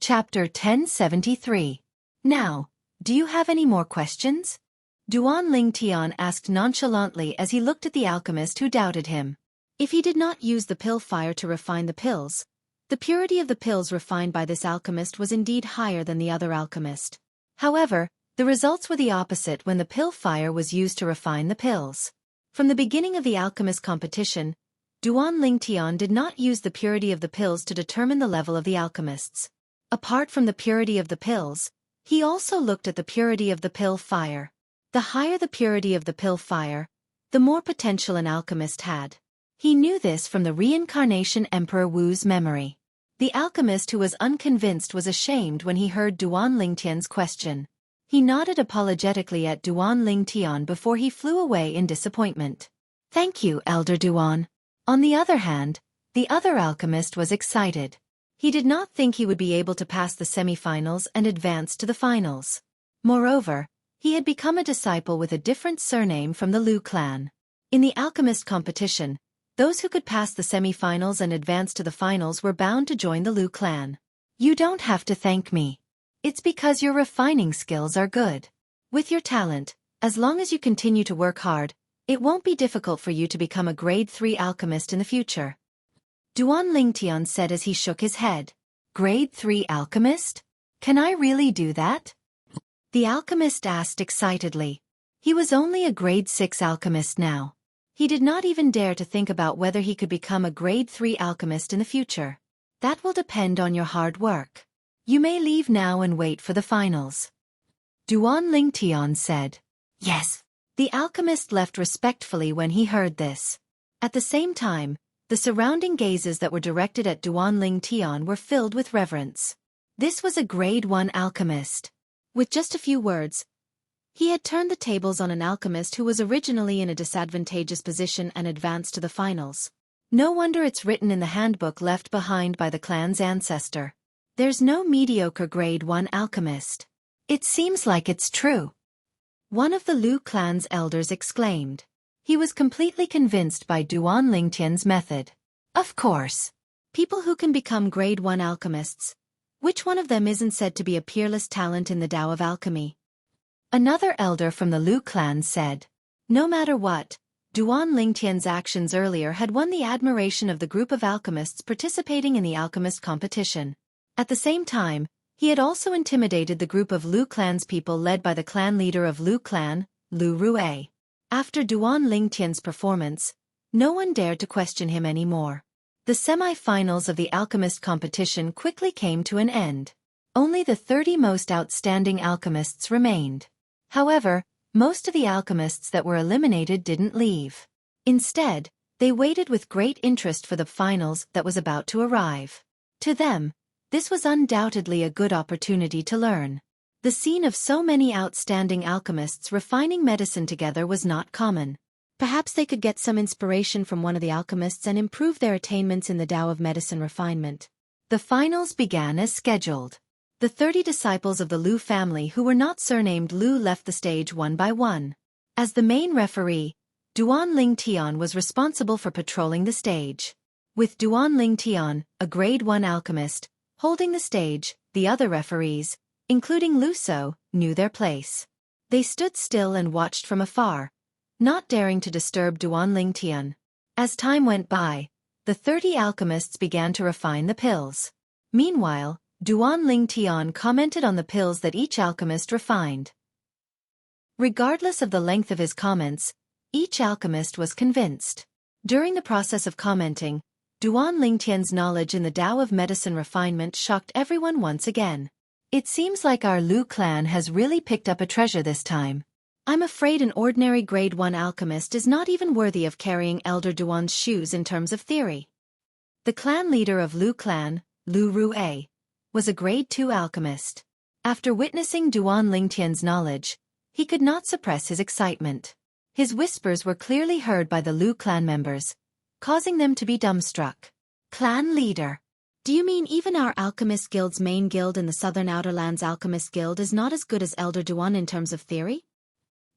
Chapter 1073. Now, do you have any more questions? Duan Lingtian asked nonchalantly as he looked at the alchemist who doubted him. If he did not use the pill fire to refine the pills, the purity of the pills refined by this alchemist was indeed higher than the other alchemist. However, the results were the opposite when the pill fire was used to refine the pills. From the beginning of the alchemist competition, Duan Lingtian did not use the purity of the pills to determine the level of the alchemists. Apart from the purity of the pills, he also looked at the purity of the pill fire. The higher the purity of the pill fire, the more potential an alchemist had. He knew this from the reincarnation Emperor Wu's memory. The alchemist who was unconvinced was ashamed when he heard Duan Lingtian's question. He nodded apologetically at Duan Lingtian before he flew away in disappointment. "Thank you, Elder Duan." On the other hand, the other alchemist was excited. He did not think he would be able to pass the semi-finals and advance to the finals. Moreover, he had become a disciple with a different surname from the Lu clan. In the alchemist competition, those who could pass the semi-finals and advance to the finals were bound to join the Lu clan. "You don't have to thank me. It's because your refining skills are good. With your talent, as long as you continue to work hard, it won't be difficult for you to become a grade 3 alchemist in the future," Duan Lingtian said as he shook his head. "Grade 3 alchemist? Can I really do that?" The alchemist asked excitedly. He was only a grade 6 alchemist now. He did not even dare to think about whether he could become a grade 3 alchemist in the future. "That will depend on your hard work. You may leave now and wait for the finals," Duan Lingtian said. "Yes." The alchemist left respectfully when he heard this. At the same time, the surrounding gazes that were directed at Duan Lingtian were filled with reverence. This was a grade 1 alchemist. With just a few words, he had turned the tables on an alchemist who was originally in a disadvantageous position and advanced to the finals. No wonder it's written in the handbook left behind by the clan's ancestor. There's no mediocre grade 1 alchemist. It seems like it's true, one of the Lu clan's elders exclaimed. He was completely convinced by Duan Lingtian's method. Of course. People who can become grade 1 alchemists. Which one of them isn't said to be a peerless talent in the Tao of alchemy? Another elder from the Lu clan said. No matter what, Duan Lingtian's actions earlier had won the admiration of the group of alchemists participating in the alchemist competition. At the same time, he had also intimidated the group of Lu clan's people led by the clan leader of Lu clan, Lu Rue. After Duan Lingtian's performance, no one dared to question him anymore. The semi-finals of the alchemist competition quickly came to an end. Only the 30 most outstanding alchemists remained. However, most of the alchemists that were eliminated didn't leave. Instead, they waited with great interest for the finals that was about to arrive. To them, this was undoubtedly a good opportunity to learn. The scene of so many outstanding alchemists refining medicine together was not common. Perhaps they could get some inspiration from one of the alchemists and improve their attainments in the Tao of medicine refinement. The finals began as scheduled. The 30 disciples of the Lu family who were not surnamed Lu left the stage one by one. As the main referee, Duan Lingtian was responsible for patrolling the stage. With Duan Lingtian, a grade 1 alchemist, holding the stage, the other referees, including Lu So, knew their place. They stood still and watched from afar, not daring to disturb Duan Lingtian. As time went by, the 30 alchemists began to refine the pills. Meanwhile, Duan Lingtian commented on the pills that each alchemist refined. Regardless of the length of his comments, each alchemist was convinced. During the process of commenting, Duan Lingtian's knowledge in the Tao of medicine refinement shocked everyone once again. It seems like our Lu clan has really picked up a treasure this time. I'm afraid an ordinary grade 1 alchemist is not even worthy of carrying Elder Duan's shoes in terms of theory. The clan leader of Lu clan, Lu Rue, was a grade 2 alchemist. After witnessing Duan Lingtian's knowledge, he could not suppress his excitement. His whispers were clearly heard by the Lu clan members, causing them to be dumbstruck. Clan leader. Do you mean even our Alchemist Guild's main guild in the Southern Outer Lands Alchemist Guild is not as good as Elder Duan in terms of theory?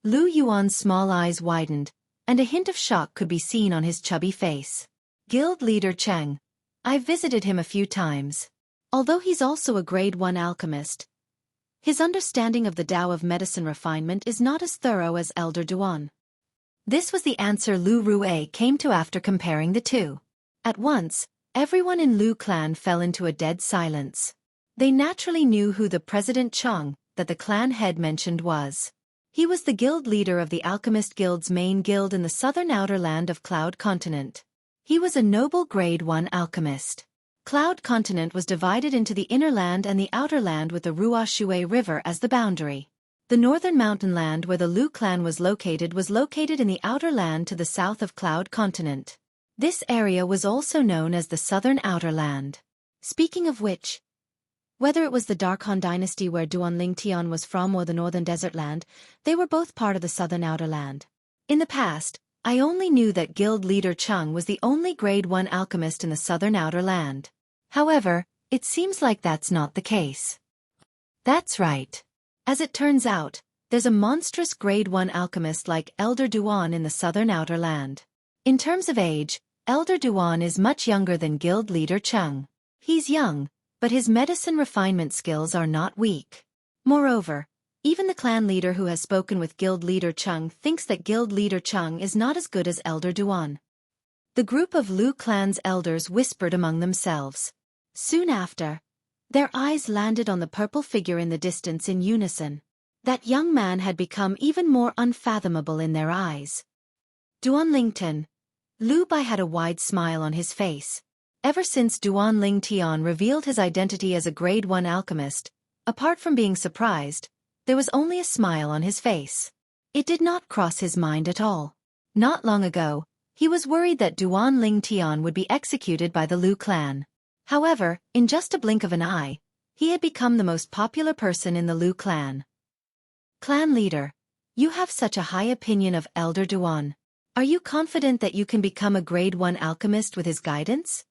Lu Yuan's small eyes widened, and a hint of shock could be seen on his chubby face. Guild leader Cheng. I've visited him a few times. Although he's also a grade 1 alchemist, his understanding of the Tao of medicine refinement is not as thorough as Elder Duan. This was the answer Lu Rue came to after comparing the two. At once, everyone in Lu clan fell into a dead silence. They naturally knew who the President Cheng, that the clan head mentioned was. He was the guild leader of the Alchemist Guild's main guild in the southern outer land of Cloud Continent. He was a noble grade 1 alchemist. Cloud Continent was divided into the inner land and the outer land with the Ruashui River as the boundary. The northern mountain land where the Lu clan was located in the outer land to the south of Cloud Continent. This area was also known as the southern outer land. Speaking of which, whether it was the Dark Han dynasty where Duanling Tian was from or the northern desert land, they were both part of the southern outer land. In the past, I only knew that guild leader Cheng was the only grade 1 alchemist in the southern outer land. However, it seems like that's not the case. That's right. As it turns out, there's a monstrous grade 1 alchemist like Elder Duan in the southern outer land. In terms of age, Elder Duan is much younger than guild leader Cheng. He's young, but his medicine refinement skills are not weak. Moreover, even the clan leader who has spoken with guild leader Cheng thinks that guild leader Cheng is not as good as Elder Duan. The group of Lu clan's elders whispered among themselves. Soon after, their eyes landed on the purple figure in the distance in unison. That young man had become even more unfathomable in their eyes. Duanling Tian. Lu Bai had a wide smile on his face. Ever since Duanling Tian revealed his identity as a grade 1 alchemist, apart from being surprised, there was only a smile on his face. It did not cross his mind at all. Not long ago, he was worried that Duanling Tian would be executed by the Lu clan. However, in just a blink of an eye, he had become the most popular person in the Lu clan. Clan leader, you have such a high opinion of Elder Duan. Are you confident that you can become a grade 1 alchemist with his guidance?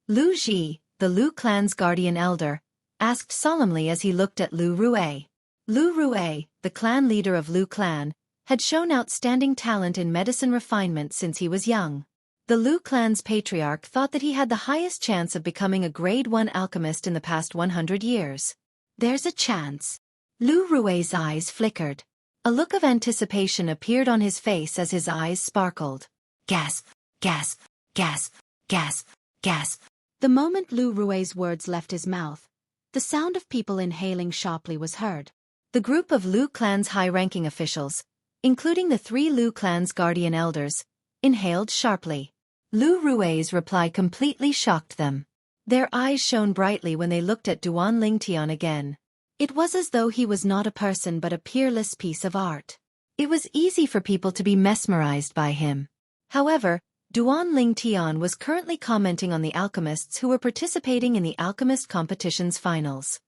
Lu Ji, the Lu clan's guardian elder, asked solemnly as he looked at Lu Rue. Lu Rue, the clan leader of Lu clan, had shown outstanding talent in medicine refinement since he was young. The Lu clan's patriarch thought that he had the highest chance of becoming a grade 1 alchemist in the past 100 years. There's a chance. Lu Rue's eyes flickered. A look of anticipation appeared on his face as his eyes sparkled. Gasp, gasp, gasp, gasp, gasp. The moment Lu Rue's words left his mouth, the sound of people inhaling sharply was heard. The group of Lu clan's high-ranking officials, including the 3 Lu clan's guardian elders, inhaled sharply. Lu Rue's reply completely shocked them. Their eyes shone brightly when they looked at Duanling Tian again. It was as though he was not a person but a peerless piece of art. It was easy for people to be mesmerized by him. However, Duanling Tian was currently commenting on the alchemists who were participating in the alchemist competition's finals.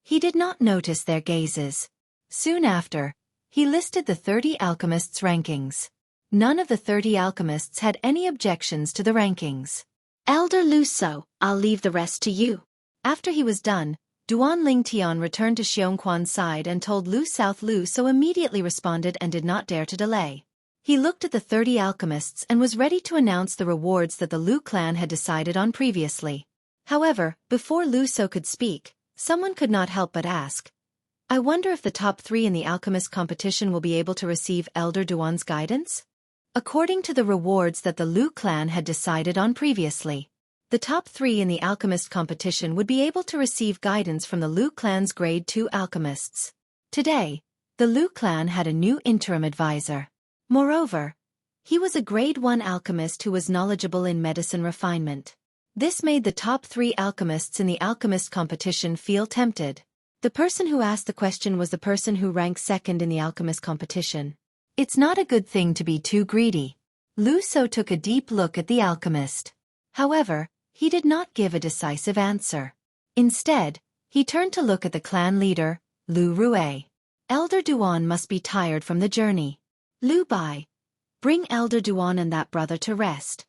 He did not notice their gazes. Soon after, he listed the 30 alchemists' rankings. None of the 30 alchemists had any objections to the rankings. Elder Luso, I'll leave the rest to you. After he was done, Duanling Tian returned to Xueqi's side and told Lu South Lu so immediately responded and did not dare to delay. He looked at the 30 alchemists and was ready to announce the rewards that the Lu clan had decided on previously. However, before Lu So could speak, someone could not help but ask, I wonder if the top 3 in the alchemist competition will be able to receive Elder Duan's guidance? According to the rewards that the Lu clan had decided on previously, the top 3 in the alchemist competition would be able to receive guidance from the Lu clan's grade 2 alchemists. Today, the Lu clan had a new interim advisor. Moreover, he was a grade 1 alchemist who was knowledgeable in medicine refinement. This made the top 3 alchemists in the alchemist competition feel tempted. The person who asked the question was the person who ranked second in the alchemist competition. It's not a good thing to be too greedy. Lu So took a deep look at the alchemist. However, he did not give a decisive answer. Instead, he turned to look at the clan leader, Lu Rue. Elder Duan must be tired from the journey. Lu Bai, bring Elder Duan and that brother to rest.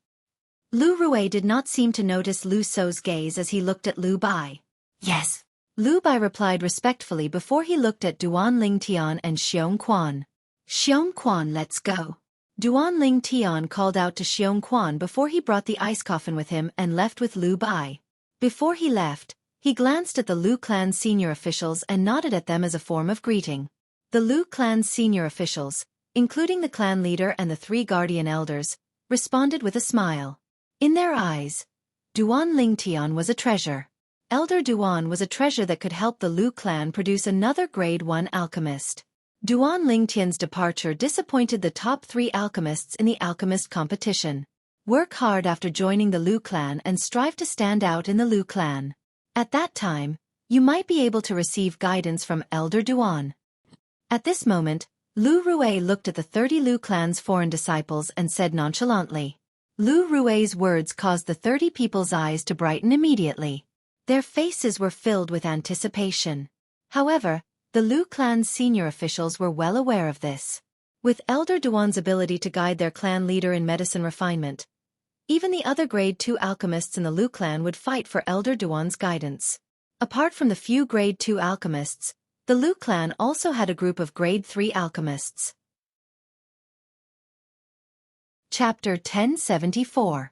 Lu Rue did not seem to notice Lu So's gaze as he looked at Lu Bai. Yes. Lu Bai replied respectfully before he looked at Duanling Tian and Xueqi. Xueqi, let's go. Duanling Tian called out to Xueqi before he brought the ice coffin with him and left with Lu Bai. Before he left, He glanced at the Lu clan's senior officials and nodded at them as a form of greeting. The Lu clan's senior officials, including the clan leader and the 3 guardian elders, responded with a smile. In their eyes, Duan Lingtian was a treasure. Elder Duan was a treasure that could help the Lu clan produce another grade 1 alchemist. Duan Lingtian's departure disappointed the top 3 alchemists in the alchemist competition. Work hard after joining the Lu clan and strive to stand out in the Lu clan. At that time, you might be able to receive guidance from Elder Duan. At this moment, Lu Rue looked at the 30 Lu clan's foreign disciples and said nonchalantly. Lu Rue's words caused the 30 people's eyes to brighten immediately. Their faces were filled with anticipation. However, the Lu clan's senior officials were well aware of this. With Elder Duan's ability to guide their clan leader in medicine refinement, even the other grade 2 alchemists in the Lu clan would fight for Elder Duan's guidance. Apart from the few grade 2 alchemists, the Lu clan also had a group of grade 3 alchemists. Chapter 1074.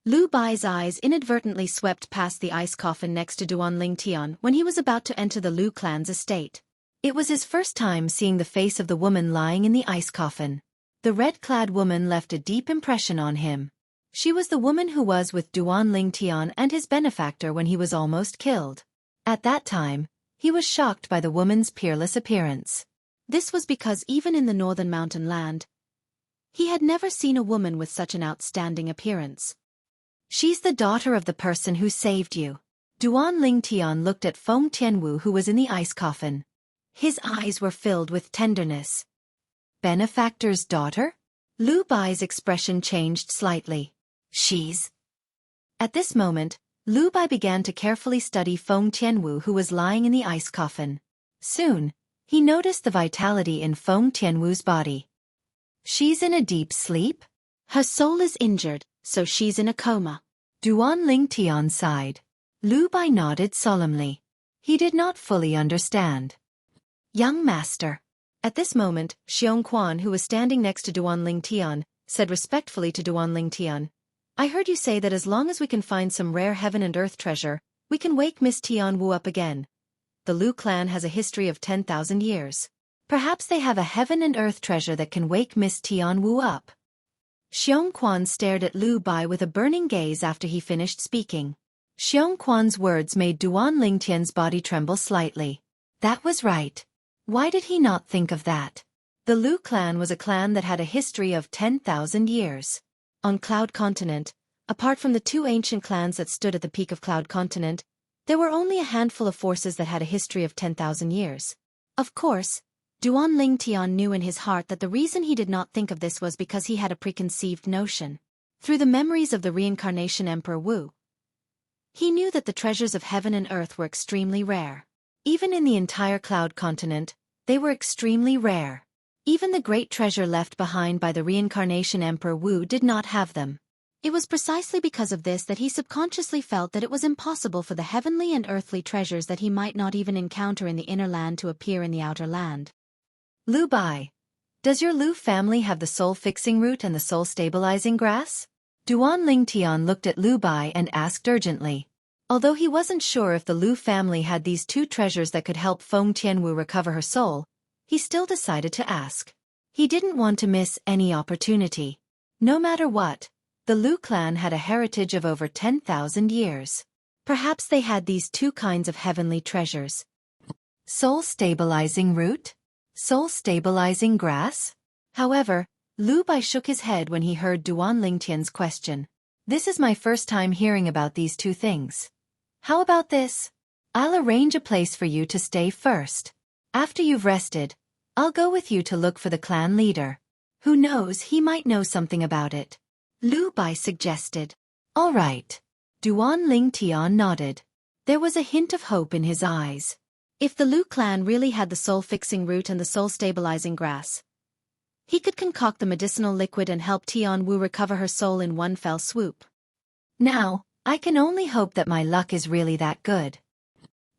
Lu Bai's eyes inadvertently swept past the ice coffin next to Duan Lingtian when he was about to enter the Lu clan's estate. It was his first time seeing the face of the woman lying in the ice coffin. The red-clad woman left a deep impression on him. She was the woman who was with Duan Lingtian and his benefactor when he was almost killed. At that time, he was shocked by the woman's peerless appearance. This was because even in the northern mountain land, he had never seen a woman with such an outstanding appearance. She's the daughter of the person who saved you. Duan Lingtian looked at Feng Tianwu who was in the ice coffin. His eyes were filled with tenderness. Benefactor's daughter? Lu Bai's expression changed slightly. She's... At this moment, Lu Bai began to carefully study Feng Tianwu who was lying in the ice coffin. Soon, he noticed the vitality in Feng Tianwu's body. She's in a deep sleep? Her soul is injured, so she's in a coma. Duan Lingtian sighed. Lu Bai nodded solemnly. He did not fully understand. Young master. At this moment, Xueqi, who was standing next to Duan Lingtian, said respectfully to Duan Lingtian, I heard you say that as long as we can find some rare heaven and earth treasure, we can wake Miss Tianwu up again. The Lu clan has a history of 10,000 years. Perhaps they have a heaven and earth treasure that can wake Miss Tianwu up. Xueqi stared at Lu Bai with a burning gaze after he finished speaking. Xueqi's words made Duan Lingtian's body tremble slightly. That was right. Why did he not think of that? The Lu clan was a clan that had a history of 10,000 years. On Cloud Continent, apart from the 2 ancient clans that stood at the peak of Cloud Continent, there were only a handful of forces that had a history of 10,000 years. Of course, Duan Lingtian knew in his heart that the reason he did not think of this was because he had a preconceived notion. Through the memories of the reincarnation Emperor Wu, he knew that the treasures of heaven and earth were extremely rare. Even in the entire Cloud Continent, they were extremely rare. Even the great treasure left behind by the reincarnation Emperor Wu did not have them. It was precisely because of this that he subconsciously felt that it was impossible for the heavenly and earthly treasures that he might not even encounter in the inner land to appear in the outer land. Lu Bai, does your Lu family have the soul-fixing root and the soul-stabilizing grass? Duan Lingtian looked at Lu Bai and asked urgently. Although he wasn't sure if the Lu family had these 2 treasures that could help Feng Tianwu recover her soul, he still decided to ask. He didn't want to miss any opportunity. No matter what, the Lu clan had a heritage of over 10,000 years. Perhaps they had these 2 kinds of heavenly treasures. Soul-stabilizing root? Soul-stabilizing grass? However, Lu Bai shook his head when he heard Duan Lingtian's question. This is my first time hearing about these 2 things. How about this? I'll arrange a place for you to stay first. After you've rested, I'll go with you to look for the clan leader. Who knows, he might know something about it. Lu Bai suggested. All right. Duan Lingtian nodded. There was a hint of hope in his eyes. If the Lu clan really had the soul-fixing root and the soul-stabilizing grass, he could concoct the medicinal liquid and help Tianwu recover her soul in one fell swoop. Now, I can only hope that my luck is really that good.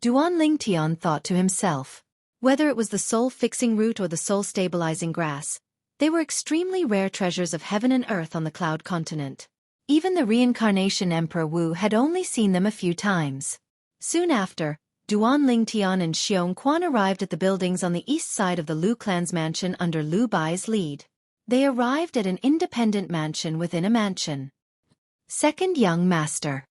Duan Lingtian thought to himself. Whether it was the soul-fixing root or the soul-stabilizing grass, they were extremely rare treasures of heaven and earth on the Cloud Continent. Even the reincarnation Emperor Wu had only seen them a few times. Soon after, Duan Lingtian and Xueqi arrived at the buildings on the east side of the Lu clan's mansion under Lu Bai's lead. They arrived at an independent mansion within a mansion. Second young master.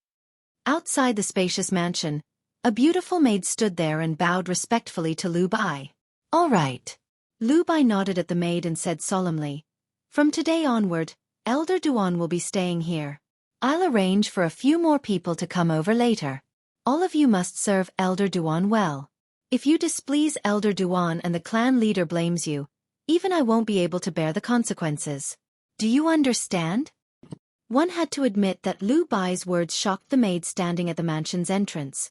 Outside the spacious mansion, a beautiful maid stood there and bowed respectfully to Lu Bai. "All right." Lu Bai nodded at the maid and said solemnly, "From today onward, Elder Duan will be staying here. I'll arrange for a few more people to come over later. All of you must serve Elder Duan well. If you displease Elder Duan and the clan leader blames you, even I won't be able to bear the consequences. Do you understand?" One had to admit that Lu Bai's words shocked the maid standing at the mansion's entrance.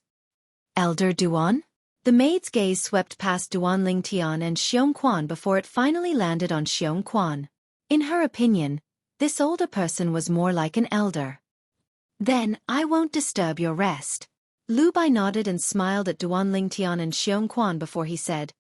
"Elder Duan?" The maid's gaze swept past Duan Lingtian and Xueqi before it finally landed on Xueqi. In her opinion, this older person was more like an elder. "Then, I won't disturb your rest." Lu Bai nodded and smiled at Duan Lingtian and Xueqi before he said,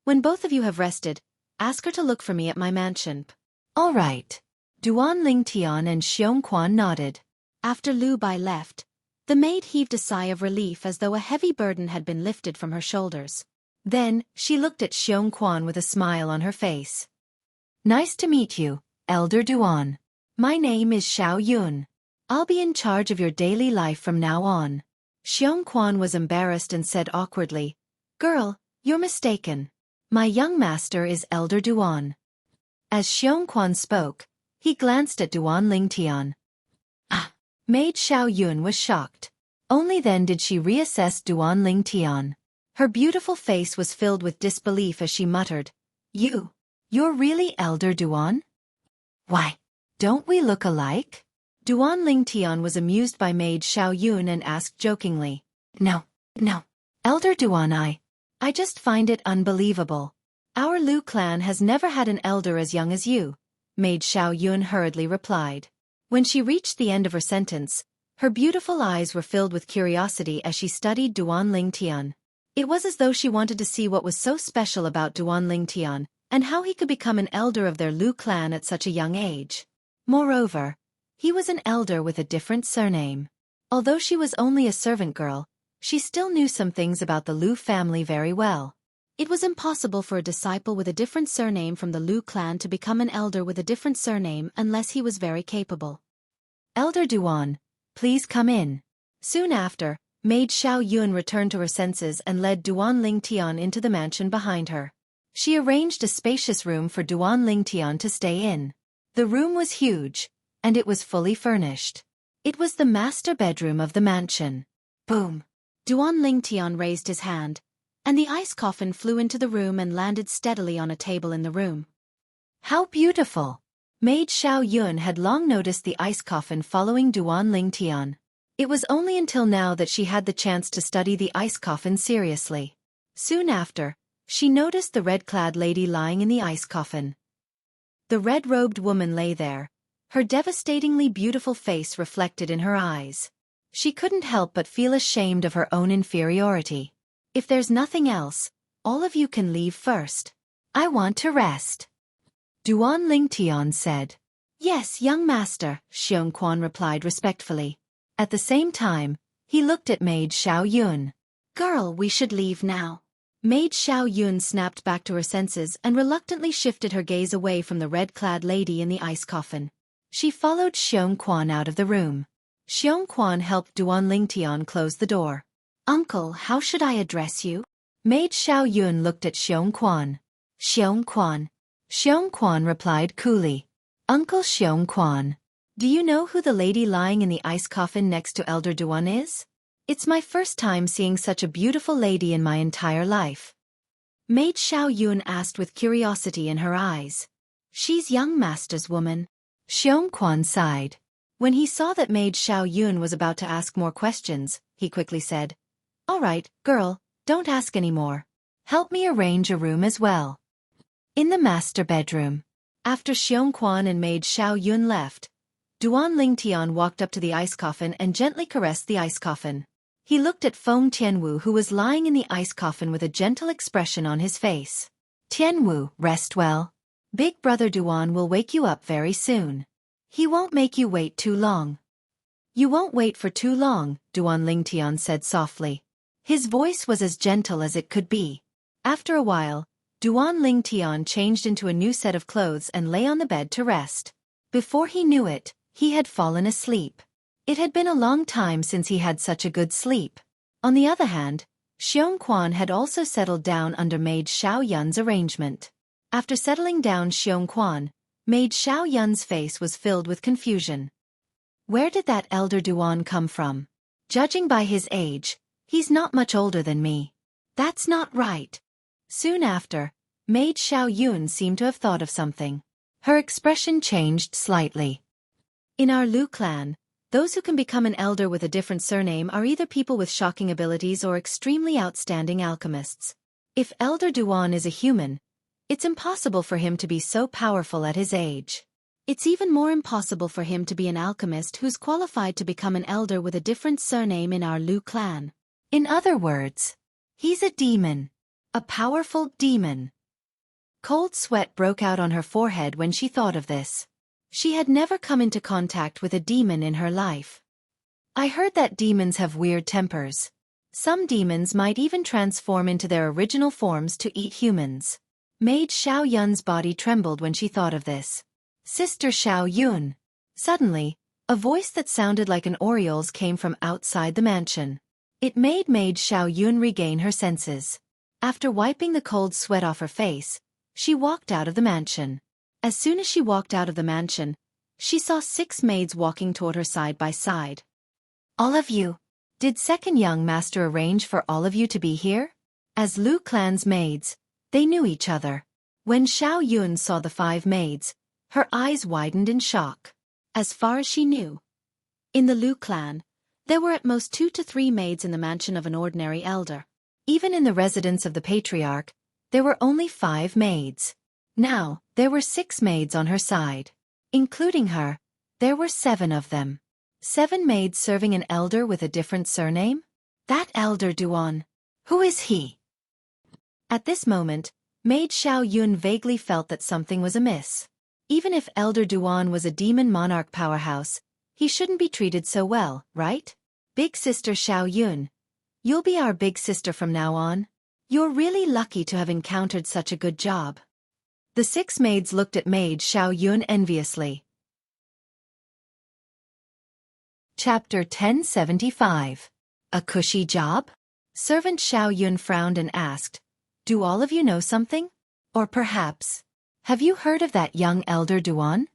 "When both of you have rested, ask her to look for me at my mansion." "All right." Duan Lingtian and Xueqi nodded. After Lu Bai left, the maid heaved a sigh of relief as though a heavy burden had been lifted from her shoulders. Then, she looked at Xueqi with a smile on her face. "Nice to meet you, Elder Duan. My name is Xiao Yun. I'll be in charge of your daily life from now on." Xueqi was embarrassed and said awkwardly, "Girl, you're mistaken. My young master is Elder Duan." As Xueqi spoke, he glanced at Duan Lingtian. Maid Xiao Yun was shocked. Only then did she reassess Duan Lingtian. Her beautiful face was filled with disbelief as she muttered, You're really Elder Duan? Why, don't we look alike?" Duan Lingtian was amused by maid Xiao Yun and asked jokingly, No, Elder Duan, I just find it unbelievable. Our Lu clan has never had an elder as young as you," maid Xiao Yun hurriedly replied. When she reached the end of her sentence, her beautiful eyes were filled with curiosity as she studied Duan Lingtian. It was as though she wanted to see what was so special about Duan Lingtian, and how he could become an elder of their Lu clan at such a young age. Moreover, he was an elder with a different surname. Although she was only a servant girl, she still knew some things about the Lu family very well. It was impossible for a disciple with a different surname from the Lu clan to become an elder with a different surname unless he was very capable. "Elder Duan, please come in." Soon after, maid Xiao Yun returned to her senses and led Duan Lingtian into the mansion behind her. She arranged a spacious room for Duan Lingtian to stay in. The room was huge, and it was fully furnished. It was the master bedroom of the mansion. Boom! Duan Lingtian raised his hand, and the ice coffin flew into the room and landed steadily on a table in the room. "How beautiful!" Maid Xiao Yun had long noticed the ice coffin following Duan Lingtian. It was only until now that she had the chance to study the ice coffin seriously. Soon after, she noticed the red-clad lady lying in the ice coffin. The red-robed woman lay there, her devastatingly beautiful face reflected in her eyes. She couldn't help but feel ashamed of her own inferiority. "If there's nothing else, all of you can leave first. I want to rest," Duan Lingtian said. "Yes, young master," Xueqi replied respectfully. At the same time, he looked at maid Xiao Yun. "Girl, we should leave now." Maid Xiao Yun snapped back to her senses and reluctantly shifted her gaze away from the red-clad lady in the ice coffin. She followed Xueqi out of the room. Xueqi helped Duan Lingtian close the door. "Uncle, how should I address you?" Maid Xiao Yun looked at Xueqi. Xueqi replied coolly. "Uncle Xueqi, do you know who the lady lying in the ice coffin next to Elder Duan is? It's my first time seeing such a beautiful lady in my entire life." Maid Xiao Yun asked with curiosity in her eyes. "She's young master's woman." Xueqi sighed. When he saw that maid Xiao Yun was about to ask more questions, he quickly said, "All right, girl, don't ask any more. Help me arrange a room as well." In the master bedroom. After Xueqi and maid Xiao Yun left, Duan Lingtian walked up to the ice coffin and gently caressed the ice coffin. He looked at Feng Tianwu who was lying in the ice coffin with a gentle expression on his face. "Tianwu, rest well. Big brother Duan will wake you up very soon. He won't make you wait too long." "You won't wait for too long," Duan Lingtian said softly. His voice was as gentle as it could be. After a while, Duan Ling Tian changed into a new set of clothes and lay on the bed to rest. Before he knew it, he had fallen asleep. It had been a long time since he had such a good sleep. On the other hand, Xueqi had also settled down under Maid Xiao Yun's arrangement. After settling down Xueqi, Maid Xiao Yun's face was filled with confusion. Where did that elder Duan come from? Judging by his age, he's not much older than me. That's not right. Soon after, Maid Xiao Yun seemed to have thought of something. Her expression changed slightly. In our Lu clan, those who can become an elder with a different surname are either people with shocking abilities or extremely outstanding alchemists. If Elder Duan is a human, it's impossible for him to be so powerful at his age. It's even more impossible for him to be an alchemist who's qualified to become an elder with a different surname in our Lu clan. In other words, he's a demon. A powerful demon. Cold sweat broke out on her forehead when she thought of this. She had never come into contact with a demon in her life. I heard that demons have weird tempers. Some demons might even transform into their original forms to eat humans. Maid Xiao Yun's body trembled when she thought of this. Sister Xiao Yun. Suddenly, a voice that sounded like an oriole's came from outside the mansion. It made Maid Xiao Yun regain her senses. After wiping the cold sweat off her face, she walked out of the mansion. As soon as she walked out of the mansion, she saw 6 maids walking toward her side by side. All of you? Did second young master arrange for all of you to be here? As Lu clan's maids, they knew each other. When Xiao Yun saw the 5 maids, her eyes widened in shock. As far as she knew, in the Lu clan, there were at most 2 to 3 maids in the mansion of an ordinary elder. Even in the residence of the patriarch, there were only 5 maids. Now, there were 6 maids on her side. Including her, there were 7 of them. 7 maids serving an elder with a different surname? That elder Duan. Who is he? At this moment, Maid Xiao Yun vaguely felt that something was amiss. Even if Elder Duan was a demon monarch powerhouse, he shouldn't be treated so well, right? Big sister Xiao Yun. You'll be our big sister from now on. You're really lucky to have encountered such a good job. The 6 maids looked at Maid Xiao Yun enviously. Chapter 1075. A cushy job? Servant Xiao Yun frowned and asked, do all of you know something? Or perhaps, have you heard of that young elder Duan?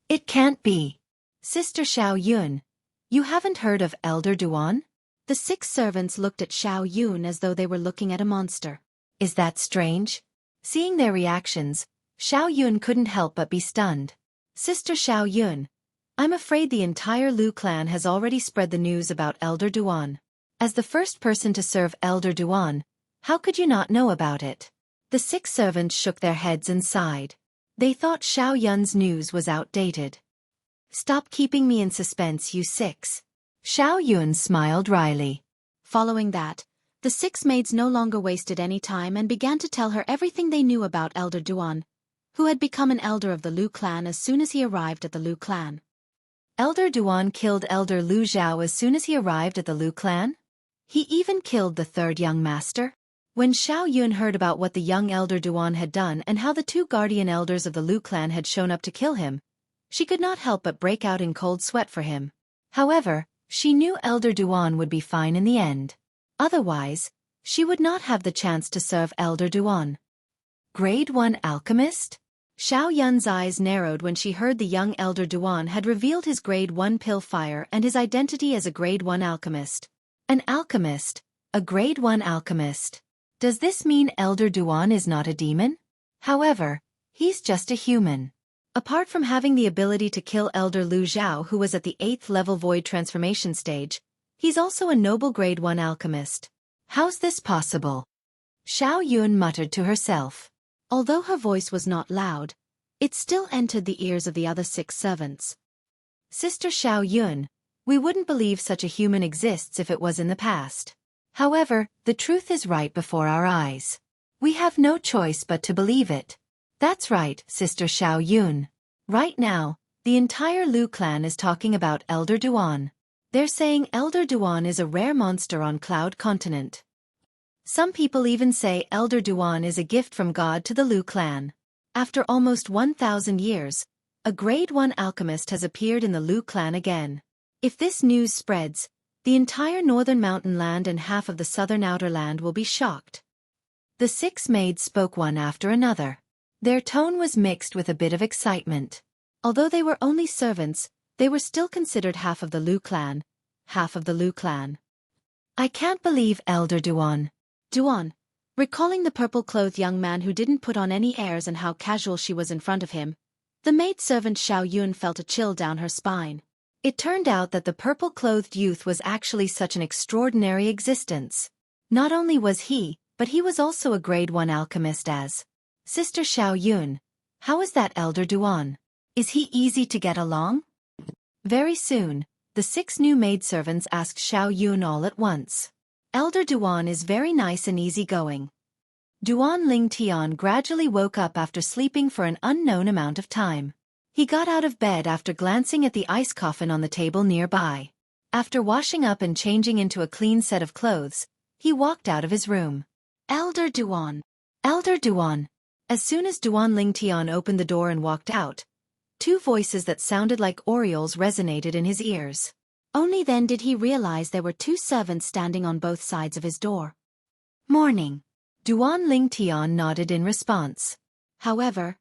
It can't be. Sister Xiao Yun, you haven't heard of Elder Duan? The 6 servants looked at Xiao Yun as though they were looking at a monster. Is that strange? Seeing their reactions, Xiao Yun couldn't help but be stunned. Sister Xiao Yun, I'm afraid the entire Lu clan has already spread the news about Elder Duan. As the first person to serve Elder Duan, how could you not know about it? The 6 servants shook their heads and sighed. They thought Xiao Yun's news was outdated. Stop keeping me in suspense, you 6. Xiao Yun smiled wryly. Following that, the 6 maids no longer wasted any time and began to tell her everything they knew about Elder Duan, who had become an elder of the Lu clan as soon as he arrived at the Lu clan. Elder Duan killed Elder Lu Zhao as soon as he arrived at the Lu clan? He even killed the 3rd young master? When Xiao Yun heard about what the young Elder Duan had done and how the 2 guardian elders of the Lu clan had shown up to kill him, she could not help but break out in cold sweat for him. However, she knew Elder Duan would be fine in the end. Otherwise, she would not have the chance to serve Elder Duan. Grade 1 alchemist? Xiao Yun's eyes narrowed when she heard the young Elder Duan had revealed his Grade 1 pill fire and his identity as a Grade 1 alchemist. An alchemist, a Grade 1 alchemist. Does this mean Elder Duan is not a demon? However, he's just a human. Apart from having the ability to kill Elder Lu Zhao, who was at the 8th level void transformation stage, he's also a noble Grade 1 alchemist. How's this possible? Xiao Yun muttered to herself. Although her voice was not loud, it still entered the ears of the other 6 servants. Sister Xiao Yun, we wouldn't believe such a human exists if it was in the past. However, the truth is right before our eyes. We have no choice but to believe it. That's right, Sister Xiao Yun. Right now, the entire Lu clan is talking about Elder Duan. They're saying Elder Duan is a rare monster on Cloud Continent. Some people even say Elder Duan is a gift from God to the Lu clan. After almost 1,000 years, a Grade 1 alchemist has appeared in the Lu clan again. If this news spreads, the entire northern mountain land and half of the southern outer land will be shocked. The 6 maids spoke one after another. Their tone was mixed with a bit of excitement. Although they were only servants, they were still considered half of the Lu clan. Half of the Lu clan. I can't believe Elder Duan. Duan, recalling the purple-clothed young man who didn't put on any airs and how casual she was in front of him, the maidservant Xiao Yun felt a chill down her spine. It turned out that the purple-clothed youth was actually such an extraordinary existence. Not only was he, but he was also a Grade 1 alchemist as Sister Xiao Yun. How is that Elder Duan? Is he easy to get along? Very soon, the 6 new maidservants asked Xiao Yun all at once. Elder Duan is very nice and easygoing. Duan Ling Tian gradually woke up after sleeping for an unknown amount of time. He got out of bed after glancing at the ice coffin on the table nearby. After washing up and changing into a clean set of clothes, he walked out of his room. Elder Duan. Elder Duan. As soon as Duan Ling Tian opened the door and walked out, 2 voices that sounded like orioles resonated in his ears. Only then did he realize there were 2 servants standing on both sides of his door. Morning. Duan Ling Tian nodded in response. However,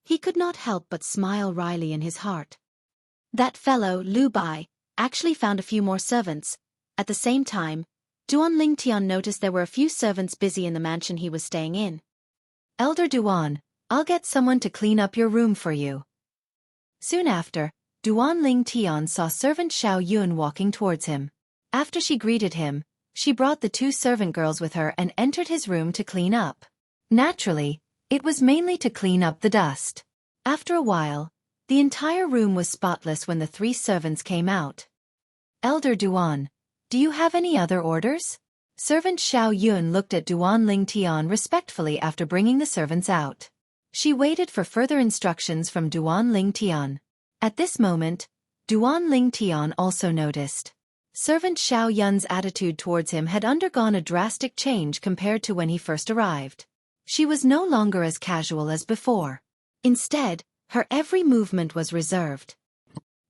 he could not help but smile wryly in his heart. That fellow, Lu Bai, actually found a few more servants. At the same time, Duan Ling Tian noticed there were a few servants busy in the mansion he was staying in. Elder Duan, I'll get someone to clean up your room for you. Soon after, Duan Ling Tian saw servant Xiao Yun walking towards him. After she greeted him, she brought the 2 servant girls with her and entered his room to clean up. Naturally, it was mainly to clean up the dust. After a while, the entire room was spotless when the 3 servants came out. Elder Duan, do you have any other orders? Servant Xiao Yun looked at Duan Ling Tian respectfully after bringing the servants out. She waited for further instructions from Duan Ling Tian. At this moment, Duan Ling Tian also noticed. Servant Xiao Yun's attitude towards him had undergone a drastic change compared to when he first arrived. She was no longer as casual as before. Instead, her every movement was reserved.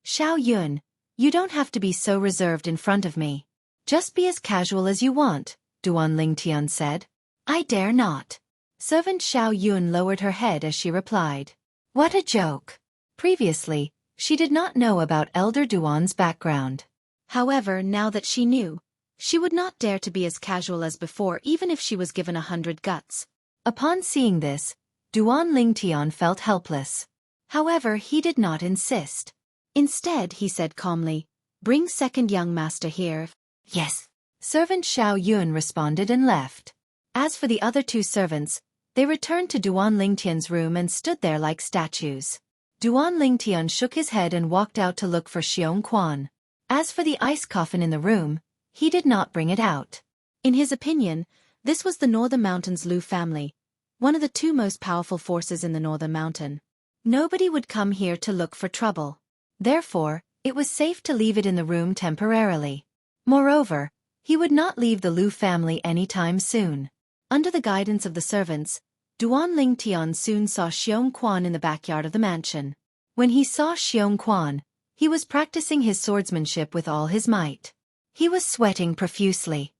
Xiao Yun, you don't have to be so reserved in front of me. Just be as casual as you want, Duan Ling Tian said. I dare not. Servant Xiao Yun lowered her head as she replied. What a joke. Previously, she did not know about Elder Duan's background. However, now that she knew, she would not dare to be as casual as before even if she was given 100 guts. Upon seeing this, Duan Ling Tian felt helpless. However, he did not insist. Instead, he said calmly, bring second young master here. Yes. Servant Xiao Yun responded and left. As for the other 2 servants, they returned to Duan Ling Tian's room and stood there like statues. Duan Ling Tian shook his head and walked out to look for Xueqi. As for the ice coffin in the room, he did not bring it out. In his opinion, this was the Northern Mountain's Lu family, one of the 2 most powerful forces in the Northern Mountain. Nobody would come here to look for trouble. Therefore, it was safe to leave it in the room temporarily. Moreover, he would not leave the Lu family anytime soon. Under the guidance of the servants, Duan Ling Tian soon saw Xueqi in the backyard of the mansion. When he saw Xueqi, he was practicing his swordsmanship with all his might. He was sweating profusely.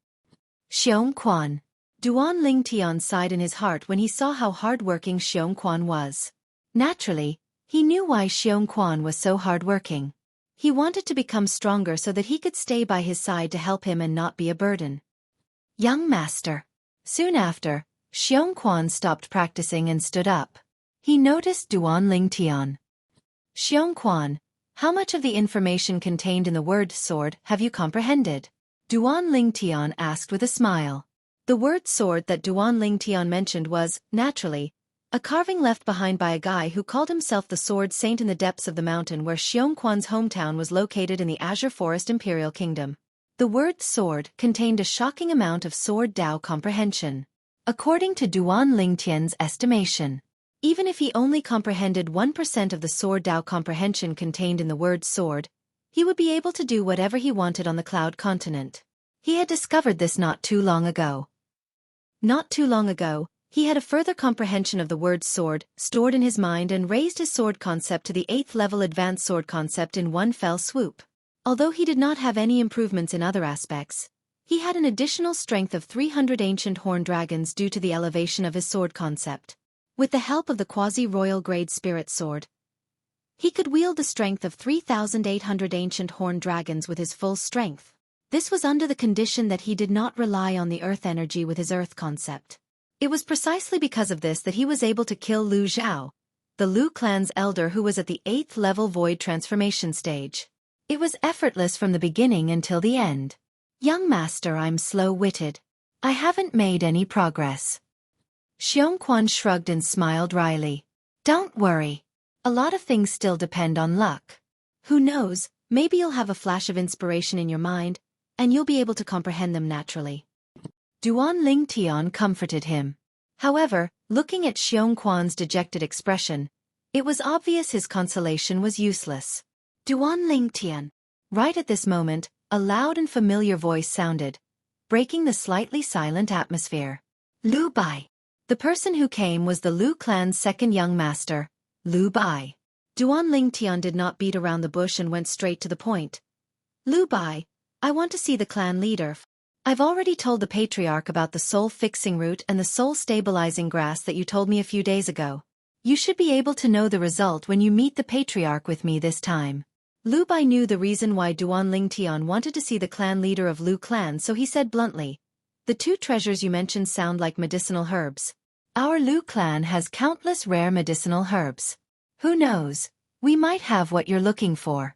Xueqi. Duan Ling Tian sighed in his heart when he saw how hard-working Xueqi was. Naturally, he knew why Xueqi was so hard-working. He wanted to become stronger so that he could stay by his side to help him and not be a burden. Young master. Soon after, Xueqi stopped practicing and stood up. He noticed Duan Ling Tian. Xueqi, how much of the information contained in the word sword have you comprehended? Duan Ling Tian asked with a smile. The word sword that Duan Ling Tian mentioned was, naturally, a carving left behind by a guy who called himself the Sword Saint in the depths of the mountain where Xueqi's hometown was located in the Azure Forest Imperial Kingdom. The word sword contained a shocking amount of sword Dao comprehension. According to Duan Ling Tian's estimation, even if he only comprehended 1% of the sword Dao comprehension contained in the word sword, he would be able to do whatever he wanted on the Cloud Continent. He had discovered this not too long ago. Not too long ago, he had a further comprehension of the word sword stored in his mind and raised his sword concept to the 8th level advanced sword concept in one fell swoop. Although he did not have any improvements in other aspects, he had an additional strength of 300 ancient horn dragons due to the elevation of his sword concept. With the help of the quasi-royal grade spirit sword, he could wield the strength of 3,800 ancient horn dragons with his full strength. This was under the condition that he did not rely on the earth energy with his earth concept. It was precisely because of this that he was able to kill Lu Zhao, the Lu clan's elder who was at the 8th level void transformation stage. It was effortless from the beginning until the end. Young master, I'm slow-witted. I haven't made any progress. Xueqi shrugged and smiled wryly. Don't worry. A lot of things still depend on luck. Who knows, maybe you'll have a flash of inspiration in your mind, and you'll be able to comprehend them naturally. Duan Lingtian comforted him. However, looking at Xueqi's dejected expression, it was obvious his consolation was useless. Duan Lingtian. Right at this moment, a loud and familiar voice sounded, breaking the slightly silent atmosphere. Lu Bai. The person who came was the Lu clan's second young master, Lu Bai. Duan Lingtian did not beat around the bush and went straight to the point. Lu Bai, I want to see the clan leader. I've already told the patriarch about the soul-fixing root and the soul-stabilizing grass that you told me a few days ago. You should be able to know the result when you meet the patriarch with me this time. Lu Bai knew the reason why Duan Lingtian wanted to see the clan leader of Lu clan, so he said bluntly, the two treasures you mentioned sound like medicinal herbs. Our Lu clan has countless rare medicinal herbs. Who knows, we might have what you're looking for.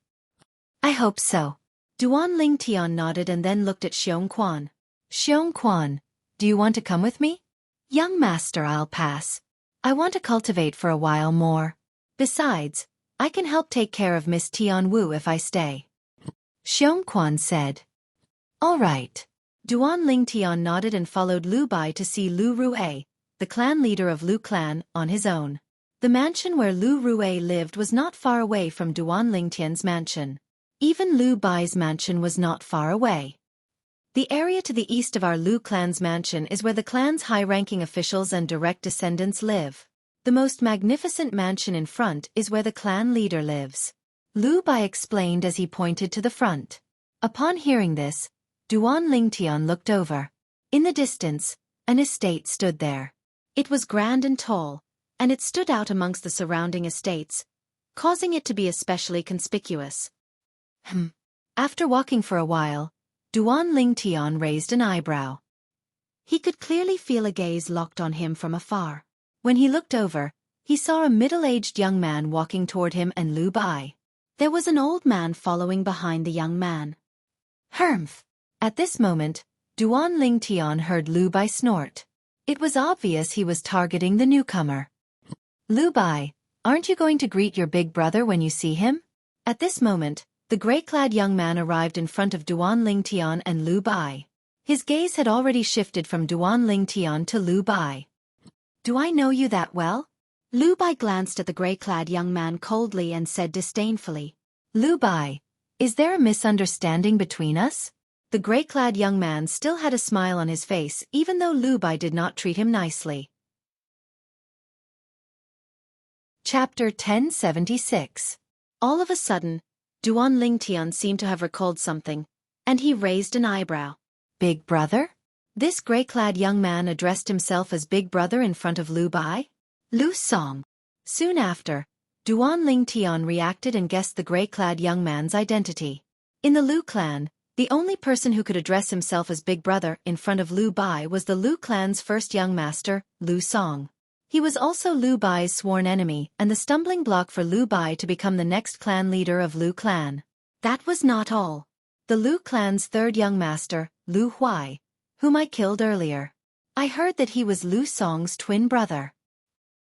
I hope so. Duan Lingtian nodded and then looked at Xueqi. Xueqi, do you want to come with me? Young master, I'll pass. I want to cultivate for a while more. Besides, I can help take care of Miss Tianwu if I stay. Xueqi said. All right. Duan Lingtian nodded and followed Lu Bai to see Lu Rue, the clan leader of Lu clan, on his own. The mansion where Lu Rue lived was not far away from Duan Lingtian's mansion. Even Lu Bai's mansion was not far away. The area to the east of our Lu clan's mansion is where the clan's high-ranking officials and direct descendants live. The most magnificent mansion in front is where the clan leader lives. Lu Bai explained as he pointed to the front. Upon hearing this, Duan Lingtian looked over. In the distance, an estate stood there. It was grand and tall, and it stood out amongst the surrounding estates, causing it to be especially conspicuous. After walking for a while, Duan Lingtian raised an eyebrow. He could clearly feel a gaze locked on him from afar. When he looked over, he saw a middle-aged young man walking toward him and Lu Bai. There was an old man following behind the young man. Humph! At this moment, Duan Lingtian heard Lu Bai snort. It was obvious he was targeting the newcomer. Lu Bai, aren't you going to greet your big brother when you see him? At this moment, the gray-clad young man arrived in front of Duan Lingtian and Lu Bai. His gaze had already shifted from Duan Lingtian to Lu Bai. Do I know you that well? Lu Bai glanced at the gray-clad young man coldly and said disdainfully. Lu Bai, is there a misunderstanding between us? The gray-clad young man still had a smile on his face even though Lu Bai did not treat him nicely. Chapter 1076. All of a sudden, Duan Lingtian seemed to have recalled something, and he raised an eyebrow. Big brother? This gray-clad young man addressed himself as Big Brother in front of Lu Bai? Lu Song. Soon after, Duan Lingtian reacted and guessed the gray-clad young man's identity. In the Lu clan, the only person who could address himself as Big Brother in front of Lu Bai was the Lu clan's first young master, Lu Song. He was also Lu Bai's sworn enemy and the stumbling block for Lu Bai to become the next clan leader of Lu clan. That was not all. The Lu clan's third young master, Lu Huai, whom I killed earlier. I heard that he was Lu Song's twin brother.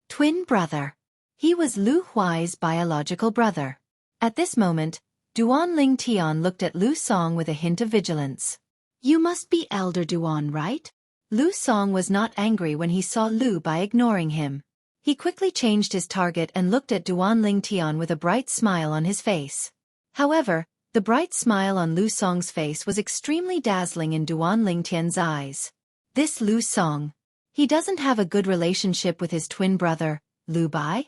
Twin brother. He was Lu Huai's biological brother. At this moment, Duan Lingtian looked at Lu Song with a hint of vigilance. You must be Elder Duan, right? Lu Song was not angry when he saw Lu by ignoring him. He quickly changed his target and looked at Duan Lingtian with a bright smile on his face. However, The bright smile on Lu Song's face was extremely dazzling in Duan Lingtian's eyes. This Lu Song. He doesn't have a good relationship with his twin brother, Lu Bai?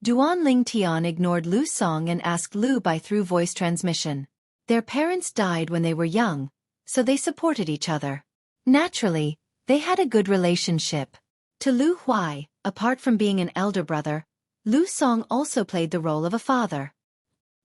Duan Lingtian ignored Lu Song and asked Lu Bai through voice transmission. Their parents died when they were young, so they supported each other. Naturally, they had a good relationship. To Lu Huai, apart from being an elder brother, Lu Song also played the role of a father.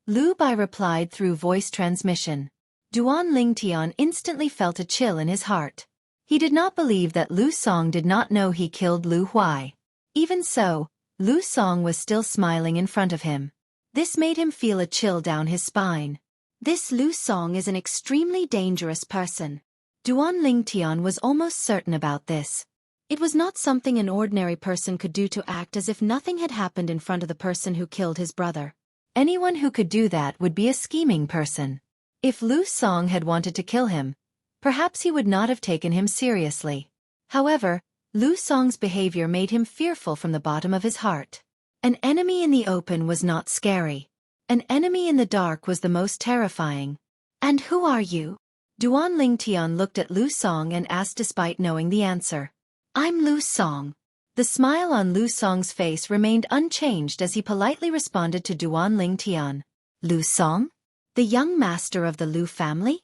Lu Bai replied through voice transmission. Duan Lingtian instantly felt a chill in his heart. He did not believe that Lu Song did not know he killed Lu Huai. Even so, Lu Song was still smiling in front of him. This made him feel a chill down his spine. This Lu Song is an extremely dangerous person. Duan Lingtian was almost certain about this. It was not something an ordinary person could do to act as if nothing had happened in front of the person who killed his brother. Anyone who could do that would be a scheming person. If Lu Song had wanted to kill him, perhaps he would not have taken him seriously. However, Lu Song's behavior made him fearful from the bottom of his heart. An enemy in the open was not scary. An enemy in the dark was the most terrifying. And who are you? Duan Lingtian looked at Lu Song and asked despite knowing the answer. I'm Lu Song. The smile on Lu Song's face remained unchanged as he politely responded to Duan Lingtian. Lu Song? The young master of the Lu family?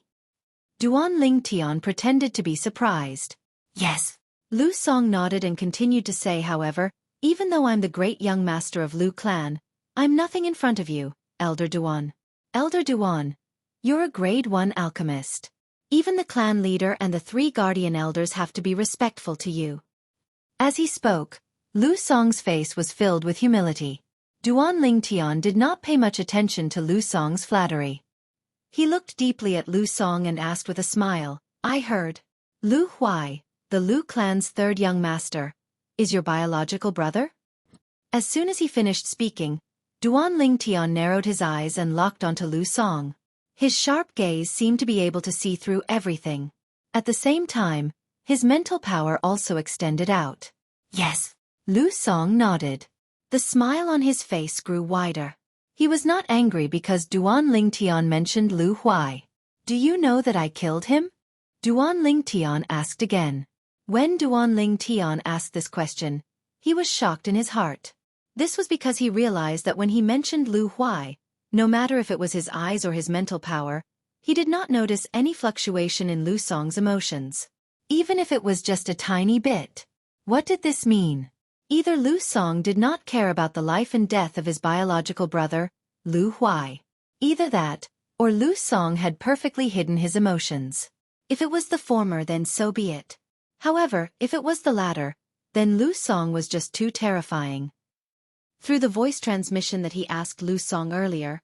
Duan Lingtian pretended to be surprised. Yes. Lu Song nodded and continued to say, however, even though I'm the great young master of Lu clan, I'm nothing in front of you, Elder Duan. Elder Duan, you're a grade 1 alchemist. Even the clan leader and the 3 guardian elders have to be respectful to you. As he spoke, Lu Song's face was filled with humility. Duan Lingtian did not pay much attention to Lu Song's flattery. He looked deeply at Lu Song and asked with a smile, I heard. Lu Huai, the Lu clan's 3rd young master, is your biological brother? As soon as he finished speaking, Duan Lingtian narrowed his eyes and locked onto Lu Song. His sharp gaze seemed to be able to see through everything. At the same time, his mental power also extended out. Yes. Lu Song nodded. The smile on his face grew wider. He was not angry because Duan Lingtian mentioned Lu Huai. Do you know that I killed him? Duan Lingtian asked again. When Duan Lingtian asked this question, he was shocked in his heart. This was because he realized that when he mentioned Lu Huai, no matter if it was his eyes or his mental power, he did not notice any fluctuation in Lu Song's emotions. Even if it was just a tiny bit. What did this mean? Either Lu Song did not care about the life and death of his biological brother, Lu Huai. Either that, or Lu Song had perfectly hidden his emotions. If it was the former, then so be it. However, if it was the latter, then Lu Song was just too terrifying. Through the voice transmission that he asked Lu Song earlier,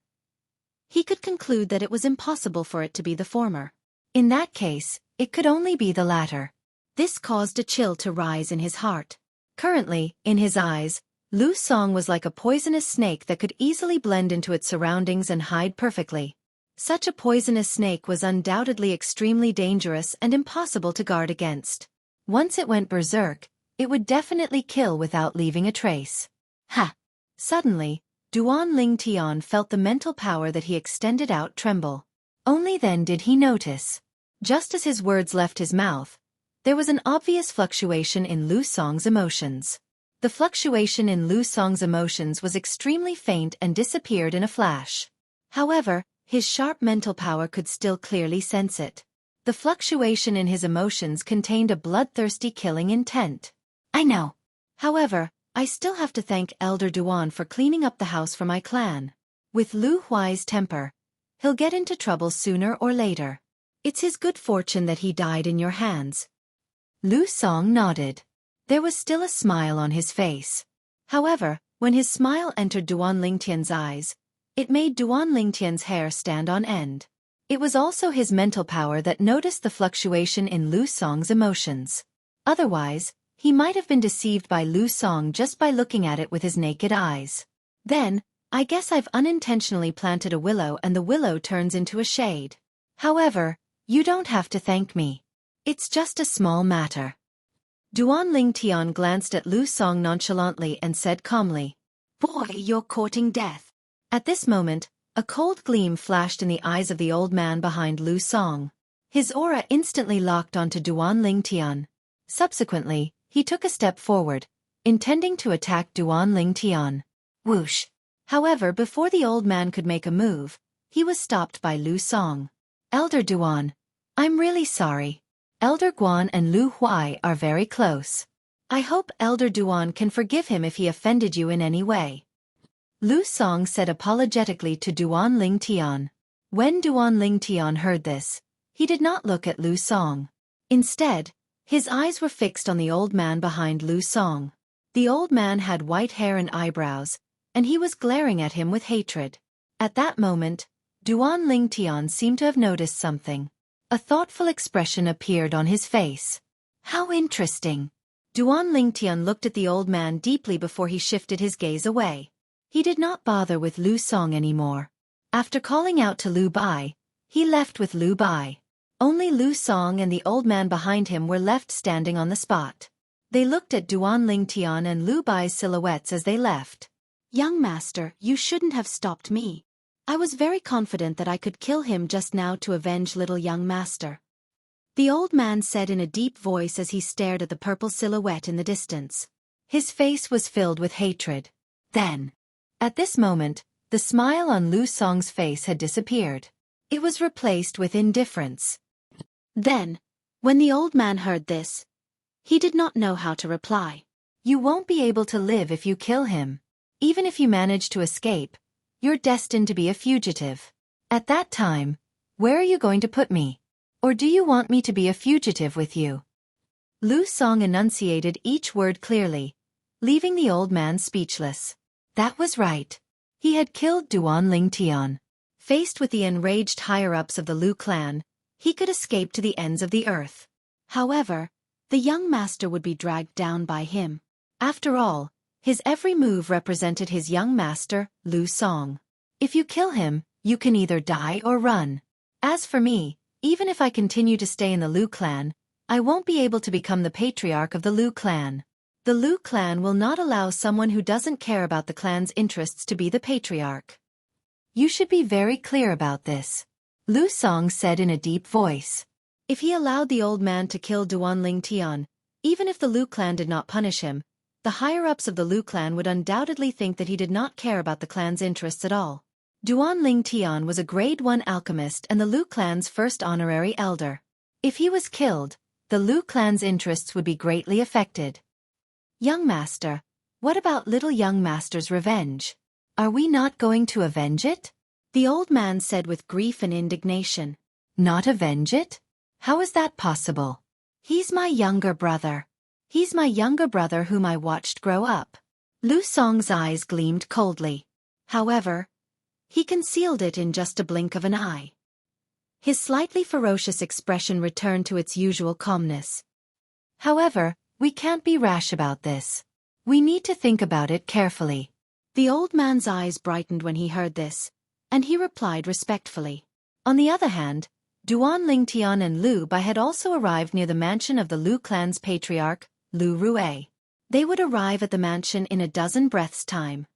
he could conclude that it was impossible for it to be the former. In that case, it could only be the latter. This caused a chill to rise in his heart. Currently, in his eyes, Lu Song was like a poisonous snake that could easily blend into its surroundings and hide perfectly. Such a poisonous snake was undoubtedly extremely dangerous and impossible to guard against. Once it went berserk, it would definitely kill without leaving a trace. Ha! Suddenly, Duan Lingtian felt the mental power that he extended out tremble. Only then did he notice. Just as his words left his mouth, there was an obvious fluctuation in Lu Song's emotions. The fluctuation in Lu Song's emotions was extremely faint and disappeared in a flash. However, his sharp mental power could still clearly sense it. The fluctuation in his emotions contained a bloodthirsty killing intent. I know. However, I still have to thank Elder Duan for cleaning up the house for my clan. With Lu Huai's temper, he'll get into trouble sooner or later. It's his good fortune that he died in your hands. Lu Song nodded. There was still a smile on his face. However, when his smile entered Duan Lingtian's eyes, it made Duan Lingtian's hair stand on end. It was also his mental power that noticed the fluctuation in Lu Song's emotions. Otherwise, he might have been deceived by Lu Song just by looking at it with his naked eyes. Then, I guess I've unintentionally planted a willow and the willow turns into a shade. However, you don't have to thank me. It's just a small matter. Duan Lingtian glanced at Lu Song nonchalantly and said calmly, Boy, you're courting death. At this moment, A cold gleam flashed in the eyes of the old man behind Lu Song. His aura instantly locked onto Duan Lingtian. Subsequently, he took a step forward, intending to attack Duan Lingtian. Whoosh! However, before the old man could make a move, he was stopped by Lu Song. Elder Duan, I'm really sorry. Elder Guan and Lu Huai are very close. I hope Elder Duan can forgive him if he offended you in any way. Lu Song said apologetically to Duan Lingtian. When Duan Lingtian heard this, he did not look at Lu Song. Instead, his eyes were fixed on the old man behind Lu Song. The old man had white hair and eyebrows, and he was glaring at him with hatred. At that moment, Duan Lingtian seemed to have noticed something. A thoughtful expression appeared on his face. How interesting! Duan Lingtian looked at the old man deeply before he shifted his gaze away. He did not bother with Lu Song anymore. After calling out to Lu Bai, he left with Lu Bai. Only Lu Song and the old man behind him were left standing on the spot. They looked at Duan Lingtian and Lu Bai's silhouettes as they left. Young master, you shouldn't have stopped me. I was very confident that I could kill him just now to avenge little young master. The old man said in a deep voice as he stared at the purple silhouette in the distance. His face was filled with hatred. Then, at this moment, the smile on Lu Song's face had disappeared. It was replaced with indifference. Then, when the old man heard this, he did not know how to reply. You won't be able to live if you kill him. Even if you manage to escape, you're destined to be a fugitive. At that time, where are you going to put me? Or do you want me to be a fugitive with you? Lu Song enunciated each word clearly, leaving the old man speechless. That was right. He had killed Duan Lingtian. Faced with the enraged higher-ups of the Lu clan, he could escape to the ends of the earth. However, the young master would be dragged down by him. After all, his every move represented his young master, Lu Song. If you kill him, you can either die or run. As for me, even if I continue to stay in the Lu clan, I won't be able to become the patriarch of the Lu clan. The Lu clan will not allow someone who doesn't care about the clan's interests to be the patriarch. You should be very clear about this. Lu Song said in a deep voice. If he allowed the old man to kill Duan Lingtian, even if the Lu clan did not punish him, the higher-ups of the Lu clan would undoubtedly think that he did not care about the clan's interests at all. Duan Lingtian was a grade 1 alchemist and the Lu clan's first honorary elder. If he was killed, the Lu clan's interests would be greatly affected. Young master, what about little young master's revenge? Are we not going to avenge it? The old man said with grief and indignation. Not avenge it? How is that possible? He's my younger brother. He's my younger brother whom I watched grow up. Lu Song's eyes gleamed coldly. However, he concealed it in just a blink of an eye. His slightly ferocious expression returned to its usual calmness. However, we can't be rash about this. We need to think about it carefully. The old man's eyes brightened when he heard this, and he replied respectfully. On the other hand, Duan Lingtian and Lu Bai had also arrived near the mansion of the Lu clan's patriarch, Lu Rue. They would arrive at the mansion in a dozen breaths' time.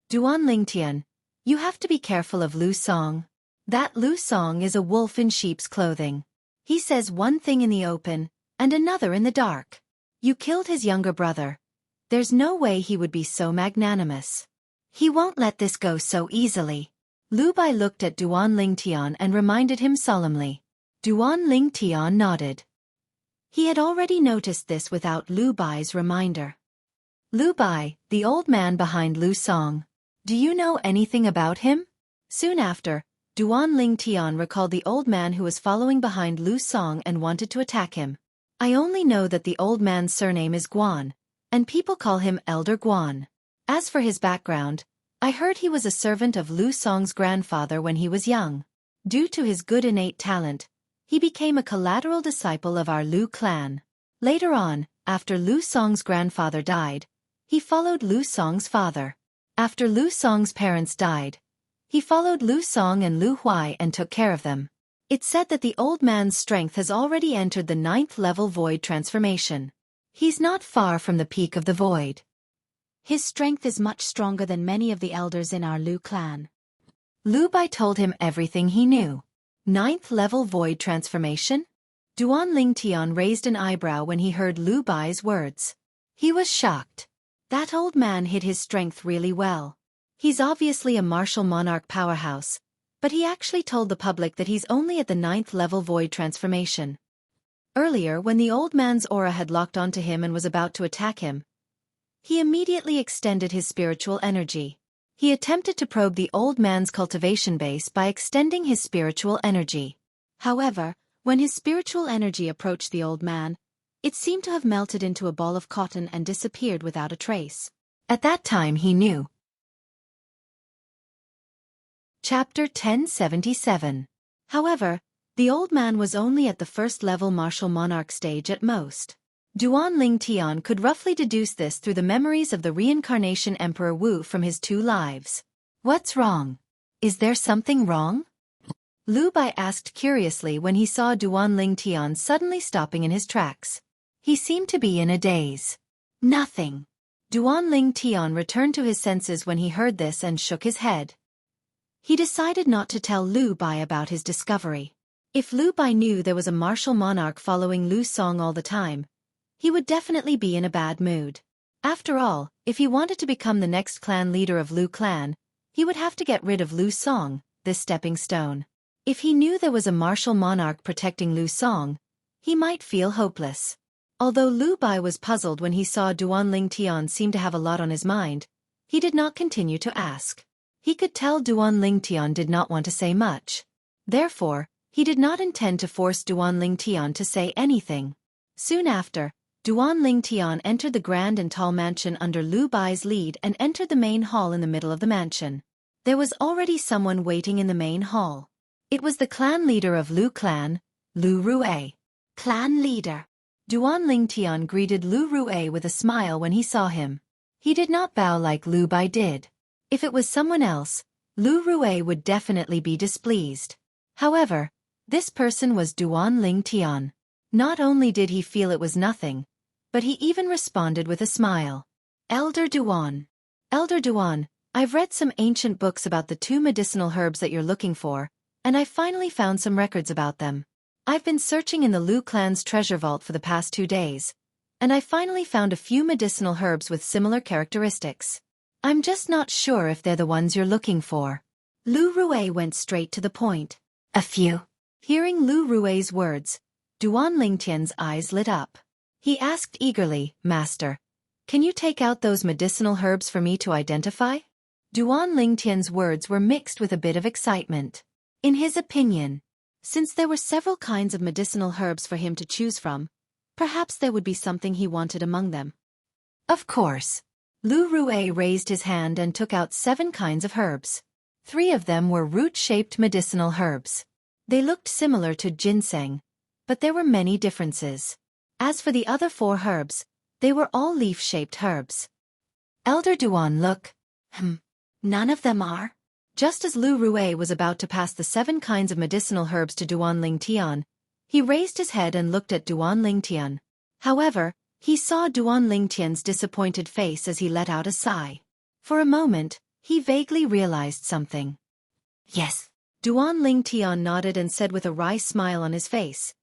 Duan Lingtian, you have to be careful of Lu Song. That Lu Song is a wolf in sheep's clothing. He says one thing in the open, and another in the dark. You killed his younger brother. There's no way he would be so magnanimous. He won't let this go so easily. Lu Bai looked at Duan Lingtian and reminded him solemnly. Duan Lingtian nodded. He had already noticed this without Lu Bai's reminder. Lu Bai, the old man behind Lu Song. Do you know anything about him? Soon after, Duan Lingtian recalled the old man who was following behind Lu Song and wanted to attack him. I only know that the old man's surname is Guan, and people call him Elder Guan. As for his background, I heard he was a servant of Lu Song's grandfather when he was young. Due to his good innate talent, he became a collateral disciple of our Lu clan. Later on, after Lu Song's grandfather died, he followed Lu Song's father. After Lu Song's parents died, he followed Lu Song and Lu Huai and took care of them. It's said that the old man's strength has already entered the 9th level void transformation. He's not far from the peak of the void. His strength is much stronger than many of the elders in our Lu clan. Lu Bai told him everything he knew. 9th level void transformation? Duan Ling Tian raised an eyebrow when he heard Lu Bai's words. He was shocked. That old man hid his strength really well. He's obviously a martial monarch powerhouse, but he actually told the public that he's only at the 9th level void transformation. Earlier, when the old man's aura had locked onto him and was about to attack him, he immediately extended his spiritual energy. He attempted to probe the old man's cultivation base by extending his spiritual energy. However, when his spiritual energy approached the old man, it seemed to have melted into a ball of cotton and disappeared without a trace. At that time he knew. Chapter 1077. However, the old man was only at the 1st level martial monarch stage at most. Duan Ling Tian could roughly deduce this through the memories of the reincarnation Emperor Wu from his 2 lives. What's wrong? Is there something wrong? Lu Bai asked curiously when he saw Duan Ling Tian suddenly stopping in his tracks. He seemed to be in a daze. Nothing. Duan Ling Tian returned to his senses when he heard this and shook his head. He decided not to tell Lu Bai about his discovery. If Lu Bai knew there was a martial monarch following Lu Song all the time, he would definitely be in a bad mood. After all, if he wanted to become the next clan leader of Lu clan, he would have to get rid of Lu Song, this stepping stone. If he knew there was a martial monarch protecting Lu Song, he might feel hopeless. Although Lu Bai was puzzled when he saw Duan Ling Tian seem to have a lot on his mind, he did not continue to ask. He could tell Duan Ling Tian did not want to say much. Therefore, he did not intend to force Duan Ling Tian to say anything. Soon after, Duan Ling Tian entered the grand and tall mansion under Lu Bai's lead and entered the main hall in the middle of the mansion. There was already someone waiting in the main hall. It was the clan leader of Lu clan, Lu Rue. Clan leader. Duan Ling Tian greeted Lu Rue with a smile when he saw him. He did not bow like Lu Bai did. If it was someone else, Lu Rue would definitely be displeased. However, this person was Duan Ling Tian. Not only did he feel it was nothing, but he even responded with a smile. Elder Duan. Elder Duan, I've read some ancient books about the 2 medicinal herbs that you're looking for, and I finally found some records about them. I've been searching in the Lu clan's treasure vault for the past 2 days, and I finally found a few medicinal herbs with similar characteristics. I'm just not sure if they're the ones you're looking for. Lu Rue went straight to the point. A few. Hearing Lu Rue's words, Duan Ling Tian's eyes lit up. He asked eagerly, Master, can you take out those medicinal herbs for me to identify? Duan Ling Tian's words were mixed with a bit of excitement. In his opinion, since there were several kinds of medicinal herbs for him to choose from, perhaps there would be something he wanted among them. Of course. Lu Rue raised his hand and took out 7 kinds of herbs. 3 of them were root-shaped medicinal herbs. They looked similar to ginseng, but there were many differences. As for the other 4 herbs, they were all leaf-shaped herbs. Elder Duan, look. None of them are. Just as Lu Rue was about to pass the 7 kinds of medicinal herbs to Duan Ling Tian, he raised his head and looked at Duan Ling Tian. However, he saw Duan Ling Tian's disappointed face as he let out a sigh. For a moment, he vaguely realized something. Yes. Duan Ling Tian nodded and said with a wry smile on his face.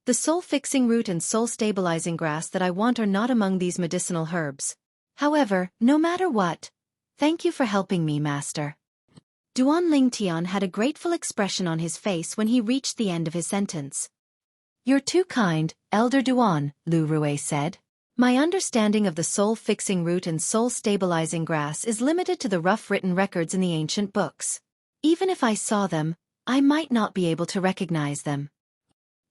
The soul-fixing root and soul-stabilizing grass that I want are not among these medicinal herbs. However, no matter what, thank you for helping me, Master. Duan Ling Tian had a grateful expression on his face when he reached the end of his sentence. You're too kind, Elder Duan, Lu Rue said. My understanding of the soul-fixing root and soul-stabilizing grass is limited to the rough written records in the ancient books. Even if I saw them, I might not be able to recognize them.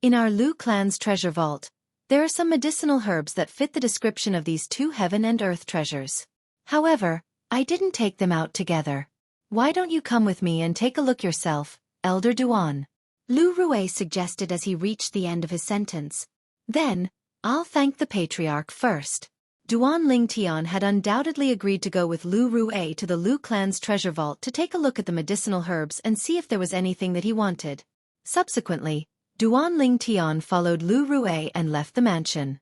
In our Lu clan's treasure vault, there are some medicinal herbs that fit the description of these 2 heaven and earth treasures. However, I didn't take them out together. Why don't you come with me and take a look yourself, Elder Duan? Lu Rue suggested as he reached the end of his sentence. Then, I'll thank the patriarch first. Duan Ling Tian had undoubtedly agreed to go with Lu Rue to the Lu clan's treasure vault to take a look at the medicinal herbs and see if there was anything that he wanted. Subsequently, Duan Ling Tian followed Lu Rue and left the mansion.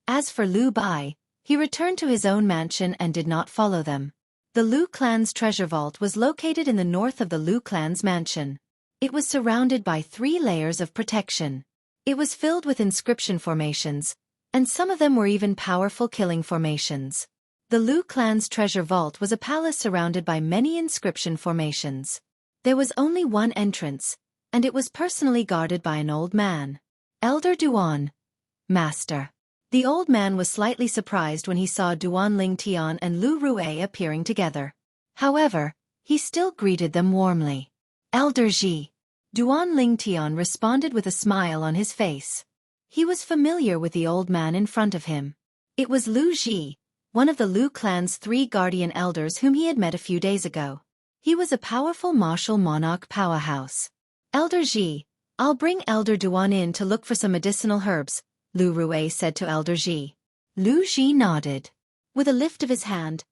As for Lu Bai, he returned to his own mansion and did not follow them. The Lu clan's treasure vault was located in the north of the Lu clan's mansion. It was surrounded by 3 layers of protection. It was filled with inscription formations, and some of them were even powerful killing formations. The Lu clan's treasure vault was a palace surrounded by many inscription formations. There was only one entrance, and it was personally guarded by an old man. Elder Duan. Master. The old man was slightly surprised when he saw Duan Lingtian and Lu Rue appearing together. However, he still greeted them warmly. Elder Ji. Duan Lingtian responded with a smile on his face. He was familiar with the old man in front of him. It was Lu Ji, one of the Lu clan's 3 guardian elders whom he had met a few days ago. He was a powerful martial monarch powerhouse. Elder Ji, I'll bring Elder Duan in to look for some medicinal herbs, Lu Rue said to Elder Ji. Lu Ji nodded. With a lift of his hand,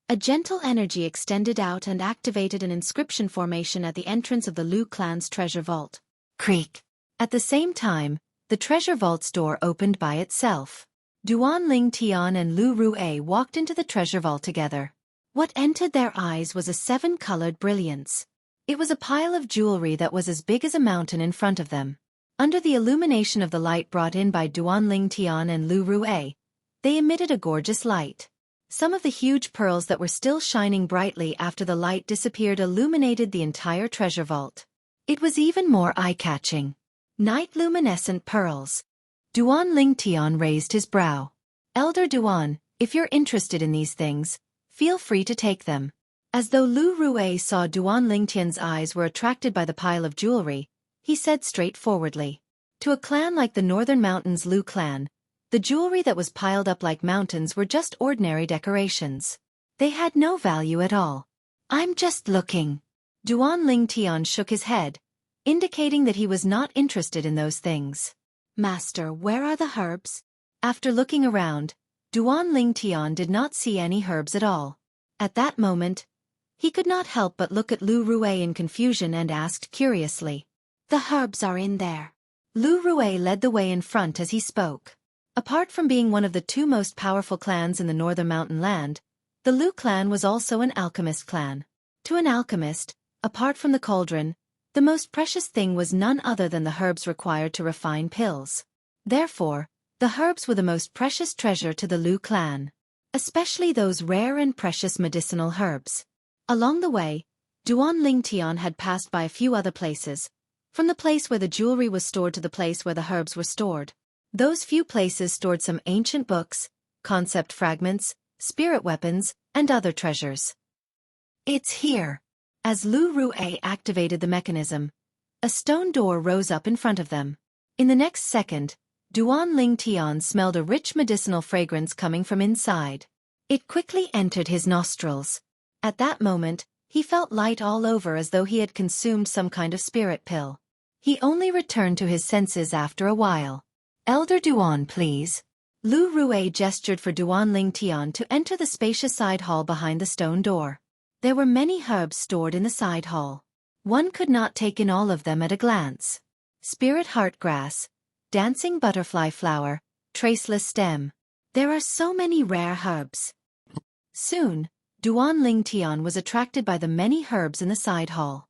a gentle energy extended out and activated an inscription formation at the entrance of the Lu clan's treasure vault. Creak. At the same time, the treasure vault's door opened by itself. Duan Lingtian and Lu Rue walked into the treasure vault together. What entered their eyes was a 7-colored brilliance. It was a pile of jewelry that was as big as a mountain in front of them. Under the illumination of the light brought in by Duan Lingtian and Lu Rue, they emitted a gorgeous light. Some of the huge pearls that were still shining brightly after the light disappeared illuminated the entire treasure vault. It was even more eye-catching. Night luminescent pearls. Duan Lingtian raised his brow. Elder Duan, if you're interested in these things, feel free to take them. As though Lu Rue saw Duan Lingtian's eyes were attracted by the pile of jewelry, he said straightforwardly. To a clan like the Northern Mountains Lu clan, the jewelry that was piled up like mountains were just ordinary decorations. They had no value at all. I'm just looking. Duan Lingtian shook his head, indicating that he was not interested in those things. Master, where are the herbs? After looking around, Duan Lingtian did not see any herbs at all. At that moment, he could not help but look at Lu Rue in confusion and asked curiously. The herbs are in there. Lu Rue led the way in front as he spoke. Apart from being one of the 2 most powerful clans in the Northern Mountain Land, the Lu clan was also an alchemist clan. To an alchemist, apart from the cauldron, the most precious thing was none other than the herbs required to refine pills. Therefore, the herbs were the most precious treasure to the Lu clan, especially those rare and precious medicinal herbs. Along the way, Duan Lingtian had passed by a few other places, from the place where the jewelry was stored to the place where the herbs were stored. Those few places stored some ancient books, concept fragments, spirit weapons, and other treasures. It's here. As Lu Rue activated the mechanism, a stone door rose up in front of them. In the next second, Duan Lingtian smelled a rich medicinal fragrance coming from inside. It quickly entered his nostrils. At that moment, he felt light all over as though he had consumed some kind of spirit pill. He only returned to his senses after a while. Elder Duan, please. Lu Rue gestured for Duan Lingtian to enter the spacious side hall behind the stone door. There were many herbs stored in the side hall. One could not take in all of them at a glance. Spirit heart grass, dancing butterfly flower, traceless stem. There are so many rare herbs. Soon, Duan Lingtian was attracted by the many herbs in the side hall.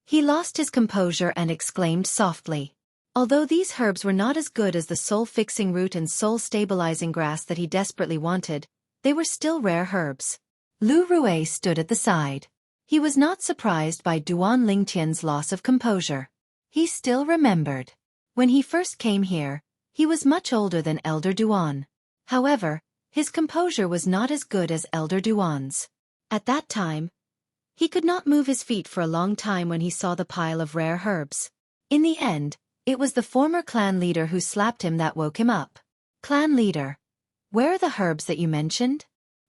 He lost his composure and exclaimed softly. Although these herbs were not as good as the soul-fixing root and soul-stabilizing grass that he desperately wanted, they were still rare herbs. Lu Rue stood at the side. He was not surprised by Duan Lingtian's loss of composure. He still remembered. When he first came here, he was much older than Elder Duan. However, his composure was not as good as Elder Duan's. At that time, he could not move his feet for a long time when he saw the pile of rare herbs. In the end, it was the former clan leader who slapped him that woke him up. Clan leader, where are the herbs that you mentioned?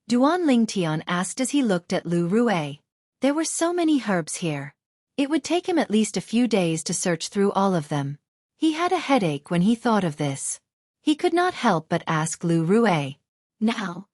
Duan Lingtian asked as he looked at Lu Rue. There were so many herbs here. It would take him at least a few days to search through all of them. He had a headache when he thought of this. He could not help but ask Lu Rue. Now,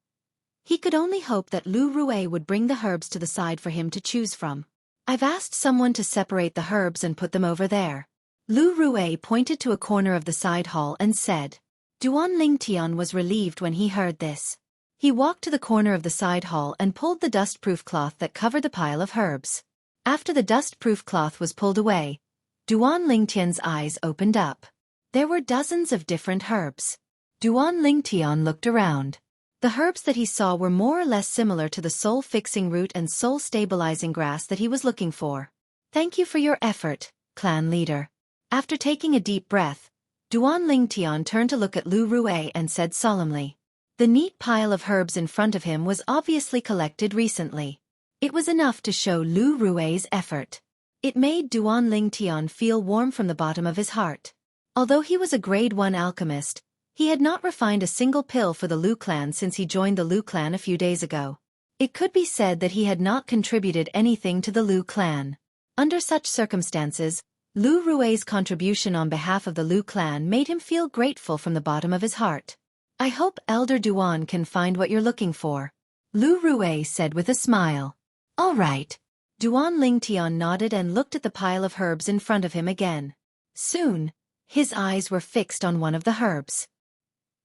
he could only hope that Lu Rue would bring the herbs to the side for him to choose from. I've asked someone to separate the herbs and put them over there. Lu Rue pointed to a corner of the side hall and said. Duan Lingtian was relieved when he heard this. He walked to the corner of the side hall and pulled the dust-proof cloth that covered the pile of herbs. After the dust-proof cloth was pulled away, Duan Lingtian's eyes opened up. There were dozens of different herbs. Duan Lingtian looked around. The herbs that he saw were more or less similar to the soul-fixing root and soul-stabilizing grass that he was looking for. Thank you for your effort, clan leader. After taking a deep breath, Duan Lingtian turned to look at Lu Rui and said solemnly. The neat pile of herbs in front of him was obviously collected recently. It was enough to show Lu Rui's effort. It made Duan Lingtian feel warm from the bottom of his heart. Although he was a grade 1 alchemist, he had not refined a single pill for the Lu clan since he joined the Lu clan a few days ago. It could be said that he had not contributed anything to the Lu clan. Under such circumstances, Lu Rui's contribution on behalf of the Lu clan made him feel grateful from the bottom of his heart. I hope Elder Duan can find what you're looking for, Lu Rui said with a smile. All right. Duan Lingtian nodded and looked at the pile of herbs in front of him again. Soon, his eyes were fixed on one of the herbs.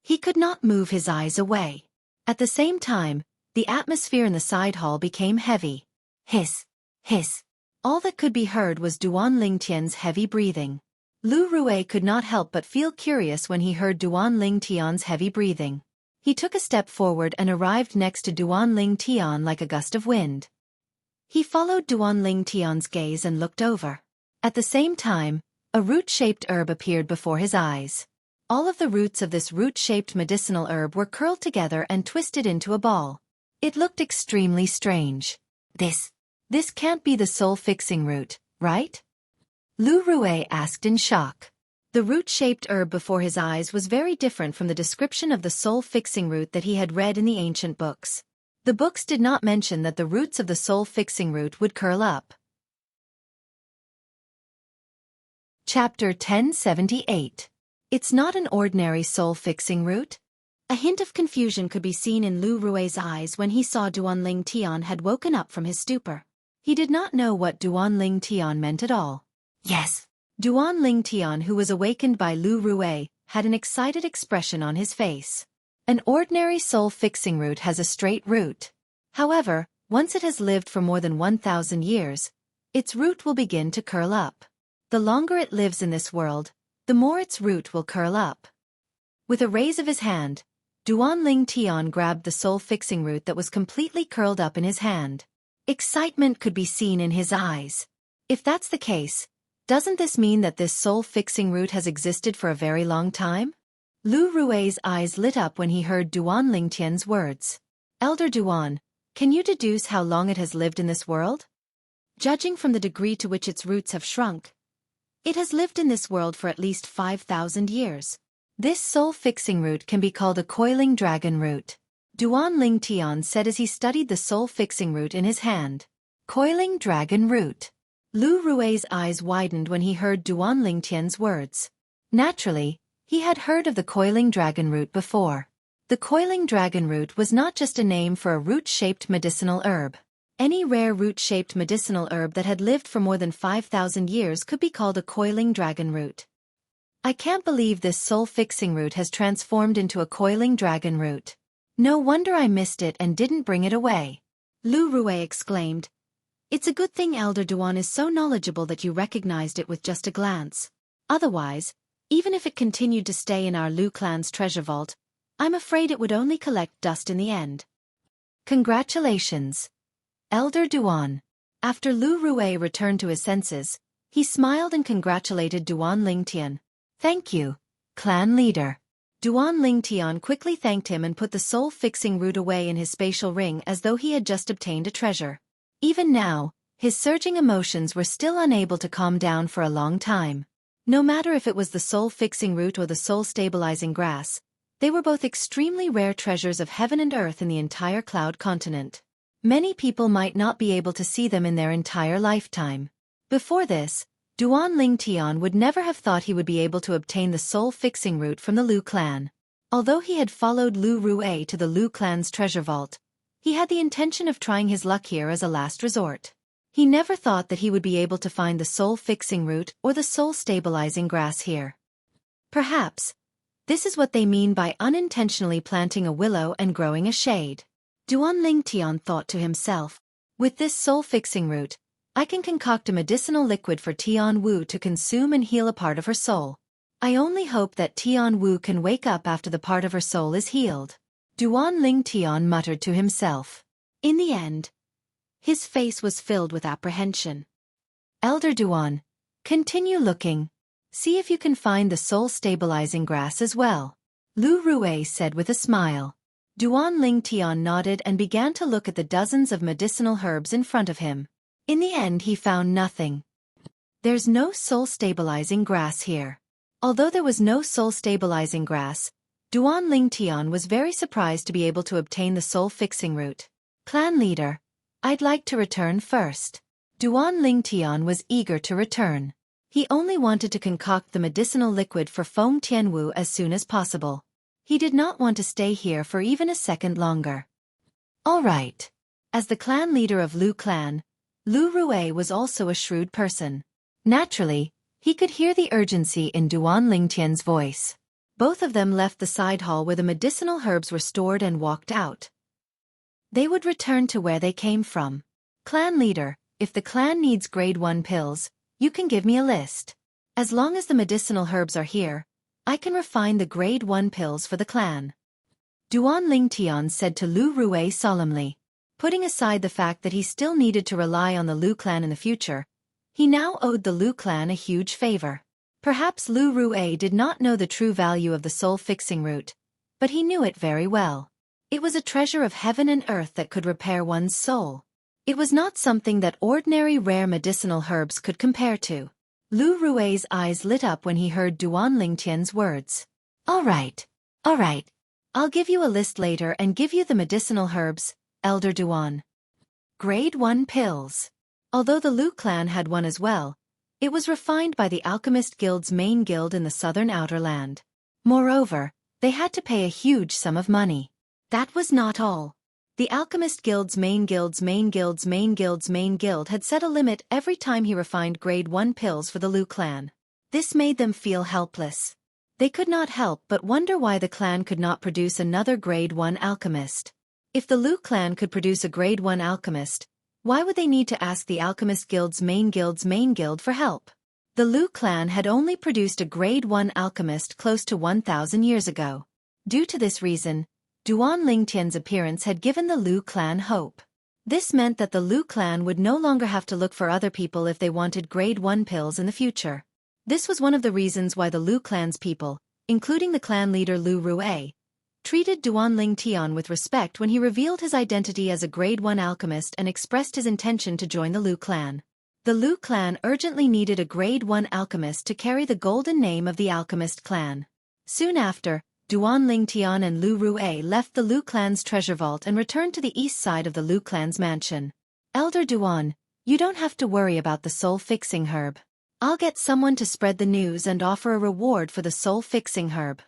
He could not move his eyes away. At the same time, the atmosphere in the side hall became heavy. Hiss, hiss. All that could be heard was Duan Lingtian's heavy breathing. Lu Rui could not help but feel curious when he heard Duan Lingtian's heavy breathing. He took a step forward and arrived next to Duan Lingtian like a gust of wind. He followed Duan Lingtian's gaze and looked over. At the same time, a root-shaped herb appeared before his eyes. All of the roots of this root-shaped medicinal herb were curled together and twisted into a ball. It looked extremely strange. This can't be the soul-fixing root, right? Lu Rui asked in shock. The root-shaped herb before his eyes was very different from the description of the soul-fixing root that he had read in the ancient books. The books did not mention that the roots of the soul-fixing root would curl up. Chapter 1078. It's not an ordinary soul-fixing root? A hint of confusion could be seen in Lu Rui's eyes when he saw Duan Lingtian had woken up from his stupor. He did not know what Duan Lingtian meant at all. Yes. Duan Lingtian, who was awakened by Lu Rui, had an excited expression on his face. An ordinary soul-fixing root has a straight root. However, once it has lived for more than 1,000 years, its root will begin to curl up. The longer it lives in this world, the more its root will curl up. With a raise of his hand, Duan Lingtian grabbed the soul-fixing root that was completely curled up in his hand. Excitement could be seen in his eyes. If that's the case, doesn't this mean that this soul-fixing root has existed for a very long time? Lu Rui's eyes lit up when he heard Duan Lingtian's words. Elder Duan, can you deduce how long it has lived in this world? Judging from the degree to which its roots have shrunk, it has lived in this world for at least 5,000 years. This soul-fixing root can be called a coiling dragon root, Duan Lingtian said as he studied the soul-fixing root in his hand. Coiling dragon root. Lu Rui's eyes widened when he heard Duan Lingtian's words. Naturally, he had heard of the coiling dragon root before. The coiling dragon root was not just a name for a root-shaped medicinal herb. Any rare root-shaped medicinal herb that had lived for more than 5,000 years could be called a coiling dragon root. I can't believe this soul-fixing root has transformed into a coiling dragon root. No wonder I missed it and didn't bring it away. Lu Rui exclaimed. It's a good thing Elder Duan is so knowledgeable that you recognized it with just a glance. Otherwise, even if it continued to stay in our Lu clan's treasure vault, I'm afraid it would only collect dust in the end. Congratulations, Elder Duan. After Lu Rui returned to his senses, he smiled and congratulated Duan Lingtian. Thank you, clan leader. Duan Lingtian quickly thanked him and put the soul-fixing root away in his spatial ring as though he had just obtained a treasure. Even now, his surging emotions were still unable to calm down for a long time. No matter if it was the soul-fixing root or the soul-stabilizing grass, they were both extremely rare treasures of heaven and earth in the entire Cloud continent. Many people might not be able to see them in their entire lifetime. Before this, Duan Lingtian would never have thought he would be able to obtain the soul-fixing root from the Lu clan. Although he had followed Lu Rui to the Lu clan's treasure vault, he had the intention of trying his luck here as a last resort. He never thought that he would be able to find the soul-fixing root or the soul-stabilizing grass here. Perhaps, This is what they mean by unintentionally planting a willow and growing a shade. Duan Lingtian thought to himself, with this soul-fixing root, I can concoct a medicinal liquid for Tian Wu to consume and heal a part of her soul. I only hope that Tian Wu can wake up after the part of her soul is healed. Duan Lingtian muttered to himself. In the end, his face was filled with apprehension. Elder Duan, continue looking. See if you can find the soul-stabilizing grass as well. Lu Rue said with a smile. Duan Lingtian nodded and began to look at the dozens of medicinal herbs in front of him. In the end he found nothing. There's no soul-stabilizing grass here. Although there was no soul-stabilizing grass, Duan Lingtian was very surprised to be able to obtain the soul-fixing root. Clan leader, I'd like to return first. Duan Lingtian was eager to return. He only wanted to concoct the medicinal liquid for Feng Tianwu as soon as possible. He did not want to stay here for even a second longer. All right. As the clan leader of Lu clan, Lu Rue was also a shrewd person. Naturally, he could hear the urgency in Duan Lingtian's voice. Both of them left the side hall where the medicinal herbs were stored and walked out. They would return to where they came from. Clan leader, if the clan needs grade 1 pills, you can give me a list. As long as the medicinal herbs are here, I can refine the grade 1 pills for the clan. Duan Lingtian said to Lu Rue solemnly. Putting aside the fact that he still needed to rely on the Lu clan in the future, he now owed the Lu clan a huge favor. Perhaps Lu Rue did not know the true value of the soul-fixing root, but he knew it very well. It was a treasure of heaven and earth that could repair one's soul. It was not something that ordinary rare medicinal herbs could compare to. Lu Rue's eyes lit up when he heard Duan Lingtian's words. All right. I'll give you a list later and give you the medicinal herbs, Elder Duan. Grade 1 pills. Although the Lu clan had one as well, it was refined by the Alchemist Guild's main guild in the southern outer land. Moreover, they had to pay a huge sum of money. That was not all. The Alchemist Guild's main guild had set a limit every time he refined grade 1 pills for the Lu clan. This made them feel helpless. They could not help but wonder why the clan could not produce another grade 1 alchemist. If the Lu clan could produce a grade 1 alchemist, why would they need to ask the Alchemist Guild's main guild for help? The Lu clan had only produced a grade 1 alchemist close to 1,000 years ago. Due to this reason, Duan Lingtian's appearance had given the Lu clan hope. This meant that the Lu clan would no longer have to look for other people if they wanted grade 1 pills in the future. This was one of the reasons why the Lu clan's people, including the clan leader Lu Rue, treated Duan Lingtian with respect when he revealed his identity as a grade 1 alchemist and expressed his intention to join the Lu clan. The Lu clan urgently needed a grade 1 alchemist to carry the golden name of the Alchemist clan. Soon after, Duan Lingtian and Lu Rue left the Lu clan's treasure vault and returned to the east side of the Lu clan's mansion. Elder Duan, you don't have to worry about the soul-fixing herb. I'll get someone to spread the news and offer a reward for the soul-fixing herb.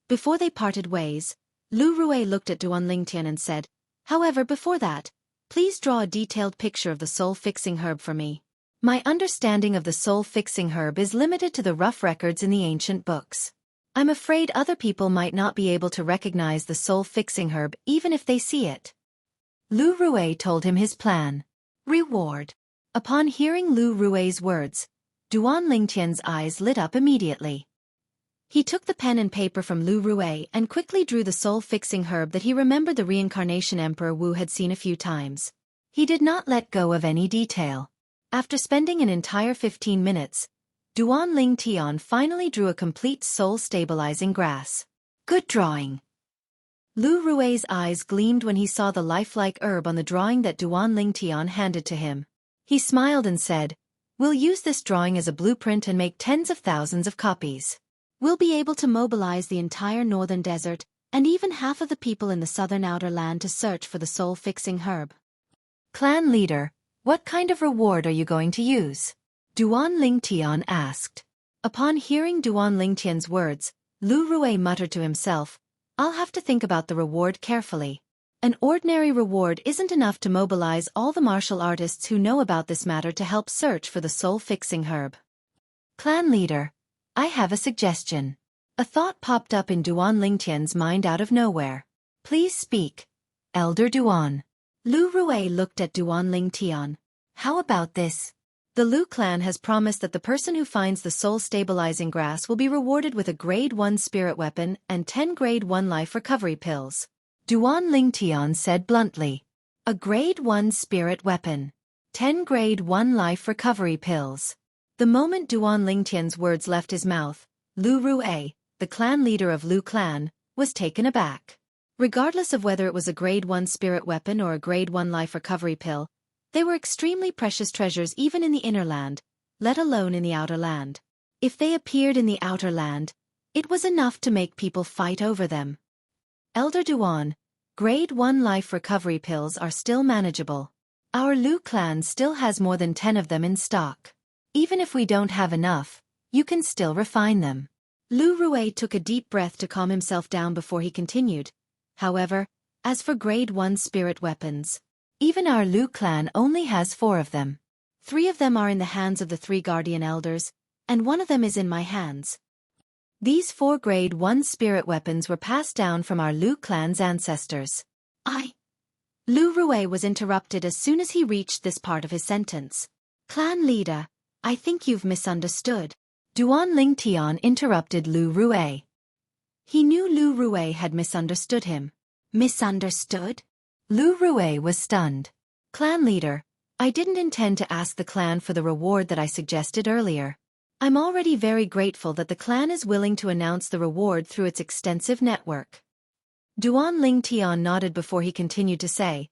Before they parted ways, Lu Rue looked at Duan Lingtian and said, however, before that, please draw a detailed picture of the soul-fixing herb for me. My understanding of the soul-fixing herb is limited to the rough records in the ancient books. I'm afraid other people might not be able to recognize the soul-fixing herb even if they see it. Lu Rue told him his plan. Reward. Upon hearing Lu Rue's words, Duan Lingtian's eyes lit up immediately. He took the pen and paper from Lu Rue and quickly drew the soul-fixing herb that he remembered the reincarnation Emperor Wu had seen a few times. He did not let go of any detail. After spending an entire 15 minutes, Duan Lingtian finally drew a complete soul-stabilizing grass. Good drawing. Lu Rue's eyes gleamed when he saw the lifelike herb on the drawing that Duan Lingtian handed to him. He smiled and said, we'll use this drawing as a blueprint and make tens of thousands of copies. We'll be able to mobilize the entire northern desert, and even half of the people in the southern outer land to search for the soul-fixing herb. Clan leader, what kind of reward are you going to use? Duan Lingtian asked. Upon hearing Duan Lingtian's words, Lu Rue muttered to himself, I'll have to think about the reward carefully. An ordinary reward isn't enough to mobilize all the martial artists who know about this matter to help search for the soul-fixing herb. Clan leader, I have a suggestion. A thought popped up in Duan Lingtian's mind out of nowhere. Please speak, Elder Duan. Lu Rue looked at Duan Lingtian. How about this? The Lu clan has promised that the person who finds the soul-stabilizing grass will be rewarded with a Grade 1 spirit weapon and 10 Grade 1 life recovery pills. Duan Lingtian said bluntly. A Grade 1 spirit weapon. 10 Grade 1 life recovery pills. The moment Duan Lingtian's words left his mouth, Lu Rue, the clan leader of Lu clan, was taken aback. Regardless of whether it was a Grade 1 spirit weapon or a Grade 1 life recovery pill, they were extremely precious treasures even in the inner land, let alone in the outer land. If they appeared in the outer land, it was enough to make people fight over them. Elder Duan, Grade 1 life recovery pills are still manageable. Our Lu clan still has more than 10 of them in stock. Even if we don't have enough, you can still refine them. Lu Rue took a deep breath to calm himself down before he continued. However, as for Grade 1 spirit weapons, even our Lu clan only has 4 of them. 3 of them are in the hands of the 3 guardian elders, and 1 of them is in my hands. These 4 Grade 1 spirit weapons were passed down from our Lu clan's ancestors. Lu Rue was interrupted as soon as he reached this part of his sentence. Clan leader, I think you've misunderstood. Duan Lingtian interrupted Lu Rue. He knew Lu Rue had misunderstood him. Misunderstood? Lu Rue was stunned. Clan leader, I didn't intend to ask the clan for the reward that I suggested earlier. I'm already very grateful that the clan is willing to announce the reward through its extensive network. Duan Lingtian nodded before he continued to say,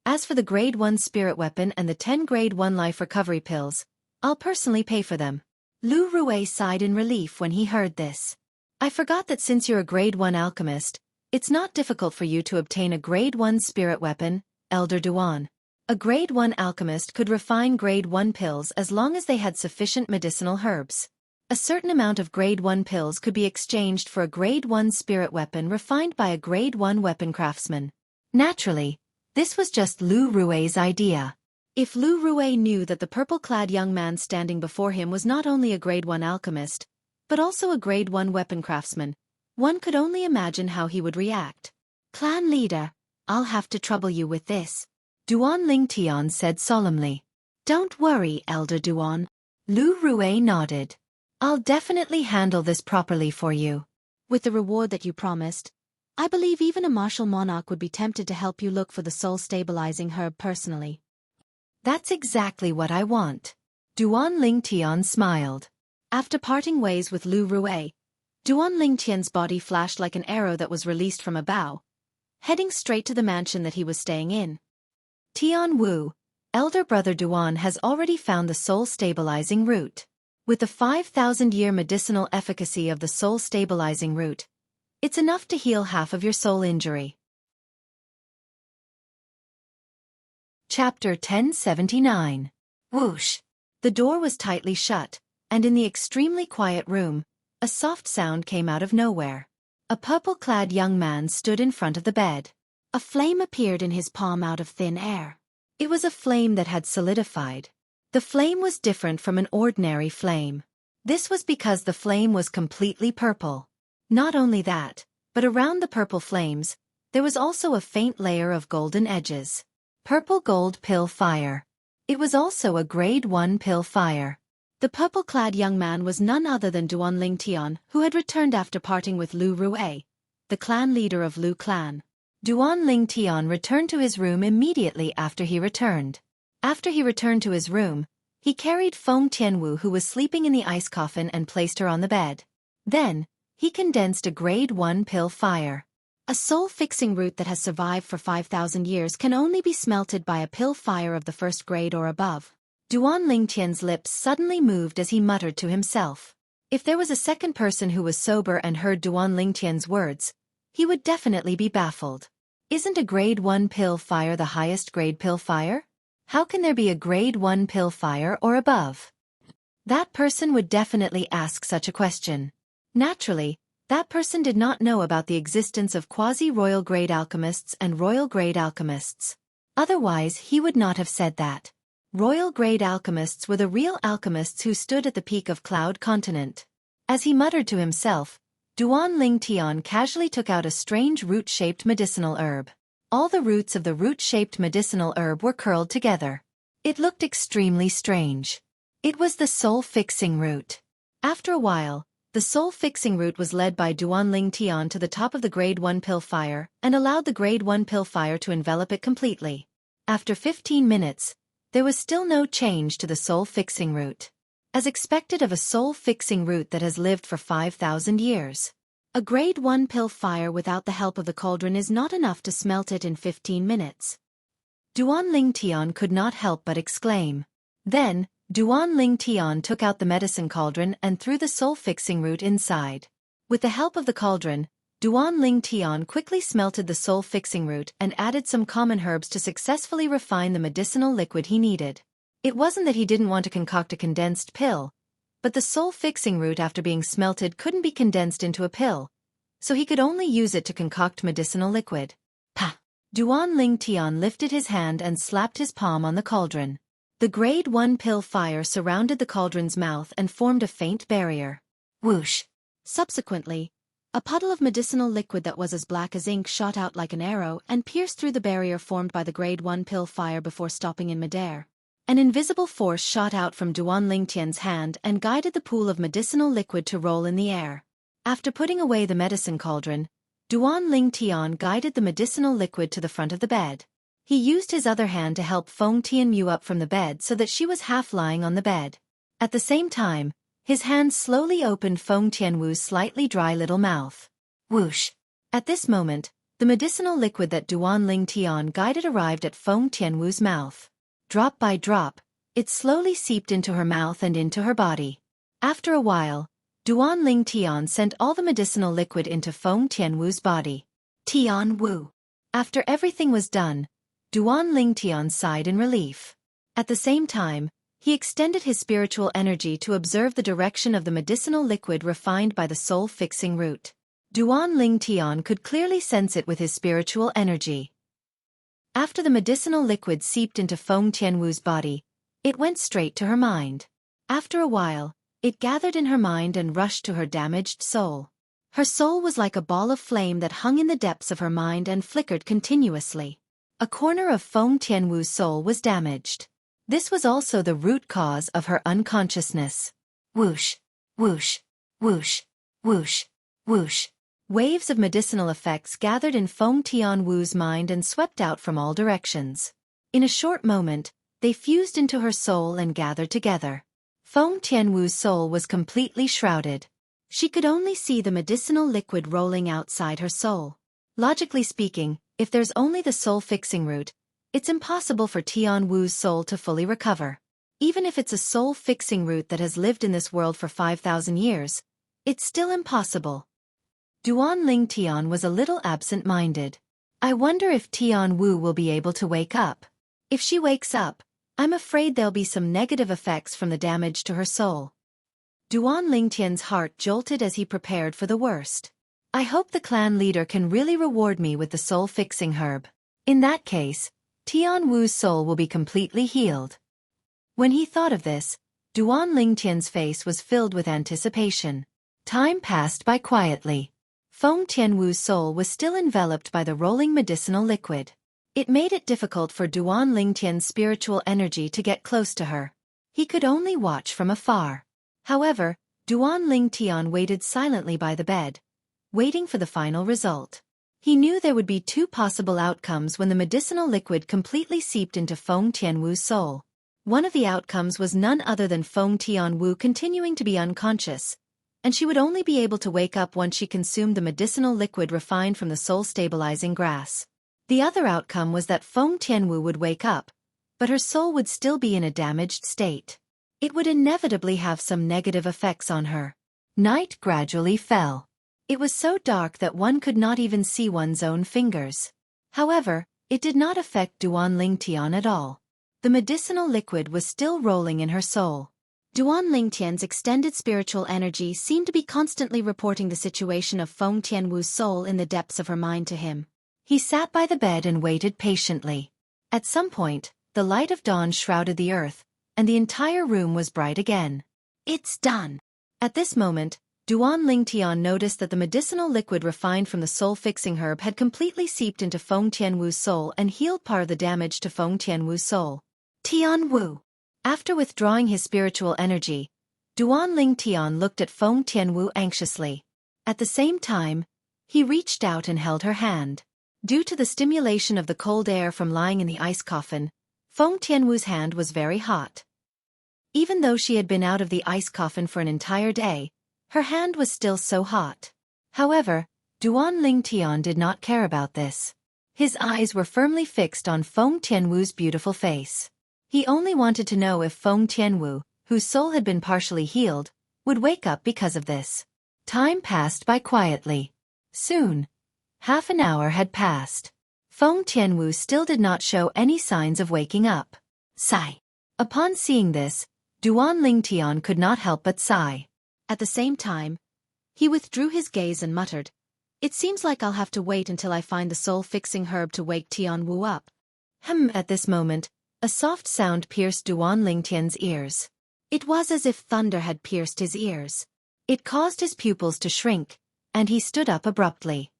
as for the Grade 1 spirit weapon and the 10 Grade 1 life recovery pills, I'll personally pay for them. Lu Rue sighed in relief when he heard this. I forgot that since you're a Grade 1 alchemist, it's not difficult for you to obtain a Grade 1 spirit weapon, Elder Duan. A Grade 1 alchemist could refine Grade 1 pills as long as they had sufficient medicinal herbs. A certain amount of Grade 1 pills could be exchanged for a Grade 1 spirit weapon refined by a Grade 1 weapon craftsman. Naturally, this was just Lu Rue's idea. If Lu Rue knew that the purple-clad young man standing before him was not only a Grade 1 alchemist, but also a Grade 1 weapon craftsman, one could only imagine how he would react. Clan leader, I'll have to trouble you with this, Duan Lingtian said solemnly. Don't worry, Elder Duan. Lu Rue nodded. I'll definitely handle this properly for you. With the reward that you promised, I believe even a martial monarch would be tempted to help you look for the soul-stabilizing herb personally. That's exactly what I want. Duan Lingtian smiled. After parting ways with Lu Rue, Duan Lingtian's body flashed like an arrow that was released from a bow, heading straight to the mansion that he was staying in. Tian Wu, elder brother Duan has already found the soul-stabilizing root. With the 5,000-year medicinal efficacy of the soul-stabilizing root, it's enough to heal half of your soul injury. Chapter 1079. Whoosh! The door was tightly shut, and in the extremely quiet room, a soft sound came out of nowhere. A purple-clad young man stood in front of the bed. A flame appeared in his palm out of thin air. It was a flame that had solidified. The flame was different from an ordinary flame. This was because the flame was completely purple. Not only that, but around the purple flames, there was also a faint layer of golden edges. Purple gold pill fire. It was also a Grade 1 pill fire. The purple-clad young man was none other than Duan Lingtian, who had returned after parting with Lu Rue, the clan leader of Lu clan. Duan Lingtian returned to his room immediately after he returned. After he returned to his room, he carried Feng Tianwu, who was sleeping in the ice coffin, and placed her on the bed. Then, he condensed a Grade 1 pill fire. A soul-fixing root that has survived for 5,000 years can only be smelted by a pill fire of the 1st grade or above. Duan Lingtian's lips suddenly moved as he muttered to himself. If there was a second person who was sober and heard Duan Lingtian's words, he would definitely be baffled. Isn't a Grade 1 pill fire the highest grade pill fire? How can there be a Grade 1 pill fire or above? That person would definitely ask such a question. Naturally, that person did not know about the existence of quasi-royal grade alchemists and royal grade alchemists. Otherwise, he would not have said that. Royal grade alchemists were the real alchemists who stood at the peak of Cloud Continent. As he muttered to himself, Duan Ling Tian casually took out a strange root-shaped medicinal herb. All the roots of the root-shaped medicinal herb were curled together. It looked extremely strange. It was the soul-fixing root. After a while, the soul-fixing root was led by Duan Ling Tian to the top of the Grade 1 pill fire and allowed the Grade 1 pill fire to envelop it completely. After 15 minutes, there was still no change to the soul-fixing root. As expected of a soul-fixing root that has lived for 5,000 years. A Grade 1 pill fire without the help of the cauldron is not enough to smelt it in 15 minutes. Duan Ling Tian could not help but exclaim. Then, Duan Ling Tian took out the medicine cauldron and threw the soul-fixing root inside. With the help of the cauldron, Duan Ling Tian quickly smelted the soul-fixing root and added some common herbs to successfully refine the medicinal liquid he needed. It wasn't that he didn't want to concoct a condensed pill, but the soul-fixing root after being smelted couldn't be condensed into a pill, so he could only use it to concoct medicinal liquid. Pah! Duan Ling Tian lifted his hand and slapped his palm on the cauldron. The Grade 1 pill fire surrounded the cauldron's mouth and formed a faint barrier. Whoosh! Subsequently, a puddle of medicinal liquid that was as black as ink shot out like an arrow and pierced through the barrier formed by the Grade 1 pill fire before stopping in midair. An invisible force shot out from Duan Ling Tian's hand and guided the pool of medicinal liquid to roll in the air. After putting away the medicine cauldron, Duan Ling Tian guided the medicinal liquid to the front of the bed. He used his other hand to help Feng Tianwu up from the bed so that she was half lying on the bed. At the same time, his hand slowly opened Feng Tianwu's slightly dry little mouth. Whoosh! At this moment, the medicinal liquid that Duan Ling Tian guided arrived at Feng Tianwu's mouth. Drop by drop, it slowly seeped into her mouth and into her body. After a while, Duan Ling Tian sent all the medicinal liquid into Feng Tianwu's body. Tianwu. After everything was done, Duan Ling Tian sighed in relief. At the same time, he extended his spiritual energy to observe the direction of the medicinal liquid refined by the soul-fixing root. Duan Ling Tian could clearly sense it with his spiritual energy. After the medicinal liquid seeped into Feng Tianwu's body, it went straight to her mind. After a while, it gathered in her mind and rushed to her damaged soul. Her soul was like a ball of flame that hung in the depths of her mind and flickered continuously. A corner of Feng Tianwu's soul was damaged. This was also the root cause of her unconsciousness. Whoosh, whoosh, whoosh, whoosh, whoosh. Waves of medicinal effects gathered in Feng Tianwu's mind and swept out from all directions. In a short moment, they fused into her soul and gathered together. Feng Tianwu's soul was completely shrouded. She could only see the medicinal liquid rolling outside her soul. Logically speaking, if there's only the soul-fixing root, it's impossible for Tianwu's soul to fully recover. Even if it's a soul-fixing root that has lived in this world for 5,000 years, it's still impossible. Duan Ling Tian was a little absent-minded. I wonder if Tianwu will be able to wake up. If she wakes up, I'm afraid there'll be some negative effects from the damage to her soul. Duan Ling Tian's heart jolted as he prepared for the worst. I hope the clan leader can really reward me with the soul-fixing herb. In that case, Tianwu's soul will be completely healed. When he thought of this, Duan Ling Tian's face was filled with anticipation. Time passed by quietly. Feng Tianwu's soul was still enveloped by the rolling medicinal liquid. It made it difficult for Duan Ling Tian's spiritual energy to get close to her. He could only watch from afar. However, Duan Ling Tian waited silently by the bed, waiting for the final result. He knew there would be two possible outcomes when the medicinal liquid completely seeped into Feng Tianwu's soul. One of the outcomes was none other than Feng Tianwu continuing to be unconscious, and she would only be able to wake up once she consumed the medicinal liquid refined from the soul-stabilizing grass. The other outcome was that Feng Tianwu would wake up, but her soul would still be in a damaged state. It would inevitably have some negative effects on her. Night gradually fell. It was so dark that one could not even see one's own fingers. However, it did not affect Duan Ling Tian at all. The medicinal liquid was still rolling in her soul. Duan Ling Tian's extended spiritual energy seemed to be constantly reporting the situation of Feng Tianwu's soul in the depths of her mind to him. He sat by the bed and waited patiently. At some point, the light of dawn shrouded the earth, and the entire room was bright again. It's done! At this moment, Duan Lingtian noticed that the medicinal liquid refined from the soul-fixing herb had completely seeped into Feng Tianwu's soul and healed part of the damage to Feng Tianwu's soul. Tianwu. After withdrawing his spiritual energy, Duan Lingtian looked at Feng Tianwu anxiously. At the same time, he reached out and held her hand. Due to the stimulation of the cold air from lying in the ice coffin, Feng Tianwu's hand was very hot. Even though she had been out of the ice coffin for an entire day, her hand was still so hot. However, Duan Lingtian did not care about this. His eyes were firmly fixed on Feng Tianwu's beautiful face. He only wanted to know if Feng Tianwu, whose soul had been partially healed, would wake up because of this. Time passed by quietly. Soon, half an hour had passed. Feng Tianwu still did not show any signs of waking up. Sigh. Upon seeing this, Duan Lingtian could not help but sigh. At the same time, he withdrew his gaze and muttered, "It seems like I'll have to wait until I find the soul-fixing herb to wake Tianwu up." At this moment, a soft sound pierced Duan Lingtian's ears. It was as if thunder had pierced his ears. It caused his pupils to shrink, and he stood up abruptly.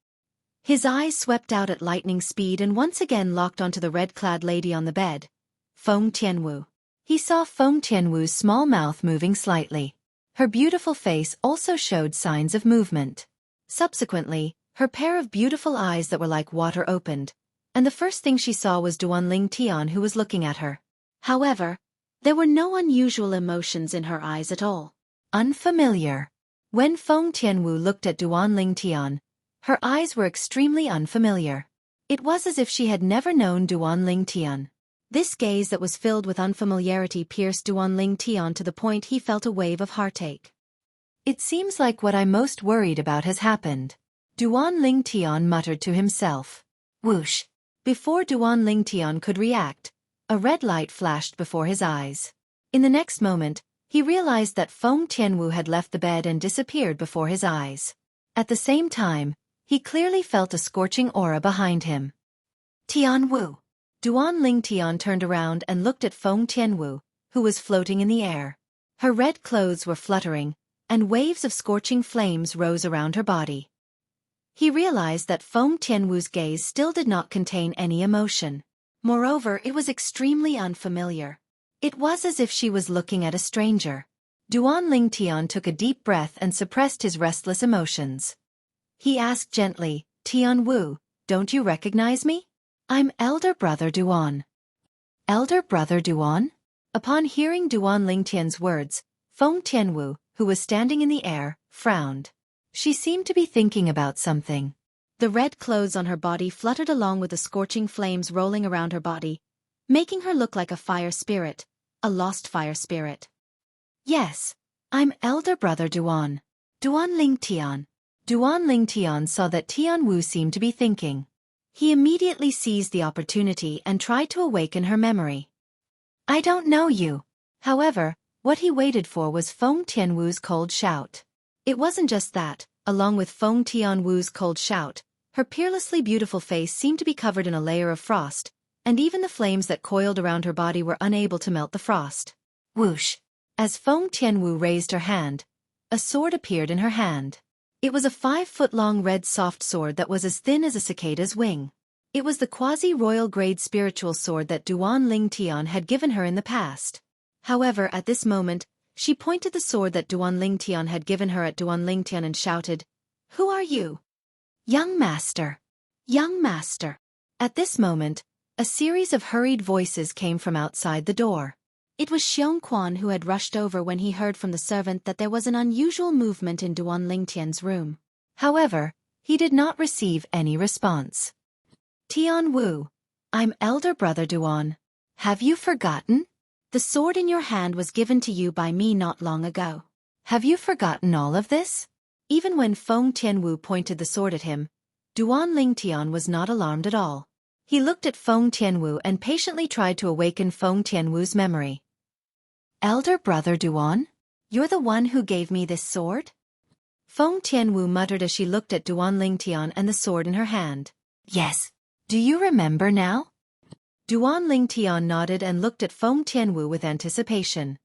His eyes swept out at lightning speed and once again locked onto the red-clad lady on the bed, Feng Tianwu. He saw Feng Tianwu's small mouth moving slightly. Her beautiful face also showed signs of movement. Subsequently, her pair of beautiful eyes that were like water opened, and the first thing she saw was Duan Lingtian, who was looking at her. However, there were no unusual emotions in her eyes at all. Unfamiliar. When Feng Tianwu looked at Duan Lingtian, her eyes were extremely unfamiliar. It was as if she had never known Duan Lingtian. This gaze that was filled with unfamiliarity pierced Duan Lingtian to the point he felt a wave of heartache. "It seems like what I'm most worried about has happened," Duan Lingtian muttered to himself. Whoosh! Before Duan Lingtian could react, a red light flashed before his eyes. In the next moment, he realized that Feng Tianwu had left the bed and disappeared before his eyes. At the same time, he clearly felt a scorching aura behind him. Tianwu. Duan Lingtian turned around and looked at Feng Tianwu, who was floating in the air. Her red clothes were fluttering, and waves of scorching flames rose around her body. He realized that Feng Tianwu's gaze still did not contain any emotion. Moreover, it was extremely unfamiliar. It was as if she was looking at a stranger. Duan Lingtian took a deep breath and suppressed his restless emotions. He asked gently, "Tianwu, don't you recognize me? I'm elder brother Duan." Elder brother Duan? Upon hearing Duan Lingtian's words, Feng Tianwu, who was standing in the air, frowned. She seemed to be thinking about something. The red clothes on her body fluttered along with the scorching flames rolling around her body, making her look like a fire spirit, a lost fire spirit. "Yes, I'm elder brother Duan. Duan Lingtian." Duan Lingtian saw that Tianwu seemed to be thinking. He immediately seized the opportunity and tried to awaken her memory. "I don't know you." However, what he waited for was Feng Tianwu's cold shout. It wasn't just that, along with Feng Tianwu's cold shout, her peerlessly beautiful face seemed to be covered in a layer of frost, and even the flames that coiled around her body were unable to melt the frost. Whoosh! As Feng Tianwu raised her hand, a sword appeared in her hand. It was a 5-foot-long red soft sword that was as thin as a cicada's wing. It was the quasi-royal grade spiritual sword that Duan Lingtian had given her in the past. However, at this moment, she pointed the sword that Duan Lingtian had given her at Duan Lingtian and shouted, "Who are you?" "Young master. Young master." At this moment, a series of hurried voices came from outside the door. It was Xueqi who had rushed over when he heard from the servant that there was an unusual movement in Duan Lingtian's room. However, he did not receive any response. "Tianwu, I'm elder brother Duan. Have you forgotten? The sword in your hand was given to you by me not long ago. Have you forgotten all of this?" Even when Feng Tianwu pointed the sword at him, Duan Lingtian was not alarmed at all. He looked at Feng Tianwu and patiently tried to awaken Feng Tianwu's memory. "Elder brother Duan? You're the one who gave me this sword?" Feng Tianwu muttered as she looked at Duan Lingtian and the sword in her hand. "Yes. Do you remember now?" Duan Lingtian nodded and looked at Feng Tianwu with anticipation.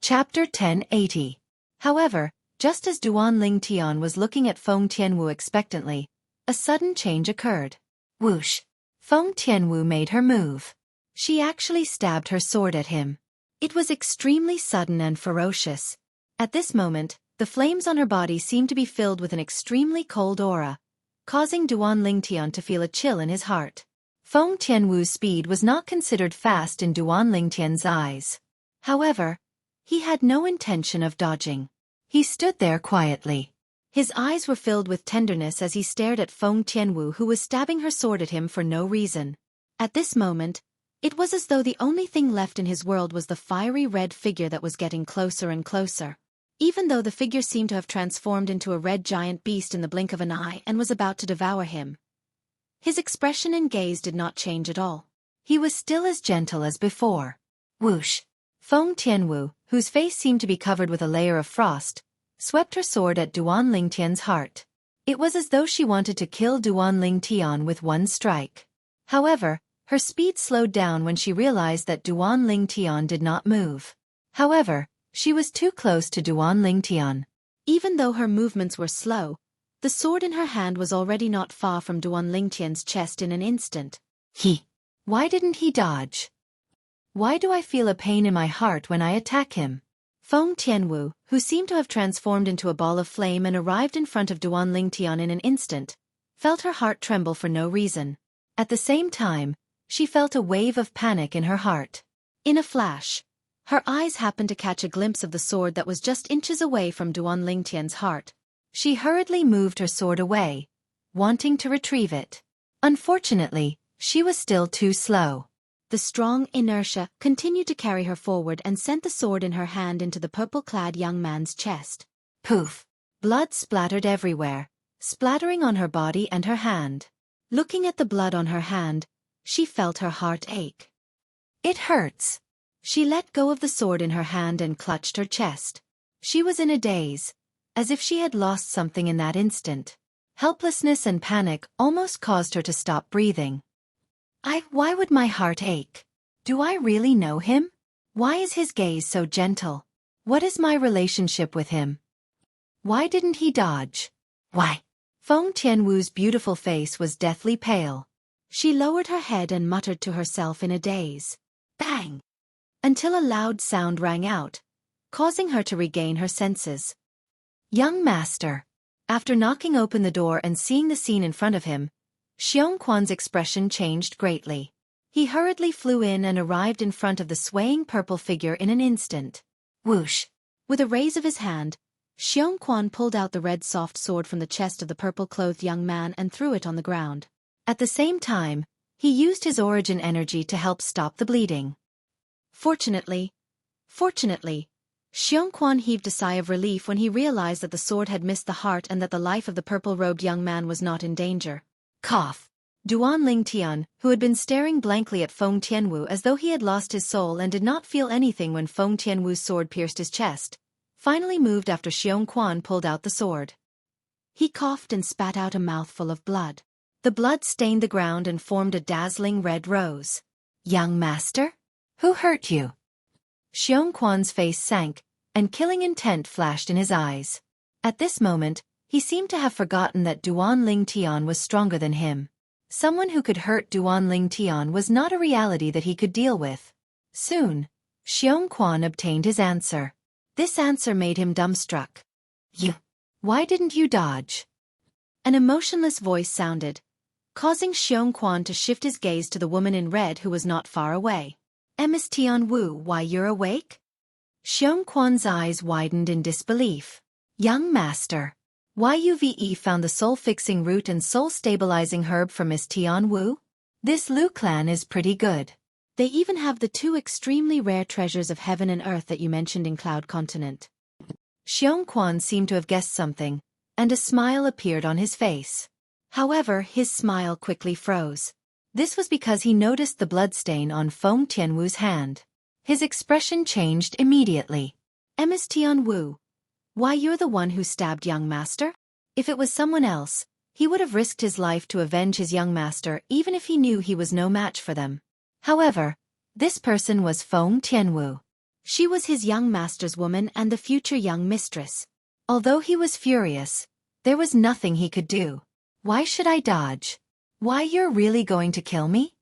Chapter 1080. However, just as Duan Ling Tian was looking at Feng Tianwu expectantly, a sudden change occurred. Whoosh! Feng Tianwu made her move. She actually stabbed her sword at him. It was extremely sudden and ferocious. At this moment, the flames on her body seemed to be filled with an extremely cold aura, causing Duan Ling Tian to feel a chill in his heart. Feng Tianwu's speed was not considered fast in Duan Ling Tian's eyes. However, he had no intention of dodging. He stood there quietly. His eyes were filled with tenderness as he stared at Feng Tianwu, who was stabbing her sword at him for no reason. At this moment, it was as though the only thing left in his world was the fiery red figure that was getting closer and closer. Even though the figure seemed to have transformed into a red giant beast in the blink of an eye and was about to devour him, his expression and gaze did not change at all. He was still as gentle as before. Whoosh! Feng Tianwu, whose face seemed to be covered with a layer of frost, swept her sword at Duan Ling Tian's heart. It was as though she wanted to kill Duan Ling Tian with one strike. However, her speed slowed down when she realized that Duan Ling Tian did not move. However, she was too close to Duan Ling Tian. Even though her movements were slow, the sword in her hand was already not far from Duan Ling Tian's chest in an instant. Why didn't he dodge? Why do I feel a pain in my heart when I attack him? Feng Tianwu, who seemed to have transformed into a ball of flame and arrived in front of Duan Ling Tian in an instant, felt her heart tremble for no reason. At the same time, she felt a wave of panic in her heart. In a flash, her eyes happened to catch a glimpse of the sword that was just inches away from Duan Ling Tian's heart. She hurriedly moved her sword away, wanting to retrieve it. Unfortunately, she was still too slow. The strong inertia continued to carry her forward and sent the sword in her hand into the purple-clad young man's chest. Poof! Blood splattered everywhere, splattering on her body and her hand. Looking at the blood on her hand, she felt her heart ache. It hurts. She let go of the sword in her hand and clutched her chest. She was in a daze, as if she had lost something in that instant. Helplessness and panic almost caused her to stop breathing. Why would my heart ache? Do I really know him? Why is his gaze so gentle? What is my relationship with him? Why didn't he dodge? Why? Feng Tianwu's beautiful face was deathly pale. She lowered her head and muttered to herself in a daze. Bang! Until a loud sound rang out, causing her to regain her senses. Young master. After knocking open the door and seeing the scene in front of him, Xueqi's expression changed greatly. He hurriedly flew in and arrived in front of the swaying purple figure in an instant. Whoosh! With a raise of his hand, Xueqi pulled out the red soft sword from the chest of the purple-clothed young man and threw it on the ground. At the same time, he used his origin energy to help stop the bleeding. Fortunately, Xueqi heaved a sigh of relief when he realized that the sword had missed the heart and that the life of the purple-robed young man was not in danger. Cough! Duan Ling Tian, who had been staring blankly at Feng Tianwu as though he had lost his soul and did not feel anything when Feng Tianwu's sword pierced his chest, finally moved after Xueqi pulled out the sword. He coughed and spat out a mouthful of blood. The blood stained the ground and formed a dazzling red rose. Young master? Who hurt you? Xueqi's face sank, and killing intent flashed in his eyes. At this moment, he seemed to have forgotten that Duan Ling Tian was stronger than him. Someone who could hurt Duan Ling Tian was not a reality that he could deal with. Soon, Xueqi obtained his answer. This answer made him dumbstruck. Why didn't you dodge? An emotionless voice sounded, causing Xueqi to shift his gaze to the woman in red who was not far away. Ms. Tianwu, why you're awake? Xueqi's eyes widened in disbelief. Young master. YUVE found the soul-fixing root and soul-stabilizing herb for Miss Tianwu? This Lu clan is pretty good. They even have the two extremely rare treasures of heaven and earth that you mentioned in Cloud Continent. Xueqi seemed to have guessed something, and a smile appeared on his face. However, his smile quickly froze. This was because he noticed the bloodstain on Feng Tianwu's hand. His expression changed immediately. Ms. Tianwu. Why you're the one who stabbed young master? If it was someone else, he would have risked his life to avenge his young master even if he knew he was no match for them. However, this person was Feng Tianwu. She was his young master's woman and the future young mistress. Although he was furious, there was nothing he could do. Why should I dodge? Why, you're really going to kill me?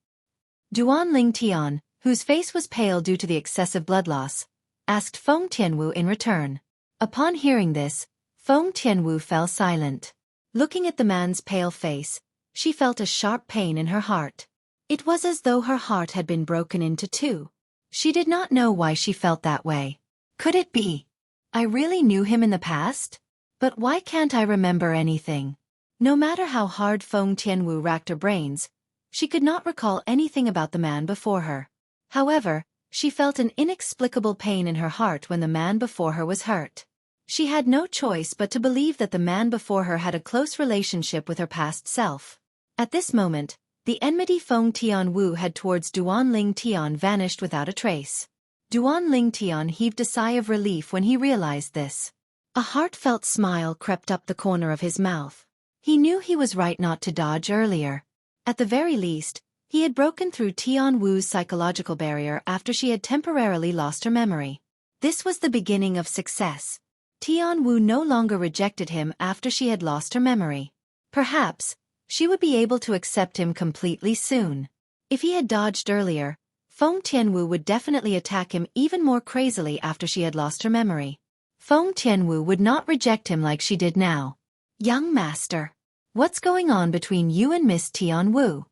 Duan Ling Tian, whose face was pale due to the excessive blood loss, asked Feng Tianwu in return. Upon hearing this, Feng Tianwu fell silent. Looking at the man's pale face, she felt a sharp pain in her heart. It was as though her heart had been broken into two. She did not know why she felt that way. Could it be I really knew him in the past? But why can't I remember anything? No matter how hard Feng Tianwu racked her brains, she could not recall anything about the man before her. However, she felt an inexplicable pain in her heart when the man before her was hurt. She had no choice but to believe that the man before her had a close relationship with her past self. At this moment, the enmity Feng Tianwu had towards Duan Ling Tian vanished without a trace. Duan Ling Tian heaved a sigh of relief when he realized this. A heartfelt smile crept up the corner of his mouth. He knew he was right not to dodge earlier. At the very least, he had broken through Tian Wu's psychological barrier after she had temporarily lost her memory. This was the beginning of success. Tian Wu no longer rejected him after she had lost her memory. Perhaps she would be able to accept him completely soon. If he had dodged earlier, Feng Tianwu would definitely attack him even more crazily after she had lost her memory. Feng Tianwu would not reject him like she did now. Young master, what's going on between you and Miss Tianwu?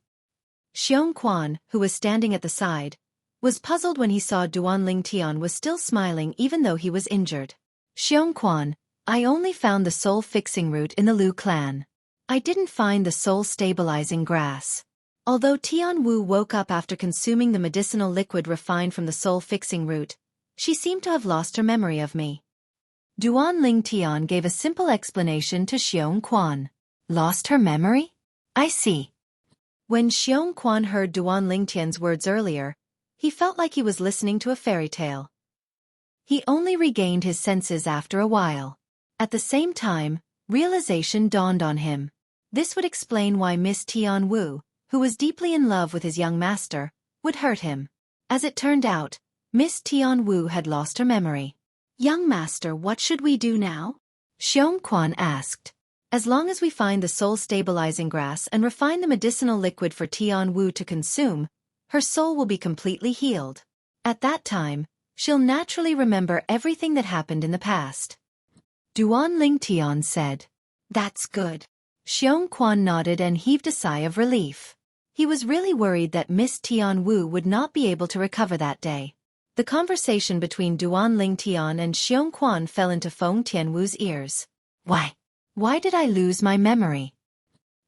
Xueqi, who was standing at the side, was puzzled when he saw Duan Ling Tian was still smiling even though he was injured. Xueqi, I only found the soul-fixing root in the Lu clan. I didn't find the soul-stabilizing grass. Although Tian Wu woke up after consuming the medicinal liquid refined from the soul-fixing root, she seemed to have lost her memory of me. Duan Ling Tian gave a simple explanation to Xueqi. Lost her memory? I see. When Xueqi heard Duan Ling Tian's words earlier, he felt like he was listening to a fairy tale. He only regained his senses after a while. At the same time, realization dawned on him. This would explain why Miss Tian Wu, who was deeply in love with his young master, would hurt him. As it turned out, Miss Tian Wu had lost her memory. Young master, what should we do now? Xueqi asked. As long as we find the soul-stabilizing grass and refine the medicinal liquid for Tian Wu to consume, her soul will be completely healed. At that time, she'll naturally remember everything that happened in the past. Duan Ling Tian said. That's good. Xueqi nodded and heaved a sigh of relief. He was really worried that Miss Tian Wu would not be able to recover that day. The conversation between Duan Ling Tian and Xueqi fell into Feng Tianwu's ears. Why did I lose my memory?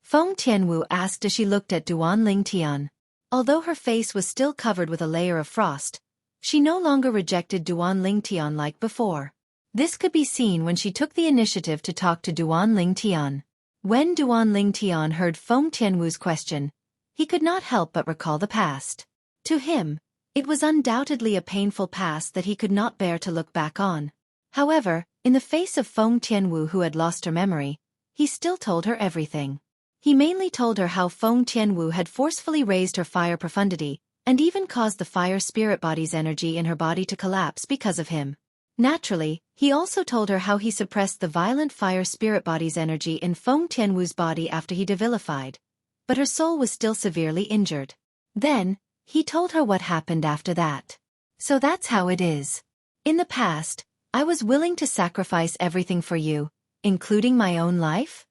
Feng Tianwu asked as she looked at Duan Ling Tian. Although her face was still covered with a layer of frost, she no longer rejected Duan Ling Tian like before. This could be seen when she took the initiative to talk to Duan Ling Tian. When Duan Ling Tian heard Feng Tianwu's question, he could not help but recall the past. To him, it was undoubtedly a painful past that he could not bear to look back on. However, in the face of Feng Tianwu who had lost her memory, he still told her everything. He mainly told her how Feng Tianwu had forcefully raised her fire profundity, and even caused the fire spirit body's energy in her body to collapse because of him. Naturally, he also told her how he suppressed the violent fire spirit body's energy in Feng Tianwu's body after he devilified, but her soul was still severely injured. Then, he told her what happened after that. So that's how it is. In the past, I was willing to sacrifice everything for you, including my own life?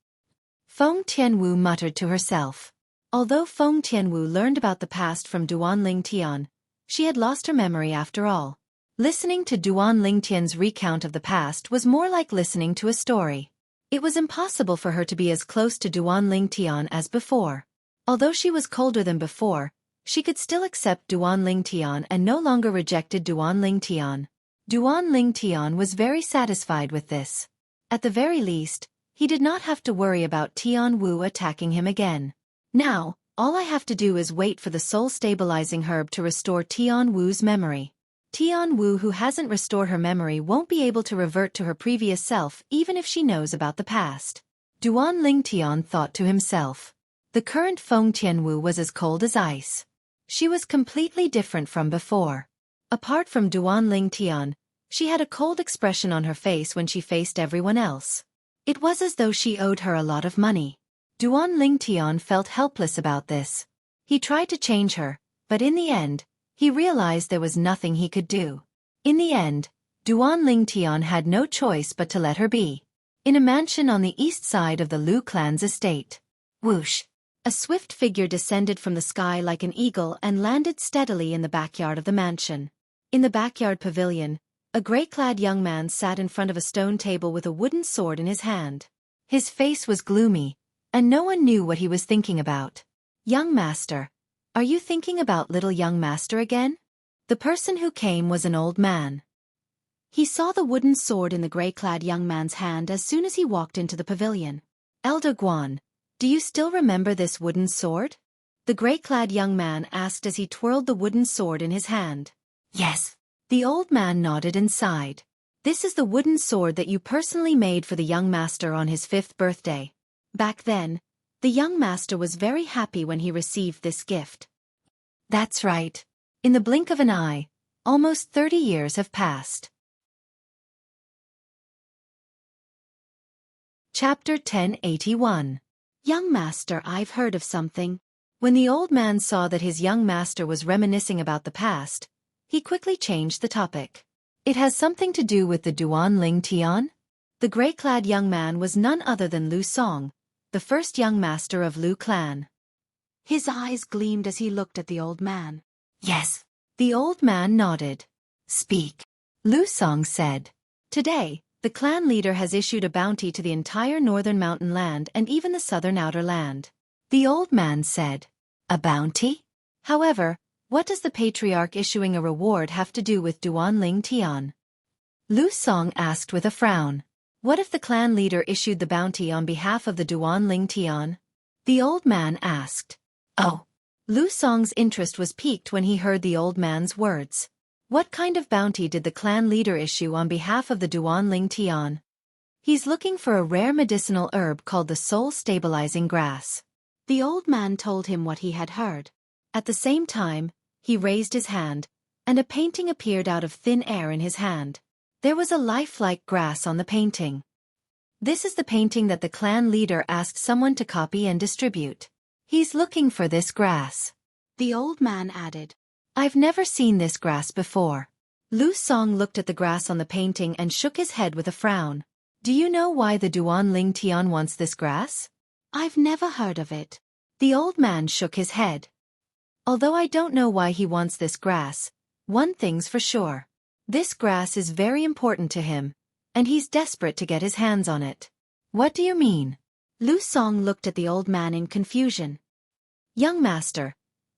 Feng Tianwu muttered to herself. Although Feng Tianwu learned about the past from Duan Ling Tian, she had lost her memory after all. Listening to Duan Ling Tian's recount of the past was more like listening to a story. It was impossible for her to be as close to Duan Ling Tian as before. Although she was colder than before, she could still accept Duan Ling Tian and no longer rejected Duan Ling Tian. Duan Ling Tian was very satisfied with this. At the very least, he did not have to worry about Tian Wu attacking him again. Now, all I have to do is wait for the soul-stabilizing herb to restore Tian Wu's memory. Tian Wu who hasn't restored her memory won't be able to revert to her previous self even if she knows about the past. Duan Ling Tian thought to himself. The current Feng Tianwu was as cold as ice. She was completely different from before. Apart from Duan Ling Tian, she had a cold expression on her face when she faced everyone else. It was as though she owed her a lot of money. Duan Ling Tian felt helpless about this. He tried to change her, but in the end, he realized there was nothing he could do. In the end, Duan Ling Tian had no choice but to let her be. In a mansion on the east side of the Lu clan's estate. Whoosh! A swift figure descended from the sky like an eagle and landed steadily in the backyard of the mansion. In the backyard pavilion, a gray-clad young man sat in front of a stone table with a wooden sword in his hand. His face was gloomy, and no one knew what he was thinking about. "Young master, are you thinking about little young master again?" The person who came was an old man. He saw the wooden sword in the gray-clad young man's hand as soon as he walked into the pavilion. "Elder Guan, do you still remember this wooden sword?" The gray-clad young man asked as he twirled the wooden sword in his hand. "Yes." The old man nodded and sighed. "This is the wooden sword that you personally made for the young master on his 5th birthday. Back then, the young master was very happy when he received this gift." "That's right." In the blink of an eye, almost 30 years have passed. Chapter 1081. "Young master, I've heard of something." When the old man saw that his young master was reminiscing about the past, he quickly changed the topic. "It has something to do with the Duan Ling Tian?" The gray-clad young man was none other than Lu Song, the first young master of Lu clan. His eyes gleamed as he looked at the old man. "Yes." The old man nodded. "Speak," Lu Song said. "Today, the clan leader has issued a bounty to the entire northern mountain land and even the southern outer land." The old man said. "A bounty? However, what does the patriarch issuing a reward have to do with Duan Ling Tian?" Lu Song asked with a frown. "What if the clan leader issued the bounty on behalf of the Duan Ling Tian?" The old man asked. "Oh." Lu Song's interest was piqued when he heard the old man's words. "What kind of bounty did the clan leader issue on behalf of the Duan Ling Tian?" "He's looking for a rare medicinal herb called the soul-stabilizing grass." The old man told him what he had heard. At the same time, he raised his hand, and a painting appeared out of thin air in his hand. There was a lifelike grass on the painting. "This is the painting that the clan leader asked someone to copy and distribute. He's looking for this grass." The old man added. "I've never seen this grass before." Lu Song looked at the grass on the painting and shook his head with a frown. "Do you know why the Duan Ling Tian wants this grass?" "I've never heard of it." The old man shook his head. "Although I don't know why he wants this grass, one thing's for sure. This grass is very important to him, and he's desperate to get his hands on it." "What do you mean?" Lu Song looked at the old man in confusion. "Young master,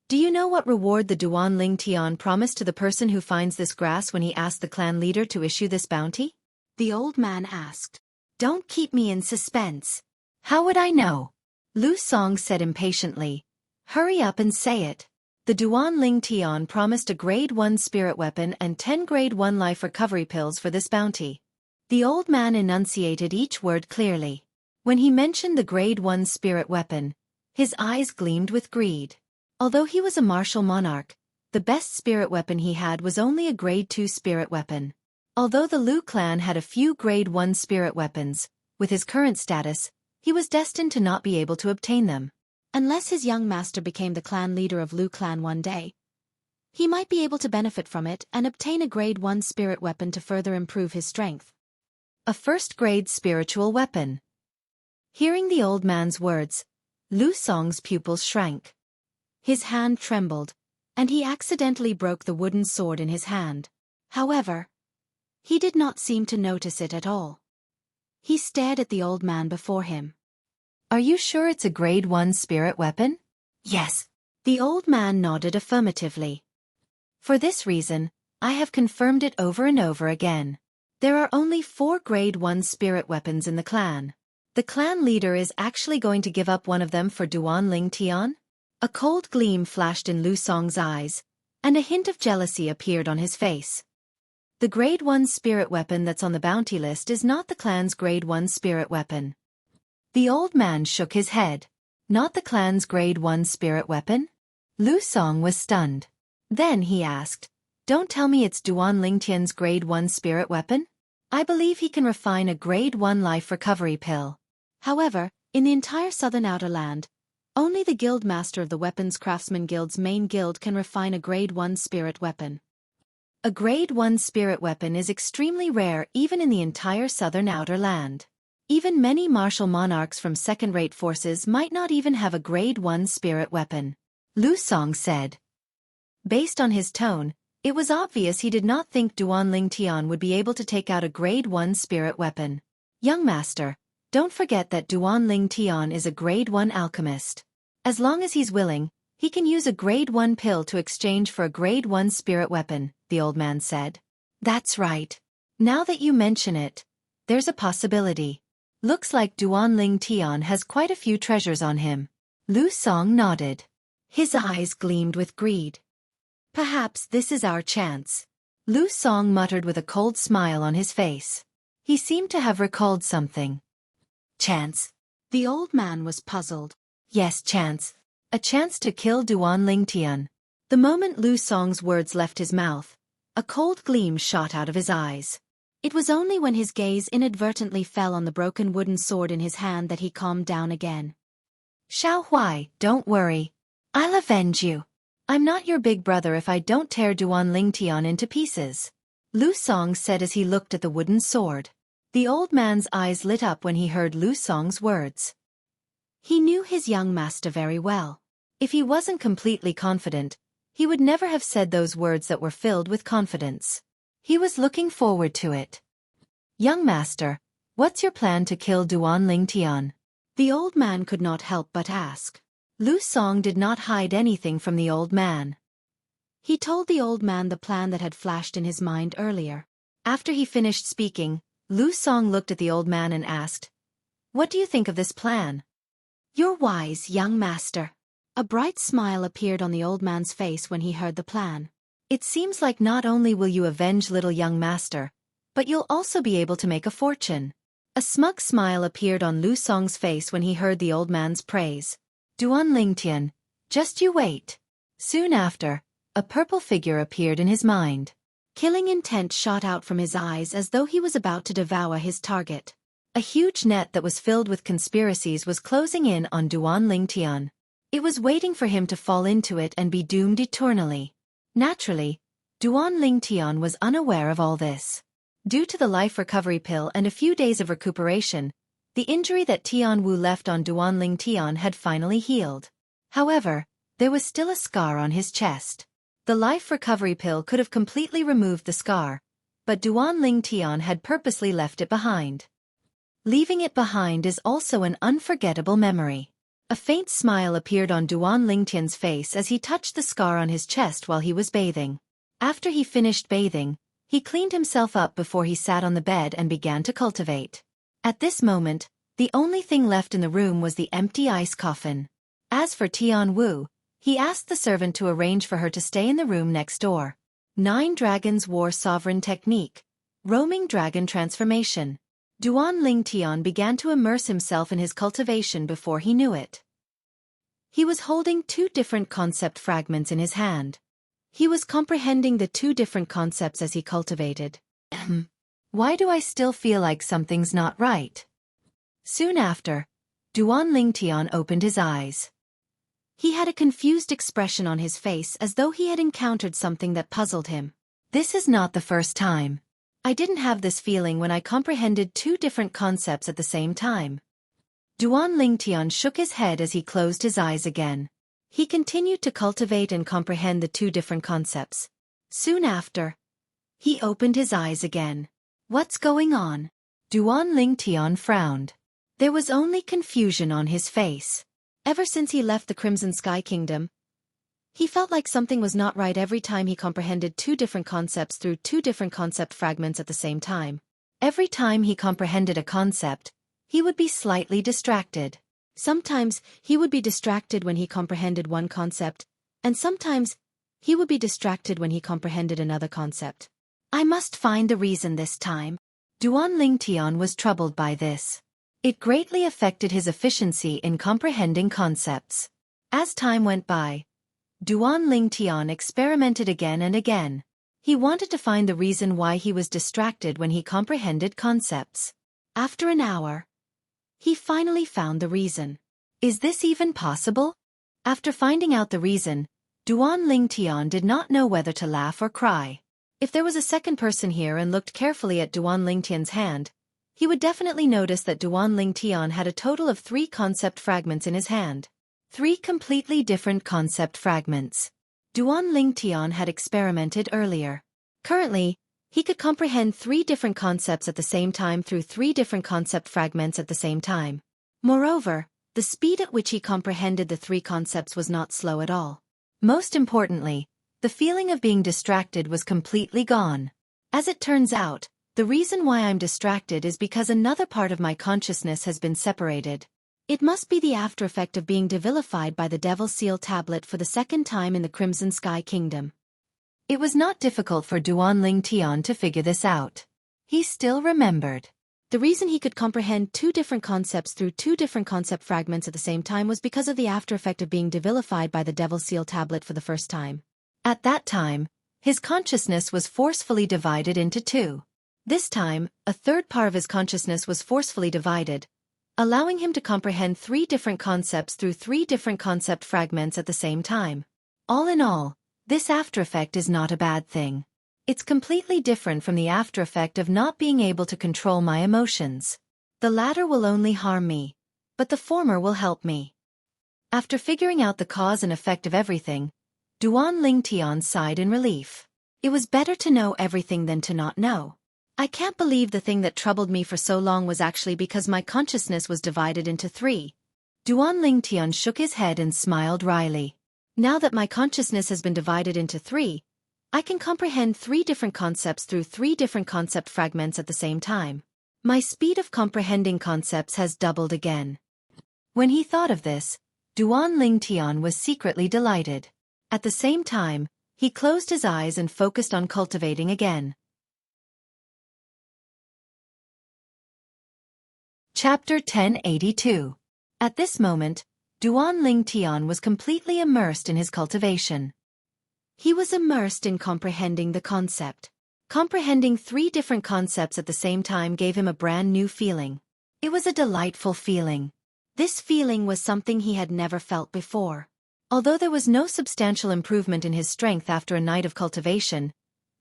do you know what reward the Duan Ling Tian promised to the person who finds this grass when he asked the clan leader to issue this bounty?" The old man asked. "Don't keep me in suspense." "How would I know?" Lu Song said impatiently. "Hurry up and say it." The Duan Ling Tian promised a grade 1 spirit weapon and 10 grade 1 life recovery pills for this bounty. The old man enunciated each word clearly. When he mentioned the grade 1 spirit weapon, his eyes gleamed with greed. Although he was a martial monarch, the best spirit weapon he had was only a grade 2 spirit weapon. Although the Lu clan had a few grade 1 spirit weapons, with his current status, he was destined to not be able to obtain them. Unless his young master became the clan leader of Lu clan one day, he might be able to benefit from it and obtain a grade 1 spirit weapon to further improve his strength. A first-grade spiritual weapon. Hearing the old man's words, Lu Song's pupils shrank. His hand trembled, and he accidentally broke the wooden sword in his hand. However, he did not seem to notice it at all. He stared at the old man before him. "Are you sure it's a grade 1 spirit weapon?" "Yes." The old man nodded affirmatively. "For this reason, I have confirmed it over and over again. There are only 4 grade 1 spirit weapons in the clan. The clan leader is actually going to give up one of them for Duan Ling Tian?" A cold gleam flashed in Lu Song's eyes, and a hint of jealousy appeared on his face. "The grade 1 spirit weapon that's on the bounty list is not the clan's grade 1 spirit weapon." The old man shook his head. "Not the clan's grade 1 spirit weapon?" Lu Song was stunned. Then he asked, Don't tell me it's Duan Lingtian's Grade 1 spirit weapon? I believe he can refine a Grade 1 life recovery pill. However, in the entire southern outer land, only the guild master of the Weapons Craftsman Guild's main guild can refine a Grade 1 spirit weapon. A Grade 1 spirit weapon is extremely rare even in the entire southern outer land. Even many martial monarchs from second-rate forces might not even have a Grade 1 spirit weapon, Lu Song said. Based on his tone, it was obvious he did not think Duan Lingtian would be able to take out a Grade 1 spirit weapon. Young master, don't forget that Duan Lingtian is a Grade 1 alchemist. As long as he's willing, he can use a Grade 1 pill to exchange for a Grade 1 spirit weapon, the old man said. That's right. Now that you mention it, there's a possibility. Looks like Duan Lingtian has quite a few treasures on him. Lu Song nodded. His eyes gleamed with greed. Perhaps this is our chance. Lu Song muttered with a cold smile on his face. He seemed to have recalled something. Chance? The old man was puzzled. Yes, chance. A chance to kill Duan Lingtian. The moment Lu Song's words left his mouth, a cold gleam shot out of his eyes. It was only when his gaze inadvertently fell on the broken wooden sword in his hand that he calmed down again. Xiao Huai, don't worry. I'll avenge you. I'm not your big brother if I don't tear Duan Lingtian into pieces, Lu Song said as he looked at the wooden sword. The old man's eyes lit up when he heard Lu Song's words. He knew his young master very well. If he wasn't completely confident, he would never have said those words that were filled with confidence. He was looking forward to it. Young master, what's your plan to kill Duan Lingtian? The old man could not help but ask. Lu Song did not hide anything from the old man. He told the old man the plan that had flashed in his mind earlier. After he finished speaking, Lu Song looked at the old man and asked, "What do you think of this plan?" "You're wise, young master." A bright smile appeared on the old man's face when he heard the plan. "It seems like not only will you avenge little young master, but you'll also be able to make a fortune." A smug smile appeared on Lu Song's face when he heard the old man's praise. "Duan Lingtian, just you wait." Soon after, a purple figure appeared in his mind. Killing intent shot out from his eyes as though he was about to devour his target. A huge net that was filled with conspiracies was closing in on Duan Lingtian. It was waiting for him to fall into it and be doomed eternally. Naturally, Duan Lingtian was unaware of all this. Due to the life recovery pill and a few days of recuperation, the injury that Tian Wu left on Duan Lingtian had finally healed. However, there was still a scar on his chest. The life recovery pill could have completely removed the scar, but Duan Lingtian had purposely left it behind. Leaving it behind is also an unforgettable memory. A faint smile appeared on Duan Lingtian's face as he touched the scar on his chest while he was bathing. After he finished bathing, he cleaned himself up before he sat on the bed and began to cultivate. At this moment, the only thing left in the room was the empty ice coffin. As for Tian Wu, he asked the servant to arrange for her to stay in the room next door. 9 Dragons War Sovereign Technique. Roaming Dragon Transformation. Duan Lingtian began to immerse himself in his cultivation before he knew it. He was holding 2 different concept fragments in his hand. He was comprehending the 2 different concepts as he cultivated. Why do I still feel like something's not right? Soon after, Duan Lingtian opened his eyes. He had a confused expression on his face as though he had encountered something that puzzled him. This is not the first time. I didn't have this feeling when I comprehended 2 different concepts at the same time. Duan Lingtian shook his head as he closed his eyes again. He continued to cultivate and comprehend the 2 different concepts. Soon after, he opened his eyes again. What's going on? Duan Lingtian frowned. There was only confusion on his face. Ever since he left the Crimson Sky Kingdom, he felt like something was not right every time he comprehended 2 different concepts through 2 different concept fragments at the same time. Every time he comprehended a concept, he would be slightly distracted. Sometimes he would be distracted when he comprehended one concept, and sometimes he would be distracted when he comprehended another concept. I must find the reason this time. Duan Lingtian was troubled by this. It greatly affected his efficiency in comprehending concepts. As time went by, Duan Lingtian experimented again and again. He wanted to find the reason why he was distracted when he comprehended concepts. After an hour, he finally found the reason. Is this even possible? After finding out the reason, Duan Ling Tian did not know whether to laugh or cry. If there was a second person here and looked carefully at Duan Ling Tian's hand, he would definitely notice that Duan Ling Tian had a total of 3 concept fragments in his hand. 3 completely different concept fragments. Duan Ling Tian had experimented earlier. Currently, he could comprehend 3 different concepts at the same time through 3 different concept fragments at the same time. Moreover, the speed at which he comprehended the 3 concepts was not slow at all. Most importantly, the feeling of being distracted was completely gone. As it turns out, the reason why I'm distracted is because another part of my consciousness has been separated. It must be the after effect of being devilified by the Devil Seal tablet for the second time in the Crimson Sky Kingdom. It was not difficult for Duan Ling Tian to figure this out. He still remembered. The reason he could comprehend 2 different concepts through 2 different concept fragments at the same time was because of the after effect of being devilified by the Devil Seal tablet for the first time. At that time, his consciousness was forcefully divided into 2. This time, a third part of his consciousness was forcefully divided, allowing him to comprehend 3 different concepts through 3 different concept fragments at the same time. All in all, this after effect is not a bad thing. It's completely different from the after effect of not being able to control my emotions. The latter will only harm me, but the former will help me. After figuring out the cause and effect of everything, Duan Ling Tian sighed in relief. It was better to know everything than to not know. I can't believe the thing that troubled me for so long was actually because my consciousness was divided into 3. Duan Ling Tian shook his head and smiled wryly. Now that my consciousness has been divided into 3, I can comprehend 3 different concepts through 3 different concept fragments at the same time. My speed of comprehending concepts has doubled again. When he thought of this, Duan Ling Tian was secretly delighted. At the same time, he closed his eyes and focused on cultivating again. Chapter 1082. At this moment, Duan Ling Tian was completely immersed in his cultivation. He was immersed in comprehending the concept. Comprehending 3 different concepts at the same time gave him a brand new feeling. It was a delightful feeling. This feeling was something he had never felt before. Although there was no substantial improvement in his strength after a night of cultivation,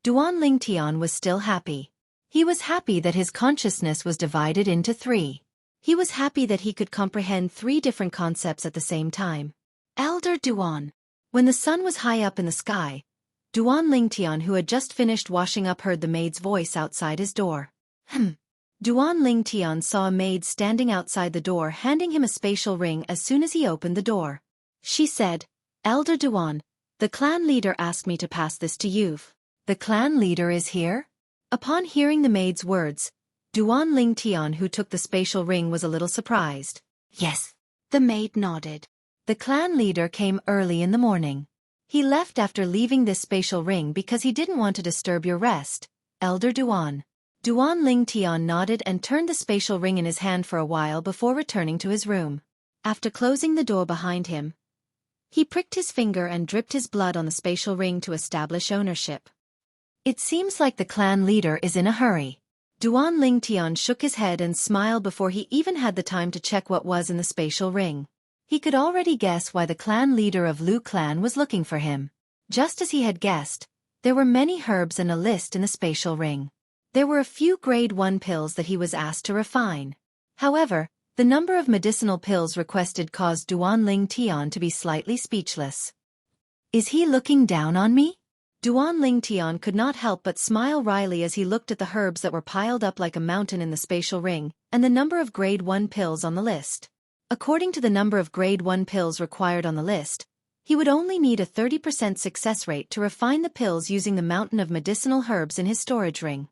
Duan Ling Tian was still happy. He was happy that his consciousness was divided into 3. He was happy that he could comprehend 3 different concepts at the same time. Elder Duan. When the sun was high up in the sky, Duan Ling Tian, who had just finished washing up, heard the maid's voice outside his door. Duan Ling Tian saw a maid standing outside the door handing him a spatial ring as soon as he opened the door. She said, "Elder Duan, the clan leader asked me to pass this to you." "The clan leader is here?" Upon hearing the maid's words, Duan Ling Tian, who took the spatial ring, was a little surprised. "Yes." The maid nodded. "The clan leader came early in the morning. He left after leaving this spatial ring because he didn't want to disturb your rest, Elder Duan." Duan Ling Tian nodded and turned the spatial ring in his hand for a while before returning to his room. After closing the door behind him, he pricked his finger and dripped his blood on the spatial ring to establish ownership. "It seems like the clan leader is in a hurry." Duan Ling Tian shook his head and smiled before he even had the time to check what was in the spatial ring. He could already guess why the clan leader of Lu clan was looking for him. Just as he had guessed, there were many herbs and a list in the spatial ring. There were a few grade 1 pills that he was asked to refine. However, the number of medicinal pills requested caused Duan Ling Tian to be slightly speechless. "Is he looking down on me?" Duan Ling Tian could not help but smile wryly as he looked at the herbs that were piled up like a mountain in the spatial ring, and the number of grade 1 pills on the list. According to the number of grade 1 pills required on the list, he would only need a 30% success rate to refine the pills using the mountain of medicinal herbs in his storage ring.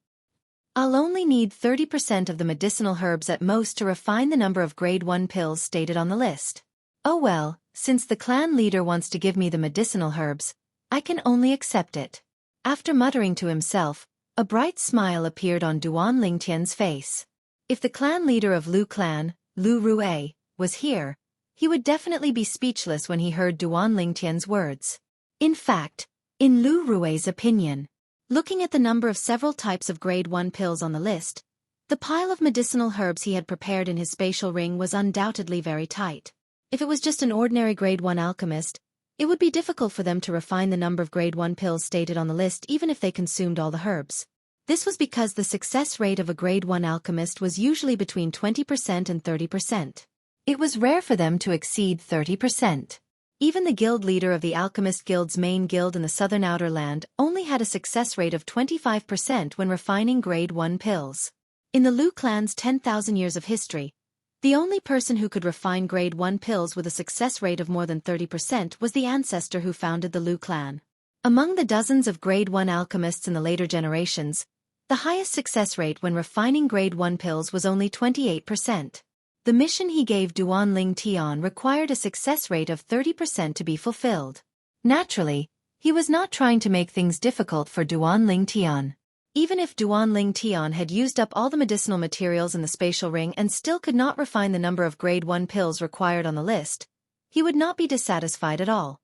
"I'll only need 30% of the medicinal herbs at most to refine the number of grade 1 pills stated on the list. Oh well, since the clan leader wants to give me the medicinal herbs, I can only accept it." After muttering to himself, a bright smile appeared on Duan Ling Tian's face. If the clan leader of Lu clan, Lu Rue, was here, he would definitely be speechless when he heard Duan Ling Tian's words. In fact, in Lu Rue's opinion, Looking at the number of several types of grade 1 pills on the list, the pile of medicinal herbs he had prepared in his spatial ring was undoubtedly very tight. If it was just an ordinary grade 1 alchemist, it would be difficult for them to refine the number of grade 1 pills stated on the list even if they consumed all the herbs. This was because the success rate of a grade 1 alchemist was usually between 20% and 30%. It was rare for them to exceed 30%. Even the guild leader of the Alchemist Guild's main guild in the southern outer land only had a success rate of 25% when refining grade 1 pills. In the Lu clan's 10,000 years of history, the only person who could refine grade 1 pills with a success rate of more than 30% was the ancestor who founded the Lu clan. Among the dozens of grade 1 alchemists in the later generations, the highest success rate when refining grade 1 pills was only 28%. The mission he gave Duan Ling Tian required a success rate of 30% to be fulfilled. Naturally, he was not trying to make things difficult for Duan Ling Tian. Even if Duan Ling Tian had used up all the medicinal materials in the spatial ring and still could not refine the number of grade 1 pills required on the list, he would not be dissatisfied at all.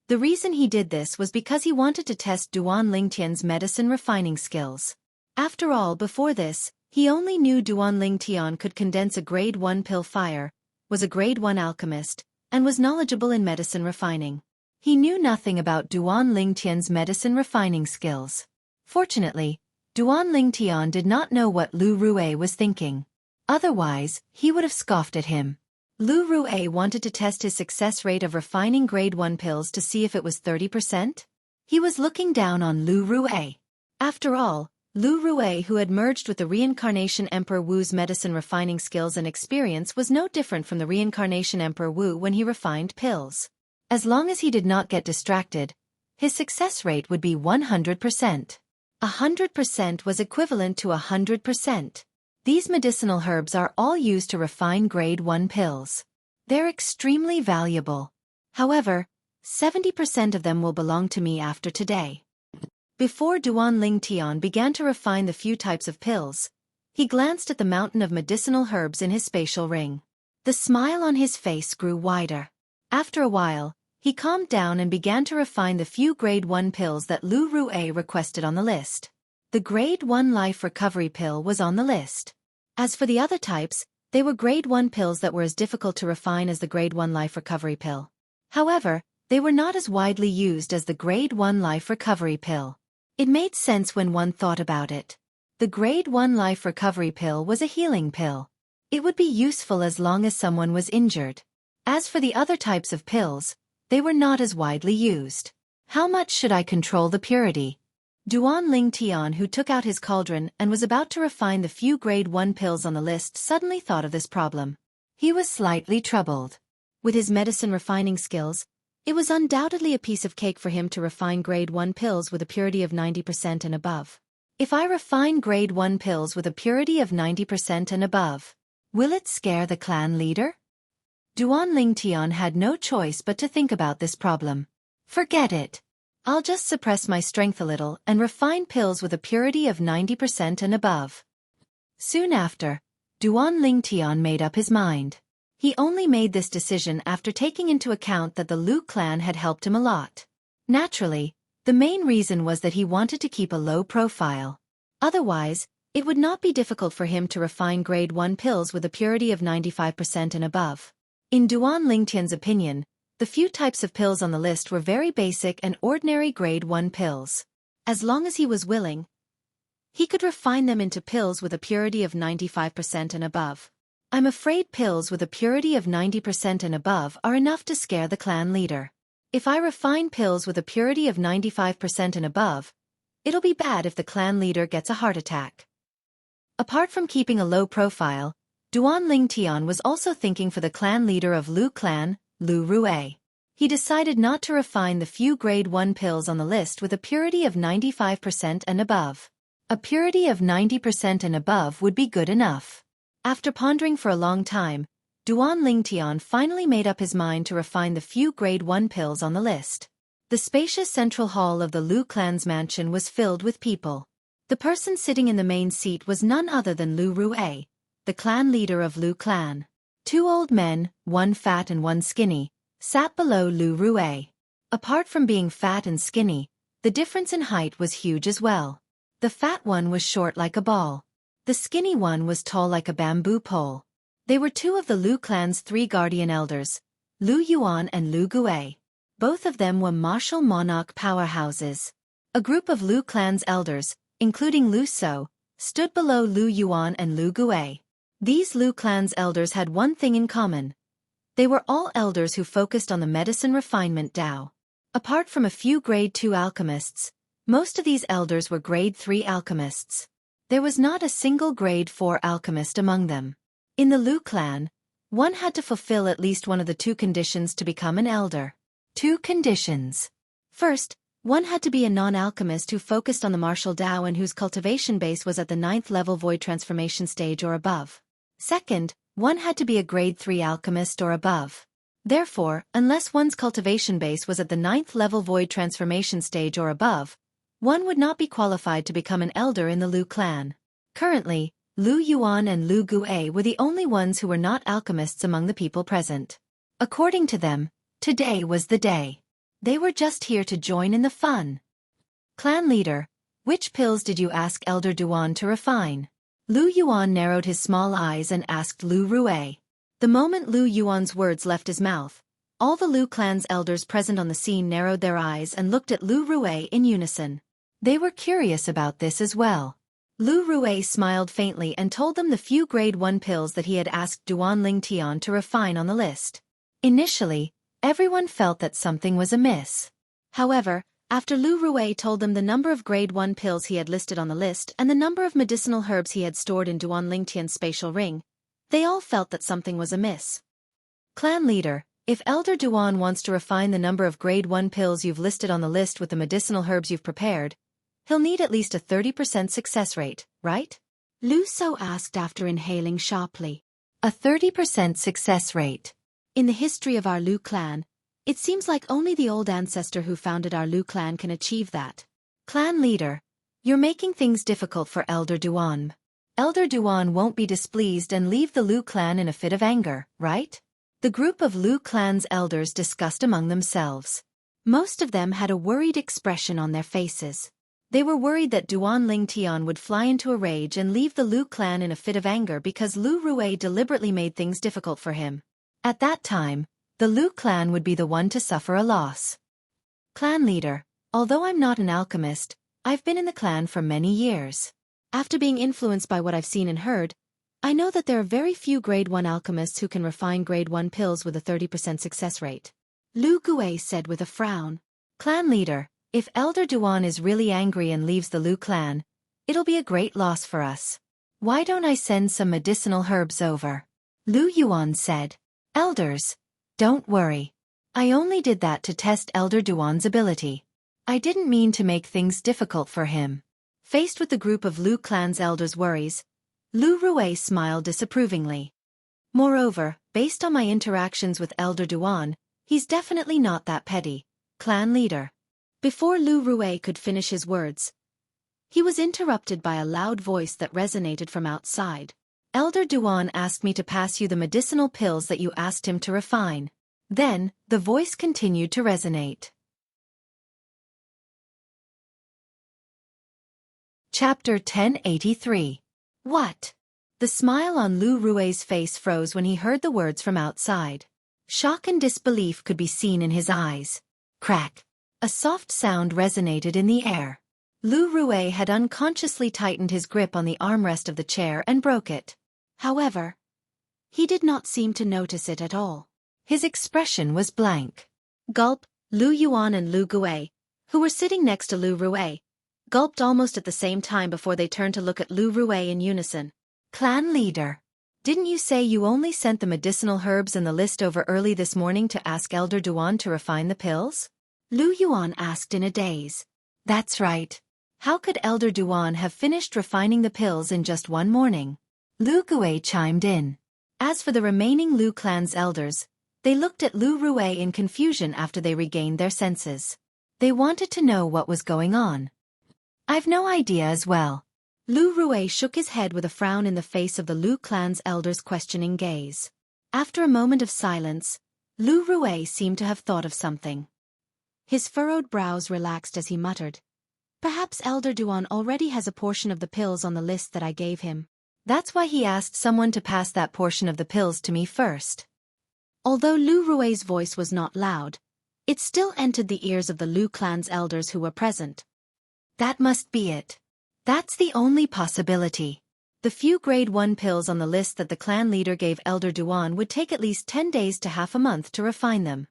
The reason he did this was because he wanted to test Duan Ling Tian's medicine refining skills. After all, before this, he only knew Duan Ling Tian could condense a grade 1 pill fire, was a grade 1 alchemist, and was knowledgeable in medicine refining. He knew nothing about Duan Ling Tian's medicine refining skills. Fortunately, Duan Ling Tian did not know what Lu Rue was thinking. Otherwise, he would have scoffed at him. Lu Rue wanted to test his success rate of refining grade 1 pills to see if it was 30%. He was looking down on Lu Rue. After all, Lu Rue, who had merged with the reincarnation Emperor Wu's medicine refining skills and experience, was no different from the reincarnation Emperor Wu when he refined pills. As long as he did not get distracted, his success rate would be 100%. 100% was equivalent to 100%. These medicinal herbs are all used to refine grade 1 pills. They're extremely valuable. However, 70% of them will belong to me after today. Before Duan Ling Tian began to refine the few types of pills, he glanced at the mountain of medicinal herbs in his spatial ring. The smile on his face grew wider. After a while, he calmed down and began to refine the few grade 1 pills that Lu Rue requested on the list. The grade 1 life recovery pill was on the list. As for the other types, they were grade 1 pills that were as difficult to refine as the grade 1 life recovery pill. However, they were not as widely used as the grade 1 life recovery pill. It made sense when one thought about it. The grade 1 life recovery pill was a healing pill. It would be useful as long as someone was injured. As for the other types of pills, they were not as widely used. How much should I control the purity? Duan Ling Tian, who took out his cauldron and was about to refine the few grade 1 pills on the list, suddenly thought of this problem. He was slightly troubled. With his medicine refining skills, it was undoubtedly a piece of cake for him to refine grade 1 pills with a purity of 90% and above. If I refine grade 1 pills with a purity of 90% and above, will it scare the clan leader? Duan Ling Tian had no choice but to think about this problem. Forget it. I'll just suppress my strength a little and refine pills with a purity of 90% and above. Soon after, Duan Ling Tian made up his mind. He only made this decision after taking into account that the Lu clan had helped him a lot. Naturally, the main reason was that he wanted to keep a low profile. Otherwise, it would not be difficult for him to refine grade 1 pills with a purity of 95% and above. In Duan Ling Tian's opinion, the few types of pills on the list were very basic and ordinary grade 1 pills. As long as he was willing, he could refine them into pills with a purity of 95% and above. I'm afraid pills with a purity of 90% and above are enough to scare the clan leader. If I refine pills with a purity of 95% and above, it'll be bad if the clan leader gets a heart attack. Apart from keeping a low profile, Duan Ling Tian was also thinking for the clan leader of Lu clan, Lu Rue. He decided not to refine the few grade 1 pills on the list with a purity of 95% and above. A purity of 90% and above would be good enough. After pondering for a long time, Duan Ling Tian finally made up his mind to refine the few grade 1 pills on the list. The spacious central hall of the Lu clan's mansion was filled with people. The person sitting in the main seat was none other than Lu Rue, the clan leader of Lu clan. 2 old men, one fat and one skinny, sat below Lu Rue. Apart from being fat and skinny, The difference in height was huge as well. The fat one was short like a ball. The skinny one was tall like a bamboo pole. They were two of the Lu clan's 3 guardian elders, Lu Yuan and Lu Gui. Both of them were martial monarch powerhouses. A group of Lu clan's elders, including Lu So, stood below Lu Yuan and Lu Gui. These Lu clan's elders had one thing in common. They were all elders who focused on the medicine refinement Tao. Apart from a few grade 2 alchemists, most of these elders were grade 3 alchemists. There was not a single grade 4 alchemist among them. In the Lu clan, one had to fulfill at least one of the 2 conditions to become an elder. 2 conditions. First, one had to be a non-alchemist who focused on the martial Tao and whose cultivation base was at the 9th level void transformation stage or above. Second, one had to be a grade 3 alchemist or above. Therefore, unless one's cultivation base was at the 9th level void transformation stage or above, one would not be qualified to become an elder in the Lu clan. Currently, Lu Yuan and Lu Gui were the only ones who were not alchemists among the people present. According to them, today was the day. They were just here to join in the fun. Clan leader, which pills did you ask Elder Duan to refine? Lu Yuan narrowed his small eyes and asked Lu Rui. The moment Lu Yuan's words left his mouth, all the Lu clan's elders present on the scene narrowed their eyes and looked at Lu Rui in unison. They were curious about this as well. Lu Rui smiled faintly and told them the few grade 1 pills that he had asked Duan Lingtian to refine on the list. Initially, everyone felt that something was amiss. However, after Lu Rui told them the number of grade 1 pills he had listed on the list and the number of medicinal herbs he had stored in Duan Lingtian's spatial ring, they all felt that something was amiss. Clan leader, if Elder Duan wants to refine the number of grade 1 pills you've listed on the list with the medicinal herbs you've prepared, he'll need at least a 30% success rate, right? Lu So asked after inhaling sharply. A 30% success rate. In the history of our Lu clan, it seems like only the old ancestor who founded our Lu clan can achieve that. Clan leader, you're making things difficult for Elder Duan. Elder Duan won't be displeased and leave the Lu clan in a fit of anger, right? The group of Lu clan's elders discussed among themselves. Most of them had a worried expression on their faces. They were worried that Duan Lingtian would fly into a rage and leave the Lu clan in a fit of anger because Lu Rui deliberately made things difficult for him. At that time, the Lu clan would be the one to suffer a loss. Clan leader, although I'm not an alchemist, I've been in the clan for many years. After being influenced by what I've seen and heard, I know that there are very few grade 1 alchemists who can refine grade 1 pills with a 30% success rate. Lu Gui said with a frown. Clan leader, if Elder Duan is really angry and leaves the Lu clan, it'll be a great loss for us. Why don't I send some medicinal herbs over? Lu Yuan said. Elders, don't worry. I only did that to test Elder Duan's ability. I didn't mean to make things difficult for him. Faced with the group of Lu clan's elders' worries, Lu Rui smiled disapprovingly. Moreover, based on my interactions with Elder Duan, he's definitely not that petty. Clan leader. Before Lu Rui could finish his words, he was interrupted by a loud voice that resonated from outside. Elder Duan asked me to pass you the medicinal pills that you asked him to refine. Then, the voice continued to resonate. Chapter 1083. What? The smile on Lu Rui's face froze when he heard the words from outside. Shock and disbelief could be seen in his eyes. Crack. A soft sound resonated in the air. Lu Rui had unconsciously tightened his grip on the armrest of the chair and broke it. However, he did not seem to notice it at all. His expression was blank. Gulp. Lu Yuan and Lu Gui, who were sitting next to Lu Rui, gulped almost at the same time before they turned to look at Lu Rui in unison. Clan leader, didn't you say you only sent the medicinal herbs in the list over early this morning to ask Elder Duan to refine the pills? Lu Yuan asked in a daze. That's right. How could Elder Duan have finished refining the pills in just one morning? Lu Gui chimed in. As for the remaining Lu clan's elders, they looked at Lu Rui in confusion after they regained their senses. They wanted to know what was going on. I've no idea as well. Lu Rui shook his head with a frown in the face of the Lu clan's elders' questioning gaze. After a moment of silence, Lu Rui seemed to have thought of something. His furrowed brows relaxed as he muttered. Perhaps Elder Duan already has a portion of the pills on the list that I gave him. That's why he asked someone to pass that portion of the pills to me first. Although Lu Rui's voice was not loud, it still entered the ears of the Lu clan's elders who were present. That must be it. That's the only possibility. The few grade 1 pills on the list that the clan leader gave Elder Duan would take at least 10 days to half a month to refine them.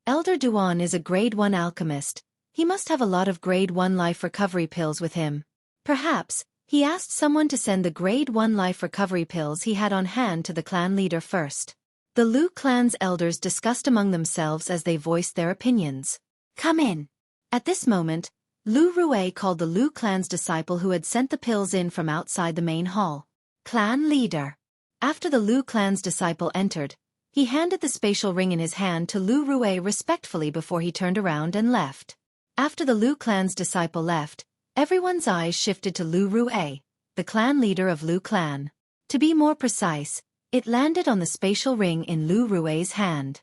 Elder Duan is a grade 1 alchemist. He must have a lot of grade 1 life recovery pills with him. Perhaps, he asked someone to send the grade 1 life recovery pills he had on hand to the clan leader first. The Lu clan's elders discussed among themselves as they voiced their opinions. Come in. At this moment, Lu Rui called the Lu clan's disciple who had sent the pills in from outside the main hall. Clan leader. After the Lu clan's disciple entered, he handed the spatial ring in his hand to Lu Rui respectfully before he turned around and left. After the Lu clan's disciple left, everyone's eyes shifted to Lu Rui, the clan leader of Lu clan. To be more precise, it landed on the spatial ring in Lu Rui's hand.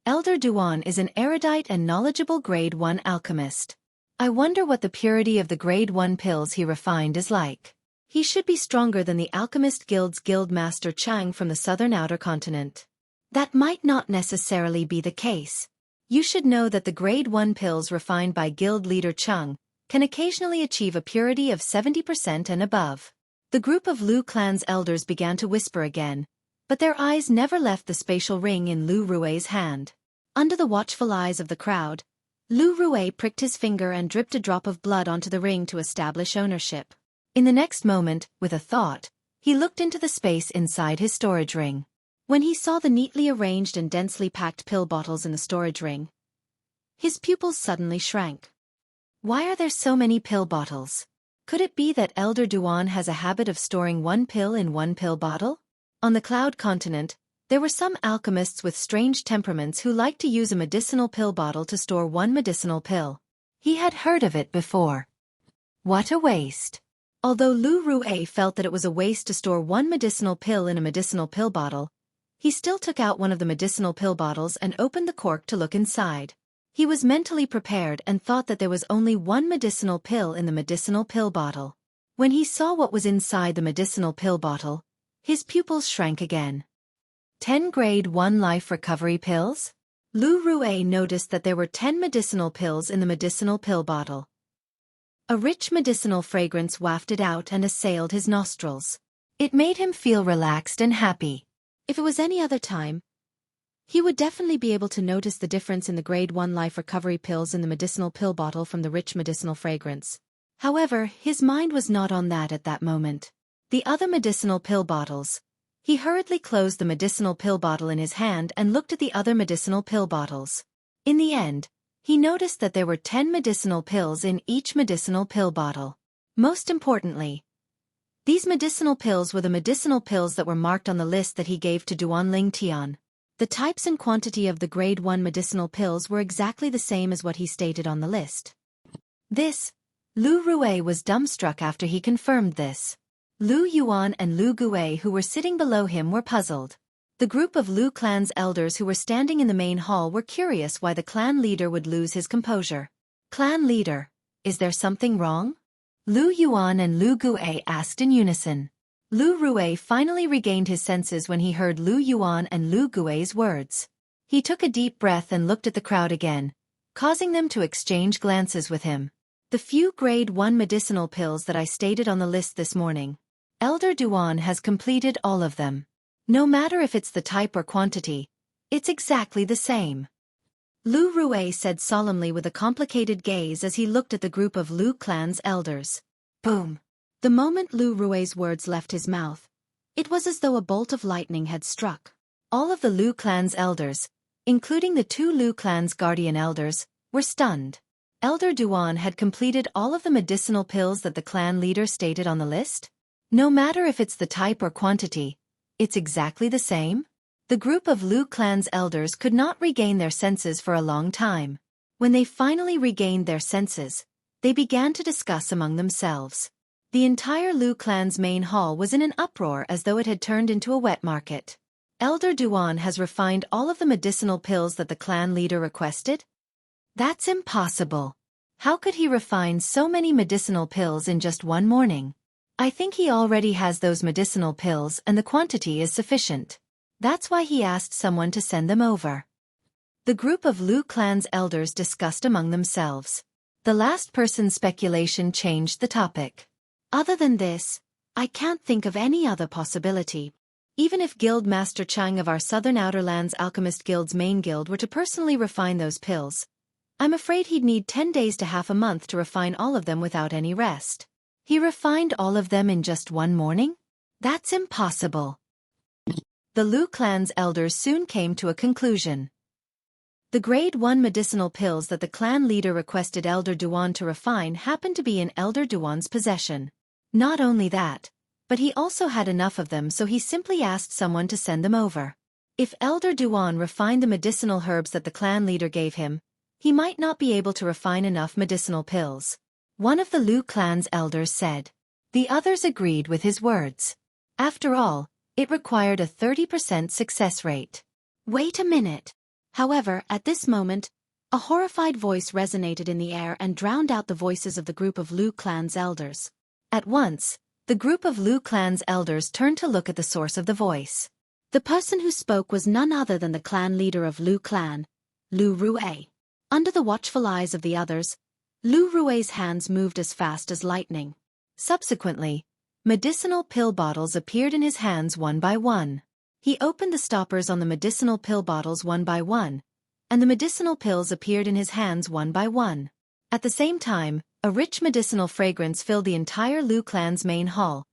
Elder Duan is an erudite and knowledgeable grade 1 alchemist. I wonder what the purity of the grade 1 pills he refined is like. He should be stronger than the Alchemist Guild's Guildmaster Chang from the southern outer continent. That might not necessarily be the case. You should know that the grade 1 pills refined by Guild leader Chang can occasionally achieve a purity of 70% and above. The group of Lu clan's elders began to whisper again, but their eyes never left the spatial ring in Lu Rui's hand. Under the watchful eyes of the crowd, Lu Rui pricked his finger and dripped a drop of blood onto the ring to establish ownership. In the next moment, with a thought, he looked into the space inside his storage ring. When he saw the neatly arranged and densely packed pill bottles in the storage ring, his pupils suddenly shrank. Why are there so many pill bottles? Could it be that Elder Duan has a habit of storing one pill in one pill bottle? On the Cloud Continent, there were some alchemists with strange temperaments who liked to use a medicinal pill bottle to store one medicinal pill. He had heard of it before. What a waste! Although Lu Rui felt that it was a waste to store one medicinal pill in a medicinal pill bottle, he still took out one of the medicinal pill bottles and opened the cork to look inside. He was mentally prepared and thought that there was only one medicinal pill in the medicinal pill bottle. When he saw what was inside the medicinal pill bottle, his pupils shrank again. 10 grade 1 life recovery pills? Lu Rui noticed that there were 10 medicinal pills in the medicinal pill bottle. A rich medicinal fragrance wafted out and assailed his nostrils. It made him feel relaxed and happy. If it was any other time, he would definitely be able to notice the difference in the grade 1 life recovery pills in the medicinal pill bottle from the rich medicinal fragrance. However, his mind was not on that at that moment. The other medicinal pill bottles. He hurriedly closed the medicinal pill bottle in his hand and looked at the other medicinal pill bottles. In the end, he noticed that there were 10 medicinal pills in each medicinal pill bottle. Most importantly, these medicinal pills were the medicinal pills that were marked on the list that he gave to Duanling Tian. The types and quantity of the grade 1 medicinal pills were exactly the same as what he stated on the list. Lu Rui was dumbstruck after he confirmed this. Lu Yuan and Lu Gui who were sitting below him were puzzled. The group of Lu clan's elders who were standing in the main hall were curious why the clan leader would lose his composure. Clan leader, is there something wrong? Lu Yuan and Lu Gui asked in unison. Lu Rui finally regained his senses when he heard Lu Yuan and Lu Gui's words. He took a deep breath and looked at the crowd again, causing them to exchange glances with him. The few grade 1 medicinal pills that I stated on the list this morning, Elder Duan has completed all of them. No matter if it's the type or quantity, it's exactly the same. Lu Rui said solemnly with a complicated gaze as he looked at the group of Lu clan's elders. Boom! The moment Lu Rui's words left his mouth, it was as though a bolt of lightning had struck. All of the Lu clan's elders, including the 2 Lu clan's guardian elders, were stunned. Elder Duan had completed all of the medicinal pills that the clan leader stated on the list? No matter if it's the type or quantity, it's exactly the same? The group of Lu clan's elders could not regain their senses for a long time. When they finally regained their senses, they began to discuss among themselves. The entire Lu clan's main hall was in an uproar as though it had turned into a wet market. Elder Duan has refined all of the medicinal pills that the clan leader requested? That's impossible. How could he refine so many medicinal pills in just one morning? I think he already has those medicinal pills and the quantity is sufficient. That's why he asked someone to send them over. The group of Lu clan's elders discussed among themselves. The last person's speculation changed the topic. Other than this, I can't think of any other possibility. Even if Guild Master Chang of our Southern Outer Lands Alchemist Guild's main guild were to personally refine those pills, I'm afraid he'd need 10 days to half a month to refine all of them without any rest. He refined all of them in just one morning? That's impossible. The Lu clan's elders soon came to a conclusion. The grade 1 medicinal pills that the clan leader requested Elder Duan to refine happened to be in Elder Duan's possession. Not only that, but he also had enough of them, so he simply asked someone to send them over. If Elder Duan refined the medicinal herbs that the clan leader gave him, he might not be able to refine enough medicinal pills. One of the Lu clan's elders said. The others agreed with his words. After all, it required a 30% success rate. Wait a minute. However, at this moment, a horrified voice resonated in the air and drowned out the voices of the group of Lu clan's elders. At once, the group of Lu clan's elders turned to look at the source of the voice. The person who spoke was none other than the clan leader of Lu clan, Lu Rue. Under the watchful eyes of the others, Lu Rue's hands moved as fast as lightning. Subsequently, medicinal pill bottles appeared in his hands one by one. He opened the stoppers on the medicinal pill bottles one by one, and the medicinal pills appeared in his hands one by one. At the same time, a rich medicinal fragrance filled the entire Lu clan's main hall,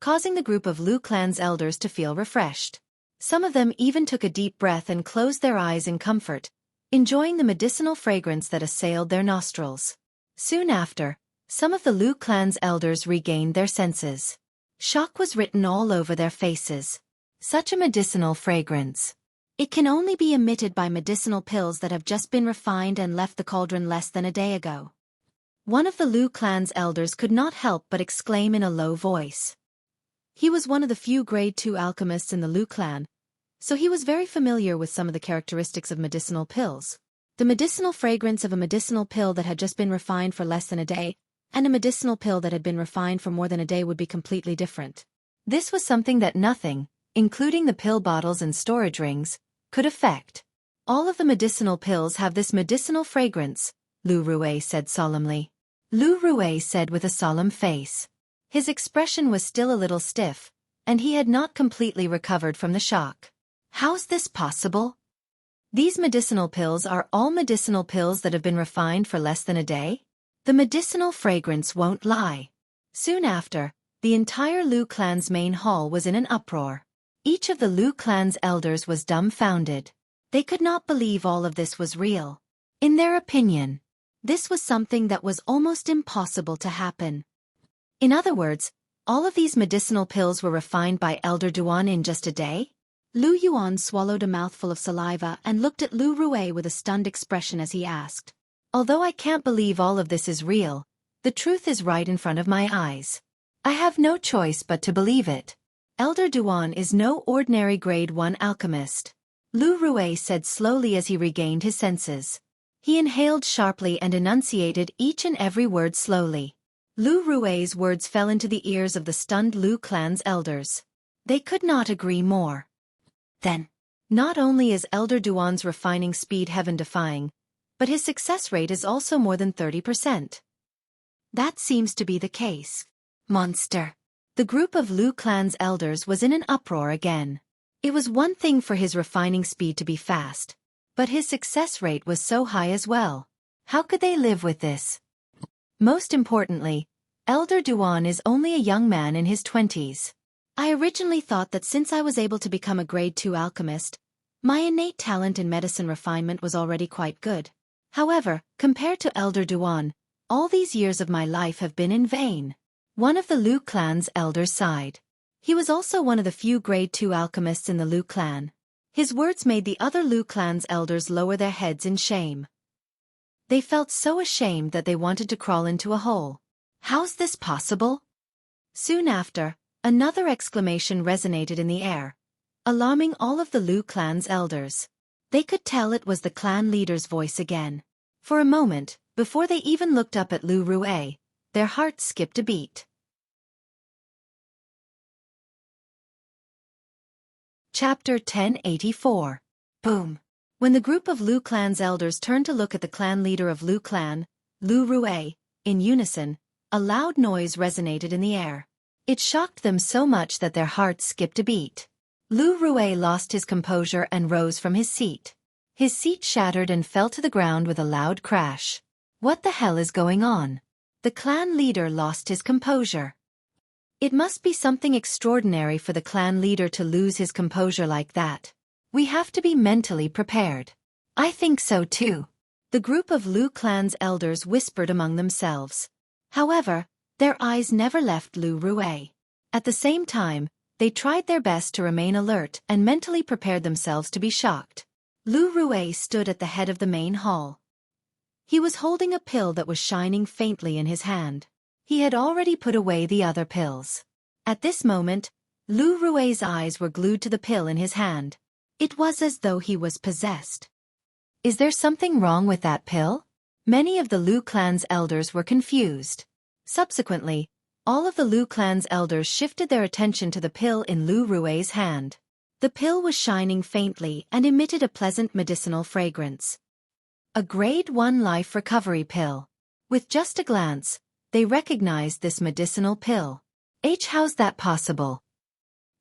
causing the group of Lu clan's elders to feel refreshed. Some of them even took a deep breath and closed their eyes in comfort, enjoying the medicinal fragrance that assailed their nostrils. Soon after, some of the Lu clan's elders regained their senses. Shock was written all over their faces. Such a medicinal fragrance. It can only be emitted by medicinal pills that have just been refined and left the cauldron less than a day ago. One of the Lu clan's elders could not help but exclaim in a low voice. He was one of the few grade 2 alchemists in the Lu clan, so he was very familiar with some of the characteristics of medicinal pills. The medicinal fragrance of a medicinal pill that had just been refined for less than a day, and a medicinal pill that had been refined for more than a day would be completely different. This was something that nothing, including the pill bottles and storage rings, could affect. All of the medicinal pills have this medicinal fragrance, Lu Rue said solemnly. Lu Rue said with a solemn face. His expression was still a little stiff, and he had not completely recovered from the shock. How's this possible? These medicinal pills are all medicinal pills that have been refined for less than a day? The medicinal fragrance won't lie. Soon after, the entire Lu clan's main hall was in an uproar. Each of the Lu clan's elders was dumbfounded. They could not believe all of this was real. In their opinion, this was something that was almost impossible to happen. In other words, all of these medicinal pills were refined by Elder Duan in just a day? Lu Yuan swallowed a mouthful of saliva and looked at Lu Rue with a stunned expression as he asked. Although I can't believe all of this is real, the truth is right in front of my eyes. I have no choice but to believe it. Elder Duan is no ordinary grade 1 alchemist. Lu Rue said slowly as he regained his senses. He inhaled sharply and enunciated each and every word slowly. Lu Rue's words fell into the ears of the stunned Lu clan's elders. They could not agree more. Then, not only is Elder Duan's refining speed heaven-defying, but his success rate is also more than 30%. That seems to be the case. Monster. The group of Lu clan's elders was in an uproar again. It was one thing for his refining speed to be fast, but his success rate was so high as well. How could they live with this? Most importantly, Elder Duan is only a young man in his 20s. I originally thought that since I was able to become a grade 2 alchemist, my innate talent in medicine refinement was already quite good. However, compared to Elder Duan, all these years of my life have been in vain. One of the Lu clan's elders sighed. He was also one of the few grade 2 alchemists in the Lu clan. His words made the other Lu clan's elders lower their heads in shame. They felt so ashamed that they wanted to crawl into a hole. How's this possible? Soon after, another exclamation resonated in the air, alarming all of the Lu clan's elders. They could tell it was the clan leader's voice again. For a moment, before they even looked up at Lu Rue, their hearts skipped a beat. Chapter 1084. Boom. When the group of Lu clan's elders turned to look at the clan leader of Lu clan, Lu Rue, in unison, a loud noise resonated in the air. It shocked them so much that their hearts skipped a beat. Lu Rue lost his composure and rose from his seat. His seat shattered and fell to the ground with a loud crash. What the hell is going on? The clan leader lost his composure. It must be something extraordinary for the clan leader to lose his composure like that. We have to be mentally prepared. I think so too. The group of Lu clan's elders whispered among themselves. However, their eyes never left Lu Rue. At the same time, they tried their best to remain alert and mentally prepared themselves to be shocked. Lu Rue stood at the head of the main hall. He was holding a pill that was shining faintly in his hand. He had already put away the other pills. At this moment, Lu Rue's eyes were glued to the pill in his hand. It was as though he was possessed. Is there something wrong with that pill? Many of the Lu clan's elders were confused. Subsequently, all of the Lu clan's elders shifted their attention to the pill in Lu Rue's hand. The pill was shining faintly and emitted a pleasant medicinal fragrance. A Grade 1 life recovery pill. With just a glance, they recognized this medicinal pill. How's that possible?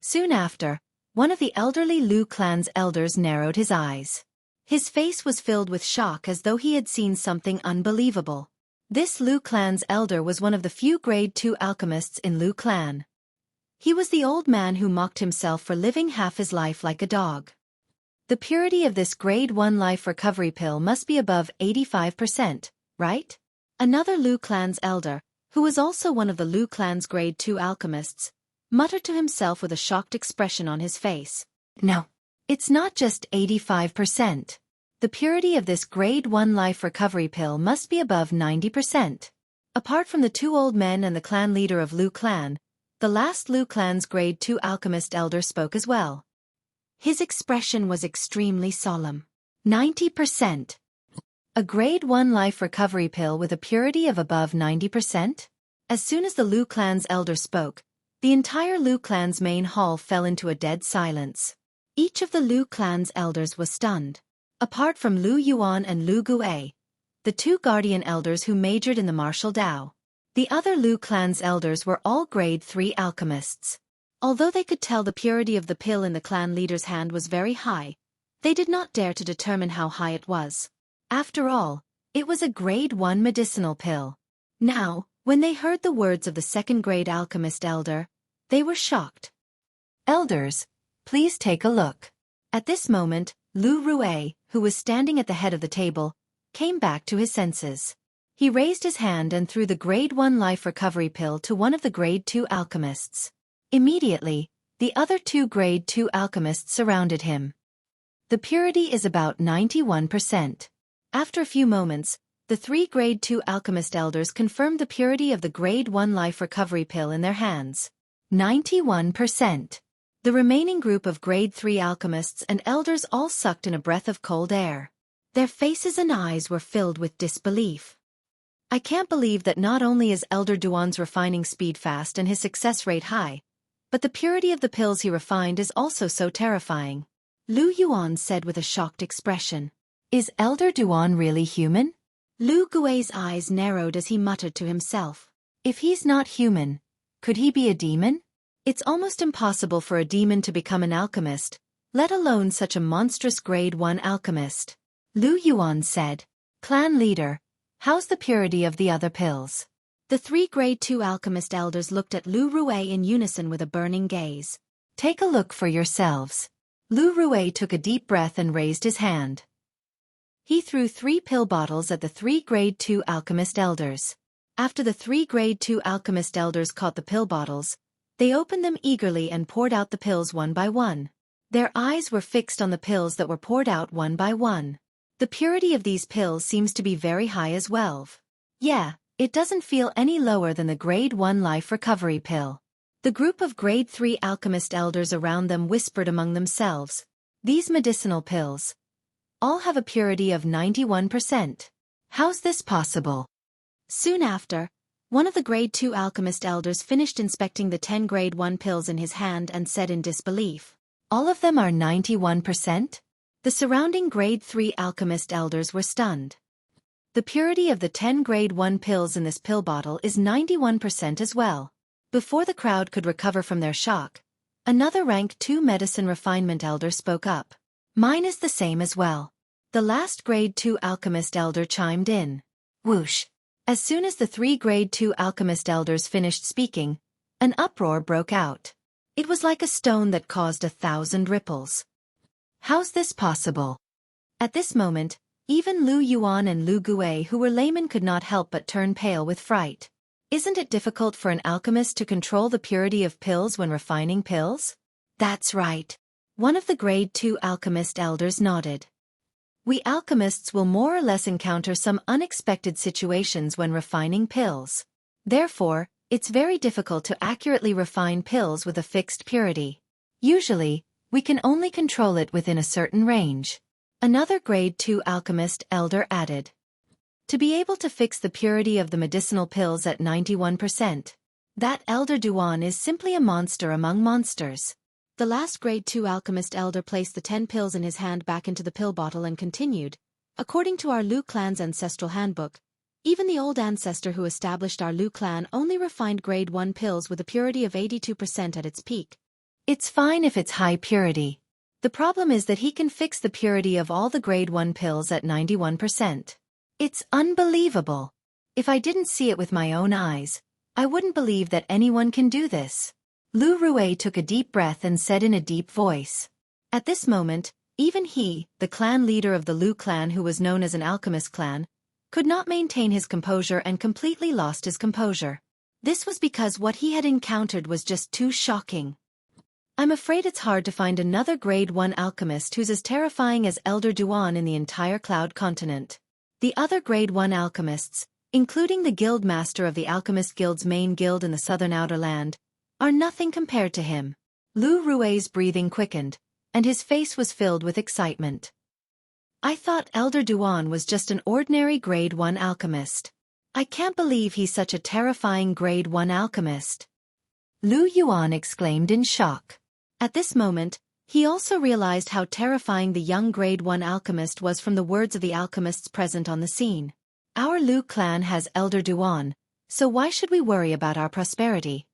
Soon after, one of the elderly Lu clan's elders narrowed his eyes. His face was filled with shock as though he had seen something unbelievable. This Lu clan's elder was one of the few Grade 2 alchemists in Lu clan. He was the old man who mocked himself for living half his life like a dog. The purity of this Grade 1 life recovery pill must be above 85%, right? Another Lu clan's elder, who was also one of the Lu clan's Grade 2 alchemists, muttered to himself with a shocked expression on his face. No, it's not just 85%. The purity of this Grade 1 life recovery pill must be above 90%. Apart from the two old men and the clan leader of Lu clan, the last Lu clan's Grade 2 alchemist elder spoke as well. His expression was extremely solemn. 90%. A Grade 1 life recovery pill with a purity of above 90%? As soon as the Lu clan's elder spoke, the entire Lu clan's main hall fell into a dead silence. Each of the Lu clan's elders was stunned. Apart from Lu Yuan and Lu Gue, the two guardian elders who majored in the martial Dao, the other Lu clan's elders were all Grade 3 alchemists. Although they could tell the purity of the pill in the clan leader's hand was very high, they did not dare to determine how high it was. After all, it was a Grade 1 medicinal pill. Now, when they heard the words of the second-grade alchemist elder, they were shocked. Elders, please take a look. At this moment, Lu Rue, who was standing at the head of the table, came back to his senses. He raised his hand and threw the Grade 1 life recovery pill to one of the Grade 2 alchemists. Immediately, the other two Grade 2 alchemists surrounded him. The purity is about 91%. After a few moments, the three Grade 2 alchemist elders confirmed the purity of the Grade 1 life recovery pill in their hands. 91%. The remaining group of Grade 3 alchemists and elders all sucked in a breath of cold air. Their faces and eyes were filled with disbelief. I can't believe that not only is Elder Duan's refining speed fast and his success rate high, but the purity of the pills he refined is also so terrifying. Lu Yuan said with a shocked expression. Is Elder Duan really human? Lu Gui's eyes narrowed as he muttered to himself. If he's not human, could he be a demon? It's almost impossible for a demon to become an alchemist, let alone such a monstrous Grade 1 alchemist. Lu Yuan said. Clan leader, how's the purity of the other pills? The three Grade 2 alchemist elders looked at Lu Rue in unison with a burning gaze. Take a look for yourselves. Lu Rue took a deep breath and raised his hand. He threw 3 pill bottles at the 3 Grade 2 alchemist elders. After the 3 Grade 2 alchemist elders caught the pill bottles, they opened them eagerly and poured out the pills one by one. Their eyes were fixed on the pills that were poured out one by one. The purity of these pills seems to be very high as well. Yeah, it doesn't feel any lower than the Grade 1 life recovery pill. The group of Grade 3 alchemist elders around them whispered among themselves. These medicinal pills all have a purity of 91%. How's this possible? Soon after, one of the Grade 2 alchemist elders finished inspecting the 10 Grade 1 pills in his hand and said in disbelief, All of them are 91%? The surrounding Grade 3 alchemist elders were stunned. The purity of the 10 Grade 1 pills in this pill bottle is 91% as well. Before the crowd could recover from their shock, another Rank 2 medicine refinement elder spoke up. Mine is the same as well. The last Grade 2 alchemist elder chimed in. Whoosh! As soon as the 3 Grade 2 alchemist elders finished speaking, an uproar broke out. It was like a stone that caused 1,000 ripples. How's this possible? At this moment, even Lu Yuan and Lu Gui, who were laymen, could not help but turn pale with fright. Isn't it difficult for an alchemist to control the purity of pills when refining pills? That's right. One of the Grade 2 alchemist elders nodded. We alchemists will more or less encounter some unexpected situations when refining pills. Therefore, it's very difficult to accurately refine pills with a fixed purity. Usually, we can only control it within a certain range. Another Grade 2 alchemist elder added. To be able to fix the purity of the medicinal pills at 91%, that Elder Duan is simply a monster among monsters. The last Grade 2 alchemist elder placed the 10 pills in his hand back into the pill bottle and continued, according to our Lu clan's ancestral handbook, even the old ancestor who established our Lu clan only refined Grade 1 pills with a purity of 82% at its peak. It's fine if it's high purity. The problem is that he can fix the purity of all the Grade 1 pills at 91%. It's unbelievable. If I didn't see it with my own eyes, I wouldn't believe that anyone can do this. Lu Rui took a deep breath and said in a deep voice. At this moment, even he, the clan leader of the Lu clan who was known as an alchemist clan, could not maintain his composure and completely lost his composure. This was because what he had encountered was just too shocking. I'm afraid it's hard to find another Grade 1 alchemist who's as terrifying as Elder Duan in the entire Cloud continent. The other Grade 1 alchemists, including the guild master of the Alchemist Guild's main guild in the southern outer land, are nothing compared to him. Lu Rui's breathing quickened, and his face was filled with excitement. I thought Elder Duan was just an ordinary Grade 1 alchemist. I can't believe he's such a terrifying Grade 1 alchemist. Lu Yuan exclaimed in shock. At this moment, he also realized how terrifying the young Grade 1 alchemist was from the words of the alchemists present on the scene. Our Lu clan has Elder Duan, so why should we worry about our prosperity?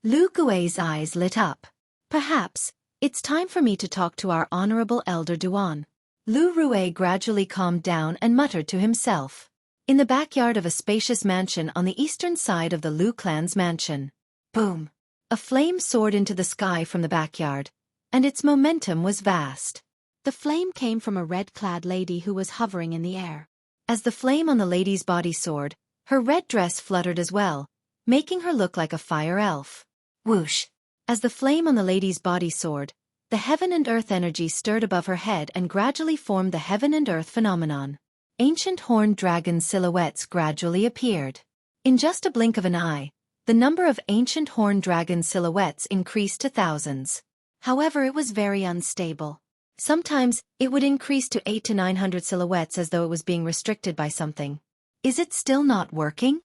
Lu Gui's eyes lit up. Perhaps, it's time for me to talk to our honorable Elder Duan. Lu Rui gradually calmed down and muttered to himself. In the backyard of a spacious mansion on the eastern side of the Lu clan's mansion. Boom! A flame soared into the sky from the backyard, and its momentum was vast. The flame came from a red-clad lady who was hovering in the air. As the flame on the lady's body soared, her red dress fluttered as well, making her look like a fire elf. Whoosh! As the flame on the lady's body soared, the heaven and earth energy stirred above her head and gradually formed the heaven and earth phenomenon. Ancient horned dragon silhouettes gradually appeared. In just a blink of an eye, the number of ancient horned dragon silhouettes increased to thousands. However, it was very unstable. Sometimes, it would increase to 800 to 900 silhouettes as though it was being restricted by something. Is it still not working?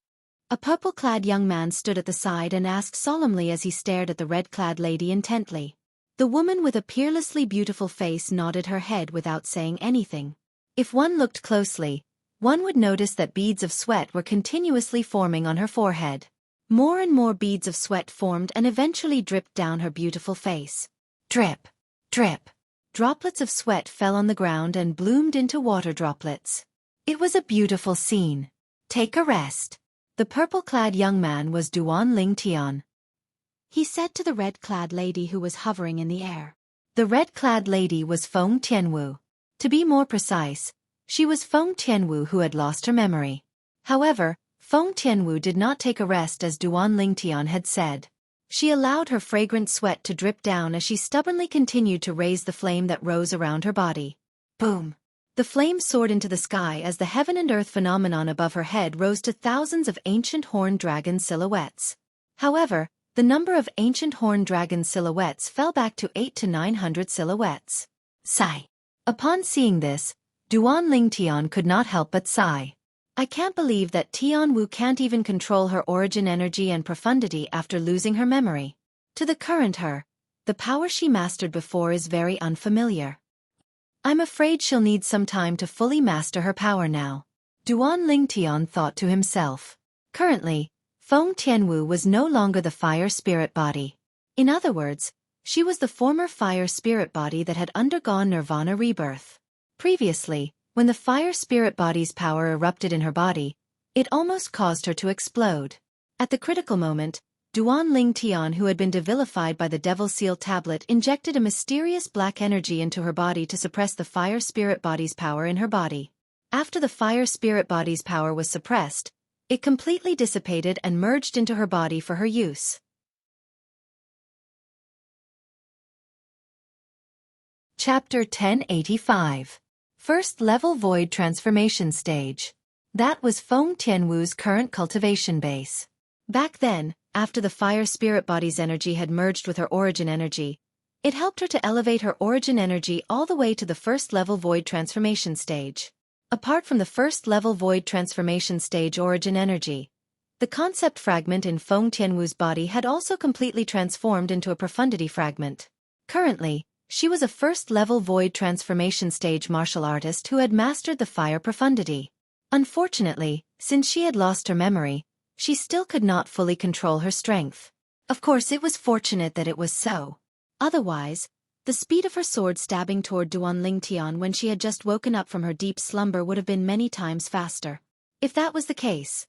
A purple-clad young man stood at the side and asked solemnly as he stared at the red-clad lady intently. The woman with a peerlessly beautiful face nodded her head without saying anything. If one looked closely, one would notice that beads of sweat were continuously forming on her forehead. More and more beads of sweat formed and eventually dripped down her beautiful face. Drip, drip. Droplets of sweat fell on the ground and bloomed into water droplets. It was a beautiful scene. Take a rest. The purple-clad young man was Duan Ling Tian. He said to the red-clad lady who was hovering in the air. The red-clad lady was Feng Tianwu. To be more precise, she was Feng Tianwu who had lost her memory. However, Feng Tianwu did not take a rest as Duan Ling Tian had said. She allowed her fragrant sweat to drip down as she stubbornly continued to raise the flame that rose around her body. Boom! The flame soared into the sky as the heaven and earth phenomenon above her head rose to thousands of ancient horned dragon silhouettes. However, the number of ancient horned dragon silhouettes fell back to 800 to 900 silhouettes. Sigh. Upon seeing this, Duan Ling Tian could not help but sigh. I can't believe that Tianwu can't even control her origin energy and profundity after losing her memory. To the current her, the power she mastered before is very unfamiliar. I'm afraid she'll need some time to fully master her power now. Duan Lingtian thought to himself. Currently, Feng Tianwu was no longer the fire spirit body. In other words, she was the former fire spirit body that had undergone nirvana rebirth. Previously, when the fire spirit body's power erupted in her body, it almost caused her to explode. At the critical moment, Duan Lingtian, who had been devilified by the Devil Seal tablet, injected a mysterious black energy into her body to suppress the fire spirit body's power in her body. After the fire spirit body's power was suppressed, it completely dissipated and merged into her body for her use. Chapter 1085. First Level Void Transformation Stage. That was Feng Tianwu's current cultivation base. Back then, after the fire spirit body's energy had merged with her origin energy, it helped her to elevate her origin energy all the way to the first level void transformation stage. Apart from the first level void transformation stage origin energy, the concept fragment in Feng Tianwu's body had also completely transformed into a profundity fragment. Currently, she was a first-level void transformation stage martial artist who had mastered the fire profundity. Unfortunately, since she had lost her memory, she still could not fully control her strength. Of course, it was fortunate that it was so. Otherwise, the speed of her sword stabbing toward Duan Lingtian when she had just woken up from her deep slumber would have been many times faster. If that was the case,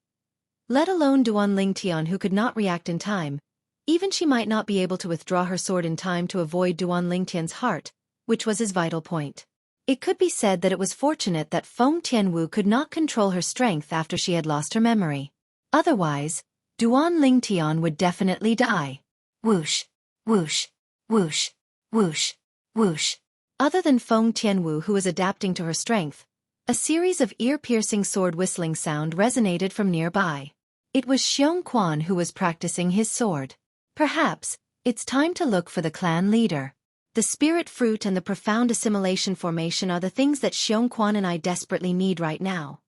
let alone Duan Lingtian, who could not react in time, even she might not be able to withdraw her sword in time to avoid Duan Lingtian's heart, which was his vital point. It could be said that it was fortunate that Feng Tianwu could not control her strength after she had lost her memory. Otherwise, Duan Lingtian would definitely die. Whoosh, whoosh, whoosh, whoosh, whoosh. Other than Feng Tianwu, who was adapting to her strength, a series of ear-piercing sword-whistling sound resonated from nearby. It was Xueqi who was practicing his sword. Perhaps, it's time to look for the clan leader. The spirit fruit and the profound assimilation formation are the things that Xueqi and I desperately need right now.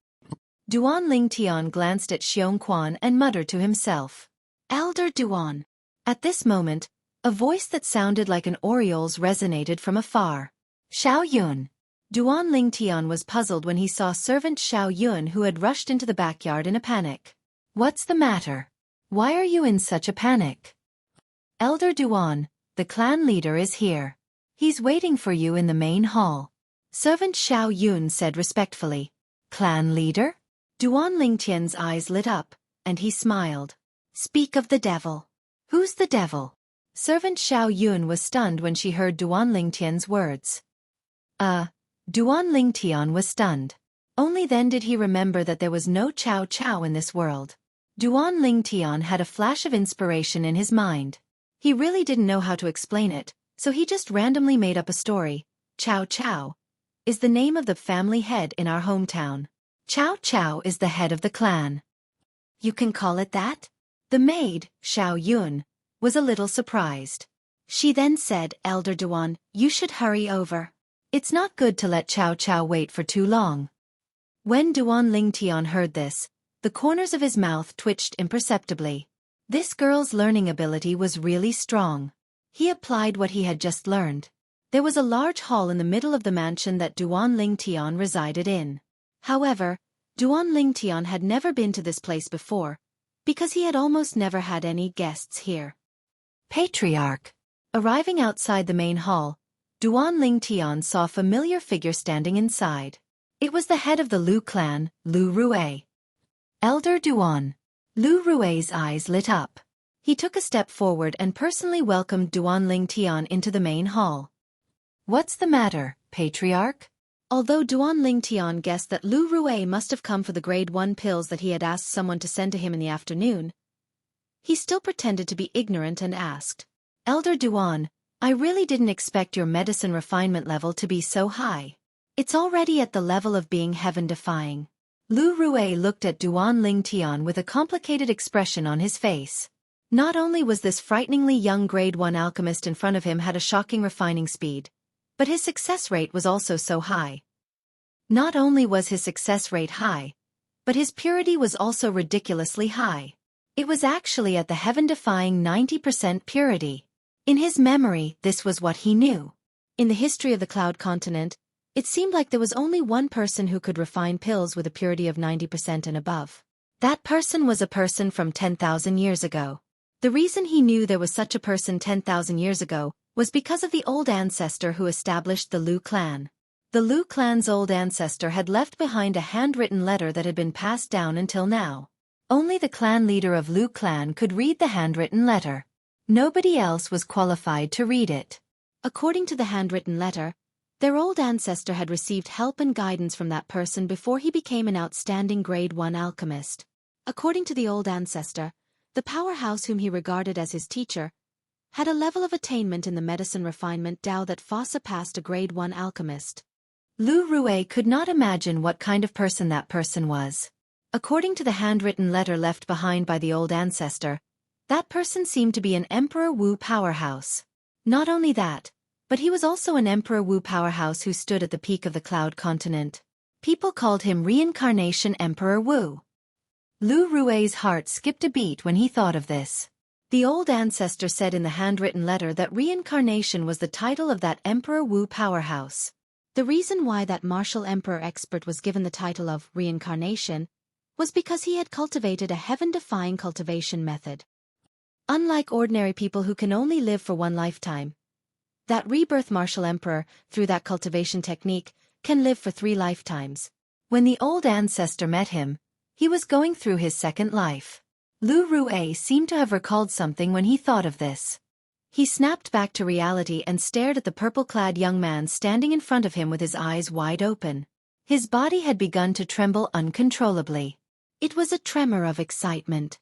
Duan Lingtian glanced at Xueqi and muttered to himself. Elder Duan. At this moment, a voice that sounded like an oriole's resonated from afar. Xiao Yun. Duan Lingtian was puzzled when he saw servant Xiao Yun, who had rushed into the backyard in a panic. What's the matter? Why are you in such a panic? Elder Duan, the clan leader is here. He's waiting for you in the main hall. Servant Xiao Yun said respectfully. Clan leader? Duan Lingtian's eyes lit up, and he smiled. Speak of the devil. Who's the devil? Servant Xiao Yun was stunned when she heard Duan Lingtian's words. Duan Lingtian was stunned. Only then did he remember that there was no Chao Chao in this world. Duan Lingtian had a flash of inspiration in his mind. He really didn't know how to explain it, so he just randomly made up a story. Chao Chao is the name of the family head in our hometown. Chao Chao is the head of the clan. You can call it that? The maid, Xiao Yun, was a little surprised. She then said, Elder Duan, you should hurry over. It's not good to let Chao Chao wait for too long. When Duan Lingtian heard this, the corners of his mouth twitched imperceptibly. This girl's learning ability was really strong. He applied what he had just learned. There was a large hall in the middle of the mansion that Duan Lingtian resided in. However, Duan Lingtian had never been to this place before, because he had almost never had any guests here. Patriarch. Arriving outside the main hall, Duan Lingtian saw a familiar figure standing inside. It was the head of the Lu clan, Lu Rue. Elder Duan. Lu Rue's eyes lit up. He took a step forward and personally welcomed Duan Lingtian into the main hall. What's the matter, Patriarch? Although Duan Lingtian guessed that Lu Rue must have come for the grade 1 pills that he had asked someone to send to him in the afternoon, he still pretended to be ignorant and asked, Elder Duan, I really didn't expect your medicine refinement level to be so high. It's already at the level of being heaven-defying. Lu Rue looked at Duan Lingtian with a complicated expression on his face. Not only was this frighteningly young grade 1 alchemist in front of him had a shocking refining speed, but his success rate was also so high. Not only was his success rate high, But his purity was also ridiculously high. It was actually at the heaven-defying 90% purity. In his memory, this was what he knew. In the history of the Cloud Continent, it seemed like there was only one person who could refine pills with a purity of 90% and above. That person was a person from 10,000 years ago. The reason he knew there was such a person 10,000 years ago was because of the old ancestor who established the Lu clan. The Lu clan's old ancestor had left behind a handwritten letter that had been passed down until now. Only the clan leader of Lu clan could read the handwritten letter. Nobody else was qualified to read it. According to the handwritten letter, their old ancestor had received help and guidance from that person before he became an outstanding grade 1 alchemist. According to the old ancestor, the powerhouse whom he regarded as his teacher had a level of attainment in the medicine refinement Dao that far surpassed a grade 1 alchemist. Lu Rui could not imagine what kind of person that person was. According to the handwritten letter left behind by the old ancestor, that person seemed to be an Emperor Wu powerhouse. Not only that, but he was also an Emperor Wu powerhouse who stood at the peak of the Cloud Continent. People called him Reincarnation Emperor Wu. Lu Rui's heart skipped a beat when he thought of this. The old ancestor said in the handwritten letter that reincarnation was the title of that Emperor Wu powerhouse. The reason why that martial emperor expert was given the title of reincarnation was because he had cultivated a heaven-defying cultivation method. Unlike ordinary people who can only live for one lifetime, that rebirth martial emperor, through that cultivation technique, can live for 3 lifetimes. When the old ancestor met him, he was going through his second life. Lu Rui seemed to have recalled something when he thought of this. He snapped back to reality and stared at the purple-clad young man standing in front of him with his eyes wide open. His body had begun to tremble uncontrollably. It was a tremor of excitement.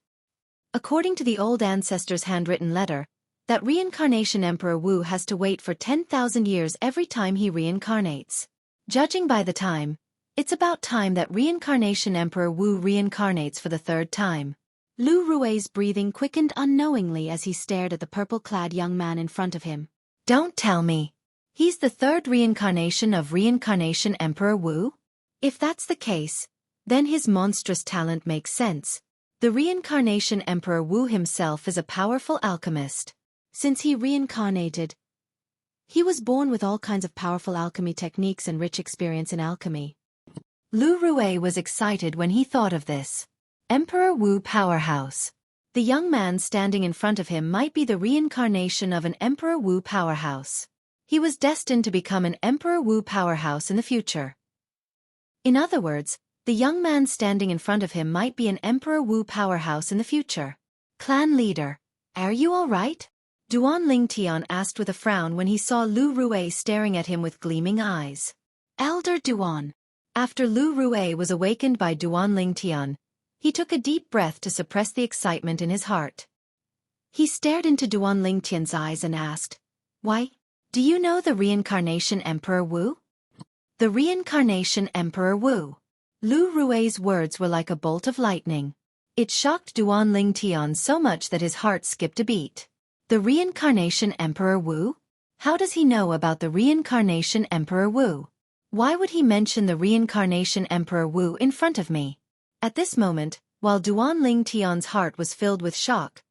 According to the old ancestor's handwritten letter, that reincarnation Emperor Wu has to wait for 10,000 years every time he reincarnates. Judging by the time, it's about time that reincarnation Emperor Wu reincarnates for the 3rd time. Lu Rui's breathing quickened unknowingly as he stared at the purple-clad young man in front of him. Don't tell me. He's the 3rd reincarnation of reincarnation Emperor Wu? If that's the case, then his monstrous talent makes sense. The reincarnation Emperor Wu himself is a powerful alchemist. Since he reincarnated, he was born with all kinds of powerful alchemy techniques and rich experience in alchemy. Lu Rui was excited when he thought of this. Emperor Wu powerhouse. The young man standing in front of him might be the reincarnation of an Emperor Wu powerhouse. He was destined to become an Emperor Wu powerhouse in the future. In other words, the young man standing in front of him might be an Emperor Wu powerhouse in the future. Clan leader, are you all right? Duan Lingtian asked with a frown when he saw Lu Rui staring at him with gleaming eyes. Elder Duan. After Lu Rui was awakened by Duan Lingtian, he took a deep breath to suppress the excitement in his heart. He stared into Duan Lingtian's eyes and asked, "Why? Do you know the reincarnation Emperor Wu?" The reincarnation Emperor Wu. Lu Rui's words were like a bolt of lightning. It shocked Duan Lingtian so much that his heart skipped a beat. The reincarnation Emperor Wu? How does he know about the reincarnation Emperor Wu? Why would he mention the reincarnation Emperor Wu in front of me? At this moment, while Duan Lingtian's heart was filled with shock,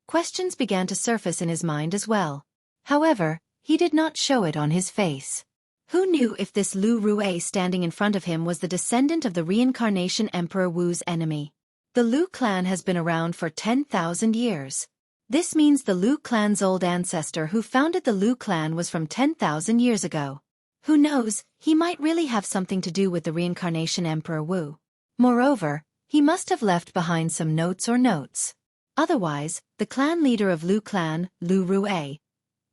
questions began to surface in his mind as well. However, he did not show it on his face. Who knew if this Lu Rui standing in front of him was the descendant of the reincarnation Emperor Wu's enemy? The Lu clan has been around for 10,000 years. This means the Lu clan's old ancestor who founded the Lu clan was from 10,000 years ago. Who knows, he might really have something to do with the reincarnation Emperor Wu. Moreover, he must have left behind some notes. Otherwise, the clan leader of Lu clan, Lu Rui,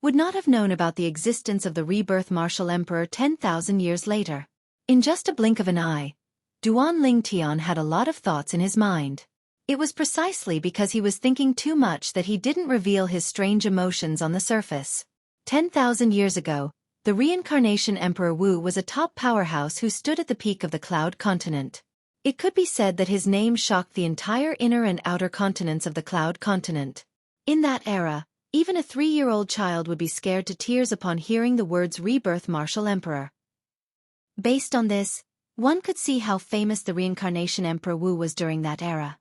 would not have known about the existence of the rebirth martial emperor 10,000 years later. In just a blink of an eye, Duan Lingtian had a lot of thoughts in his mind. It was precisely because he was thinking too much that he didn't reveal his strange emotions on the surface. 10,000 years ago, the reincarnation Emperor Wu was a top powerhouse who stood at the peak of the Cloud Continent. It could be said that his name shocked the entire inner and outer continents of the Cloud Continent. In that era, even a 3-year-old child would be scared to tears upon hearing the words Rebirth Martial Emperor. Based on this, One could see how famous the reincarnation Emperor Wu was during that era.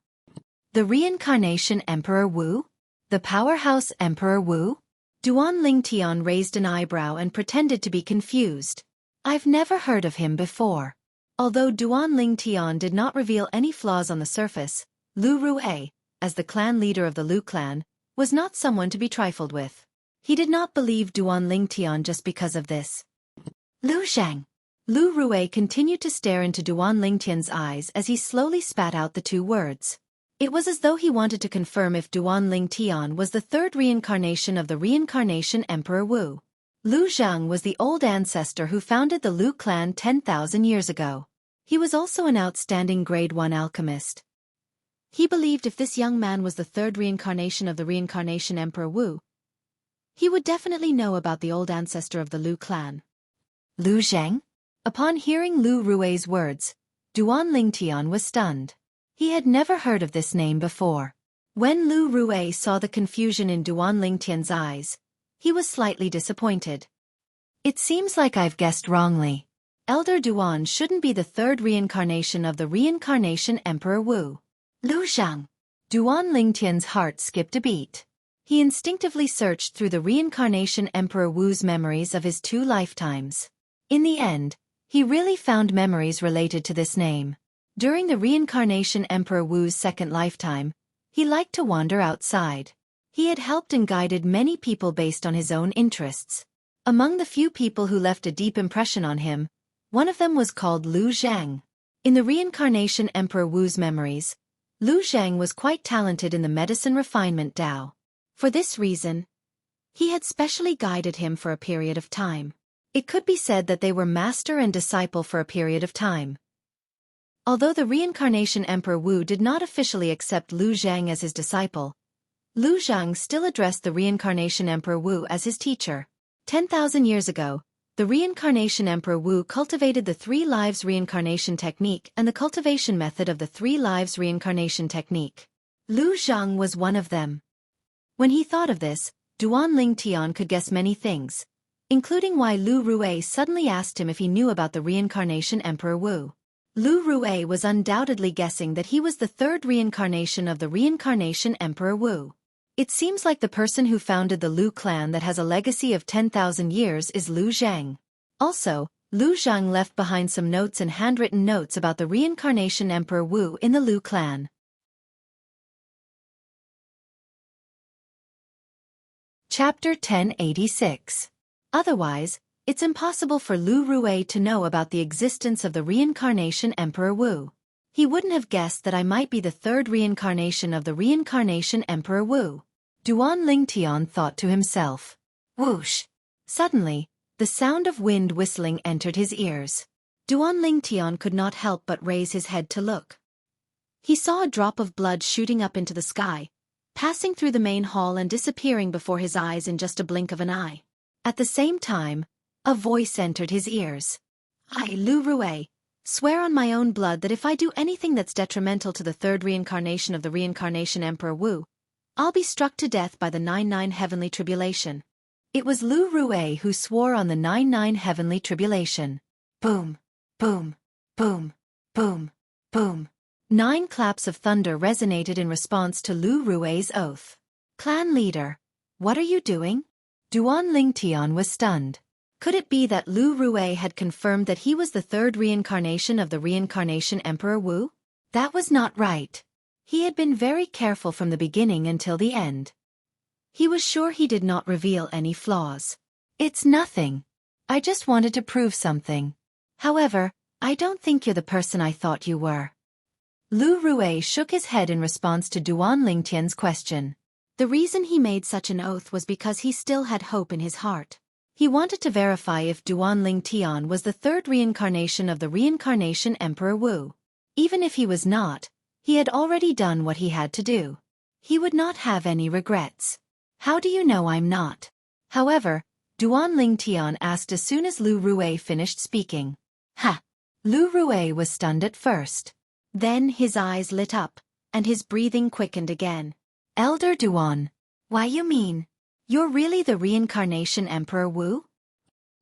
The reincarnation Emperor Wu? The powerhouse Emperor Wu? Duan Lingtian raised an eyebrow and pretended to be confused. I've never heard of him before. Although Duan Lingtian did not reveal any flaws on the surface, Lu Rue, as the clan leader of the Lu clan, was not someone to be trifled with. He did not believe Duan Lingtian just because of this. Lu Zhang. Lu Rue continued to stare into Duan Lingtian's eyes as he slowly spat out the two words. It was as though he wanted to confirm if Duan Lingtian was the third reincarnation of the reincarnation Emperor Wu. Lu Zhang was the old ancestor who founded the Lu clan 10,000 years ago. He was also an outstanding grade 1 alchemist. He believed if this young man was the third reincarnation of the reincarnation Emperor Wu, he would definitely know about the old ancestor of the Lu clan. Lu Zhang? Upon hearing Lu Rue's words, Duan Lingtian was stunned. He had never heard of this name before. When Lu Rue saw the confusion in Duan Lingtian's eyes, he was slightly disappointed. It seems like I've guessed wrongly. Elder Duan shouldn't be the third reincarnation of the reincarnation Emperor Wu. Lu Zhang. Duan Lingtian's heart skipped a beat. He instinctively searched through the reincarnation Emperor Wu's memories of his 2 lifetimes. In the end, he really found memories related to this name. During the reincarnation Emperor Wu's 2nd lifetime, he liked to wander outside. He had helped and guided many people based on his own interests. Among the few people who left a deep impression on him, one of them was called Lu Zhang. In the reincarnation Emperor Wu's memories, Lu Zhang was quite talented in the medicine refinement Dao. For this reason, he had specially guided him for a period of time. It could be said that they were master and disciple for a period of time. Although the reincarnation Emperor Wu did not officially accept Lu Zhang as his disciple, Lu Zhang still addressed the reincarnation Emperor Wu as his teacher. 10,000 years ago, the reincarnation Emperor Wu cultivated the 3 lives reincarnation technique and the cultivation method of the 3 lives reincarnation technique. Lu Zhang was one of them. When he thought of this, Duan Lingtian could guess many things, including why Lu Rue suddenly asked him if he knew about the reincarnation Emperor Wu. Lu Rue was undoubtedly guessing that he was the 3rd reincarnation of the reincarnation Emperor Wu. It seems like the person who founded the Lu clan that has a legacy of 10,000 years is Lu Zhang. Also, Lu Zhang left behind some notes and handwritten notes about the reincarnation Emperor Wu in the Lu clan. Chapter 1086. Otherwise, it's impossible for Lu Rue to know about the existence of the reincarnation Emperor Wu. He wouldn't have guessed that I might be the 3rd reincarnation of the reincarnation Emperor Wu. Duan Lingtian thought to himself. Whoosh! Suddenly, the sound of wind whistling entered his ears. Duan Lingtian could not help but raise his head to look. He saw a drop of blood shooting up into the sky, passing through the main hall and disappearing before his eyes in just a blink of an eye. At the same time, a voice entered his ears. I, Lu Rue, swear on my own blood that if I do anything that's detrimental to the 3rd reincarnation of the reincarnation Emperor Wu, I'll be struck to death by the 99 heavenly tribulation. It was Lu Rue who swore on the 99 heavenly tribulation. Boom, boom, boom, boom, boom. 9 claps of thunder resonated in response to Lu Rue's oath. Clan leader, what are you doing? Duan Lingtian was stunned. Could it be that Lu Rue had confirmed that he was the 3rd reincarnation of the reincarnation Emperor Wu? That was not right. He had been very careful from the beginning until the end. He was sure he did not reveal any flaws. It's nothing. I just wanted to prove something. However, I don't think you're the person I thought you were. Lu Rue shook his head in response to Duan Lingtian's question. The reason he made such an oath was because he still had hope in his heart. He wanted to verify if Duan Lingtian was the 3rd reincarnation of the reincarnation Emperor Wu. Even if he was not, he had already done what he had to do. He would not have any regrets. How do you know I'm not? However, Duan Lingtian asked as soon as Lu Rue finished speaking. Ha! Lu Rue was stunned at first. Then his eyes lit up, and his breathing quickened again. Elder Duan, why you mean? You're really the reincarnation Emperor Wu?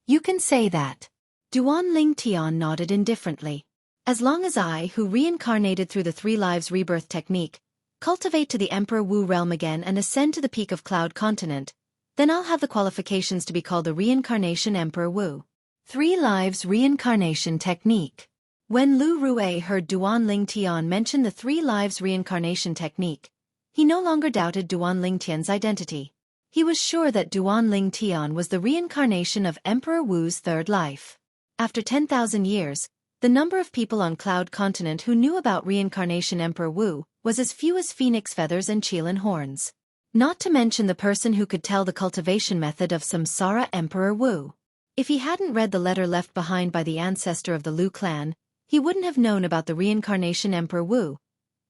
You can say that. Duan Lingtian nodded indifferently. As long as I, who reincarnated through the 3 lives rebirth technique, cultivate to the Emperor Wu realm again and ascend to the peak of Cloud Continent, then I'll have the qualifications to be called the Reincarnation Emperor Wu. 3 lives reincarnation technique. When Lu Rui heard Duan Ling Tian mention the 3 lives reincarnation technique, he no longer doubted Duan Ling Tian's identity. He was sure that Duan Ling Tian was the reincarnation of Emperor Wu's 3rd life. After 10,000 years, the number of people on Cloud Continent who knew about reincarnation Emperor Wu was as few as phoenix feathers and Qilin horns. Not to mention the person who could tell the cultivation method of Samsara Emperor Wu. If he hadn't read the letter left behind by the ancestor of the Lu clan, he wouldn't have known about the reincarnation Emperor Wu,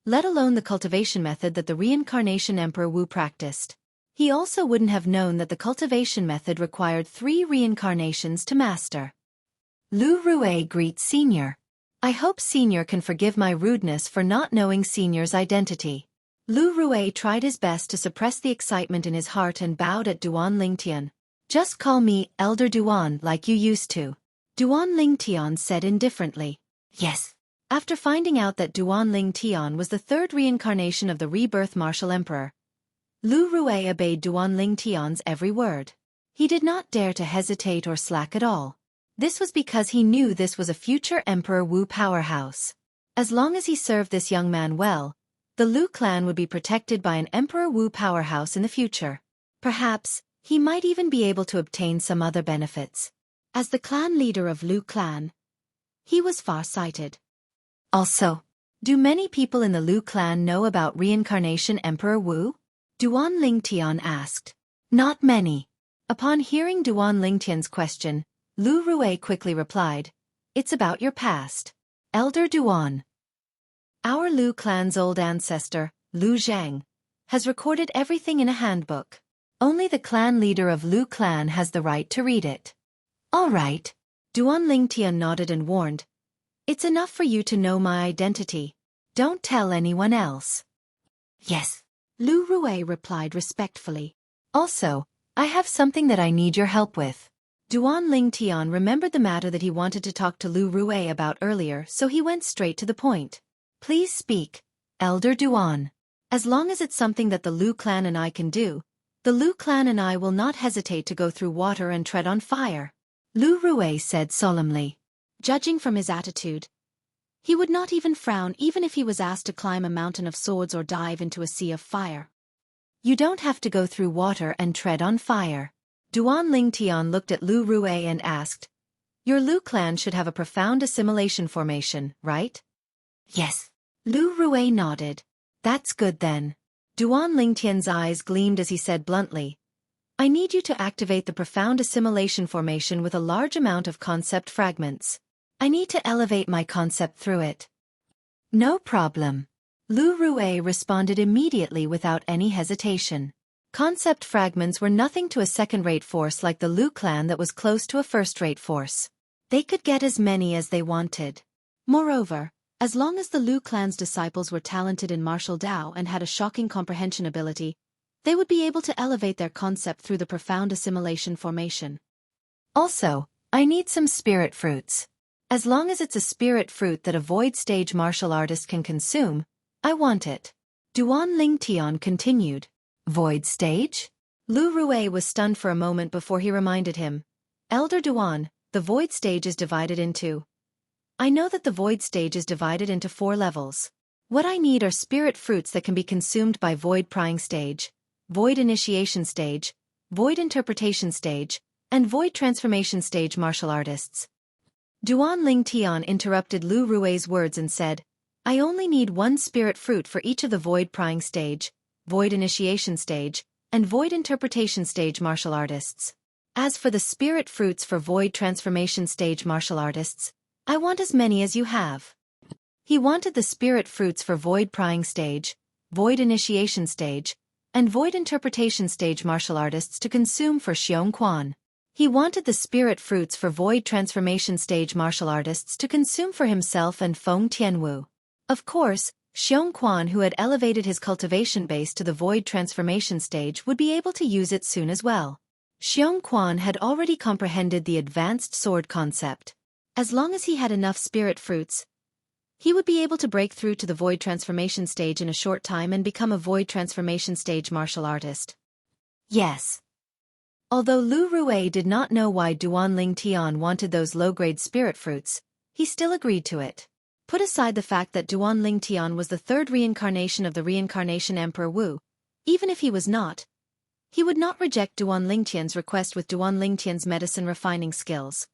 let alone the cultivation method that the reincarnation Emperor Wu practiced. He also wouldn't have known that the cultivation method required 3 reincarnations to master. Lu Rui greets Senior. I hope Senior can forgive my rudeness for not knowing Senior's identity. Lu Rui tried his best to suppress the excitement in his heart and bowed at Duan Ling Tian. Just call me Elder Duan like you used to. Duan Ling Tian said indifferently. Yes. After finding out that Duan Ling Tian was the 3rd reincarnation of the rebirth martial emperor, Lu Rui obeyed Duan Ling Tian's every word. He did not dare to hesitate or slack at all. This was because he knew this was a future Emperor Wu powerhouse. As long as he served this young man well, the Lu clan would be protected by an Emperor Wu powerhouse in the future. Perhaps, he might even be able to obtain some other benefits. As the clan leader of Lu clan, he was far-sighted. Also, do many people in the Lu clan know about reincarnation Emperor Wu? Duan Ling Tian asked. Not many. Upon hearing Duan Ling Tian's question, Lu Rui quickly replied, It's about your past. Elder Duan. Our Lu clan's old ancestor, Lu Zhang, has recorded everything in a handbook. Only the clan leader of Lu clan has the right to read it. All right. Duan Ling Tian nodded and warned, It's enough for you to know my identity. Don't tell anyone else. Yes. Lu Rui replied respectfully. Also, I have something that I need your help with. Duan Ling Tian remembered the matter that he wanted to talk to Lu Rui about earlier, so he went straight to the point. Please speak, Elder Duan. As long as it's something that the Lu clan and I can do, the Lu clan and I will not hesitate to go through water and tread on fire. Lu Rui said solemnly. Judging from his attitude, he would not even frown even if he was asked to climb a mountain of swords or dive into a sea of fire. You don't have to go through water and tread on fire. Duan Ling Tian looked at Lu Rui and asked, Your Lu clan should have a profound assimilation formation, right? Yes. Lu Rui nodded. That's good then. Duan Ling Tian's eyes gleamed as he said bluntly, I need you to activate the profound assimilation formation with a large amount of concept fragments. I need to elevate my concept through it. No problem. Lu Rui responded immediately without any hesitation. Concept fragments were nothing to a second-rate force like the Lu clan that was close to a first-rate force. They could get as many as they wanted. Moreover, as long as the Lu clan's disciples were talented in martial Dao and had a shocking comprehension ability, they would be able to elevate their concept through the profound assimilation formation. Also, I need some spirit fruits. As long as it's a spirit fruit that a void stage martial artist can consume, I want it. Duan Ling Tian continued. Void stage? Lu Rui was stunned for a moment before he reminded him. Elder Duan, the void stage is divided into. I know that the void stage is divided into 4 levels. What I need are spirit fruits that can be consumed by void prying stage, void initiation stage, void interpretation stage, and void transformation stage martial artists. Duan Ling Tian interrupted Lu Rui's words and said, I only need 1 spirit fruit for each of the void prying stage, void initiation stage, and void interpretation stage martial artists. As for the spirit fruits for void transformation stage martial artists, I want as many as you have. He wanted the spirit fruits for void prying stage, void initiation stage, and void interpretation stage martial artists to consume for Xueqi. He wanted the spirit fruits for void transformation stage martial artists to consume for himself and Feng Tianwu. Of course, Xueqi, who had elevated his cultivation base to the void transformation stage, would be able to use it soon as well. Xueqi had already comprehended the advanced sword concept. As long as he had enough spirit fruits, He would be able to break through to the void transformation stage in a short time and become a void transformation stage martial artist. Yes. Although Lu Rue did not know why Duan Ling Tian wanted those low-grade spirit fruits, he still agreed to it. Put aside the fact that Duan Ling Tian was the third reincarnation of the reincarnation Emperor Wu, even if he was not, he would not reject Duan Ling Tian's request with Duan Ling Tian's medicine refining skills.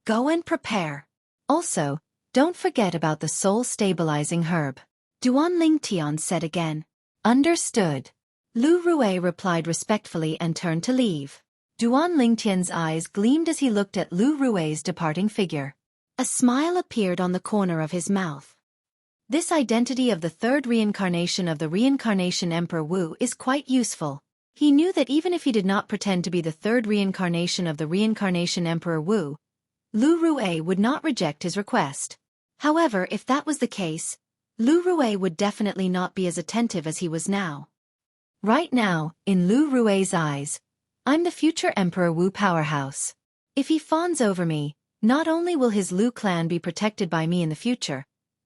Go and prepare. Also, don't forget about the soul-stabilizing herb. Duan Ling Tian said again. Understood. Lu Rue replied respectfully and turned to leave. Duan Lingtian's eyes gleamed as he looked at Lu Rue's departing figure. A smile appeared on the corner of his mouth. This identity of the third reincarnation of the reincarnation Emperor Wu is quite useful. He knew that even if he did not pretend to be the third reincarnation of the reincarnation Emperor Wu, Lu Rue would not reject his request. However, if that was the case, Lu Rue would definitely not be as attentive as he was now. Right now, in Lu Rue's eyes, I'm the future Emperor Wu powerhouse. If he fawns over me, not only will his Lu clan be protected by me in the future,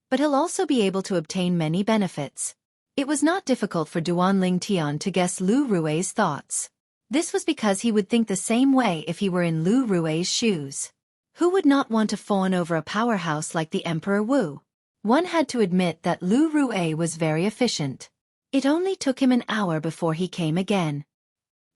but he'll also be able to obtain many benefits. It was not difficult for Duan Ling Tian to guess Lu Rue's thoughts. This was because he would think the same way if he were in Lu Rue's shoes. Who would not want to fawn over a powerhouse like the Emperor Wu? One had to admit that Lu Rue was very efficient. It only took him an hour before he came again.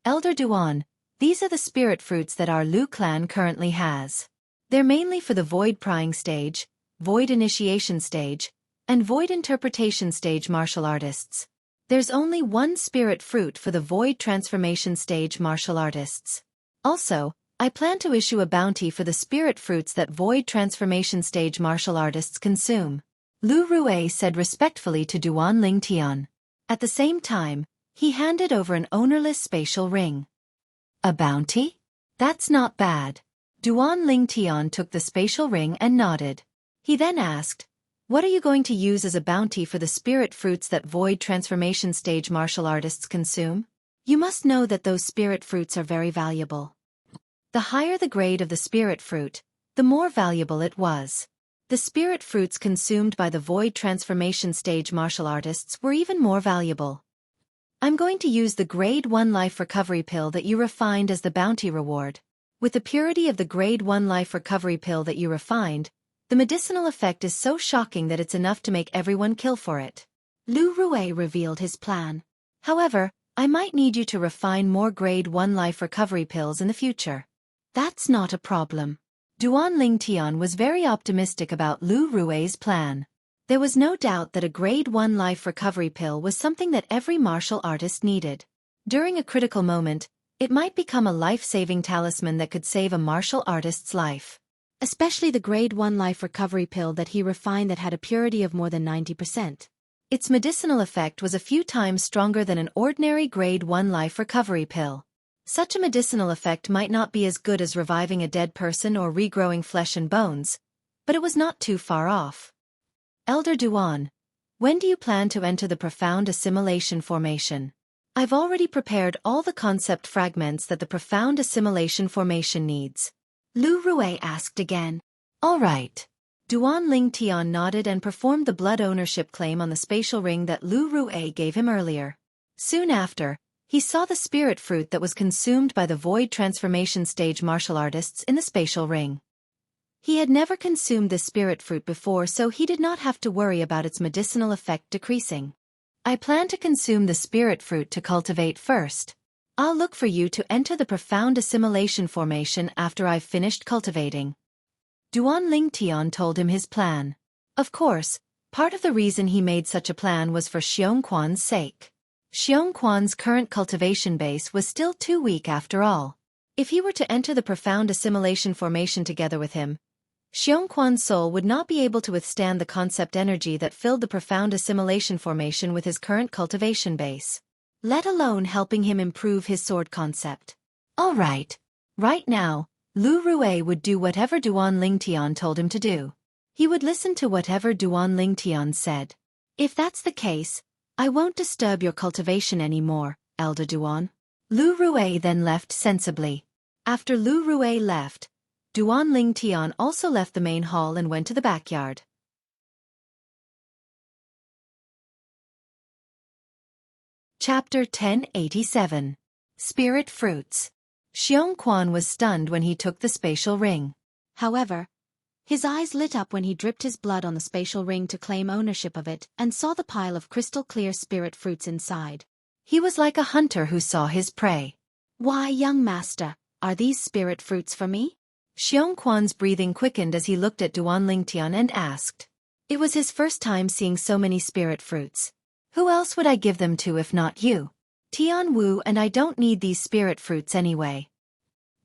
Elder Duan, these are the spirit fruits that our Lu clan currently has. They're mainly for the void prying stage, void initiation stage, and void interpretation stage martial artists. There's only one spirit fruit for the void transformation stage martial artists. Also, I plan to issue a bounty for the spirit fruits that void transformation stage martial artists consume. Lu Rue said respectfully to Duan Ling Tian. At the same time, he handed over an ownerless spatial ring. A bounty? That's not bad. Duan Ling Tian took the spatial ring and nodded. He then asked, what are you going to use as a bounty for the spirit fruits that void transformation stage martial artists consume? You must know that those spirit fruits are very valuable. The higher the grade of the spirit fruit, the more valuable it was. The spirit fruits consumed by the void transformation stage martial artists were even more valuable. I'm going to use the grade 1 life recovery pill that you refined as the bounty reward. With the purity of the grade 1 life recovery pill that you refined, the medicinal effect is so shocking that it's enough to make everyone kill for it. Lu Rue revealed his plan. However, I might need you to refine more grade 1 life recovery pills in the future. That's not a problem. Duan Ling Tian was very optimistic about Lu Rue's plan. There was no doubt that a grade 1 life recovery pill was something that every martial artist needed. During a critical moment, it might become a life-saving talisman that could save a martial artist's life. Especially the grade 1 life recovery pill that he refined that had a purity of more than 90%. Its medicinal effect was a few times stronger than an ordinary grade 1 life recovery pill. Such a medicinal effect might not be as good as reviving a dead person or regrowing flesh and bones, but it was not too far off. Elder Duan, when do you plan to enter the profound assimilation formation? I've already prepared all the concept fragments that the profound assimilation formation needs. Lu Rue asked again. All right. Duan Ling Tian nodded and performed the blood ownership claim on the spatial ring that Lu Rue gave him earlier. Soon after, he saw the spirit fruit that was consumed by the void transformation stage martial artists in the spatial ring. He had never consumed this spirit fruit before, so he did not have to worry about its medicinal effect decreasing. I plan to consume the spirit fruit to cultivate first. I'll look for you to enter the profound assimilation formation after I've finished cultivating. Duan Ling Tian told him his plan. Of course, part of the reason he made such a plan was for Xueqi's sake. Xueqi's current cultivation base was still too weak after all. If he were to enter the profound assimilation formation together with him, Xueqi's soul would not be able to withstand the concept energy that filled the profound assimilation formation with his current cultivation base, let alone helping him improve his sword concept. All right. Right now, Lu Rue would do whatever Duan Ling Tian told him to do. He would listen to whatever Duan Ling Tian said. If that's the case, I won't disturb your cultivation anymore, Elder Duan. Lu Rue then left sensibly. After Lu Rue left, Duan Ling Tian also left the main hall and went to the backyard. Chapter 1087. Spirit Fruits. Xueqi was stunned when he took the spatial ring. However, his eyes lit up when he dripped his blood on the spatial ring to claim ownership of it and saw the pile of crystal-clear spirit fruits inside. He was like a hunter who saw his prey. "Why, young master, are these spirit fruits for me?" Xueqi's breathing quickened as he looked at Lingtian and asked. It was his first time seeing so many spirit fruits. Who else would I give them to if not you? Tianwu, and I don't need these spirit fruits anyway.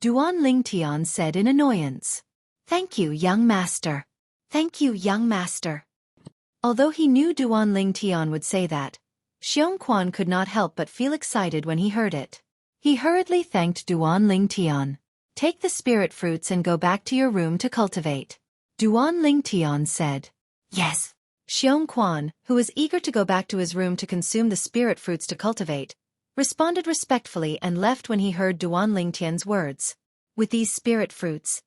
Lingtian said in annoyance. Thank you, young master. Thank you, young master. Although he knew Lingtian would say that, Xueqi could not help but feel excited when he heard it. He hurriedly thanked Lingtian. Take the spirit fruits and go back to your room to cultivate. Lingtian said. Yes. Xueqi, who was eager to go back to his room to consume the spirit fruits to cultivate, responded respectfully and left when he heard Lingtian's words. With these spirit fruits,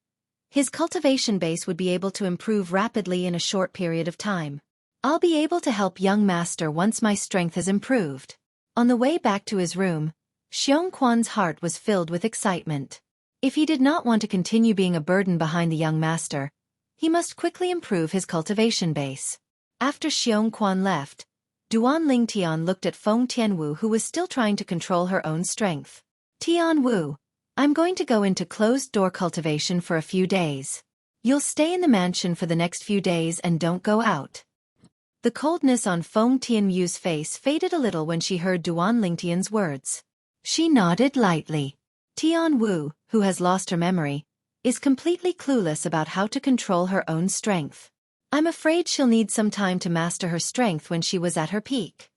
his cultivation base would be able to improve rapidly in a short period of time. I'll be able to help young master once my strength has improved. On the way back to his room, Xueqi's heart was filled with excitement. If he did not want to continue being a burden behind the young master, he must quickly improve his cultivation base. After Xueqi left, Lingtian looked at Feng Tianwu, who was still trying to control her own strength. Tianwu, I'm going to go into closed-door cultivation for a few days. You'll stay in the mansion for the next few days and don't go out. The coldness on Feng Tianwu's face faded a little when she heard Lingtian's words. She nodded lightly. Tianwu, who has lost her memory, is completely clueless about how to control her own strength. I'm afraid she'll need some time to master her strength when she was at her peak.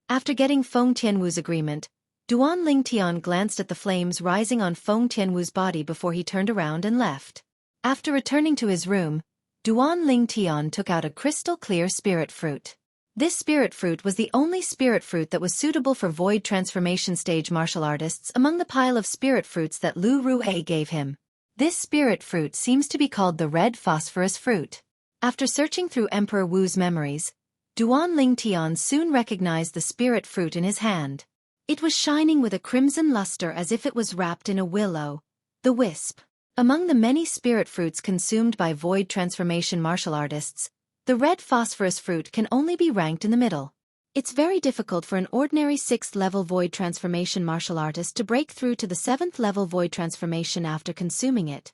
After getting Feng Tianwu's agreement, Lingtian glanced at the flames rising on Feng Tianwu's body before he turned around and left. After returning to his room, Lingtian took out a crystal-clear spirit fruit. This spirit fruit was the only spirit fruit that was suitable for void transformation stage martial artists among the pile of spirit fruits that Lu Rui gave him. This spirit fruit seems to be called the red phosphorus fruit. After searching through Emperor Wu's memories, Lingtian soon recognized the spirit fruit in his hand. It was shining with a crimson luster as if it was wrapped in a will-o'-the-wisp. Among the many spirit fruits consumed by void transformation martial artists, the red phosphorus fruit can only be ranked in the middle. It's very difficult for an ordinary 6th-level void transformation martial artist to break through to the 7th-level void transformation after consuming it.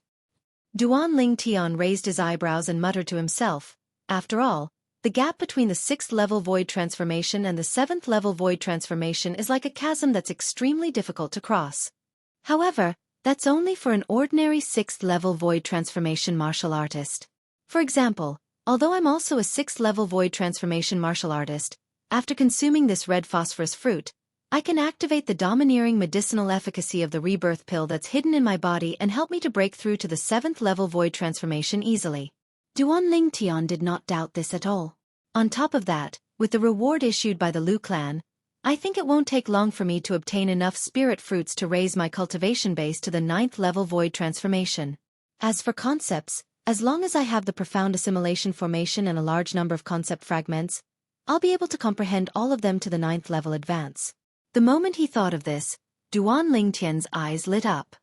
Lingtian raised his eyebrows and muttered to himself, after all, the gap between the 6th-level void transformation and the 7th-level void transformation is like a chasm that's extremely difficult to cross. However, that's only for an ordinary 6th-level void transformation martial artist. For example, although I'm also a 6th-level void transformation martial artist, after consuming this red phosphorus fruit, I can activate the domineering medicinal efficacy of the rebirth pill that's hidden in my body and help me to break through to the 7th-level void transformation easily. Lingtian did not doubt this at all. On top of that, with the reward issued by the Lu clan, I think it won't take long for me to obtain enough spirit fruits to raise my cultivation base to the 9th-level void transformation. As for concepts, as long as I have the profound assimilation formation and a large number of concept fragments, I'll be able to comprehend all of them to the 9th-level advance. The moment he thought of this, Lingtian's eyes lit up.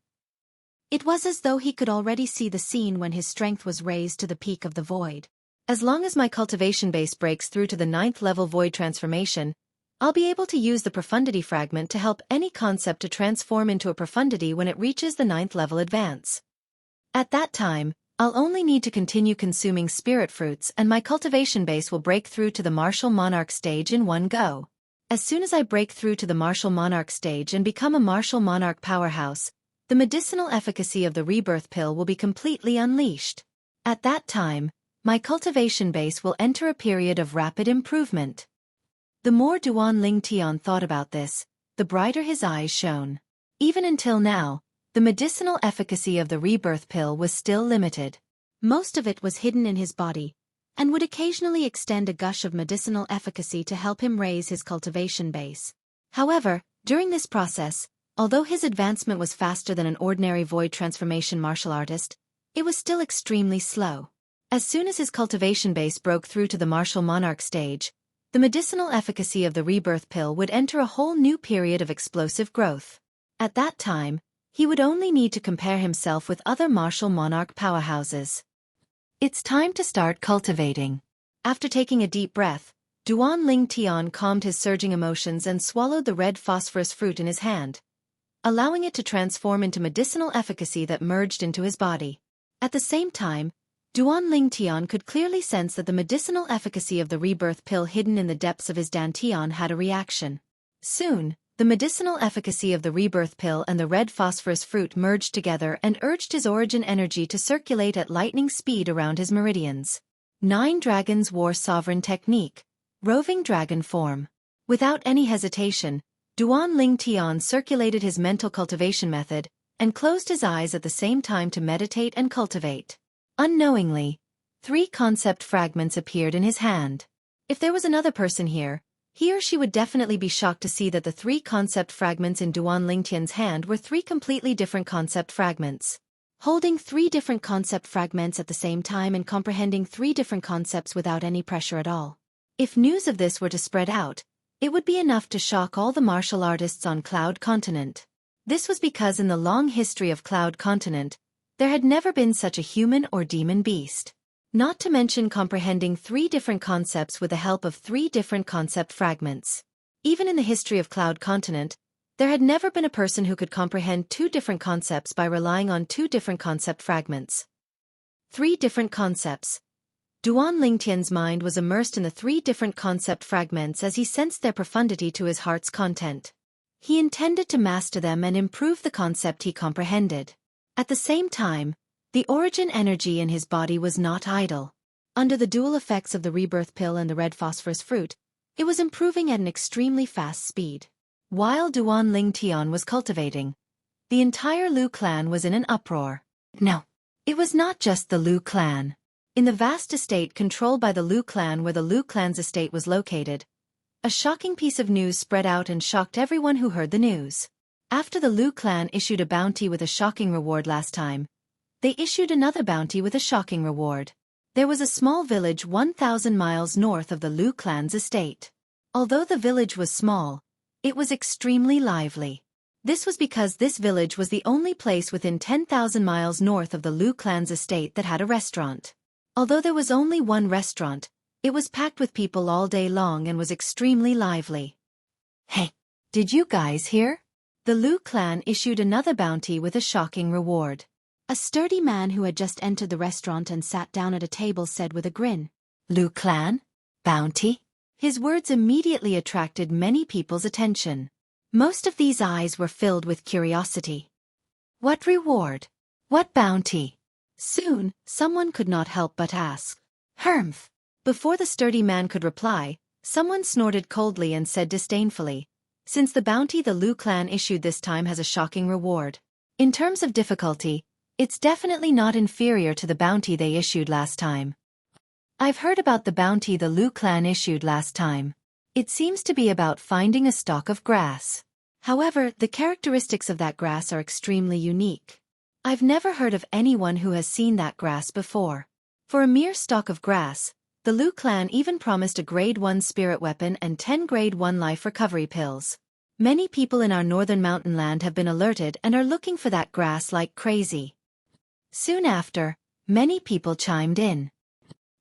It was as though he could already see the scene when his strength was raised to the peak of the void. As long as my cultivation base breaks through to the 9th-level void transformation, I'll be able to use the profundity fragment to help any concept to transform into a profundity when it reaches the 9th-level advance. At that time, I'll only need to continue consuming spirit fruits and my cultivation base will break through to the martial monarch stage in one go. As soon as I break through to the martial monarch stage and become a martial monarch powerhouse, the medicinal efficacy of the rebirth pill will be completely unleashed. At that time, my cultivation base will enter a period of rapid improvement. The more Lingtian thought about this, the brighter his eyes shone. Even until now, the medicinal efficacy of the rebirth pill was still limited. Most of it was hidden in his body, and would occasionally extend a gush of medicinal efficacy to help him raise his cultivation base. However, during this process, although his advancement was faster than an ordinary void transformation martial artist, it was still extremely slow. As soon as his cultivation base broke through to the martial monarch stage, the medicinal efficacy of the rebirth pill would enter a whole new period of explosive growth. At that time, he would only need to compare himself with other martial monarch powerhouses. It's time to start cultivating. After taking a deep breath, Duan Ling Tian calmed his surging emotions and swallowed the red phosphorus fruit in his hand, allowing it to transform into medicinal efficacy that merged into his body. At the same time, Duan Ling Tian could clearly sense that the medicinal efficacy of the rebirth pill hidden in the depths of his dantian had a reaction. Soon, the medicinal efficacy of the rebirth pill and the red phosphorus fruit merged together and urged his origin energy to circulate at lightning speed around his meridians. 9 Dragons War Sovereign Technique. Roving Dragon Form. Without any hesitation, Duan Ling Tian circulated his mental cultivation method and closed his eyes at the same time to meditate and cultivate. Unknowingly, 3 concept fragments appeared in his hand. If there was another person here, he or she would definitely be shocked to see that the 3 concept fragments in Duan Ling Tian's hand were 3 completely different concept fragments. Holding 3 different concept fragments at the same time and comprehending 3 different concepts without any pressure at all. If news of this were to spread out, it would be enough to shock all the martial artists on Cloud Continent. This was because in the long history of Cloud Continent, there had never been such a human or demon beast. Not to mention comprehending 3 different concepts with the help of 3 different concept fragments. Even in the history of Cloud Continent, there had never been a person who could comprehend 2 different concepts by relying on 2 different concept fragments. 3 different concepts. Duan Ling Tian's mind was immersed in the 3 different concept fragments as he sensed their profundity to his heart's content. He intended to master them and improve the concept he comprehended. At the same time, the origin energy in his body was not idle. Under the dual effects of the rebirth pill and the red phosphorus fruit, it was improving at an extremely fast speed. While Duan Ling Tian was cultivating, the entire Lu clan was in an uproar. No, it was not just the Lu clan. In the vast estate controlled by the Lu clan where the Lu clan's estate was located, a shocking piece of news spread out and shocked everyone who heard the news. After the Lu clan issued a bounty with a shocking reward last time, they issued another bounty with a shocking reward. There was a small village 1,000 miles north of the Lu clan's estate. Although the village was small, it was extremely lively. This was because this village was the only place within 10,000 miles north of the Lu clan's estate that had a restaurant. Although there was only one restaurant, it was packed with people all day long and was extremely lively. Hey, did you guys hear? The Lu clan issued another bounty with a shocking reward. A sturdy man who had just entered the restaurant and sat down at a table said with a grin, "Lu clan? Bounty?" His words immediately attracted many people's attention. Most of these eyes were filled with curiosity. What reward? What bounty? Soon, someone could not help but ask, "Humph." Before the sturdy man could reply, someone snorted coldly and said disdainfully, "Since the bounty the Lu clan issued this time has a shocking reward. In terms of difficulty, it's definitely not inferior to the bounty they issued last time. I've heard about the bounty the Lu clan issued last time. It seems to be about finding a stalk of grass. However, the characteristics of that grass are extremely unique. I've never heard of anyone who has seen that grass before. For a mere stalk of grass, the Lu clan even promised a grade 1 spirit weapon and 10 grade 1 life recovery pills. Many people in our northern mountain land have been alerted and are looking for that grass like crazy." Soon after, many people chimed in.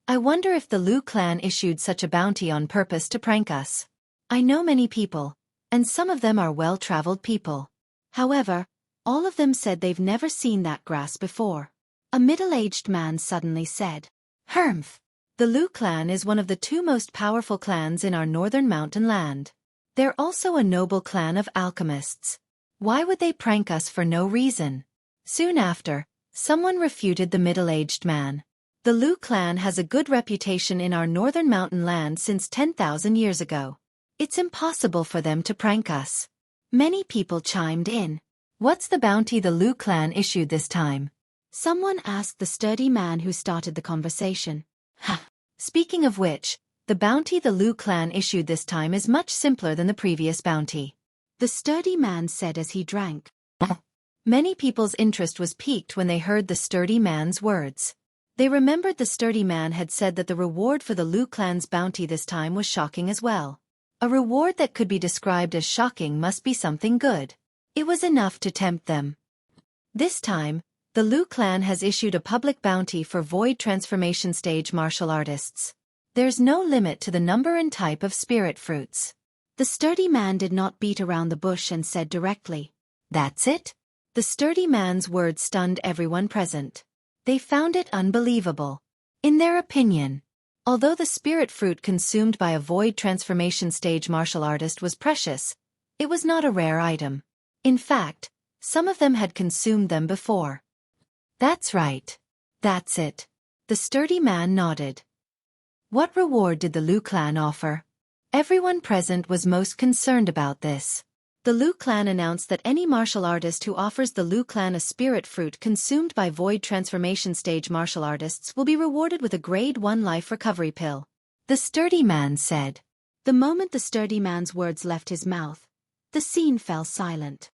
"I wonder if the Lu clan issued such a bounty on purpose to prank us. I know many people, and some of them are well-traveled people. However, all of them said they've never seen that grass before." A middle-aged man suddenly said, "Humph. The Lu clan is one of the 2 most powerful clans in our northern mountain land. They're also a noble clan of alchemists. Why would they prank us for no reason?" Soon after, someone refuted the middle-aged man. "The Lu clan has a good reputation in our northern mountain land since 10,000 years ago. It's impossible for them to prank us." Many people chimed in. "What's the bounty the Lu clan issued this time?" Someone asked the sturdy man who started the conversation. Speaking of which, the bounty the Lu clan issued this time is much simpler than the previous bounty," the sturdy man said as he drank. Many people's interest was piqued when they heard the sturdy man's words. They remembered the sturdy man had said that the reward for the Lu clan's bounty this time was shocking as well. A reward that could be described as shocking must be something good. It was enough to tempt them. This time, the Lu clan has issued a public bounty for void transformation stage martial artists. There's no limit to the number and type of spirit fruits. The sturdy man did not beat around the bush and said directly, "That's it?" The sturdy man's words stunned everyone present. They found it unbelievable. In their opinion, although the spirit fruit consumed by a void transformation stage martial artist was precious, it was not a rare item. In fact, some of them had consumed them before. That's right. That's it. The sturdy man nodded. What reward did the Lu clan offer? Everyone present was most concerned about this. The Lu clan announced that any martial artist who offers the Lu clan a spirit fruit consumed by void transformation stage martial artists will be rewarded with a grade 1 life recovery pill. The sturdy man said. The moment the sturdy man's words left his mouth, the scene fell silent.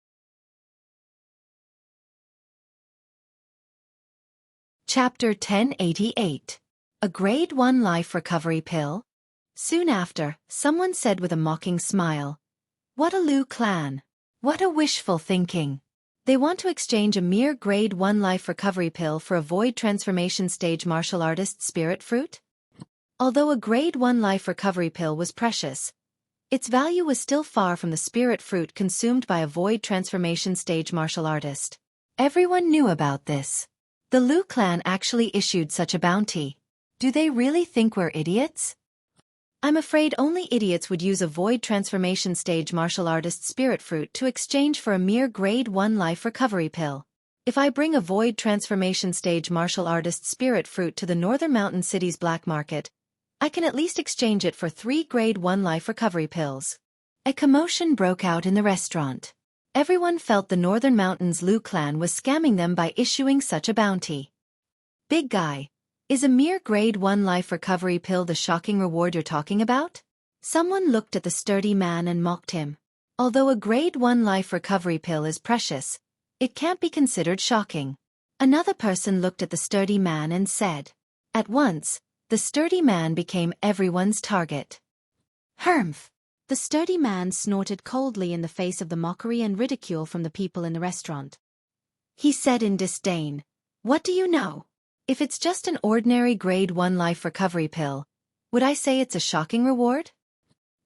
Chapter 1088. A grade 1 life recovery pill? Soon after, someone said with a mocking smile, "What a Lu clan! What a wishful thinking! They want to exchange a mere grade 1 life recovery pill for a void transformation stage martial artist spirit fruit?" Although a grade 1 life recovery pill was precious, its value was still far from the spirit fruit consumed by a void transformation stage martial artist. Everyone knew about this. The Lu clan actually issued such a bounty. Do they really think we're idiots? I'm afraid only idiots would use a void transformation stage martial artist spirit fruit to exchange for a mere grade 1 life recovery pill. If I bring a void transformation stage martial artist spirit fruit to the Northern Mountain City's black market, I can at least exchange it for 3 grade 1 life recovery pills. A commotion broke out in the restaurant. Everyone felt the Northern Mountains Lu clan was scamming them by issuing such a bounty. Big guy. Is a mere grade 1 life recovery pill the shocking reward you're talking about? Someone looked at the sturdy man and mocked him. Although a grade 1 life recovery pill is precious, it can't be considered shocking. Another person looked at the sturdy man and said. At once, the sturdy man became everyone's target. Humph! The sturdy man snorted coldly in the face of the mockery and ridicule from the people in the restaurant. He said in disdain, "What do you know? If it's just an ordinary grade 1 life recovery pill, would I say it's a shocking reward?"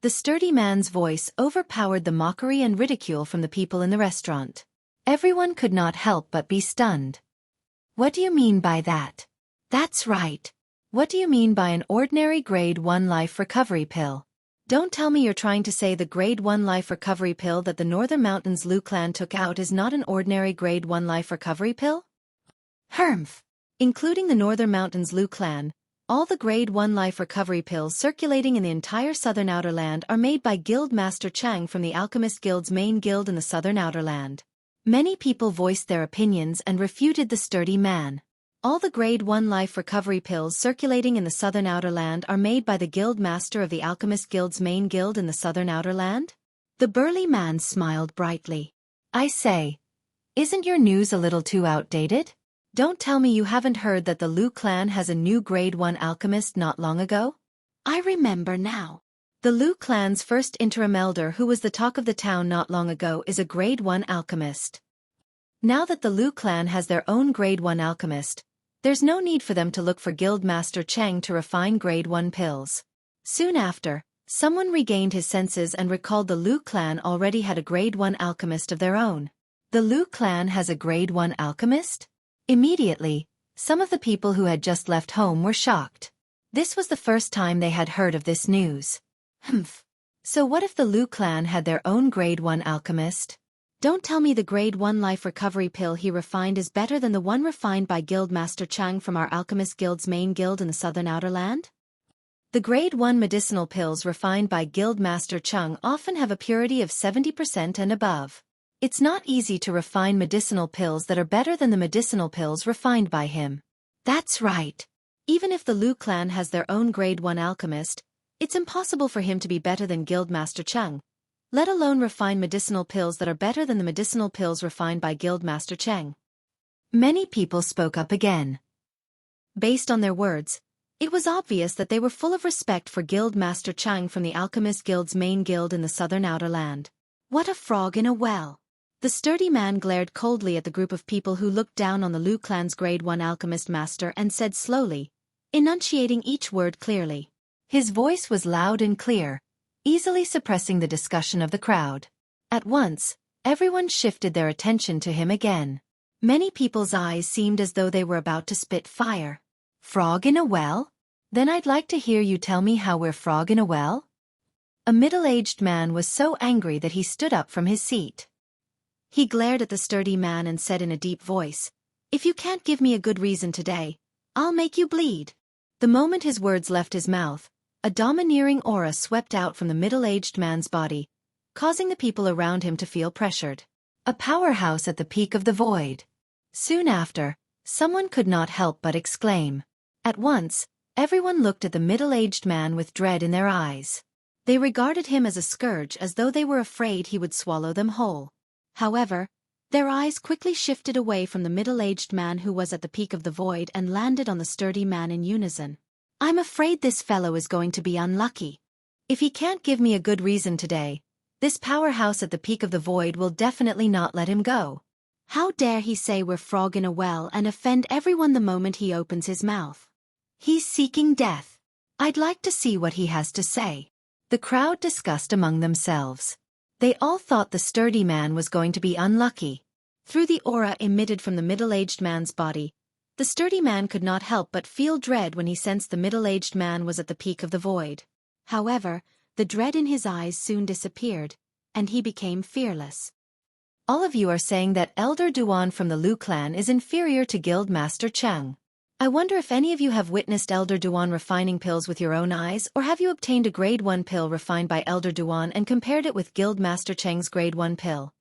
The sturdy man's voice overpowered the mockery and ridicule from the people in the restaurant. Everyone could not help but be stunned. What do you mean by that? That's right. What do you mean by an ordinary grade 1 life recovery pill? Don't tell me you're trying to say the grade 1 life recovery pill that the Northern Mountains Lu clan took out is not an ordinary grade 1 life recovery pill? Humph! Including the Northern Mountains Lu clan, all the grade 1 life recovery pills circulating in the entire Southern Outer Land are made by Guild Master Chang from the Alchemist Guild's main guild in the Southern Outer Land. Many people voiced their opinions and refuted the sturdy man. All the grade 1 life recovery pills circulating in the Southern Outer Land are made by the Guild Master of the Alchemist Guild's main guild in the Southern Outer Land? The burly man smiled brightly. I say, isn't your news a little too outdated? Don't tell me you haven't heard that the Lu clan has a new grade 1 alchemist not long ago? I remember now. The Lu clan's first interim elder who was the talk of the town not long ago is a grade 1 alchemist. Now that the Lu clan has their own grade 1 alchemist, there's no need for them to look for Guild Master Chang to refine grade 1 pills. Soon after, someone regained his senses and recalled the Lu clan already had a grade 1 alchemist of their own. The Lu clan has a grade 1 alchemist? Immediately, some of the people who had just left home were shocked. This was the first time they had heard of this news. Humph. So what if the Lu clan had their own grade 1 alchemist? Don't tell me the grade 1 life recovery pill he refined is better than the one refined by Guild Master Chang from our Alchemist Guild's main guild in the Southern Outer Land? The grade 1 medicinal pills refined by Guild Master Chang often have a purity of 70% and above. It's not easy to refine medicinal pills that are better than the medicinal pills refined by him. That's right. Even if the Lu clan has their own grade 1 alchemist, it's impossible for him to be better than Guild Master Chang, let alone refine medicinal pills that are better than the medicinal pills refined by Guild Master Chang. Many people spoke up again. Based on their words, it was obvious that they were full of respect for Guild Master Chang from the Alchemist Guild's main guild in the southern outer land. What a frog in a well! The sturdy man glared coldly at the group of people who looked down on the Liu clan's Grade 1 Alchemist Master and said slowly, enunciating each word clearly. His voice was loud and clear, easily suppressing the discussion of the crowd. At once, everyone shifted their attention to him again. Many people's eyes seemed as though they were about to spit fire. Frog in a well? Then I'd like to hear you tell me how we're frog in a well? A middle-aged man was so angry that he stood up from his seat. He glared at the sturdy man and said in a deep voice, "If you can't give me a good reason today, I'll make you bleed." The moment his words left his mouth, a domineering aura swept out from the middle-aged man's body, causing the people around him to feel pressured. A powerhouse at the peak of the void. Soon after, someone could not help but exclaim. At once, everyone looked at the middle-aged man with dread in their eyes. They regarded him as a scourge, as though they were afraid he would swallow them whole. However, their eyes quickly shifted away from the middle-aged man who was at the peak of the void and landed on the sturdy man in unison. "I'm afraid this fellow is going to be unlucky. If he can't give me a good reason today, this powerhouse at the peak of the void will definitely not let him go. How dare he say we're frog in a well and offend everyone the moment he opens his mouth? He's seeking death. I'd like to see what he has to say." The crowd discussed among themselves. They all thought the sturdy man was going to be unlucky. Through the aura emitted from the middle-aged man's body, the sturdy man could not help but feel dread when he sensed the middle-aged man was at the peak of the void. However, the dread in his eyes soon disappeared, and he became fearless. All of you are saying that Elder Duan from the Liu clan is inferior to Guild Master Chang. I wonder if any of you have witnessed Elder Duan refining pills with your own eyes, or have you obtained a Grade 1 pill refined by Elder Duan and compared it with Guild Master Chang's Grade 1 pill?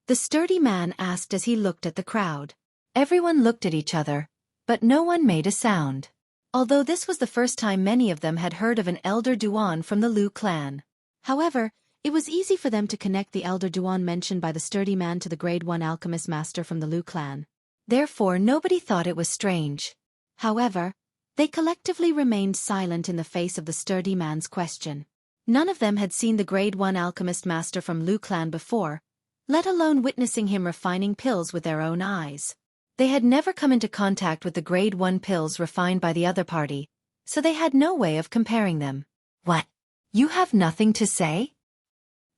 The sturdy man asked as he looked at the crowd. Everyone looked at each other, but no one made a sound. Although this was the first time many of them had heard of an Elder Duan from the Liu clan. However, it was easy for them to connect the Elder Duan mentioned by the sturdy man to the Grade 1 Alchemist Master from the Liu clan. Therefore nobody thought it was strange. However, they collectively remained silent in the face of the sturdy man's question. None of them had seen the Grade 1 Alchemist Master from Liu clan before, let alone witnessing him refining pills with their own eyes. They had never come into contact with the Grade 1 pills refined by the other party, so they had no way of comparing them. What? You have nothing to say?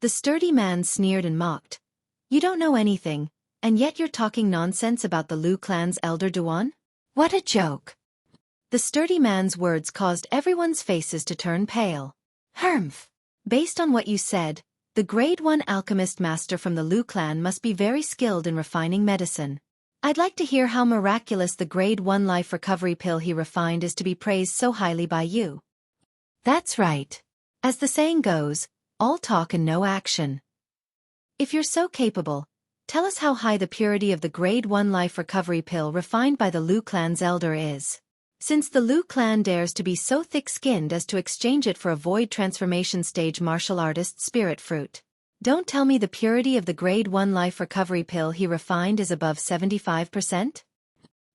The sturdy man sneered and mocked. You don't know anything, and yet you're talking nonsense about the Liu clan's Elder Duan? What a joke. The sturdy man's words caused everyone's faces to turn pale. Humph. Based on what you said, the Grade 1 Alchemist Master from the Liu clan must be very skilled in refining medicine. I'd like to hear how miraculous the Grade 1 life recovery pill he refined is to be praised so highly by you. That's right. As the saying goes, all talk and no action. If you're so capable, tell us how high the purity of the Grade 1 life recovery pill refined by the Liu clan's elder is. Since the Liu clan dares to be so thick-skinned as to exchange it for a void transformation stage martial artist spirit fruit. Don't tell me the purity of the Grade 1 life recovery pill he refined is above 75%?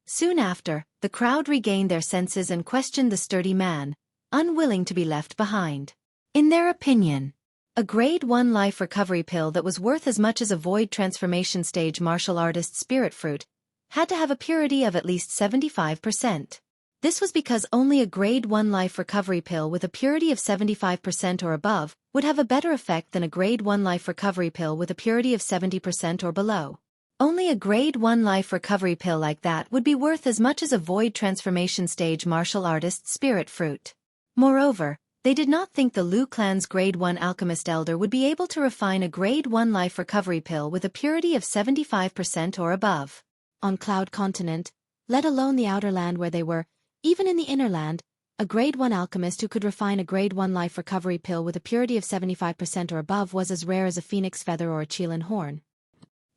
Soon after, the crowd regained their senses and questioned the sturdy man, unwilling to be left behind. In their opinion, a Grade 1 life recovery pill that was worth as much as a void transformation stage martial artist spirit fruit had to have a purity of at least 75%. This was because only a Grade 1 life recovery pill with a purity of 75% or above would have a better effect than a Grade 1 life recovery pill with a purity of 70% or below. Only a Grade 1 life recovery pill like that would be worth as much as a void transformation stage martial artist spirit fruit. Moreover, they did not think the Liu clan's Grade 1 alchemist elder would be able to refine a Grade 1 life recovery pill with a purity of 75% or above. On Cloud Continent, let alone the outer land where they were, even in the inner land, a Grade 1 alchemist who could refine a Grade 1 life recovery pill with a purity of 75% or above was as rare as a phoenix feather or a Qilin horn.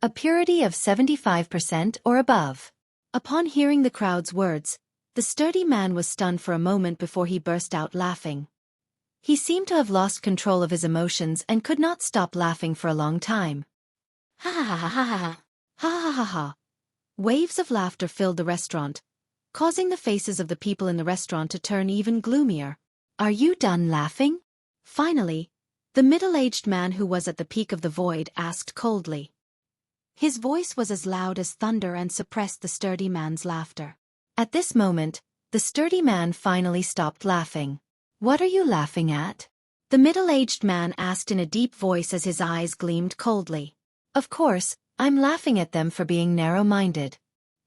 A purity of 75% or above. Upon hearing the crowd's words, the sturdy man was stunned for a moment before he burst out laughing. He seemed to have lost control of his emotions and could not stop laughing for a long time. Ha ha ha ha ha ha ha ha ha ha. Waves of laughter filled the restaurant, causing the faces of the people in the restaurant to turn even gloomier. "Are you done laughing?" Finally, the middle-aged man who was at the peak of the void asked coldly. His voice was as loud as thunder and suppressed the sturdy man's laughter. At this moment, the sturdy man finally stopped laughing. "What are you laughing at?" the middle-aged man asked in a deep voice as his eyes gleamed coldly. "Of course, I'm laughing at them for being narrow-minded."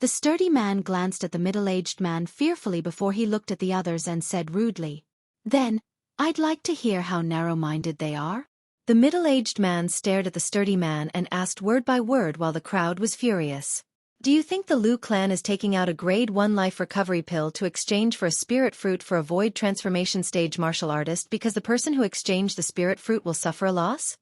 The sturdy man glanced at the middle-aged man fearfully before he looked at the others and said rudely, "Then, I'd like to hear how narrow-minded they are." The middle-aged man stared at the sturdy man and asked word by word while the crowd was furious. "Do you think the Liu clan is taking out a grade 1 life recovery pill to exchange for a spirit fruit for a void transformation stage martial artist because the person who exchanged the spirit fruit will suffer a loss?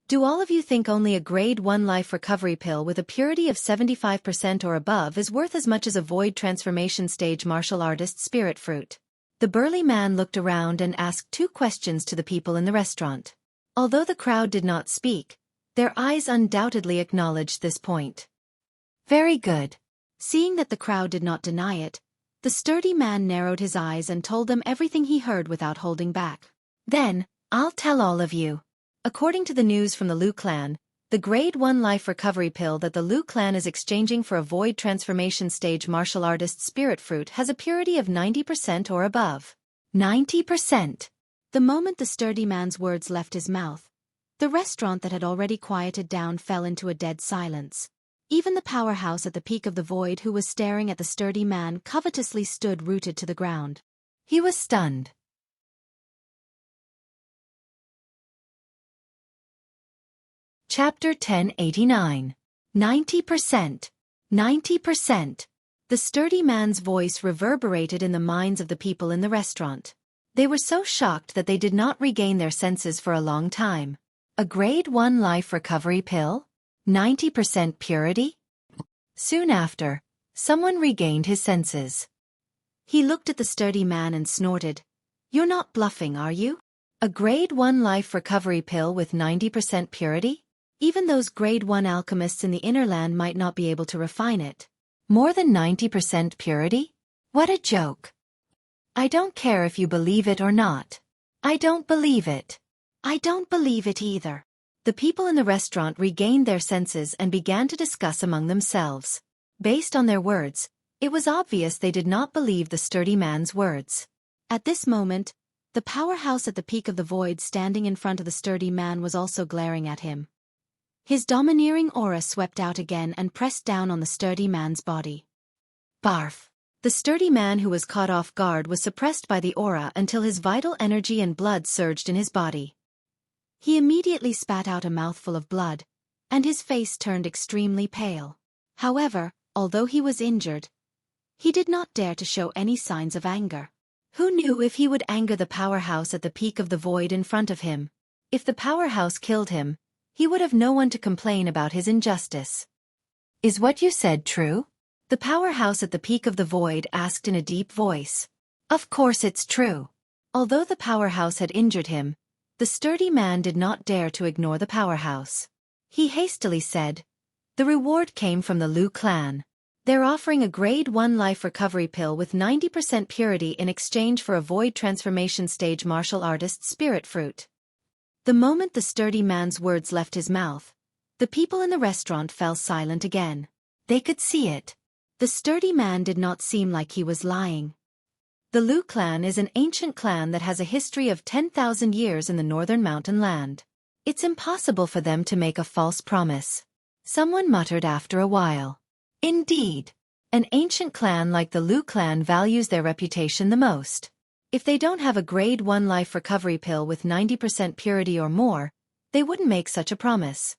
Do all of you think only a grade 1 life recovery pill with a purity of 75% or above is worth as much as a void transformation stage martial artist spirit fruit?" The burly man looked around and asked 2 questions to the people in the restaurant. Although the crowd did not speak, their eyes undoubtedly acknowledged this point. "Very good." Seeing that the crowd did not deny it, the sturdy man narrowed his eyes and told them everything he heard without holding back. "Then, I'll tell all of you. According to the news from the Liu clan, the grade 1 life recovery pill that the Liu clan is exchanging for a void transformation stage martial artist spirit fruit has a purity of 90% or above. 90%. The moment the sturdy man's words left his mouth, the restaurant that had already quieted down fell into a dead silence. Even the powerhouse at the peak of the void who was staring at the sturdy man covetously stood rooted to the ground. He was stunned. Chapter 1089. 90%. 90%. The sturdy man's voice reverberated in the minds of the people in the restaurant. They were so shocked that they did not regain their senses for a long time. A grade 1 life recovery pill? 90% purity? Soon after, someone regained his senses. He looked at the sturdy man and snorted, "You're not bluffing, are you? A grade 1 life recovery pill with 90% purity? Even those grade 1 alchemists in the inner land might not be able to refine it. More than 90% purity? What a joke. I don't care if you believe it or not. I don't believe it. I don't believe it either." The people in the restaurant regained their senses and began to discuss among themselves. Based on their words, it was obvious they did not believe the sturdy man's words. At this moment, the powerhouse at the peak of the void standing in front of the sturdy man was also glaring at him. His domineering aura swept out again and pressed down on the sturdy man's body. Barf. The sturdy man who was caught off guard was suppressed by the aura until his vital energy and blood surged in his body. He immediately spat out a mouthful of blood, and his face turned extremely pale. However, although he was injured, he did not dare to show any signs of anger. Who knew if he would anger the powerhouse at the peak of the void in front of him? If the powerhouse killed him, he would have no one to complain about his injustice. "Is what you said true?" the powerhouse at the peak of the void asked in a deep voice. Of course it's true. Although the powerhouse had injured him, the sturdy man did not dare to ignore the powerhouse. He hastily said, "The reward came from the Liu clan. They're offering a grade 1 life recovery pill with 90% purity in exchange for a void transformation stage martial artist spirit fruit." The moment the sturdy man's words left his mouth, the people in the restaurant fell silent again. They could see it. The sturdy man did not seem like he was lying. The Liu clan is an ancient clan that has a history of 10,000 years in the northern mountain land. It's impossible for them to make a false promise. Someone muttered after a while. Indeed. An ancient clan like the Liu clan values their reputation the most. If they don't have a grade 1 life recovery pill with 90% purity or more, they wouldn't make such a promise.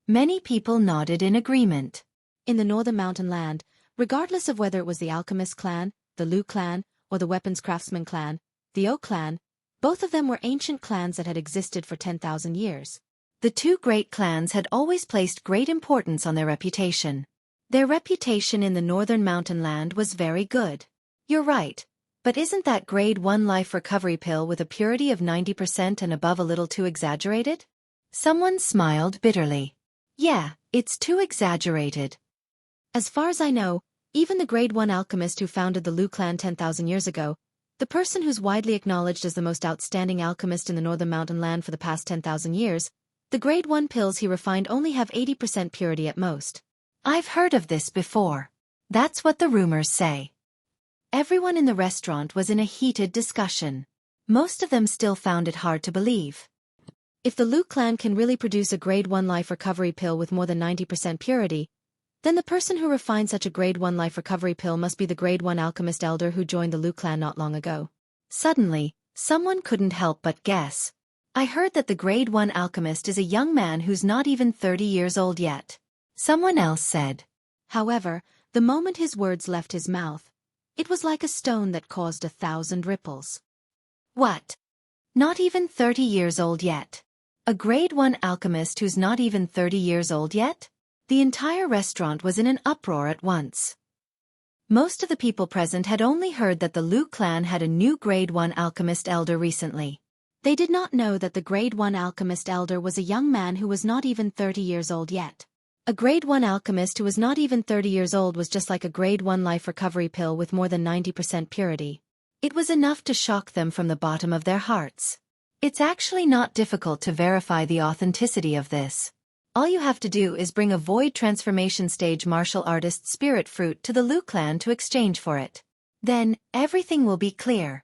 Many people nodded in agreement. In the northern mountain land, regardless of whether it was the alchemist clan, the Liu clan, or the weapons craftsman clan, the O clan, both of them were ancient clans that had existed for 10,000 years. The two great clans had always placed great importance on their reputation. Their reputation in the northern mountain land was very good. You're right. But isn't that grade 1 life recovery pill with a purity of 90% and above a little too exaggerated? Someone smiled bitterly. Yeah, it's too exaggerated. As far as I know, Even the Grade 1 alchemist who founded the Lu clan 10,000 years ago, the person who's widely acknowledged as the most outstanding alchemist in the northern mountain land for the past 10,000 years, the Grade 1 pills he refined only have 80% purity at most. I've heard of this before. That's what the rumors say. Everyone in the restaurant was in a heated discussion. Most of them still found it hard to believe. If the Lu clan can really produce a Grade 1 life recovery pill with more than 90% purity, then the person who refined such a Grade 1 life recovery pill must be the Grade 1 alchemist elder who joined the Lu clan not long ago. Suddenly, someone couldn't help but guess. I heard that the Grade 1 alchemist is a young man who's not even 30 years old yet. Someone else said. However, the moment his words left his mouth, it was like a stone that caused 1,000 ripples. What? Not even 30 years old yet? A Grade 1 alchemist who's not even 30 years old yet? The entire restaurant was in an uproar at once. Most of the people present had only heard that the Lu clan had a new Grade 1 alchemist elder recently. They did not know that the Grade 1 alchemist elder was a young man who was not even 30 years old yet. A Grade 1 alchemist who was not even 30 years old was just like a Grade 1 life recovery pill with more than 90% purity. It was enough to shock them from the bottom of their hearts. It's actually not difficult to verify the authenticity of this. All you have to do is bring a void transformation stage martial artist spirit fruit to the Lu clan to exchange for it. Then, everything will be clear.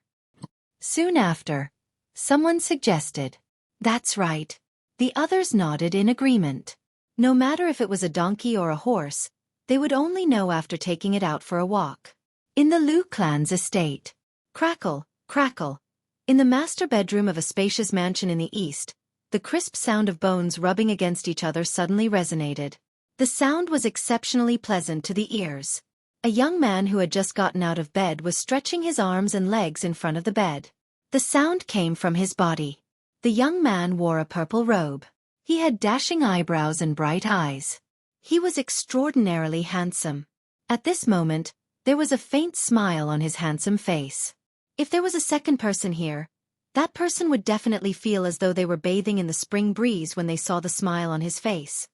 Soon after, someone suggested. That's right. The others nodded in agreement. No matter if it was a donkey or a horse, they would only know after taking it out for a walk. In the Lu clan's estate. Crackle, crackle. In the master bedroom of a spacious mansion in the east, the crisp sound of bones rubbing against each other suddenly resonated. The sound was exceptionally pleasant to the ears. A young man who had just gotten out of bed was stretching his arms and legs in front of the bed. The sound came from his body. The young man wore a purple robe. He had dashing eyebrows and bright eyes. He was extraordinarily handsome. At this moment, there was a faint smile on his handsome face. If there was a second person here, that person would definitely feel as though they were bathing in the spring breeze when they saw the smile on his face.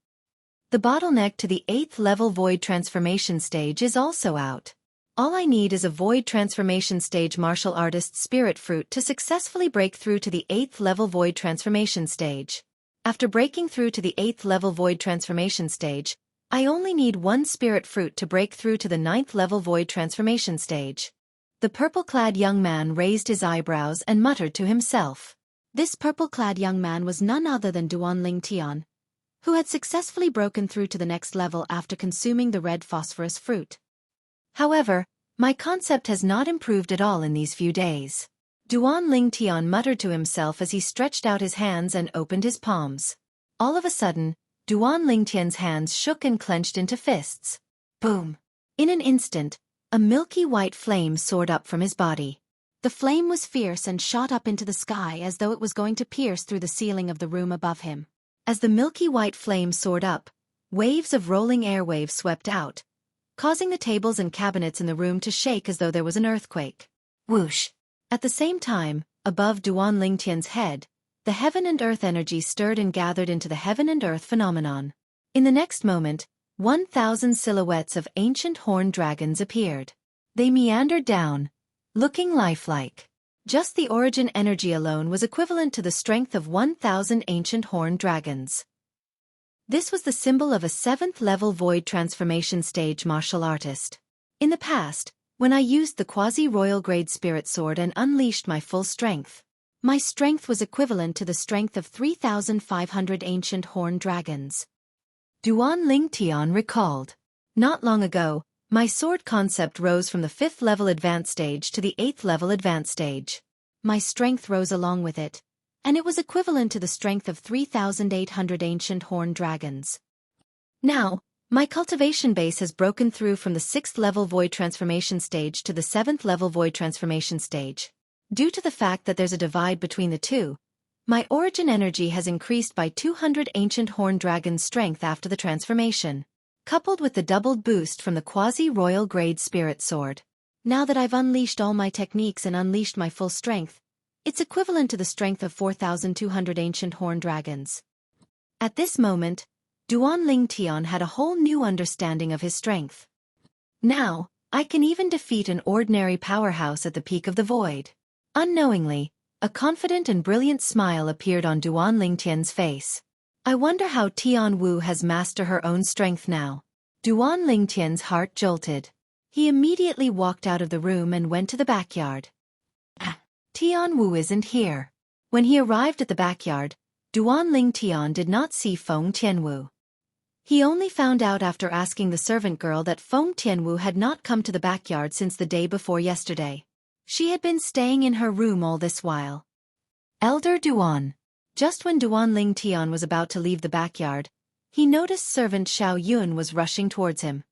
The bottleneck to the 8th level void transformation stage is also out. All I need is a void transformation stage martial artist spirit fruit to successfully break through to the 8th level void transformation stage. After breaking through to the 8th level void transformation stage, I only need one spirit fruit to break through to the 9th level void transformation stage. The purple-clad young man raised his eyebrows and muttered to himself. This purple-clad young man was none other than Duan Ling Tian, who had successfully broken through to the next level after consuming the red phosphorus fruit. However, my concept has not improved at all in these few days. Duan Ling Tian muttered to himself as he stretched out his hands and opened his palms. All of a sudden, Duan Ling Tian's hands shook and clenched into fists. Boom! In an instant, a milky white flame soared up from his body. The flame was fierce and shot up into the sky as though it was going to pierce through the ceiling of the room above him. As the milky white flame soared up, waves of rolling airwaves swept out, causing the tables and cabinets in the room to shake as though there was an earthquake. Whoosh! At the same time, above Duan Ling Tian's head, the heaven and earth energy stirred and gathered into the heaven and earth phenomenon. In the next moment, 1,000 silhouettes of ancient horned dragons appeared. They meandered down, looking lifelike. Just the origin energy alone was equivalent to the strength of 1,000 ancient horned dragons. This was the symbol of a 7th level void transformation stage martial artist. In the past, when I used the quasi-royal grade spirit sword and unleashed my full strength, my strength was equivalent to the strength of 3,500 ancient horned dragons. Duan Ling Tian recalled. Not long ago, my sword concept rose from the 5th level advanced stage to the 8th level advanced stage. My strength rose along with it, and it was equivalent to the strength of 3,800 ancient horned dragons. Now, my cultivation base has broken through from the 6th level void transformation stage to the 7th level void transformation stage. Due to the fact that there's a divide between the two, my origin energy has increased by 200 ancient horned dragon strength after the transformation, coupled with the doubled boost from the quasi-royal grade spirit sword. Now that I've unleashed all my techniques and unleashed my full strength, it's equivalent to the strength of 4,200 ancient horned dragons. At this moment, Duan Ling Tian had a whole new understanding of his strength. Now, I can even defeat an ordinary powerhouse at the peak of the void. Unknowingly, a confident and brilliant smile appeared on Duan Lingtian's face. I wonder how Tian Wu has mastered her own strength now. Duan Lingtian's heart jolted. He immediately walked out of the room and went to the backyard. Tian Wu isn't here. When he arrived at the backyard, Duan Lingtian did not see Feng Tianwu. He only found out after asking the servant girl that Feng Tianwu had not come to the backyard since the day before yesterday. She had been staying in her room all this while. Elder Duan. Just when Duan Lingtian was about to leave the backyard, he noticed servant Xiao Yun was rushing towards him.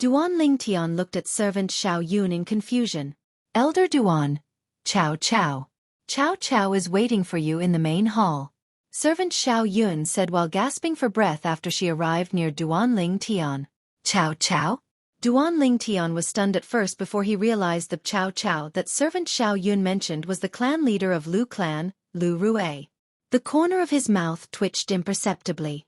Duan Lingtian looked at servant Xiao Yun in confusion. Elder Duan. Chow Chow. Chow Chow is waiting for you in the main hall. Servant Xiao Yun said while gasping for breath after she arrived near Duan Lingtian. Chow Chow? Duan Lingtian was stunned at first before he realized the Chow Chow that servant Xiao Yun mentioned was the clan leader of Lu clan, Lu Rue. The corner of his mouth twitched imperceptibly.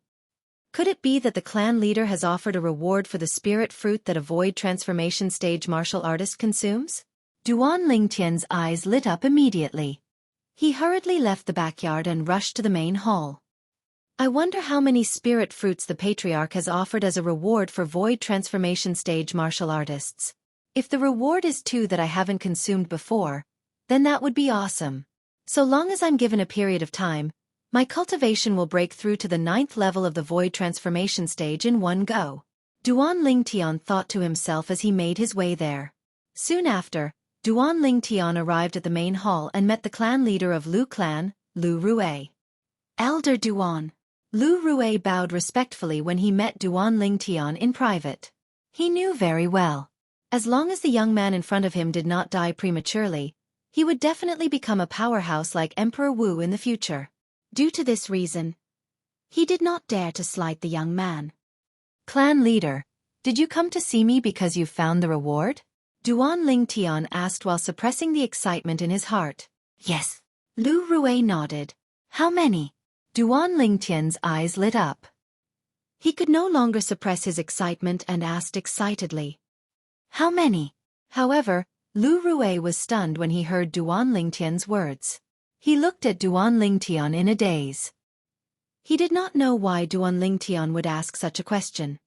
Could it be that the clan leader has offered a reward for the spirit fruit that a void transformation stage martial artist consumes? Duan Lingtian's eyes lit up immediately. He hurriedly left the backyard and rushed to the main hall. I wonder how many spirit fruits the patriarch has offered as a reward for void transformation stage martial artists. If the reward is 2 that I haven't consumed before, then that would be awesome. So long as I'm given a period of time, my cultivation will break through to the 9th level of the void transformation stage in one go. Duan Lingtian thought to himself as he made his way there. Soon after, Duan Lingtian arrived at the main hall and met the clan leader of Lu clan, Lu Rue. Elder Duan. Lu Rue bowed respectfully when he met Duan Lingtian in private. He knew very well. As long as the young man in front of him did not die prematurely, he would definitely become a powerhouse like Emperor Wu in the future. Due to this reason, he did not dare to slight the young man. Clan leader, did you come to see me because you found the reward? Duan Lingtian asked while suppressing the excitement in his heart. Yes. Lu Rue nodded. How many? Duan Lingtian's eyes lit up. He could no longer suppress his excitement and asked excitedly. How many? However, Lu Rue was stunned when he heard Duan Lingtian's words. He looked at Duan Lingtian in a daze. He did not know why Duan Lingtian would ask such a question.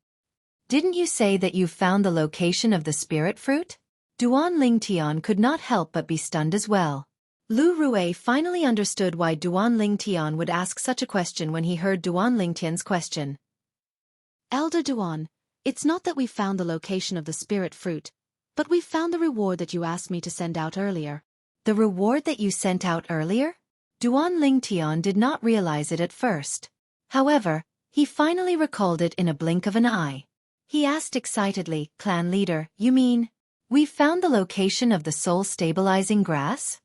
Didn't you say that you found the location of the spirit fruit? Duan Lingtian could not help but be stunned as well. Lu Rue finally understood why Duan Lingtian would ask such a question when he heard Duan Lingtian's question. Elder Duan, it's not that we found the location of the spirit fruit, but we found the reward that you asked me to send out earlier. The reward that you sent out earlier? Duan Lingtian did not realize it at first. However, he finally recalled it in a blink of an eye. He asked excitedly, Clan leader, you mean, we found the location of the soul-stabilizing grass?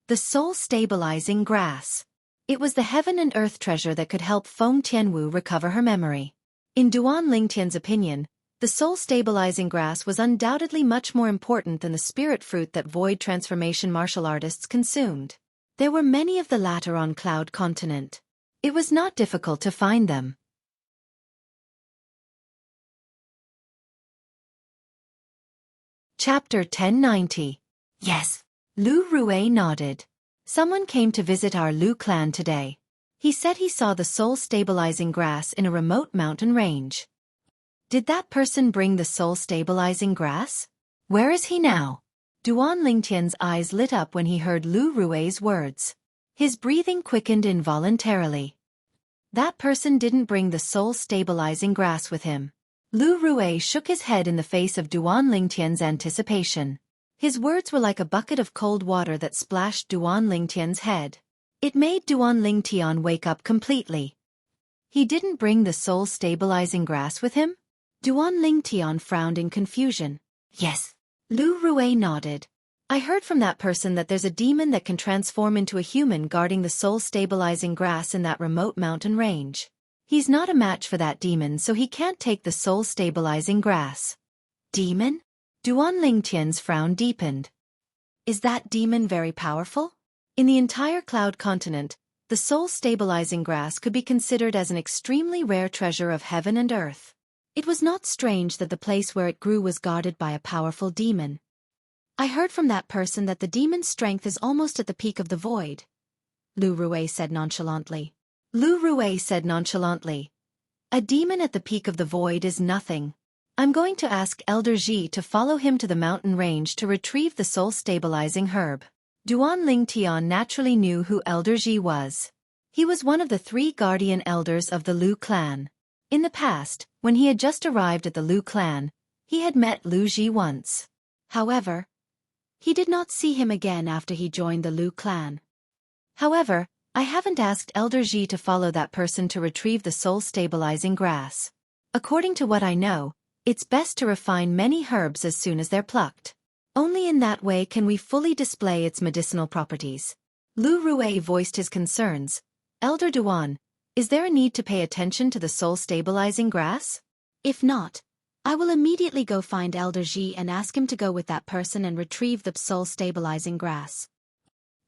The soul-stabilizing grass. It was the heaven and earth treasure that could help Feng Tianwu recover her memory. In Duan Lingtian's opinion, the soul-stabilizing grass was undoubtedly much more important than the spirit fruit that void transformation martial artists consumed. There were many of the latter on Cloud Continent. It was not difficult to find them. Chapter 1090. Yes. Lu Rue nodded. Someone came to visit our Lu clan today. He said he saw the soul-stabilizing grass in a remote mountain range. Did that person bring the soul-stabilizing grass? Where is he now? Duan Lingtian's eyes lit up when he heard Lu Rue's words. His breathing quickened involuntarily. That person didn't bring the soul-stabilizing grass with him. Lu Rue shook his head in the face of Duan Lingtian's anticipation. His words were like a bucket of cold water that splashed Duan Lingtian's head. It made Duan Lingtian wake up completely. He didn't bring the soul-stabilizing grass with him? Duan Lingtian frowned in confusion. Yes. Lu Rue nodded. I heard from that person that there's a demon that can transform into a human guarding the soul-stabilizing grass in that remote mountain range. He's not a match for that demon, so he can't take the soul-stabilizing grass. Demon? Duan Lingtian's frown deepened. Is that demon very powerful? In the entire Cloud Continent, the soul-stabilizing grass could be considered as an extremely rare treasure of heaven and earth. It was not strange that the place where it grew was guarded by a powerful demon. I heard from that person that the demon's strength is almost at the peak of the void, Lu Rue said nonchalantly. Lu Rue said nonchalantly. A demon at the peak of the void is nothing. I'm going to ask Elder Ji to follow him to the mountain range to retrieve the soul-stabilizing herb. Duan Ling Tian naturally knew who Elder Ji was. He was one of the 3 guardian elders of the Lu clan. In the past, when he had just arrived at the Lu clan, he had met Lu Ji once. However, he did not see him again after he joined the Lu clan. However, I haven't asked Elder Ji to follow that person to retrieve the soul-stabilizing grass. According to what I know, it's best to refine many herbs as soon as they're plucked. Only in that way can we fully display its medicinal properties. Lu Rue voiced his concerns. Elder Duan, is there a need to pay attention to the soul-stabilizing grass? If not, I will immediately go find Elder Ji and ask him to go with that person and retrieve the soul-stabilizing grass.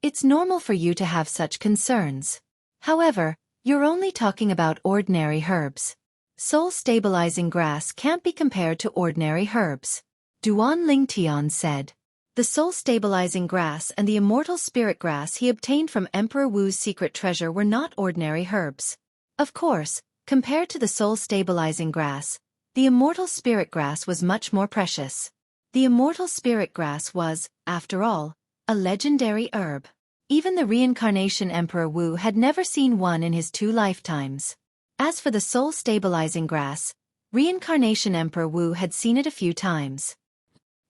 It's normal for you to have such concerns. However, you're only talking about ordinary herbs. Soul-stabilizing grass can't be compared to ordinary herbs. Duan Ling Tian said. The soul-stabilizing grass and the immortal spirit grass he obtained from Emperor Wu's secret treasure were not ordinary herbs. Of course, compared to the soul-stabilizing grass, the immortal spirit grass was much more precious. The immortal spirit grass was, after all, a legendary herb. Even the reincarnation Emperor Wu had never seen one in his 2 lifetimes. As for the soul-stabilizing grass, reincarnation Emperor Wu had seen it a few times.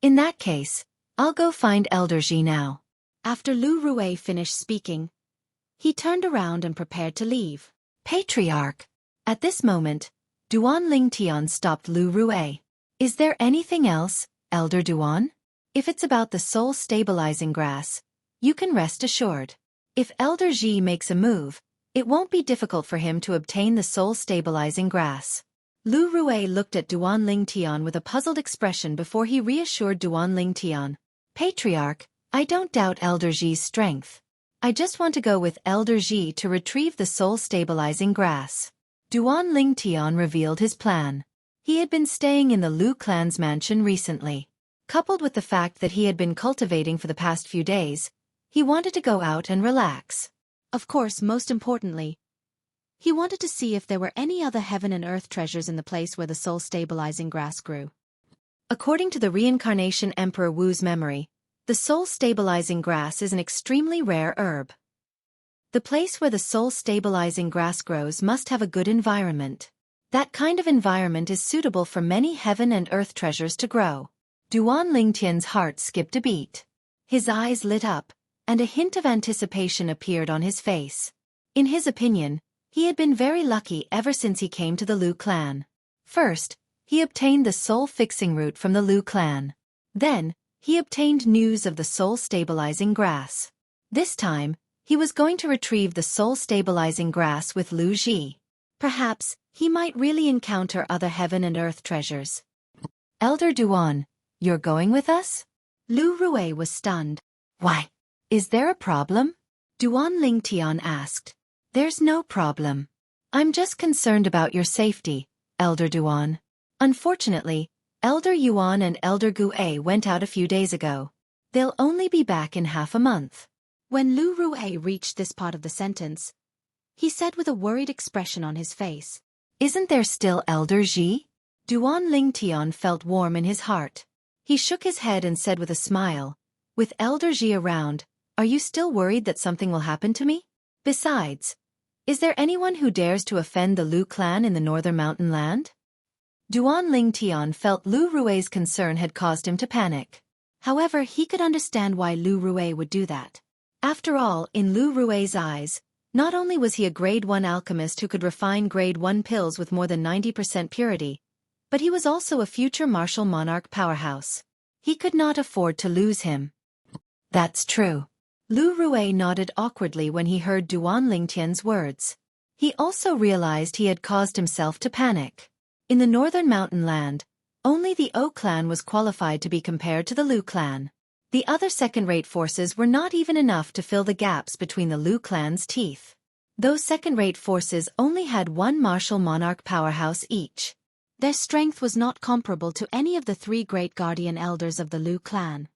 In that case, I'll go find Elder Ji now. After Lu Rue finished speaking, he turned around and prepared to leave. Patriarch. At this moment, Duan Ling Tian stopped Lu Rue. Is there anything else, Elder Duan? If it's about the soul-stabilizing grass, you can rest assured. If Elder Ji makes a move, it won't be difficult for him to obtain the soul-stabilizing grass. Lu Rue looked at Duan Ling Tian with a puzzled expression before he reassured Duan Ling Tian. Patriarch, I don't doubt Elder Ji's strength. I just want to go with Elder Ji to retrieve the soul-stabilizing grass. Duan Ling Tian revealed his plan. He had been staying in the Lu clan's mansion recently. Coupled with the fact that he had been cultivating for the past few days, he wanted to go out and relax. Of course, most importantly, he wanted to see if there were any other heaven and earth treasures in the place where the soul-stabilizing grass grew. According to the reincarnation Emperor Wu's memory, the soul-stabilizing grass is an extremely rare herb. The place where the soul-stabilizing grass grows must have a good environment. That kind of environment is suitable for many heaven and earth treasures to grow. Duan Ling Tian's heart skipped a beat. His eyes lit up, and a hint of anticipation appeared on his face. In his opinion, he had been very lucky ever since he came to the Lu clan. First, he obtained the soul-fixing root from the Lu clan. Then, he obtained news of the soul-stabilizing grass. This time, he was going to retrieve the soul-stabilizing grass with Lu Ji. Perhaps, he might really encounter other heaven and earth treasures. Elder Duan, you're going with us? Lu Rue was stunned. Why? Is there a problem? Duan Ling Tian asked. There's no problem. I'm just concerned about your safety, Elder Duan. Unfortunately, Elder Yuan and Elder Gue went out a few days ago. They'll only be back in half a month. When Lu Rue reached this part of the sentence, he said with a worried expression on his face. Isn't there still Elder Ji? Duan Ling Tian felt warm in his heart. He shook his head and said with a smile, with Elder Ji around, are you still worried that something will happen to me? Besides, is there anyone who dares to offend the Lu clan in the northern mountain land? Duan Ling Tian felt Lu Rue's concern had caused him to panic. However, he could understand why Lu Rue would do that. After all, in Lu Rue's eyes, not only was he a grade 1 alchemist who could refine grade 1 pills with more than 90% purity, but he was also a future martial monarch powerhouse. He could not afford to lose him. That's true. Lu Rue nodded awkwardly when he heard Duan Ling Tian's words. He also realized he had caused himself to panic. In the northern mountain land, only the O clan was qualified to be compared to the Lu clan. The other second-rate forces were not even enough to fill the gaps between the Lu clan's teeth. Those second-rate forces only had one martial monarch powerhouse each. Their strength was not comparable to any of the three great guardian elders of the Lu clan.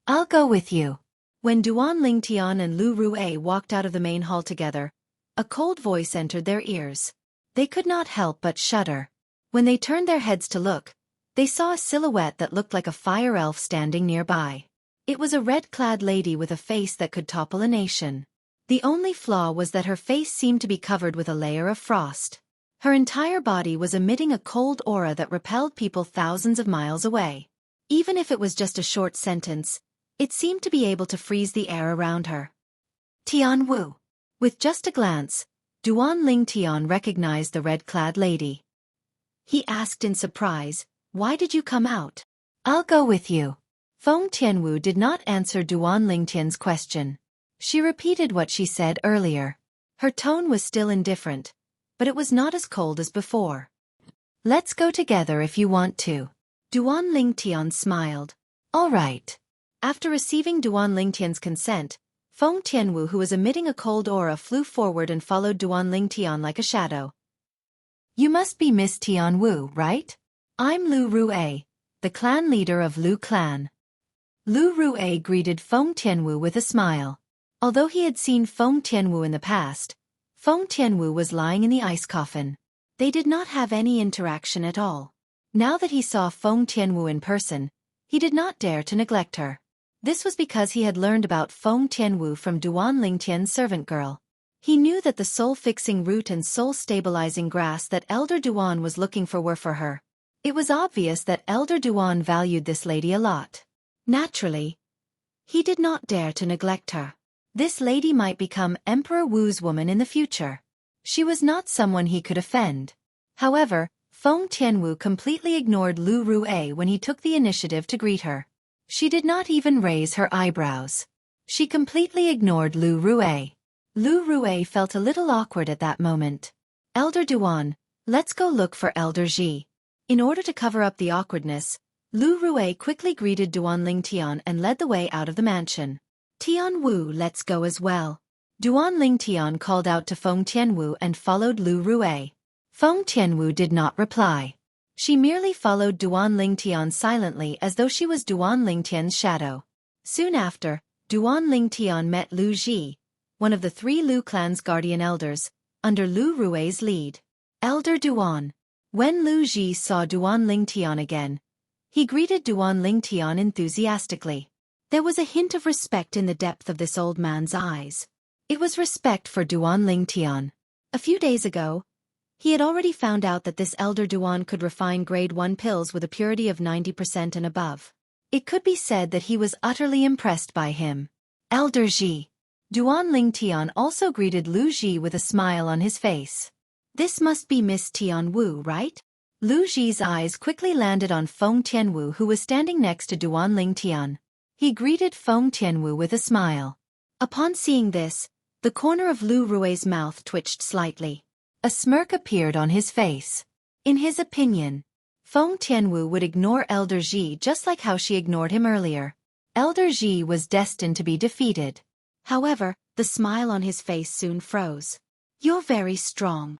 I'll go with you. When Duan Lingtian and Lu Rue walked out of the main hall together, a cold voice entered their ears. They could not help but shudder. When they turned their heads to look, they saw a silhouette that looked like a fire elf standing nearby. It was a red-clad lady with a face that could topple a nation. The only flaw was that her face seemed to be covered with a layer of frost. Her entire body was emitting a cold aura that repelled people thousands of miles away. Even if it was just a short sentence, it seemed to be able to freeze the air around her. Tian Wu. With just a glance, Duan Lingtian recognized the red-clad lady. He asked in surprise, "Why did you come out?" I'll go with you. Feng Tianwu did not answer Duan Lingtian's question. She repeated what she said earlier. Her tone was still indifferent, but it was not as cold as before. Let's go together if you want to. Duan Lingtian smiled. All right. After receiving Duan Lingtian's consent, Feng Tianwu, who was emitting a cold aura, flew forward and followed Duan Lingtian like a shadow. You must be Miss Tian Wu, right? I'm Lu Rue, the clan leader of Lu clan. Lu Rue greeted Feng Tianwu with a smile. Although he had seen Feng Tianwu in the past, Feng Tianwu was lying in the ice coffin. They did not have any interaction at all. Now that he saw Feng Tianwu in person, he did not dare to neglect her. This was because he had learned about Feng Tianwu from Duan Lingtian's servant girl. He knew that the soul-fixing root and soul-stabilizing grass that Elder Duan was looking for were for her. It was obvious that Elder Duan valued this lady a lot. Naturally, he did not dare to neglect her. This lady might become Emperor Wu's woman in the future. She was not someone he could offend. However, Feng Tianwu completely ignored Lu Rue when he took the initiative to greet her. She did not even raise her eyebrows. She completely ignored Lu Rue. Lu Rue felt a little awkward at that moment. Elder Duan, let's go look for Elder Ji. In order to cover up the awkwardness, Lu Rue quickly greeted Duan Lingtian and led the way out of the mansion. Tian Wu, let's go as well. Duan Lingtian called out to Feng Tianwu and followed Lu Rue. Feng Tianwu did not reply. She merely followed Duan Lingtian silently as though she was Duan Lingtian's shadow. Soon after, Duan Lingtian met Lu Ji, one of the three Lu clan's guardian elders, under Lu Rue's lead. Elder Duan. When Lu Ji saw Duan Lingtian again, he greeted Duan Lingtian enthusiastically. There was a hint of respect in the depth of this old man's eyes. It was respect for Duan Lingtian. A few days ago, he had already found out that this Elder Duan could refine grade 1 pills with a purity of 90% and above. It could be said that he was utterly impressed by him. Elder Ji. Duan Lingtian also greeted Lu Ji with a smile on his face. This must be Miss Tian Wu, right? Lu Ji's eyes quickly landed on Feng Tianwu, who was standing next to Duan Lingtian. He greeted Feng Tianwu with a smile. Upon seeing this, the corner of Lu Rue's mouth twitched slightly. A smirk appeared on his face. In his opinion, Feng Tianwu would ignore Elder Ji just like how she ignored him earlier. Elder Ji was destined to be defeated. However, the smile on his face soon froze. You're very strong.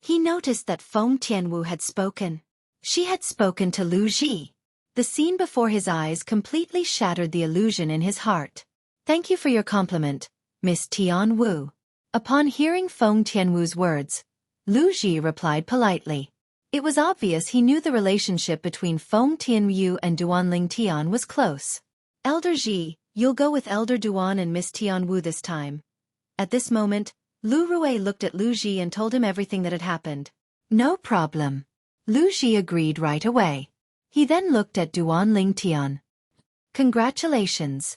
He noticed that Feng Tianwu had spoken. She had spoken to Lu Ji. The scene before his eyes completely shattered the illusion in his heart. Thank you for your compliment, Miss Tian Wu. Upon hearing Feng Tianwu's words, Lu Ji replied politely. It was obvious he knew the relationship between Feng Tianwu and Duan Lingtian was close. Elder Ji, you'll go with Elder Duan and Miss Tian Wu this time. At this moment, Lu Rue looked at Lu Ji and told him everything that had happened. No problem. Lu Ji agreed right away. He then looked at Duan Lingtian. Congratulations,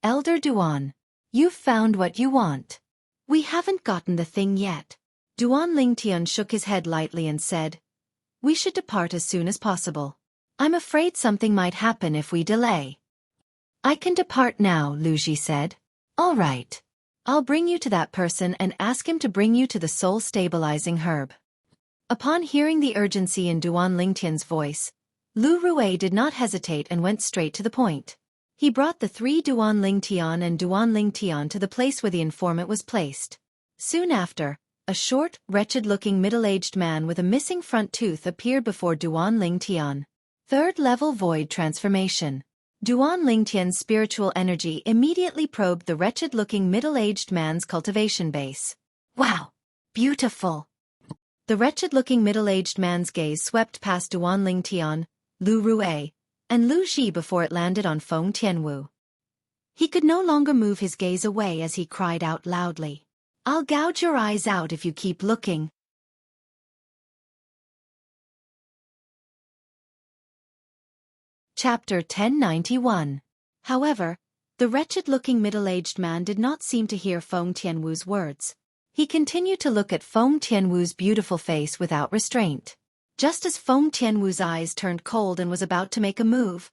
Elder Duan. You've found what you want. We haven't gotten the thing yet. Duan Lingtian shook his head lightly and said, we should depart as soon as possible. I'm afraid something might happen if we delay. I can depart now, Lu Ji said. All right. I'll bring you to that person and ask him to bring you to the soul-stabilizing herb. Upon hearing the urgency in Duan Lingtian's voice, Lu Rue did not hesitate and went straight to the point. He brought the three Duan Lingtian and Duan Lingtian to the place where the informant was placed. Soon after, A short, wretched-looking middle-aged man with a missing front tooth appeared before Duan Lingtian. Third-level void transformation. Duan Lingtian's spiritual energy immediately probed the wretched-looking middle-aged man's cultivation base. Wow! Beautiful! The wretched-looking middle-aged man's gaze swept past Duan Lingtian, Lu Rue, and Lu Ji before it landed on Feng Tianwu. He could no longer move his gaze away as he cried out loudly. I'll gouge your eyes out if you keep looking. Chapter 1091. However, the wretched-looking middle-aged man did not seem to hear Feng Tianwu's words. He continued to look at Feng Tianwu's beautiful face without restraint. Just as Feng Tianwu's eyes turned cold and was about to make a move,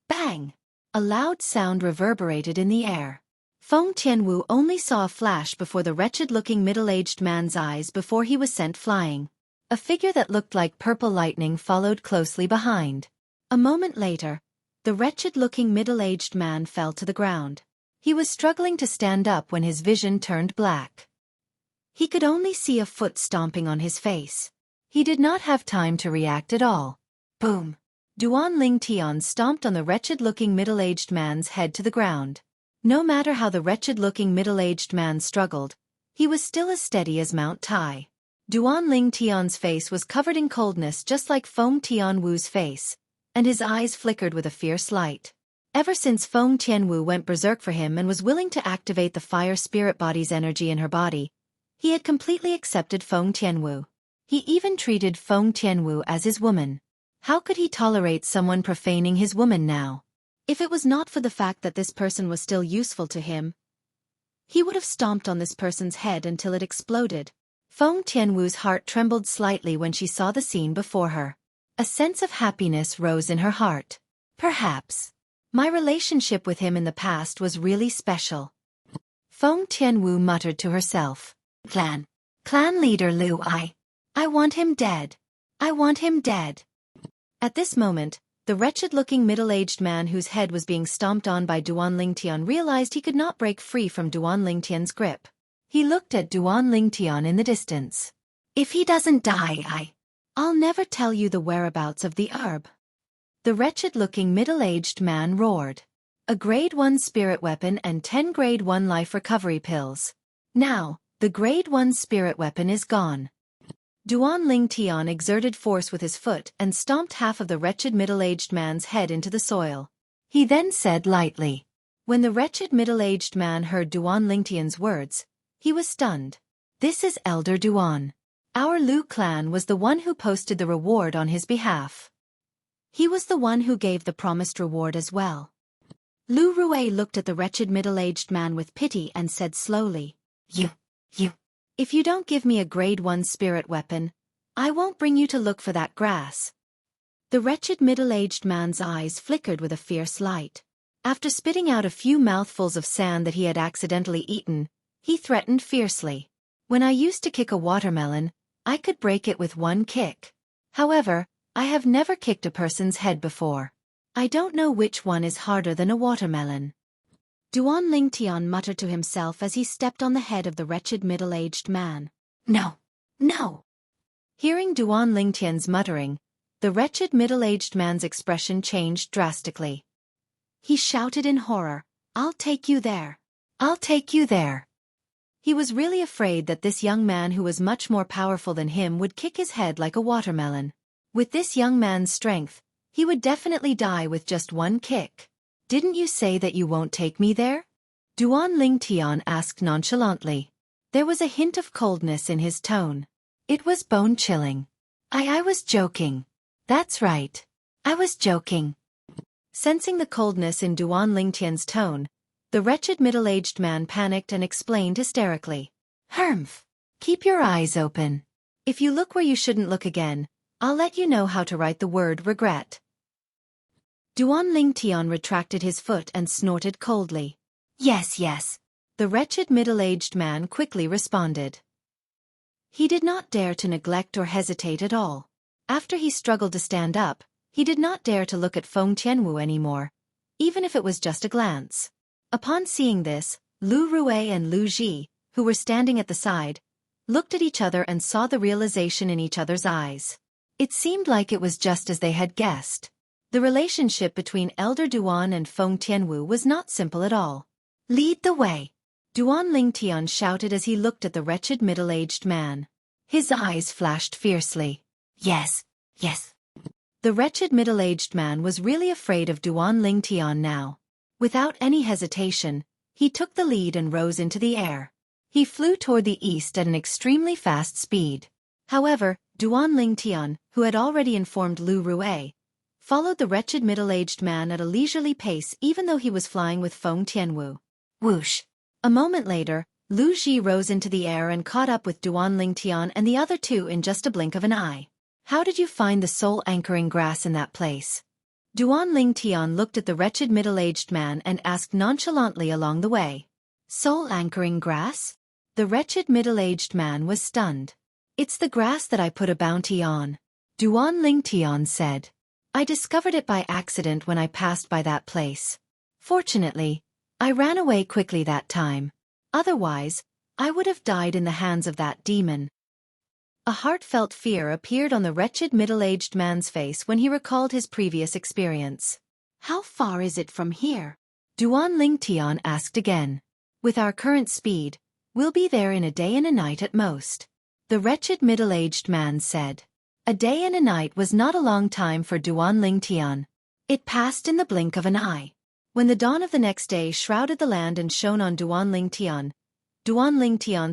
bang! A loud sound reverberated in the air. Feng Tianwu only saw a flash before the wretched-looking middle-aged man's eyes before he was sent flying. A figure that looked like purple lightning followed closely behind. A moment later, the wretched-looking middle-aged man fell to the ground. He was struggling to stand up when his vision turned black. He could only see a foot stomping on his face. He did not have time to react at all. Boom! Duan Lingtian stomped on the wretched-looking middle-aged man's head to the ground. No matter how the wretched-looking middle-aged man struggled, he was still as steady as Mount Tai. Duan Lingtian's face was covered in coldness just like Feng Tianwu's face, and his eyes flickered with a fierce light. Ever since Feng Tianwu went berserk for him and was willing to activate the fire spirit body's energy in her body, he had completely accepted Feng Tianwu. He even treated Feng Tianwu as his woman. How could he tolerate someone profaning his woman now? If it was not for the fact that this person was still useful to him, he would have stomped on this person's head until it exploded. Feng Tianwu's heart trembled slightly when she saw the scene before her. A sense of happiness rose in her heart. Perhaps my relationship with him in the past was really special. Feng Tianwu muttered to herself. Clan leader Lu I want him dead. I want him dead. At this moment, the wretched-looking middle-aged man whose head was being stomped on by Duan Lingtian realized he could not break free from Duan Lingtian's grip. He looked at Duan Lingtian in the distance. If he doesn't die, I'll never tell you the whereabouts of the herb. The wretched-looking middle-aged man roared. A Grade 1 spirit weapon and 10 Grade 1 life recovery pills. Now, the Grade 1 spirit weapon is gone. Duan Lingtian exerted force with his foot and stomped half of the wretched middle-aged man's head into the soil. He then said lightly. When the wretched middle-aged man heard Duan Lingtian's words, he was stunned. This is Elder Duan. Our Lu clan was the one who posted the reward on his behalf. He was the one who gave the promised reward as well. Lu Rue looked at the wretched middle-aged man with pity and said slowly, You. If you don't give me a Grade 1 spirit weapon, I won't bring you to look for that grass. The wretched middle-aged man's eyes flickered with a fierce light. After spitting out a few mouthfuls of sand that he had accidentally eaten, he threatened fiercely. When I used to kick a watermelon, I could break it with one kick. However, I have never kicked a person's head before. I don't know which one is harder than a watermelon. Duan Lingtian muttered to himself as he stepped on the head of the wretched middle-aged man. No! Hearing Duan Lingtian's muttering, the wretched middle-aged man's expression changed drastically. He shouted in horror, I'll take you there. I'll take you there. He was really afraid that this young man who was much more powerful than him would kick his head like a watermelon. With this young man's strength, he would definitely die with just one kick. Didn't you say that you won't take me there? Duan Lingtian asked nonchalantly. There was a hint of coldness in his tone. It was bone-chilling. I was joking. That's right. I was joking. Sensing the coldness in Duan Lingtian's tone, the wretched middle-aged man panicked and explained hysterically. Hermf! Keep your eyes open. If you look where you shouldn't look again, I'll let you know how to write the word regret. Duan Lingtian retracted his foot and snorted coldly. Yes. The wretched middle-aged man quickly responded. He did not dare to neglect or hesitate at all. After he struggled to stand up, he did not dare to look at Feng Tianwu anymore, even if it was just a glance. Upon seeing this, Lu Rue and Lu Ji, who were standing at the side, looked at each other and saw the realization in each other's eyes. It seemed like it was just as they had guessed. The relationship between Elder Duan and Feng Tianwu was not simple at all. "Lead the way!" Duan Lingtian shouted as he looked at the wretched middle-aged man. His eyes flashed fiercely. "Yes, yes." The wretched middle-aged man was really afraid of Duan Lingtian now. Without any hesitation, he took the lead and rose into the air. He flew toward the east at an extremely fast speed. However, Duan Lingtian, who had already informed Lu Rue, followed the wretched middle-aged man at a leisurely pace even though he was flying with Feng Tianwu. Whoosh! A moment later, Lu Ji rose into the air and caught up with Duan Lingtian and the other two in just a blink of an eye. "How did you find the soul-anchoring grass in that place?" Duan Lingtian looked at the wretched middle-aged man and asked nonchalantly along the way. "Soul-anchoring grass?" The wretched middle-aged man was stunned. "It's the grass that I put a bounty on," Duan Lingtian said. "I discovered it by accident when I passed by that place. Fortunately, I ran away quickly that time. Otherwise, I would have died in the hands of that demon." A heartfelt fear appeared on the wretched middle-aged man's face when he recalled his previous experience. "How far is it from here?" Duan Lingtian asked again. "With our current speed, we'll be there in a day and a night at most," the wretched middle-aged man said. A day and a night was not a long time for Duan Lingtian. It passed in the blink of an eye. When the dawn of the next day shrouded the land and shone on Duan Lingtian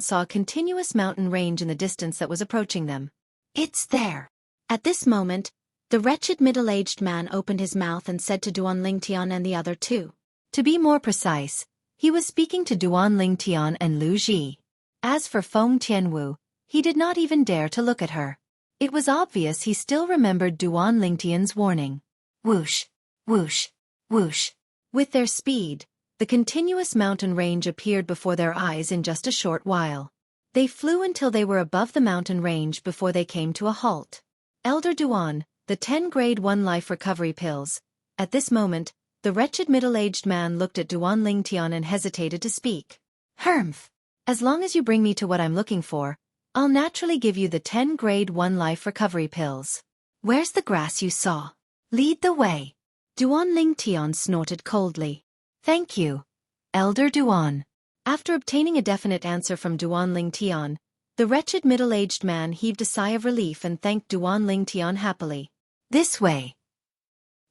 saw a continuous mountain range in the distance that was approaching them. "It's there!" At this moment, the wretched middle-aged man opened his mouth and said to Duan Lingtian and the other two. To be more precise, he was speaking to Duan Lingtian and Lu Ji. As for Feng Tianwu, he did not even dare to look at her. It was obvious he still remembered Duan Lingtian's warning. Whoosh, whoosh, whoosh. With their speed, the continuous mountain range appeared before their eyes in just a short while. They flew until they were above the mountain range before they came to a halt. "Elder Duan, the 10 grade 1 life recovery pills." At this moment, the wretched middle-aged man looked at Duan Lingtian and hesitated to speak. "Humph! As long as you bring me to what I'm looking for, I'll naturally give you the 10 grade 1 life recovery pills. Where's the grass you saw? Lead the way." Duan Lingtian snorted coldly. "Thank you, Elder Duan." After obtaining a definite answer from Duan Lingtian, the wretched middle-aged man heaved a sigh of relief and thanked Duan Lingtian happily. "This way."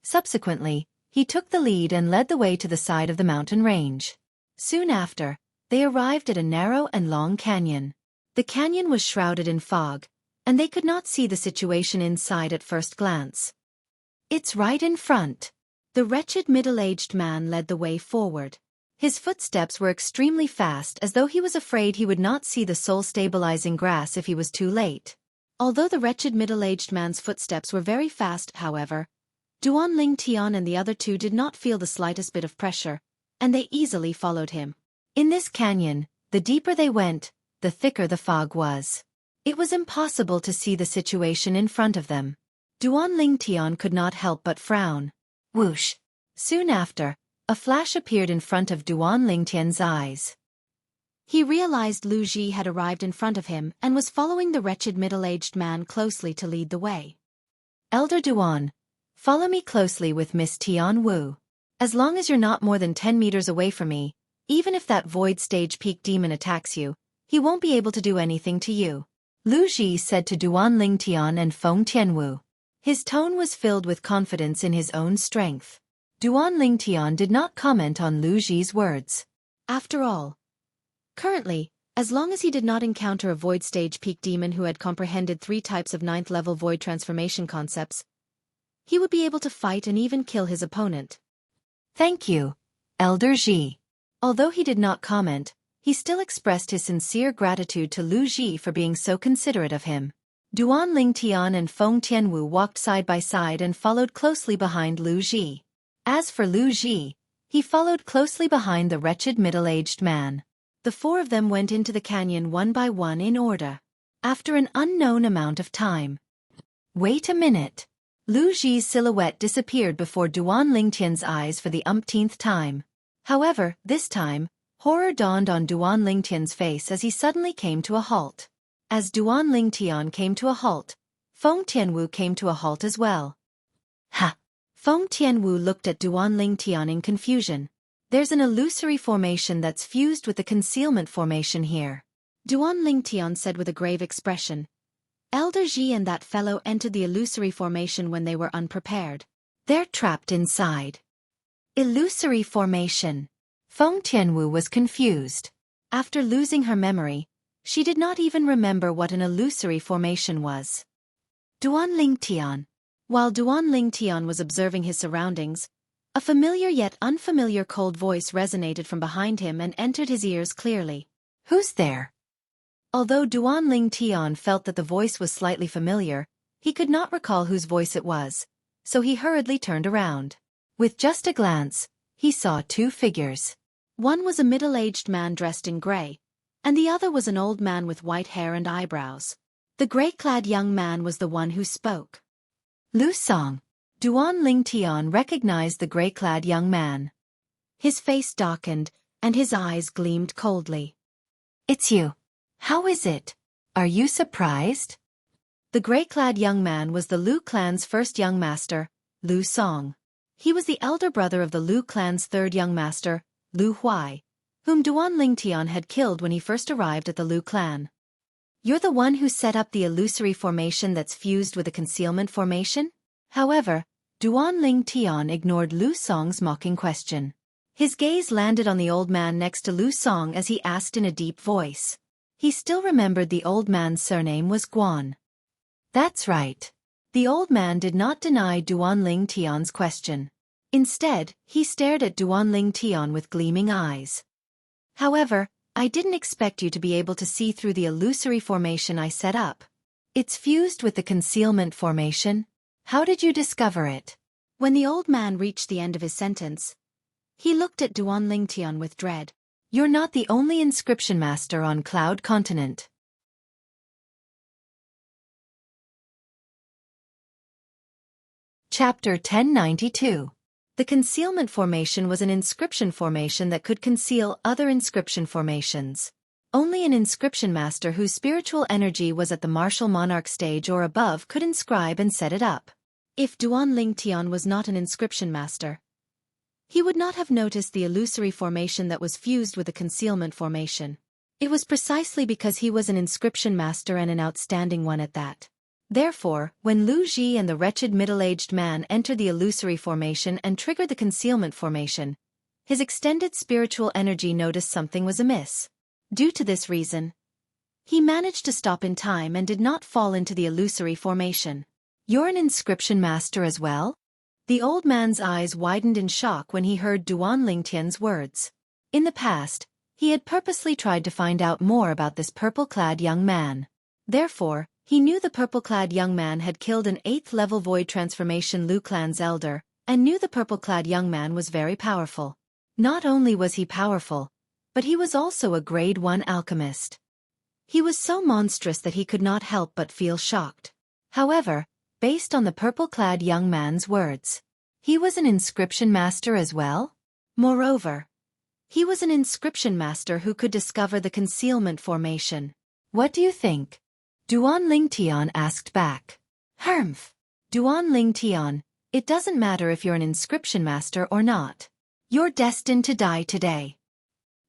Subsequently, he took the lead and led the way to the side of the mountain range. Soon after, they arrived at a narrow and long canyon. The canyon was shrouded in fog, and they could not see the situation inside at first glance. "It's right in front." The wretched middle-aged man led the way forward. His footsteps were extremely fast as though he was afraid he would not see the soul-stabilizing grass if he was too late. Although the wretched middle-aged man's footsteps were very fast, however, Duan Lingtian and the other two did not feel the slightest bit of pressure, and they easily followed him. In this canyon, the deeper they went, the thicker the fog was. It was impossible to see the situation in front of them. Duan Lingtian could not help but frown. Whoosh! Soon after, a flash appeared in front of Duan Lingtian's eyes. He realized Lu Ji had arrived in front of him and was following the wretched middle-aged man closely to lead the way. "Elder Duan, follow me closely with Miss Tian Wu. As long as you're not more than 10 meters away from me, even if that void stage peak demon attacks you, he won't be able to do anything to you," Lu Ji said to Duan Lingtian and Feng Tianwu. His tone was filled with confidence in his own strength. Duan Lingtian did not comment on Lu Ji's words. After all, currently, as long as he did not encounter a void stage peak demon who had comprehended 3 types of 9th level void transformation concepts, he would be able to fight and even kill his opponent. "Thank you, Elder Ji." Although he did not comment, he still expressed his sincere gratitude to Lu Ji for being so considerate of him. Duan Lingtian and Feng Tianwu walked side by side and followed closely behind Lu Ji. As for Lu Ji, he followed closely behind the wretched middle-aged man. The 4 of them went into the canyon one by one in order. After an unknown amount of time. Wait a minute. Lu Ji's silhouette disappeared before Duan Lingtian's eyes for the umpteenth time. However, this time, horror dawned on Duan Lingtian's face as he suddenly came to a halt. As Duan Ling Tian came to a halt, Feng Tianwu came to a halt as well. Ha! Feng Tianwu looked at Duan Ling Tian in confusion. There's an illusory formation that's fused with the concealment formation here. Duan Ling Tian said with a grave expression. Elder Ji and that fellow entered the illusory formation when they were unprepared. They're trapped inside. Illusory formation. Feng Tianwu was confused. After losing her memory, she did not even remember what an illusory formation was. Duan Ling Tian. While Duan Ling Tian was observing his surroundings, a familiar yet unfamiliar cold voice resonated from behind him and entered his ears clearly. Who's there? Although Duan Ling Tian felt that the voice was slightly familiar, he could not recall whose voice it was, so he hurriedly turned around. With just a glance, he saw two figures. One was a middle-aged man dressed in gray, and the other was an old man with white hair and eyebrows. The gray-clad young man was the one who spoke. Lu Song. Duan Ling Tian recognized the gray-clad young man. His face darkened, and his eyes gleamed coldly. It's you. How is it? Are you surprised? The gray-clad young man was the Lu clan's first young master, Lu Song. He was the elder brother of the Lu clan's third young master, Lu Huai, whom Duan Ling Tian had killed when he first arrived at the Lu clan. You're the one who set up the illusory formation that's fused with a concealment formation? However, Duan Ling Tian ignored Lu Song's mocking question. His gaze landed on the old man next to Lu Song as he asked in a deep voice. He still remembered the old man's surname was Guan. That's right. The old man did not deny Duan Ling Tian's question. Instead, he stared at Duan Ling Tian with gleaming eyes. However, I didn't expect you to be able to see through the illusory formation I set up. It's fused with the concealment formation. How did you discover it? When the old man reached the end of his sentence, he looked at Duan Ling Tian with dread. You're not the only inscription master on Cloud Continent. Chapter 1092. The concealment formation was an inscription formation that could conceal other inscription formations. Only an inscription master whose spiritual energy was at the martial monarch stage or above could inscribe and set it up. If Duan Ling Tian was not an inscription master, he would not have noticed the illusory formation that was fused with a concealment formation. It was precisely because he was an inscription master and an outstanding one at that. Therefore, when Lu Ji and the wretched middle-aged man entered the illusory formation and triggered the concealment formation, his extended spiritual energy noticed something was amiss. Due to this reason, he managed to stop in time and did not fall into the illusory formation. You're an inscription master as well? The old man's eyes widened in shock when he heard Duan Ling Tian's words. In the past, he had purposely tried to find out more about this purple-clad young man. Therefore, he knew the purple-clad young man had killed an 8th-level void transformation Lu clan's elder, and knew the purple-clad young man was very powerful. Not only was he powerful, but he was also a grade 1 alchemist. He was so monstrous that he could not help but feel shocked. However, based on the purple-clad young man's words, he was an inscription master as well? Moreover, he was an inscription master who could discover the concealment formation. What do you think? Duan Ling Tian asked back. Humph. Duan Ling Tian, it doesn't matter if you're an inscription master or not. You're destined to die today.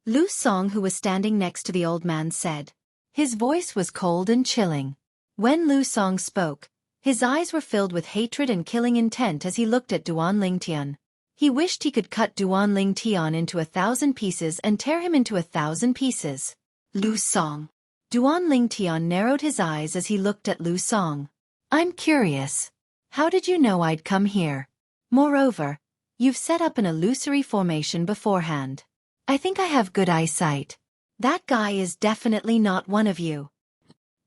Lu Song, who was standing next to the old man, said. His voice was cold and chilling. When Lu Song spoke, his eyes were filled with hatred and killing intent as he looked at Duan Ling Tian. He wished he could cut Duan Ling Tian into 1,000 pieces and tear him into 1,000 pieces. Lu Song. Duan Ling Tian narrowed his eyes as he looked at Lu Song. I'm curious. How did you know I'd come here? Moreover, you've set up an illusory formation beforehand. I think I have good eyesight. That guy is definitely not one of you.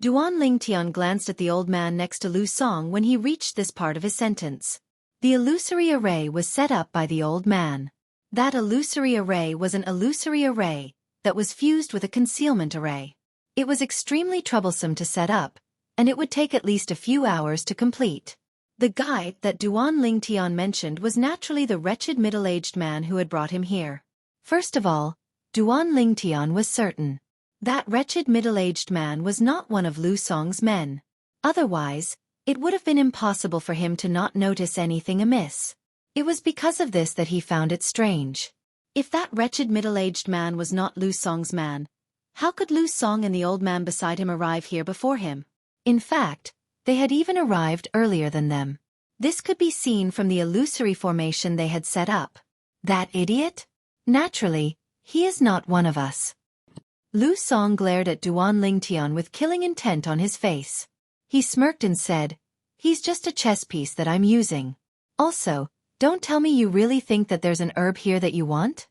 Duan Ling Tian glanced at the old man next to Lu Song when he reached this part of his sentence. The illusory array was set up by the old man. That illusory array was an illusory array that was fused with a concealment array. It was extremely troublesome to set up, and it would take at least a few hours to complete. The guy that Duan Ling Tian mentioned was naturally the wretched middle-aged man who had brought him here. First of all, Duan Ling Tian was certain. That wretched middle-aged man was not one of Lu Song's men. Otherwise, it would have been impossible for him to not notice anything amiss. It was because of this that he found it strange. If that wretched middle-aged man was not Lu Song's man, how could Lu Song and the old man beside him arrive here before him? In fact, they had even arrived earlier than them. This could be seen from the illusory formation they had set up. That idiot? Naturally, he is not one of us. Lu Song glared at Duan Lingtian with killing intent on his face. He smirked and said, "He's just a chess piece that I'm using. Also, don't tell me you really think that there's an herb here that you want?"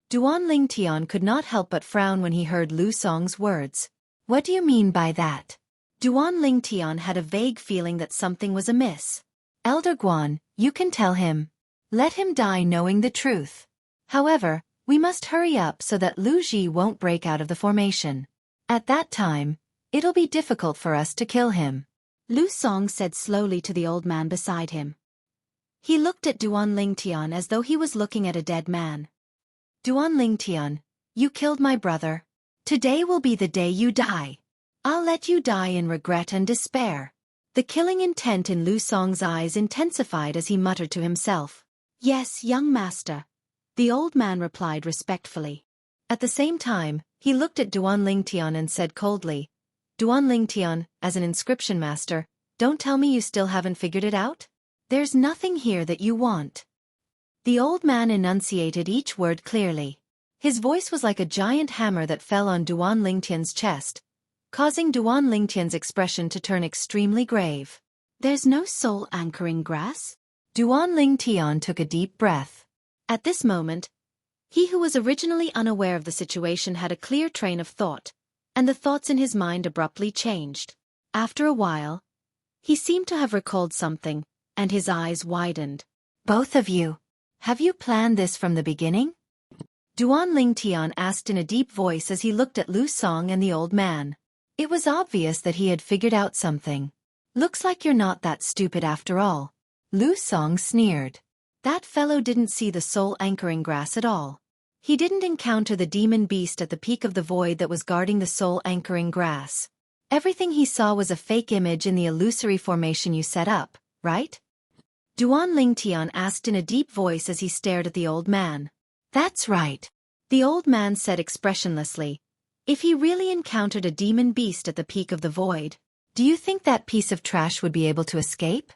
Duan Lingtian could not help but frown when he heard Lu Song's words. "What do you mean by that?" Duan Lingtian had a vague feeling that something was amiss. "Elder Guan, you can tell him. Let him die knowing the truth. However, we must hurry up so that Lu Ji won't break out of the formation. At that time, it'll be difficult for us to kill him," Lu Song said slowly to the old man beside him. He looked at Duan Lingtian as though he was looking at a dead man. "Duan Lingtian, you killed my brother. Today will be the day you die. I'll let you die in regret and despair." The killing intent in Lu Song's eyes intensified as he muttered to himself. "Yes, young master," the old man replied respectfully. At the same time, he looked at Duan Lingtian and said coldly, "Duan Lingtian, as an inscription master, don't tell me you still haven't figured it out? There's nothing here that you want." The old man enunciated each word clearly. His voice was like a giant hammer that fell on Duan Lingtian's chest, causing Duan Lingtian's expression to turn extremely grave. "There's no soul-anchoring grass?" Duan Lingtian took a deep breath. At this moment, he who was originally unaware of the situation had a clear train of thought, and the thoughts in his mind abruptly changed. After a while, he seemed to have recalled something, and his eyes widened. "Both of you, have you planned this from the beginning?" Duan Lingtian asked in a deep voice as he looked at Lu Song and the old man. It was obvious that he had figured out something. "Looks like you're not that stupid after all," Lu Song sneered. That fellow didn't see the soul-anchoring grass at all. He didn't encounter the demon beast at the peak of the void that was guarding the soul-anchoring grass. Everything he saw was a fake image in the illusory formation you set up, right? Duan Lingtian asked in a deep voice as he stared at the old man. "That's right," the old man said expressionlessly. "If he really encountered a demon beast at the peak of the void, do you think that piece of trash would be able to escape?"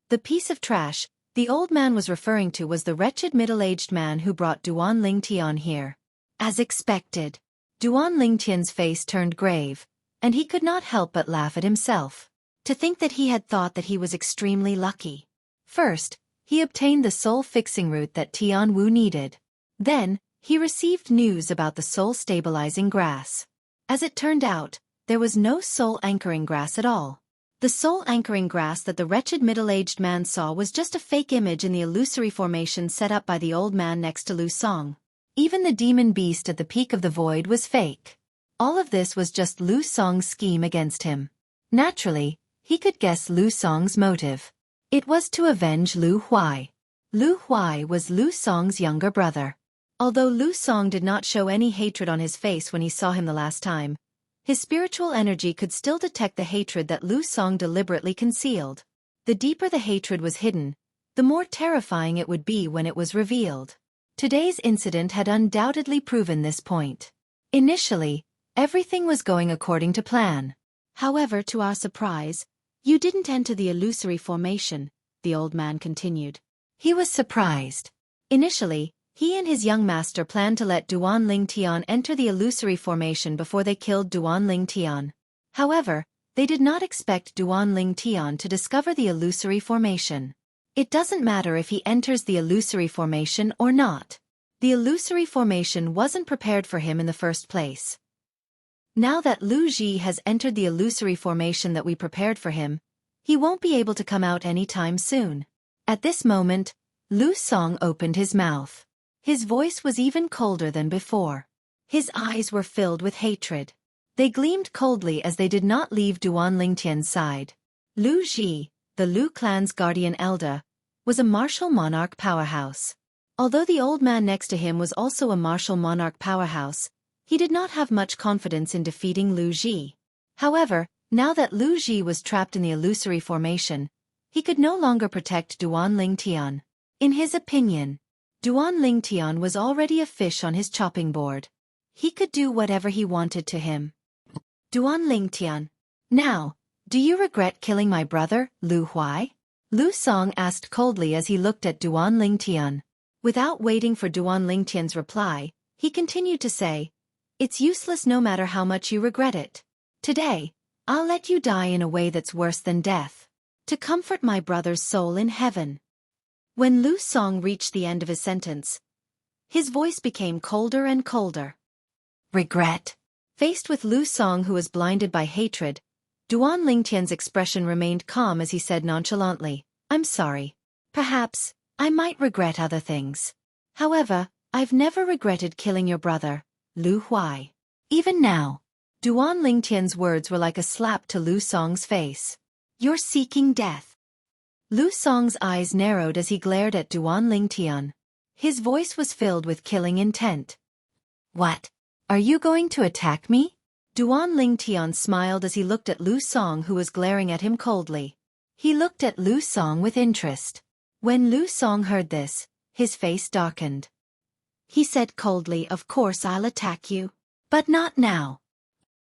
The piece of trash the old man was referring to was the wretched middle-aged man who brought Duan Lingtian here. As expected, Duan Lingtian's face turned grave, and he could not help but laugh at himself. To think that he had thought that he was extremely lucky. First, he obtained the soul-fixing root that Tian Wu needed. Then, he received news about the soul-stabilizing grass. As it turned out, there was no soul-anchoring grass at all. The soul-anchoring grass that the wretched middle-aged man saw was just a fake image in the illusory formation set up by the old man next to Lu Song. Even the demon beast at the peak of the void was fake. All of this was just Lu Song's scheme against him. Naturally, he could guess Lu Song's motive. It was to avenge Lu Huai. Lu Huai was Lu Song's younger brother. Although Lu Song did not show any hatred on his face when he saw him the last time, his spiritual energy could still detect the hatred that Lu Song deliberately concealed. The deeper the hatred was hidden, the more terrifying it would be when it was revealed. Today's incident had undoubtedly proven this point. Initially, everything was going according to plan. However, to our surprise, you didn't enter the illusory formation, the old man continued. He was surprised. Initially, he and his young master planned to let Duan Lingtian enter the illusory formation before they killed Duan Lingtian. However, they did not expect Duan Lingtian to discover the illusory formation. It doesn't matter if he enters the illusory formation or not. The illusory formation wasn't prepared for him in the first place. Now that Lu Ji has entered the illusory formation that we prepared for him, he won't be able to come out anytime soon. At this moment, Lu Song opened his mouth. His voice was even colder than before. His eyes were filled with hatred. They gleamed coldly as they did not leave Duan Lingtian's side. Lu Ji, the Lu clan's guardian elder, was a martial monarch powerhouse. Although the old man next to him was also a martial monarch powerhouse, He did not have much confidence in defeating Lu Ji. However, now that Lu Ji was trapped in the illusory formation, he could no longer protect Duan Lingtian. In his opinion, Duan Lingtian was already a fish on his chopping board. He could do whatever he wanted to him. Duan Lingtian. Now, do you regret killing my brother, Lu Huai? Lu Song asked coldly as he looked at Duan Lingtian. Without waiting for Duan Lingtian's reply, he continued to say, "It's useless no matter how much you regret it. Today, I'll let you die in a way that's worse than death, to comfort my brother's soul in heaven." When Lu Song reached the end of his sentence, his voice became colder and colder. Regret. Faced with Lu Song, who was blinded by hatred, Duan Lingtian's expression remained calm as he said nonchalantly, "I'm sorry. Perhaps, I might regret other things. However, I've never regretted killing your brother, Lu Huai. Even now." Duan Lingtian's words were like a slap to Lu Song's face. "You're seeking death." Lu Song's eyes narrowed as he glared at Duan Lingtian. His voice was filled with killing intent. "What? Are you going to attack me?" Duan Lingtian smiled as he looked at Lu Song, who was glaring at him coldly. He looked at Lu Song with interest. When Lu Song heard this, his face darkened. He said coldly, "Of course I'll attack you. But not now."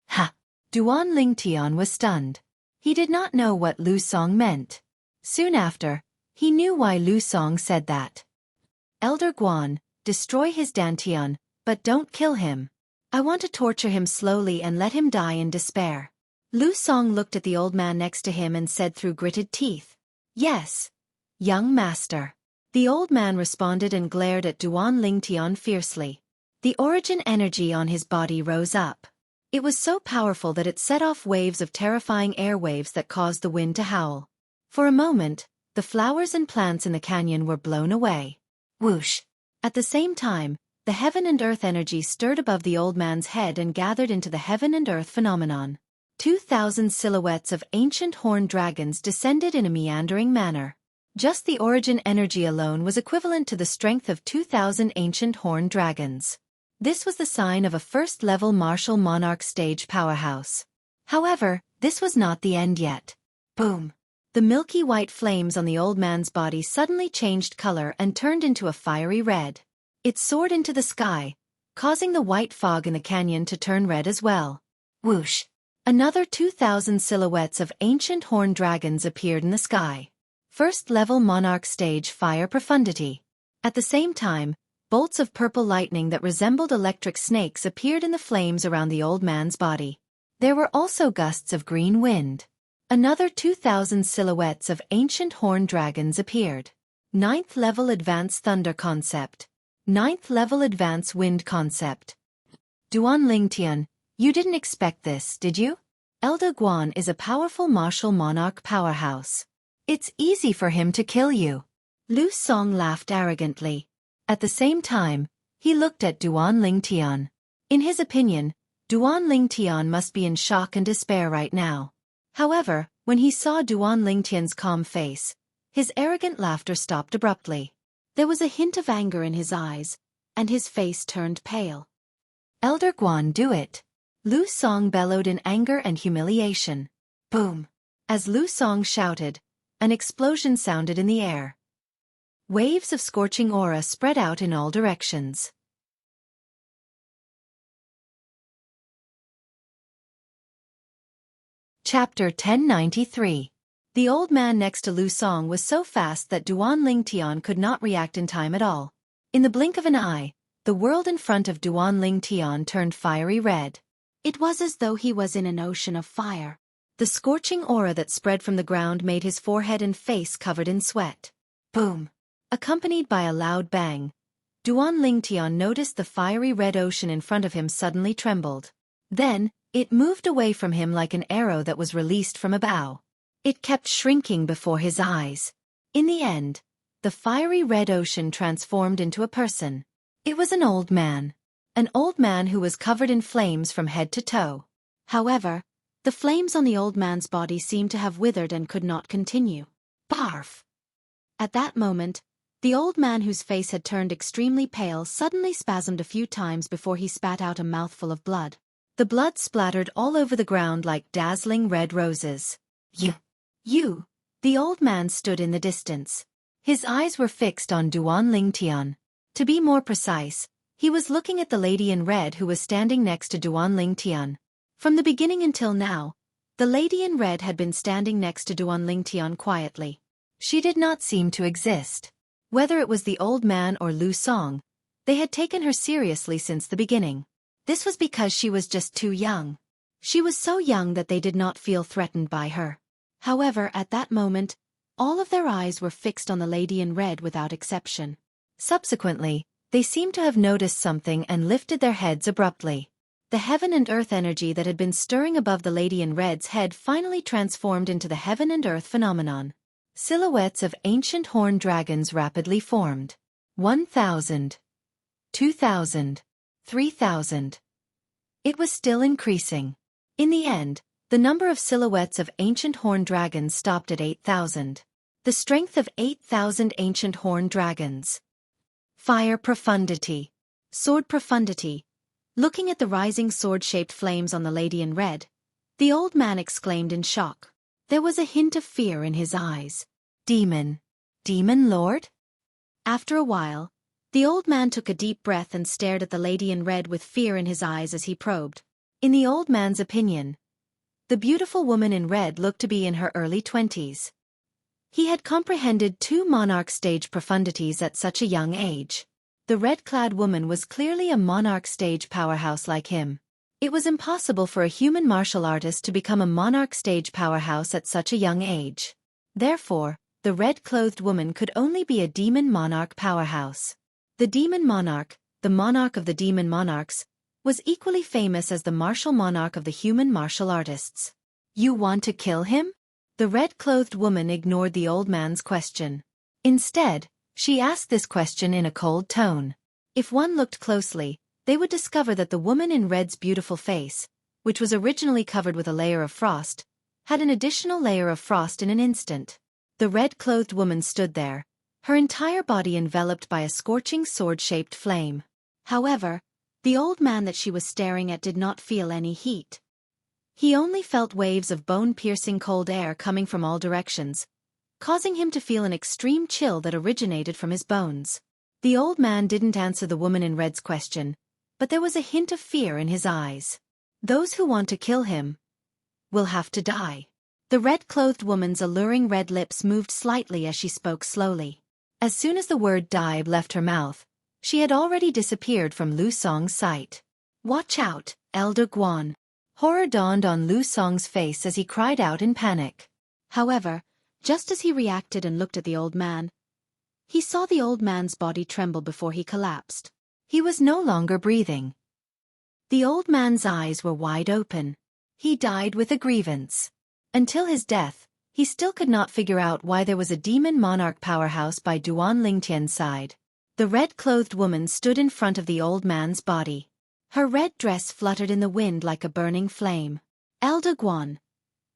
Ha! Duan Lingtian was stunned. He did not know what Lu Song meant. Soon after, he knew why Lu Song said that. "Elder Guan, destroy his dantian, but don't kill him. I want to torture him slowly and let him die in despair." Lu Song looked at the old man next to him and said through gritted teeth, "Yes, young master." The old man responded and glared at Duan Lingtian fiercely. The origin energy on his body rose up. It was so powerful that it set off waves of terrifying airwaves that caused the wind to howl. For a moment, the flowers and plants in the canyon were blown away. Whoosh! At the same time, the heaven and earth energy stirred above the old man's head and gathered into the heaven and earth phenomenon. 2,000 silhouettes of ancient horned dragons descended in a meandering manner. Just the origin energy alone was equivalent to the strength of 2,000 ancient horned dragons. This was the sign of a first-level martial monarch stage powerhouse. However, this was not the end yet. Boom! The milky white flames on the old man's body suddenly changed color and turned into a fiery red. It soared into the sky, causing the white fog in the canyon to turn red as well. Whoosh! Another 2,000 silhouettes of ancient horned dragons appeared in the sky. First-level monarch stage fire profundity. At the same time, bolts of purple lightning that resembled electric snakes appeared in the flames around the old man's body. There were also gusts of green wind. Another 2,000 silhouettes of ancient horned dragons appeared. 9th level advanced thunder concept. 9th level advanced wind concept. Duan Lingtian, you didn't expect this, did you? Elder Guan is a powerful martial monarch powerhouse. It's easy for him to kill you. Lu Song laughed arrogantly. At the same time, he looked at Duan Lingtian. In his opinion, Duan Lingtian must be in shock and despair right now. However, when he saw Duan Lingtian's calm face, his arrogant laughter stopped abruptly. There was a hint of anger in his eyes, and his face turned pale. "Elder Guan, do it!" Lu Song bellowed in anger and humiliation. Boom! As Lu Song shouted, an explosion sounded in the air. Waves of scorching aura spread out in all directions. Chapter 1093. The old man next to Lu Song was so fast that Duan Lingtian could not react in time at all. In the blink of an eye, the world in front of Duan Lingtian turned fiery red. It was as though he was in an ocean of fire. The scorching aura that spread from the ground made his forehead and face covered in sweat. Boom! Accompanied by a loud bang, Duan Lingtian noticed the fiery red ocean in front of him suddenly trembled. Then, it moved away from him like an arrow that was released from a bow. It kept shrinking before his eyes. In the end, the fiery red ocean transformed into a person. It was an old man. An old man who was covered in flames from head to toe. However, the flames on the old man's body seemed to have withered and could not continue. Barf! At that moment, The old man, whose face had turned extremely pale, suddenly spasmed a few times before he spat out a mouthful of blood. The blood splattered all over the ground like dazzling red roses. You! The old man stood in the distance. His eyes were fixed on Duan Lingtian. To be more precise, he was looking at the lady in red who was standing next to Duan Lingtian. From the beginning until now, the lady in red had been standing next to Duan Lingtian quietly. She did not seem to exist. Whether it was the old man or Lu Song, they had taken her seriously since the beginning. This was because she was just too young. She was so young that they did not feel threatened by her. However, at that moment, all of their eyes were fixed on the lady in red without exception. Subsequently, they seemed to have noticed something and lifted their heads abruptly. The heaven and earth energy that had been stirring above the lady in red's head finally transformed into the heaven and earth phenomenon. Silhouettes of ancient horned dragons rapidly formed. 1,000. 2,000. 3,000. It was still increasing. In the end, the number of silhouettes of ancient horned dragons stopped at 8,000. The strength of 8,000 ancient horned dragons. Fire profundity. Sword profundity. Looking at the rising sword-shaped flames on the lady in red, the old man exclaimed in shock. There was a hint of fear in his eyes. Demon. Demon Lord? After a while, the old man took a deep breath and stared at the lady in red with fear in his eyes as he probed. In the old man's opinion, the beautiful woman in red looked to be in her early 20s. He had comprehended 2 monarch stage profundities at such a young age. The red-clad woman was clearly a monarch stage powerhouse like him. It was impossible for a human martial artist to become a monarch stage powerhouse at such a young age. Therefore, the red-clothed woman could only be a demon monarch powerhouse. The demon monarch, the monarch of the demon monarchs, was equally famous as the martial monarch of the human martial artists. You want to kill him? The red-clothed woman ignored the old man's question. Instead, she asked this question in a cold tone. If one looked closely, they would discover that the woman in red's beautiful face, which was originally covered with a layer of frost, had an additional layer of frost in an instant. The red-clothed woman stood there, her entire body enveloped by a scorching sword-shaped flame. However, the old man that she was staring at did not feel any heat. He only felt waves of bone-piercing cold air coming from all directions, causing him to feel an extreme chill that originated from his bones. The old man didn't answer the woman in red's question, but there was a hint of fear in his eyes. Those who want to kill him will have to die. The red-clothed woman's alluring red lips moved slightly as she spoke slowly. As soon as the word die left her mouth, she had already disappeared from Lu Song's sight. Watch out, Elder Guan. Horror dawned on Lu Song's face as he cried out in panic. However, just as he reacted and looked at the old man, he saw the old man's body tremble before he collapsed. He was no longer breathing. The old man's eyes were wide open. He died with a grievance. Until his death, he still could not figure out why there was a demon monarch powerhouse by Duan Lingtian's side. The red-clothed woman stood in front of the old man's body. Her red dress fluttered in the wind like a burning flame. Elder Guan.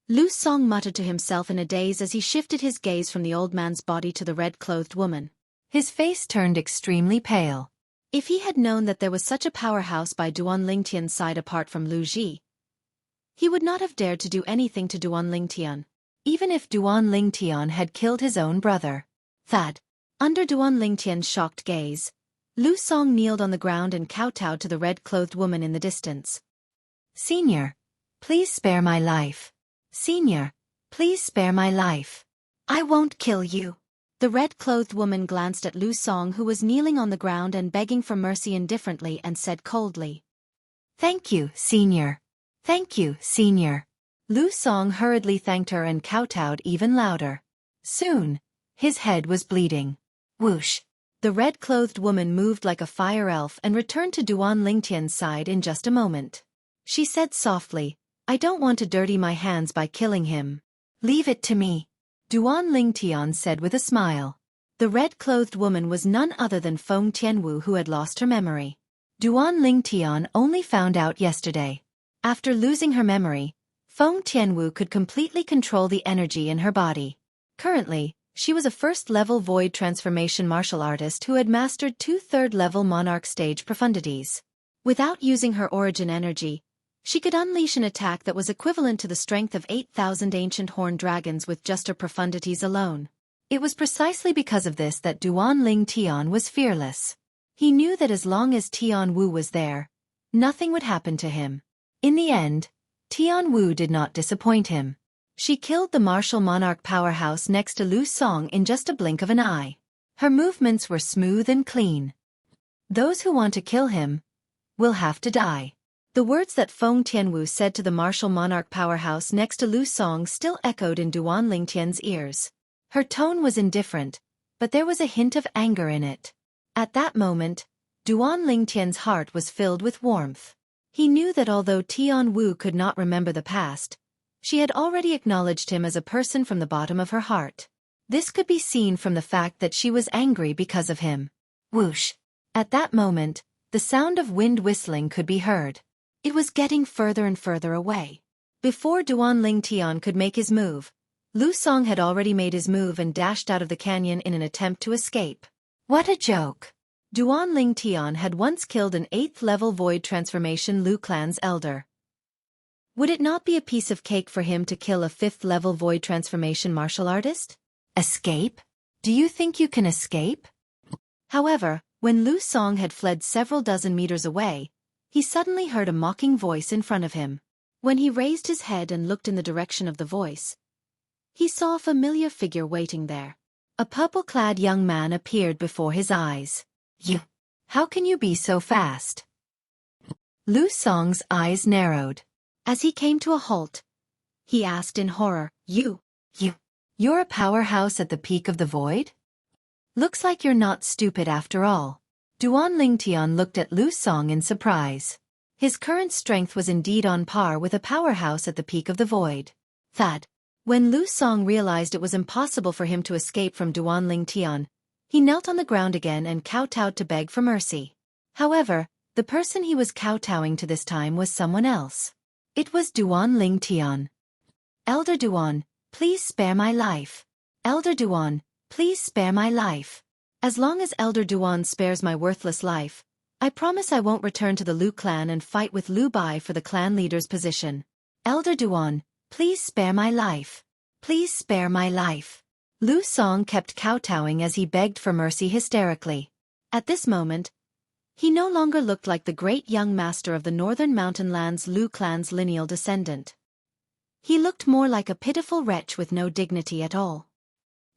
Lu Song muttered to himself in a daze as he shifted his gaze from the old man's body to the red-clothed woman. His face turned extremely pale. If he had known that there was such a powerhouse by Duan Lingtian's side apart from Lu Ji, he would not have dared to do anything to Duan Lingtian, even if Duan Lingtian had killed his own brother. Thad. Under Duan Lingtian's shocked gaze, Lu Song kneeled on the ground and kowtowed to the red-clothed woman in the distance. Senior, please spare my life. Senior, please spare my life. I won't kill you. The red-clothed woman glanced at Lu Song, who was kneeling on the ground and begging for mercy indifferently, and said coldly, Thank you, Senior. Thank you, Senior. Lu Song hurriedly thanked her and kowtowed even louder. Soon, his head was bleeding. Whoosh! The red-clothed woman moved like a fire elf and returned to Duan Lingtian's side in just a moment. She said softly, I don't want to dirty my hands by killing him. Leave it to me. Duan Lingtian said with a smile. The red-clothed woman was none other than Feng Tianwu, who had lost her memory. Duan Lingtian only found out yesterday. After losing her memory, Feng Tianwu could completely control the energy in her body. Currently, She was a first-level void transformation martial artist who had mastered 2 third-level monarch stage profundities. Without using her origin energy, she could unleash an attack that was equivalent to the strength of 8,000 ancient horned dragons with just her profundities alone. It was precisely because of this that Duan Ling Tian was fearless. He knew that as long as Tian Wu was there, nothing would happen to him. In the end, Tian Wu did not disappoint him. She killed the martial monarch powerhouse next to Lu Song in just a blink of an eye. Her movements were smooth and clean. Those who want to kill him will have to die. The words that Feng Tianwu said to the martial monarch powerhouse next to Lu Song still echoed in Duan Lingtian's ears. Her tone was indifferent, but there was a hint of anger in it. At that moment, Duan Lingtian's heart was filled with warmth. He knew that although Tian Wu could not remember the past, she had already acknowledged him as a person from the bottom of her heart. This could be seen from the fact that she was angry because of him. Whoosh! At that moment, the sound of wind whistling could be heard. It was getting further and further away. Before Duan Lingtian could make his move, Lu Song had already made his move and dashed out of the canyon in an attempt to escape. What a joke! Duan Lingtian had once killed an 8th-level void transformation Lu clan's elder. Would it not be a piece of cake for him to kill a 5th-level void transformation martial artist? Escape? Do you think you can escape? However, when Lu Song had fled several dozen meters away, he suddenly heard a mocking voice in front of him. When he raised his head and looked in the direction of the voice, he saw a familiar figure waiting there. A purple-clad young man appeared before his eyes. You! How can you be so fast? Lu Song's eyes narrowed. As he came to a halt, he asked in horror, You're a powerhouse at the peak of the void? Looks like you're not stupid after all. Duan Lingtian looked at Lu Song in surprise. His current strength was indeed on par with a powerhouse at the peak of the void. When Lu Song realized it was impossible for him to escape from Duan Lingtian, he knelt on the ground again and kowtowed to beg for mercy. However, the person he was kowtowing to this time was someone else. It was Duan Lingtian. Elder Duan, please spare my life. Elder Duan, please spare my life. As long as Elder Duan spares my worthless life, I promise I won't return to the Lu clan and fight with Lu Bai for the clan leader's position. Elder Duan, please spare my life. Please spare my life. Lu Song kept kowtowing as he begged for mercy hysterically. At this moment, he no longer looked like the great young master of the northern mountain lands Lu clan's lineal descendant. He looked more like a pitiful wretch with no dignity at all.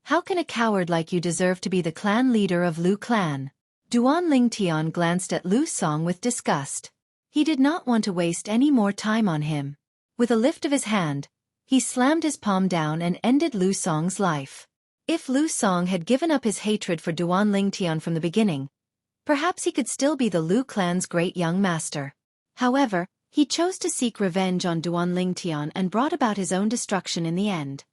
How can a coward like you deserve to be the clan leader of Lu clan? Duan Lingtian glanced at Lu Song with disgust. He did not want to waste any more time on him. With a lift of his hand, he slammed his palm down and ended Lu Song's life. If Lu Song had given up his hatred for Duan Lingtian from the beginning, perhaps he could still be the Lu clan's great young master. However, he chose to seek revenge on Duan Lingtian and brought about his own destruction in the end.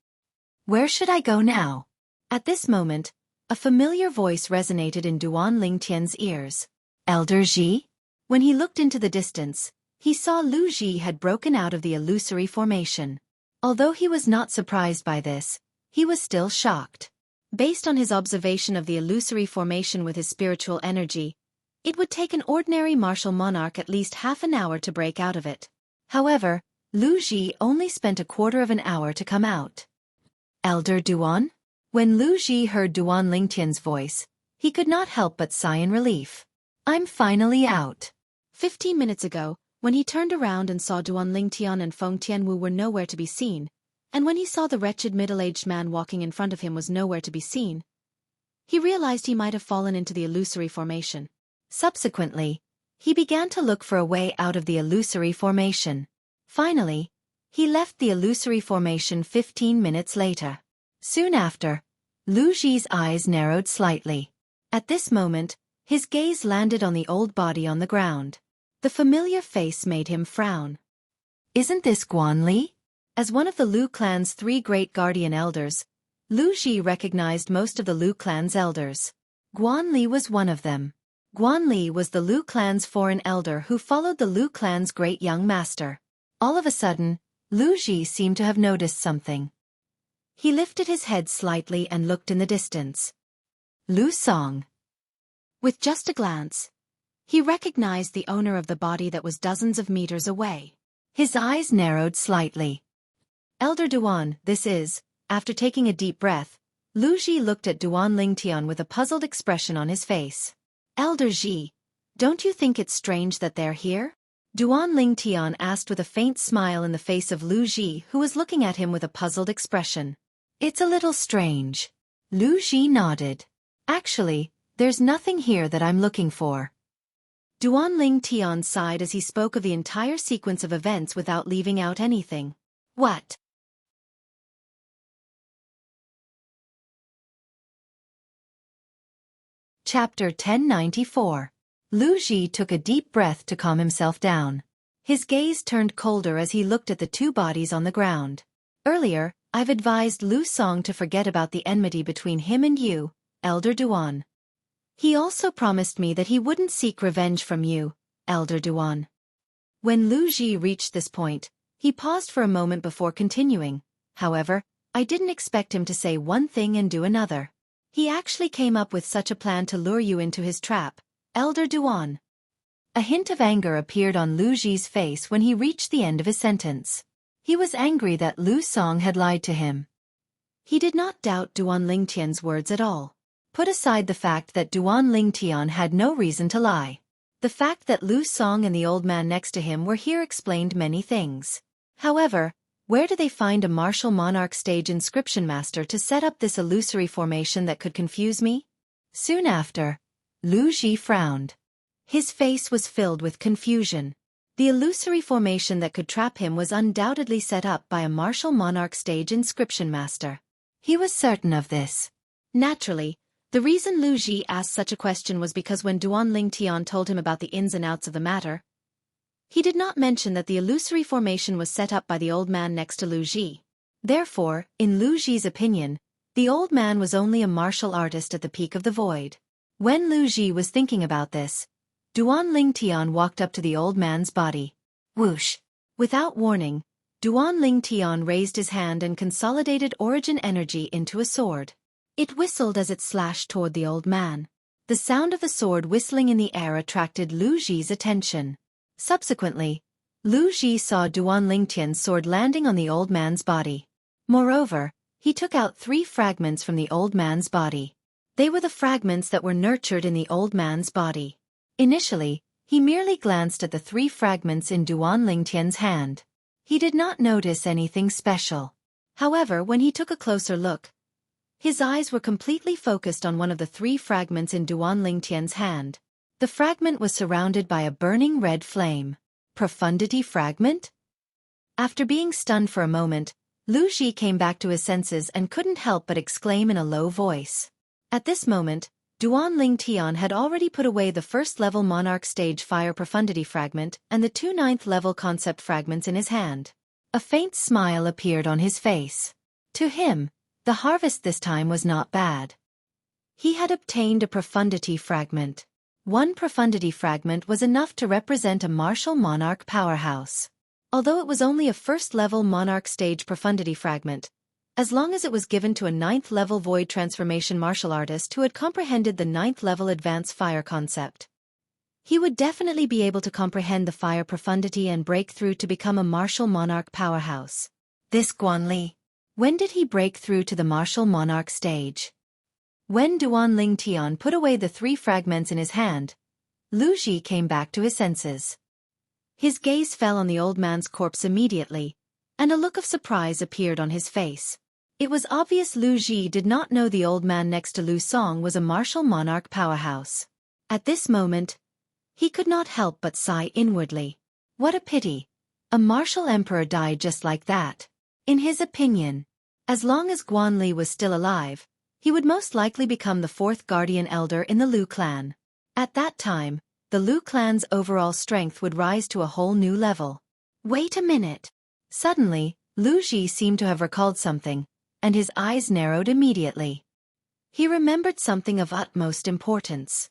Where should I go now? At this moment, a familiar voice resonated in Duan Lingtian's ears. Elder Ji? When he looked into the distance, he saw Lu Ji had broken out of the illusory formation. Although he was not surprised by this, he was still shocked. Based on his observation of the illusory formation with his spiritual energy, it would take an ordinary martial monarch at least half an hour to break out of it. However, Lu Ji only spent a quarter of an hour to come out. Elder Duan? When Lu Ji heard Duan Lingtian's voice, he could not help but sigh in relief. I'm finally out. 15 minutes ago, when he turned around and saw Duan Lingtian and Feng Tianwu were nowhere to be seen, and when he saw the wretched middle-aged man walking in front of him was nowhere to be seen, he realized he might have fallen into the illusory formation. Subsequently, he began to look for a way out of the illusory formation. Finally, he left the illusory formation 15 minutes later. Soon after, Lu Ji's eyes narrowed slightly. At this moment, his gaze landed on the old body on the ground. The familiar face made him frown. Isn't this Guan Li? As one of the Lu clan's 3 great guardian elders, Lu Ji recognized most of the Lu clan's elders. Guan Li was one of them. Guan Li was the Lu clan's foreign elder who followed the Lu clan's great young master. All of a sudden, Lu Ji seemed to have noticed something. He lifted his head slightly and looked in the distance. Lu Song. With just a glance, he recognized the owner of the body that was dozens of meters away. His eyes narrowed slightly. Elder Duan, this is. After taking a deep breath, Lu Ji looked at Duan Lingtian with a puzzled expression on his face. Elder Ji, don't you think it's strange that they're here? Duan Lingtian asked with a faint smile in the face of Lu Ji, who was looking at him with a puzzled expression. It's a little strange. Lu Ji nodded. Actually, there's nothing here that I'm looking for. Duan Lingtian sighed as he spoke of the entire sequence of events without leaving out anything. What? Chapter 1094. Lu Ji took a deep breath to calm himself down. His gaze turned colder as he looked at the two bodies on the ground. Earlier, I've advised Lu Song to forget about the enmity between him and you, Elder Duan. He also promised me that he wouldn't seek revenge from you, Elder Duan. When Lu Ji reached this point, he paused for a moment before continuing. However, I didn't expect him to say one thing and do another. He actually came up with such a plan to lure you into his trap, Elder Duan. A hint of anger appeared on Lu Ji's face when he reached the end of his sentence. He was angry that Lu Song had lied to him. He did not doubt Duan Lingtian's words at all. Put aside the fact that Duan Lingtian had no reason to lie. The fact that Lu Song and the old man next to him were here explained many things. However, where do they find a martial monarch stage inscription master to set up this illusory formation that could confuse me? Soon after, Lu Ji frowned. His face was filled with confusion. The illusory formation that could trap him was undoubtedly set up by a martial monarch stage inscription master. He was certain of this. Naturally, the reason Lu Ji asked such a question was because when Duan Lingtian told him about the ins and outs of the matter, he did not mention that the illusory formation was set up by the old man next to Lu Ji. Therefore, in Lu Ji's opinion, the old man was only a martial artist at the peak of the void. When Lu Ji was thinking about this, Duan Lingtian walked up to the old man's body. Whoosh! Without warning, Duan Lingtian raised his hand and consolidated origin energy into a sword. It whistled as it slashed toward the old man. The sound of the sword whistling in the air attracted Lu Ji's attention. Subsequently, Lu Ji saw Duan Lingtian's sword landing on the old man's body. Moreover, he took out 3 fragments from the old man's body. They were the fragments that were nurtured in the old man's body. Initially, he merely glanced at the 3 fragments in Duan Lingtian's hand. He did not notice anything special. However, when he took a closer look, his eyes were completely focused on one of the 3 fragments in Duan Lingtian's hand. The fragment was surrounded by a burning red flame. Profundity fragment? After being stunned for a moment, Lu Ji came back to his senses and couldn't help but exclaim in a low voice. At this moment, Duan Lingtian had already put away the first-level Monarch Stage Fire Profundity Fragment and the 2 ninth-level Concept Fragments in his hand. A faint smile appeared on his face. To him, the harvest this time was not bad. He had obtained a Profundity Fragment. 1 Profundity Fragment was enough to represent a martial monarch powerhouse. Although it was only a first-level Monarch Stage Profundity Fragment, as long as it was given to a 9th-level Void Transformation martial artist who had comprehended the 9th-level Advanced Fire concept, he would definitely be able to comprehend the fire profundity and break through to become a martial monarch powerhouse. This Guanli. When did he break through to the martial monarch stage? When Duan Lingtian put away the 3 fragments in his hand, Lu Ji came back to his senses. His gaze fell on the old man's corpse immediately, and a look of surprise appeared on his face. It was obvious Lu Ji did not know the old man next to Lu Song was a martial monarch powerhouse. At this moment, he could not help but sigh inwardly. What a pity. A martial emperor died just like that. In his opinion, as long as Guanli was still alive, he would most likely become the 4th guardian elder in the Lu clan. At that time, the Lu clan's overall strength would rise to a whole new level. Wait a minute. Suddenly, Lu Ji seemed to have recalled something, and his eyes narrowed immediately. He remembered something of utmost importance.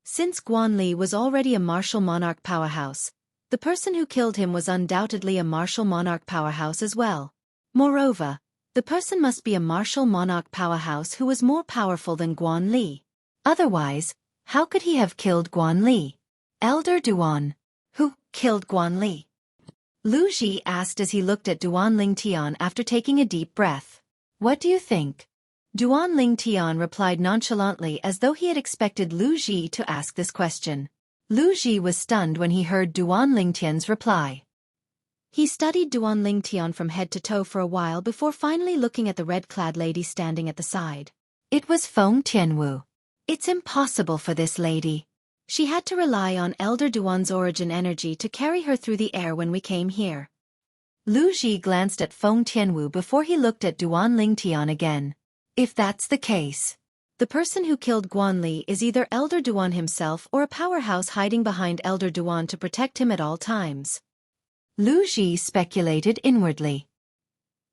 Since Guanli was already a martial monarch powerhouse, the person who killed him was undoubtedly a martial monarch powerhouse as well. Moreover, The person must be a martial monarch powerhouse who was more powerful than Guan Li. Otherwise, how could he have killed Guan Li? Elder Duan. Who killed Guan Li? Lu Ji asked as he looked at Duan Lingtian after taking a deep breath. What do you think? Duan Lingtian replied nonchalantly as though he had expected Lu Ji to ask this question. Lu Ji was stunned when he heard Duan Lingtian's reply. He studied Duan Lingtian from head to toe for a while before finally looking at the red-clad lady standing at the side. It was Feng Tianwu. It's impossible for this lady. She had to rely on Elder Duan's origin energy to carry her through the air when we came here. Lu Ji glanced at Feng Tianwu before he looked at Duan Lingtian again. If that's the case, the person who killed Guan Li is either Elder Duan himself or a powerhouse hiding behind Elder Duan to protect him at all times. Lu Ji speculated inwardly.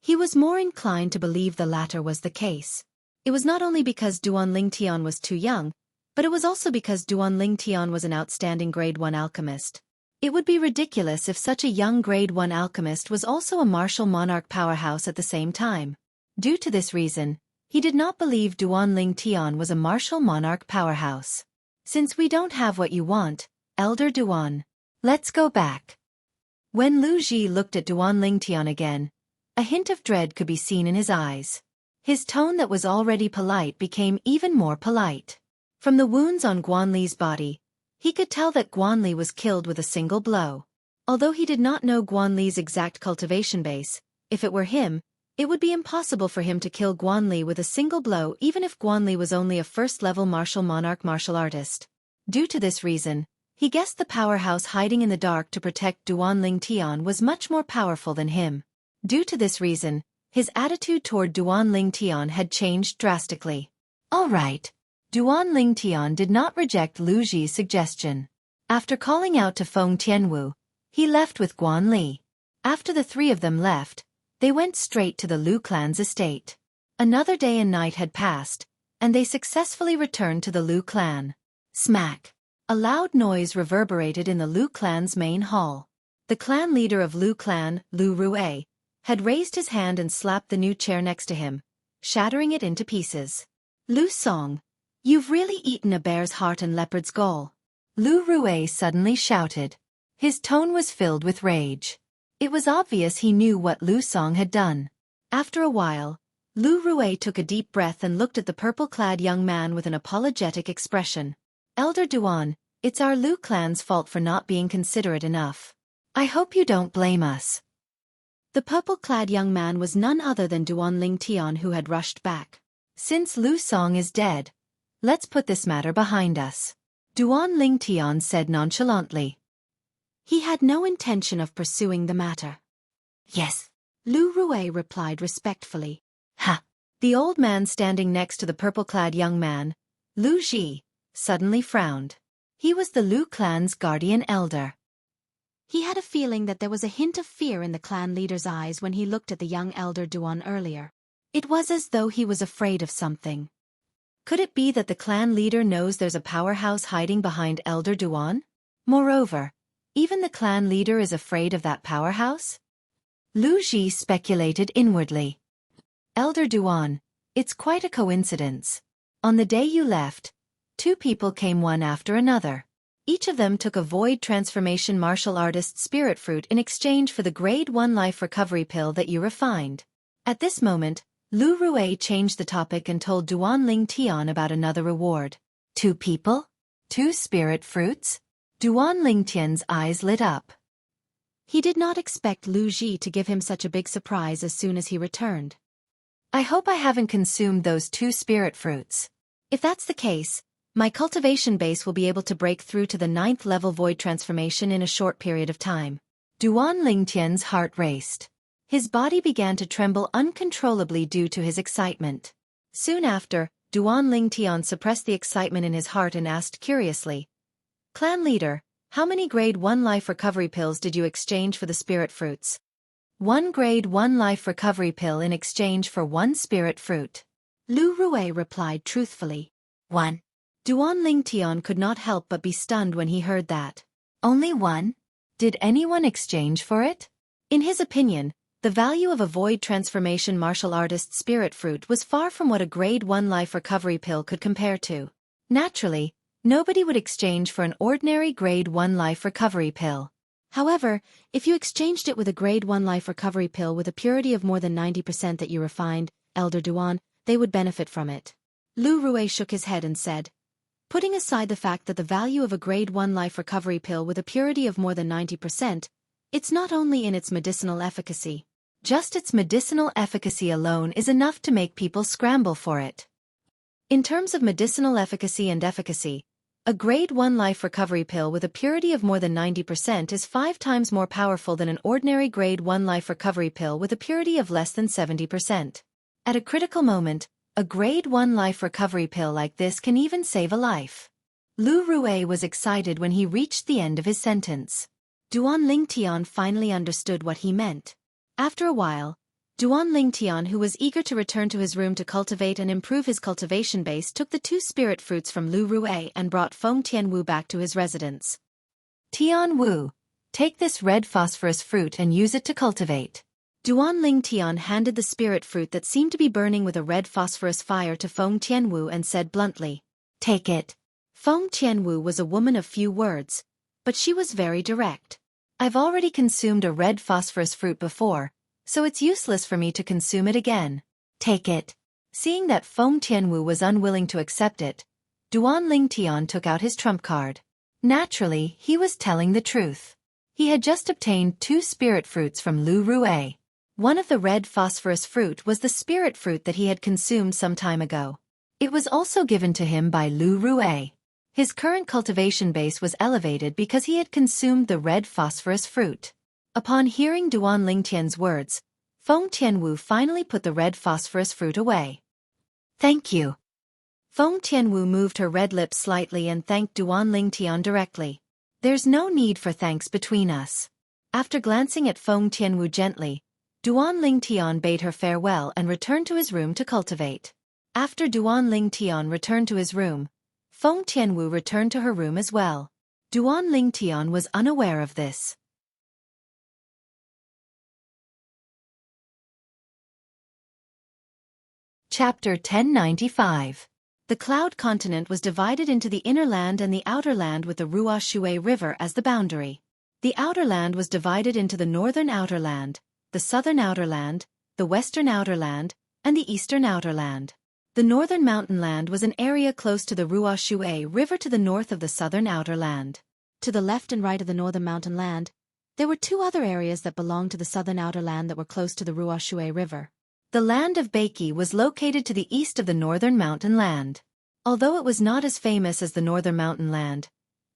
He was more inclined to believe the latter was the case. It was not only because Duan Lingtian was too young, but it was also because Duan Lingtian was an outstanding Grade 1 alchemist. It would be ridiculous if such a young Grade 1 alchemist was also a martial monarch powerhouse at the same time. Due to this reason, he did not believe Duan Lingtian was a martial monarch powerhouse. Since we don't have what you want, Elder Duan, let's go back. When Lu Ji looked at Duan Lingtian again, a hint of dread could be seen in his eyes. His tone that was already polite became even more polite. From the wounds on Guan Li's body, he could tell that Guan Li was killed with a single blow. Although he did not know Guan Li's exact cultivation base, if it were him, it would be impossible for him to kill Guan Li with a single blow even if Guan Li was only a first-level martial monarch martial artist. Due to this reason, he guessed the powerhouse hiding in the dark to protect Duan Lingtian was much more powerful than him. Due to this reason, his attitude toward Duan Lingtian had changed drastically. All right. Duan Lingtian did not reject Lu Ji's suggestion. After calling out to Feng Tianwu, he left with Guan Li. After the three of them left, they went straight to the Lu clan's estate. Another day and night had passed, and they successfully returned to the Lu clan. Smack! A loud noise reverberated in the Lu clan's main hall. The clan leader of Lu clan, Lu Rue, had raised his hand and slapped the new chair next to him, shattering it into pieces. Lu Song, you've really eaten a bear's heart and leopard's gall. Lu Rue suddenly shouted. His tone was filled with rage. It was obvious he knew what Lu Song had done. After a while, Lu Rue took a deep breath and looked at the purple-clad young man with an apologetic expression. Elder Duan, it's our Lu clan's fault for not being considerate enough. I hope you don't blame us. The purple-clad young man was none other than Duan Lingtian, who had rushed back. Since Lu Song is dead, let's put this matter behind us, Duan Lingtian said nonchalantly. He had no intention of pursuing the matter. Yes, Lu Rue replied respectfully. Ha! The old man standing next to the purple-clad young man, Lu Ji, suddenly frowned. He was the Lu clan's guardian elder. He had a feeling that there was a hint of fear in the clan leader's eyes when he looked at the young elder Duan earlier. It was as though he was afraid of something. Could it be that the clan leader knows there's a powerhouse hiding behind Elder Duan? Moreover, even the clan leader is afraid of that powerhouse? Lu Ji speculated inwardly. Elder Duan, it's quite a coincidence. On the day you left, two people came one after another. Each of them took a void transformation martial artist spirit fruit in exchange for the Grade 1 life recovery pill that you refined. At this moment, Lu Rue changed the topic and told Duan Lingtian about another reward. Two people? Two spirit fruits? Duan Lingtian's eyes lit up. He did not expect Lu Ji to give him such a big surprise as soon as he returned. I hope I haven't consumed those two spirit fruits. If that's the case, my cultivation base will be able to break through to the 9th level void transformation in a short period of time. Duan Lingtian's heart raced. His body began to tremble uncontrollably due to his excitement. Soon after, Duan Lingtian suppressed the excitement in his heart and asked curiously, Clan leader, how many Grade 1 life recovery pills did you exchange for the spirit fruits? 1 Grade 1 life recovery pill in exchange for 1 spirit fruit. Lu Rue replied truthfully. 1. Duan Lingtian could not help but be stunned when he heard that. Only 1? Did anyone exchange for it? In his opinion, The value of a void transformation martial artist's spirit fruit was far from what a grade 1 life recovery pill could compare to. Naturally, nobody would exchange for an ordinary grade 1 life recovery pill. However, if you exchanged it with a grade 1 life recovery pill with a purity of more than 90% that you refined, Elder Duan, they would benefit from it. Lu Rue shook his head and said, putting aside the fact that the value of a grade 1 life recovery pill with a purity of more than 90%, it's not only in its medicinal efficacy. Just its medicinal efficacy alone is enough to make people scramble for it. In terms of medicinal efficacy and efficacy, a grade 1 life recovery pill with a purity of more than 90% is 5 times more powerful than an ordinary grade 1 life recovery pill with a purity of less than 70%. At a critical moment, a grade 1 life recovery pill like this can even save a life. Lu Rue was excited when he reached the end of his sentence. Duan Lingtian finally understood what he meant. After a while, Duan Lingtian, who was eager to return to his room to cultivate and improve his cultivation base, took the 2 spirit fruits from Lu Rue and brought Feng Tianwu back to his residence. Tianwu, take this red phosphorus fruit and use it to cultivate. Duan Lingtian handed the spirit fruit that seemed to be burning with a red phosphorus fire to Feng Tianwu and said bluntly, "Take it." Feng Tianwu was a woman of few words, but she was very direct. I've already consumed a red phosphorus fruit before, so it's useless for me to consume it again. Take it. Seeing that Feng Tianwu was unwilling to accept it, Duan Lingtian took out his trump card. Naturally, he was telling the truth. He had just obtained 2 spirit fruits from Lu Rue. One of the red phosphorus fruit was the spirit fruit that he had consumed some time ago. It was also given to him by Lu Rue. His current cultivation base was elevated because he had consumed the red phosphorus fruit. Upon hearing Duan Lingtian's words, Feng Tianwu finally put the red phosphorus fruit away. Thank you. Feng Tianwu moved her red lips slightly and thanked Duan Lingtian directly. There's no need for thanks between us. After glancing at Feng Tianwu gently, Duan Lingtian bade her farewell and returned to his room to cultivate. After Duan Lingtian returned to his room, Feng Tianwu returned to her room as well. Duan Lingtian was unaware of this. Chapter 1095. The Cloud Continent was divided into the inner land and the outer land with the Xueqi River as the boundary. The outer land was divided into the northern outer land, the southern outer land, the western outer land, and the eastern outer land. The northern mountain land was an area close to the Xueqi River to the north of the southern outer land. To the left and right of the northern mountain land, there were 2 other areas that belonged to the southern outer land that were close to the Xueqi River. The land of Xueqi was located to the east of the northern mountain land. Although it was not as famous as the northern mountain land,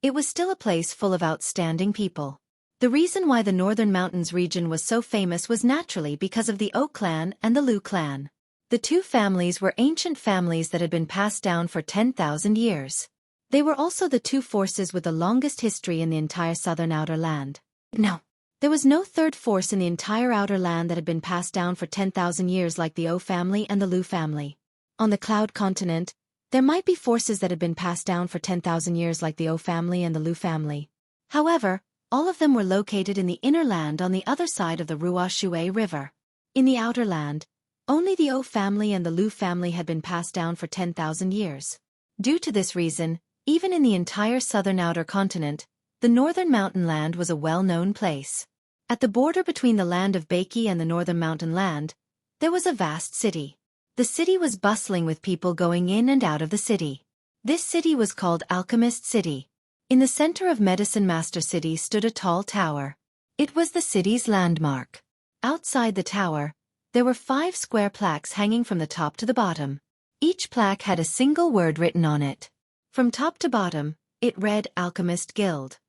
it was still a place full of outstanding people. The reason why the northern mountains region was so famous was naturally because of the O clan and the Lu clan. The 2 families were ancient families that had been passed down for 10,000 years. They were also the 2 forces with the longest history in the entire southern outer land. No. There was no third force in the entire outer land that had been passed down for 10,000 years like the O family and the Lu family. On the Cloud Continent, there might be forces that had been passed down for 10,000 years like the O family and the Lu family. However, all of them were located in the inner land on the other side of the Xueqi River. In the outer land, only the O family and the Lu family had been passed down for 10,000 years. Due to this reason, even in the entire southern outer continent, the northern mountain land was a well-known place. At the border between the land of Xueqi and the northern mountain land, there was a vast city. The city was bustling with people going in and out of the city. This city was called Alchemist City. In the center of Medicine Master City stood a tall tower. It was the city's landmark. Outside the tower, there were 5 square plaques hanging from the top to the bottom. Each plaque had a single word written on it. From top to bottom, it read Alchemist Guild.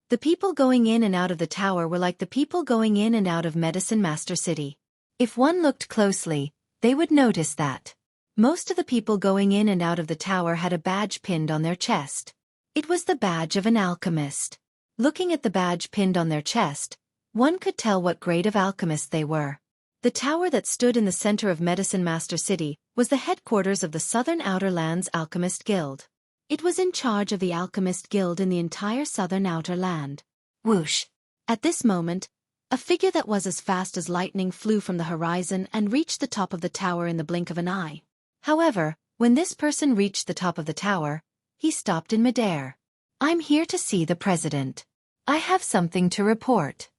The people going in and out of the tower were like the people going in and out of Medicine Master City. If one looked closely, they would notice that most of the people going in and out of the tower had a badge pinned on their chest. It was the badge of an alchemist. Looking at the badge pinned on their chest, one could tell what grade of alchemist they were. The tower that stood in the center of Medicine Master City was the headquarters of the Southern Outer Lands Alchemist Guild. It was in charge of the Alchemist Guild in the entire Southern Outer Land. Whoosh! At this moment, A figure that was as fast as lightning flew from the horizon and reached the top of the tower in the blink of an eye. However, when this person reached the top of the tower, he stopped in midair. "I'm here to see the president. I have something to report."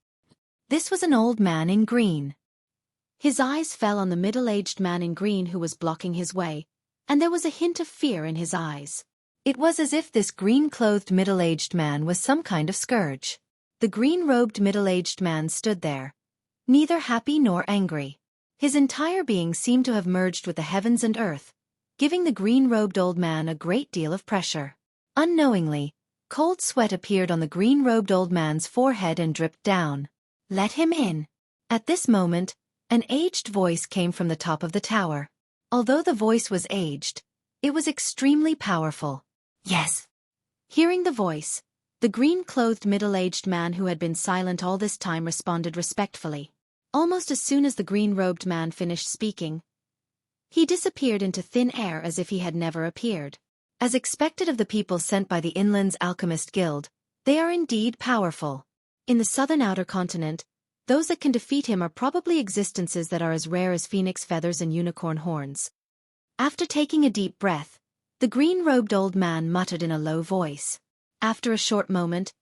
This was an old man in green. His eyes fell on the middle-aged man in green who was blocking his way, and there was a hint of fear in his eyes. It was as if this green-clothed middle-aged man was some kind of scourge. The green-robed middle-aged man stood there, neither happy nor angry. His entire being seemed to have merged with the heavens and earth, giving the green-robed old man a great deal of pressure. Unknowingly, cold sweat appeared on the green-robed old man's forehead and dripped down. "Let him in." At this moment, an aged voice came from the top of the tower. Although the voice was aged, it was extremely powerful. "Yes." Hearing the voice, the green-clothed middle-aged man who had been silent all this time responded respectfully. Almost as soon as the green-robed man finished speaking, he disappeared into thin air as if he had never appeared. As expected of the people sent by the Inland's Alchemist Guild, they are indeed powerful. In the southern outer continent, those that can defeat him are probably existences that are as rare as phoenix feathers and unicorn horns. After taking a deep breath, the green-robed old man muttered in a low voice. After a short moment,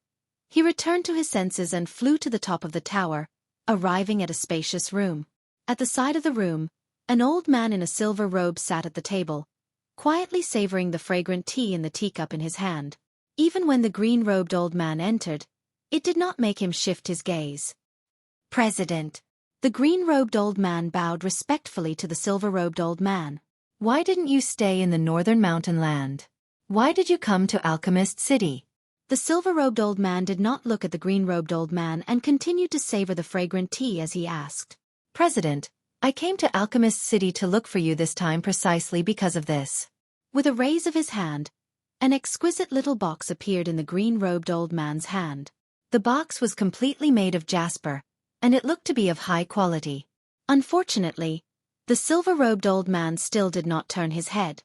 he returned to his senses and flew to the top of the tower, arriving at a spacious room. At the side of the room, an old man in a silver robe sat at the table, quietly savoring the fragrant tea in the teacup in his hand. Even when the green-robed old man entered, it did not make him shift his gaze. "President." The green-robed old man bowed respectfully to the silver-robed old man. "Why didn't you stay in the northern mountain land? Why did you come to Alchemist City?" The silver-robed old man did not look at the green-robed old man and continued to savor the fragrant tea as he asked. "President, I came to Alchemist City to look for you this time precisely because of this." With a raise of his hand, an exquisite little box appeared in the green-robed old man's hand. The box was completely made of jasper, and it looked to be of high quality. Unfortunately, the silver-robed old man still did not turn his head.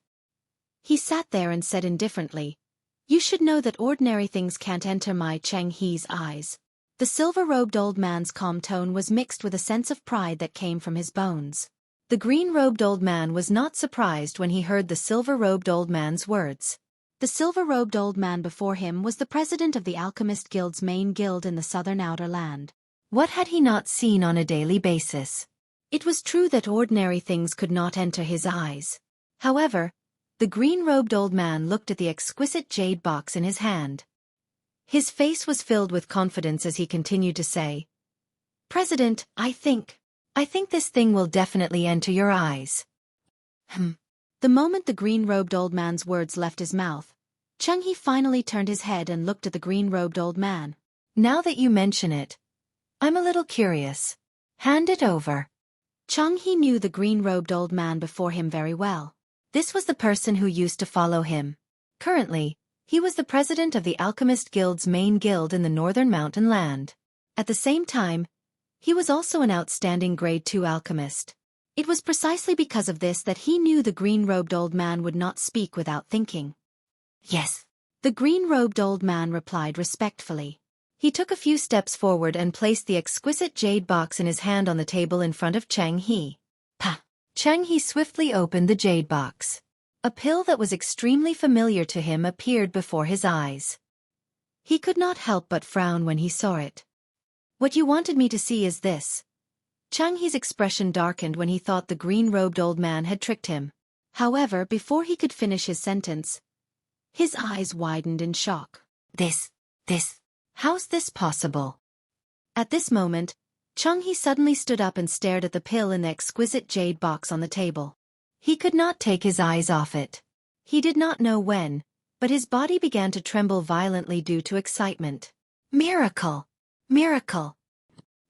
He sat there and said indifferently, "You should know that ordinary things can't enter my Xueqi's eyes." The silver-robed old man's calm tone was mixed with a sense of pride that came from his bones. The green-robed old man was not surprised when he heard the silver-robed old man's words. The silver-robed old man before him was the president of the Alchemist Guild's main guild in the southern outer land. What had he not seen on a daily basis? It was true that ordinary things could not enter his eyes. However, the green-robed old man looked at the exquisite jade box in his hand. His face was filled with confidence as he continued to say, "President, I think this thing will definitely enter your eyes." The moment the green-robed old man's words left his mouth, Xueqi finally turned his head and looked at the green-robed old man. "Now that you mention it, I'm a little curious. Hand it over." Xueqi knew the green-robed old man before him very well. This was the person who used to follow him. Currently, he was the president of the Alchemist Guild's main guild in the northern mountain land. At the same time, he was also an outstanding grade 2 alchemist. It was precisely because of this that he knew the green-robed old man would not speak without thinking. "Yes." The green-robed old man replied respectfully. He took a few steps forward and placed the exquisite jade box in his hand on the table in front of Xueqi. "Pa." Xueqi swiftly opened the jade box. A pill that was extremely familiar to him appeared before his eyes. He could not help but frown when he saw it. "What you wanted me to see is this." Xueqi's expression darkened when he thought the green-robed old man had tricked him. However, before he could finish his sentence, his eyes widened in shock. This. How's this possible?" At this moment, Xueqi suddenly stood up and stared at the pill in the exquisite jade box on the table. He could not take his eyes off it. He did not know when, but his body began to tremble violently due to excitement. Miracle! Miracle!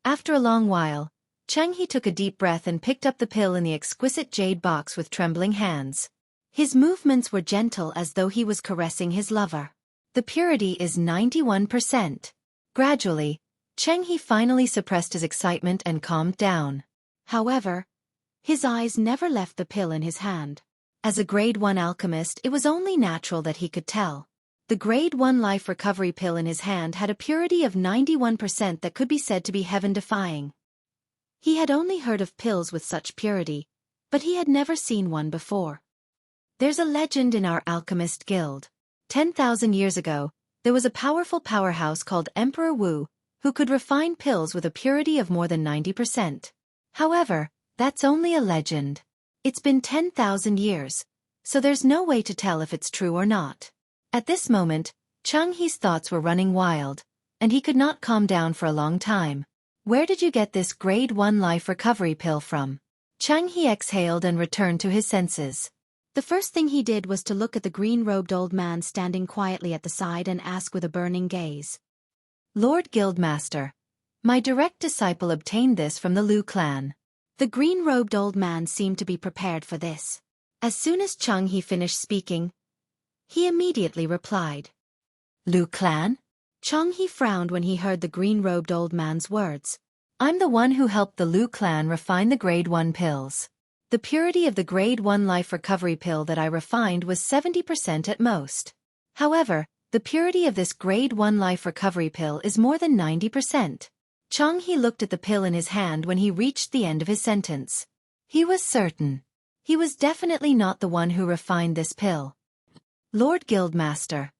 After a long while, Xueqi took a deep breath and picked up the pill in the exquisite jade box with trembling hands. His movements were gentle as though he was caressing his lover. The purity is 91%. Gradually, Xueqi finally suppressed his excitement and calmed down. However, his eyes never left the pill in his hand. As a grade 1 alchemist, it was only natural that he could tell. The grade 1 life recovery pill in his hand had a purity of 91% that could be said to be heaven-defying. He had only heard of pills with such purity, but he had never seen one before. There's a legend in our alchemist guild. 10,000 years ago, there was a powerful powerhouse called Emperor Wu, who could refine pills with a purity of more than 90%. However, that's only a legend. It's been 10,000 years, so there's no way to tell if it's true or not. At this moment, Changhe's thoughts were running wild, and he could not calm down for a long time. Where did you get this grade 1 life recovery pill from? Changhe exhaled and returned to his senses. The first thing he did was to look at the green-robed old man standing quietly at the side and ask with a burning gaze. Lord Guildmaster, my direct disciple obtained this from the Liu clan. The green-robed old man seemed to be prepared for this. As soon as Changhe finished speaking, he immediately replied. Liu clan? Changhe frowned when he heard the green-robed old man's words. I'm the one who helped the Liu clan refine the grade 1 pills. The purity of the grade 1 life recovery pill that I refined was 70% at most. However, the purity of this grade 1 life recovery pill is more than 90%. Changhe looked at the pill in his hand when he reached the end of his sentence. He was certain. He was definitely not the one who refined this pill. Lord Guildmaster,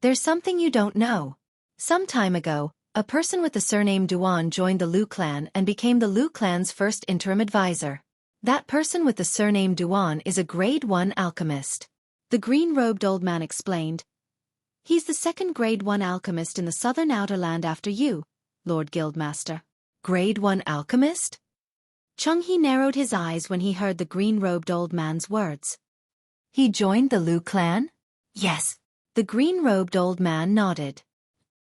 there's something you don't know. Some time ago, a person with the surname Duan joined the Liu clan and became the Liu clan's first interim advisor. That person with the surname Duan is a grade 1 alchemist. The green-robed old man explained. He's the second grade 1 alchemist in the southern outerland after you, Lord Guildmaster. Grade 1 alchemist? Changhe narrowed his eyes when he heard the green-robed old man's words. He joined the Liu clan? Yes. The green-robed old man nodded.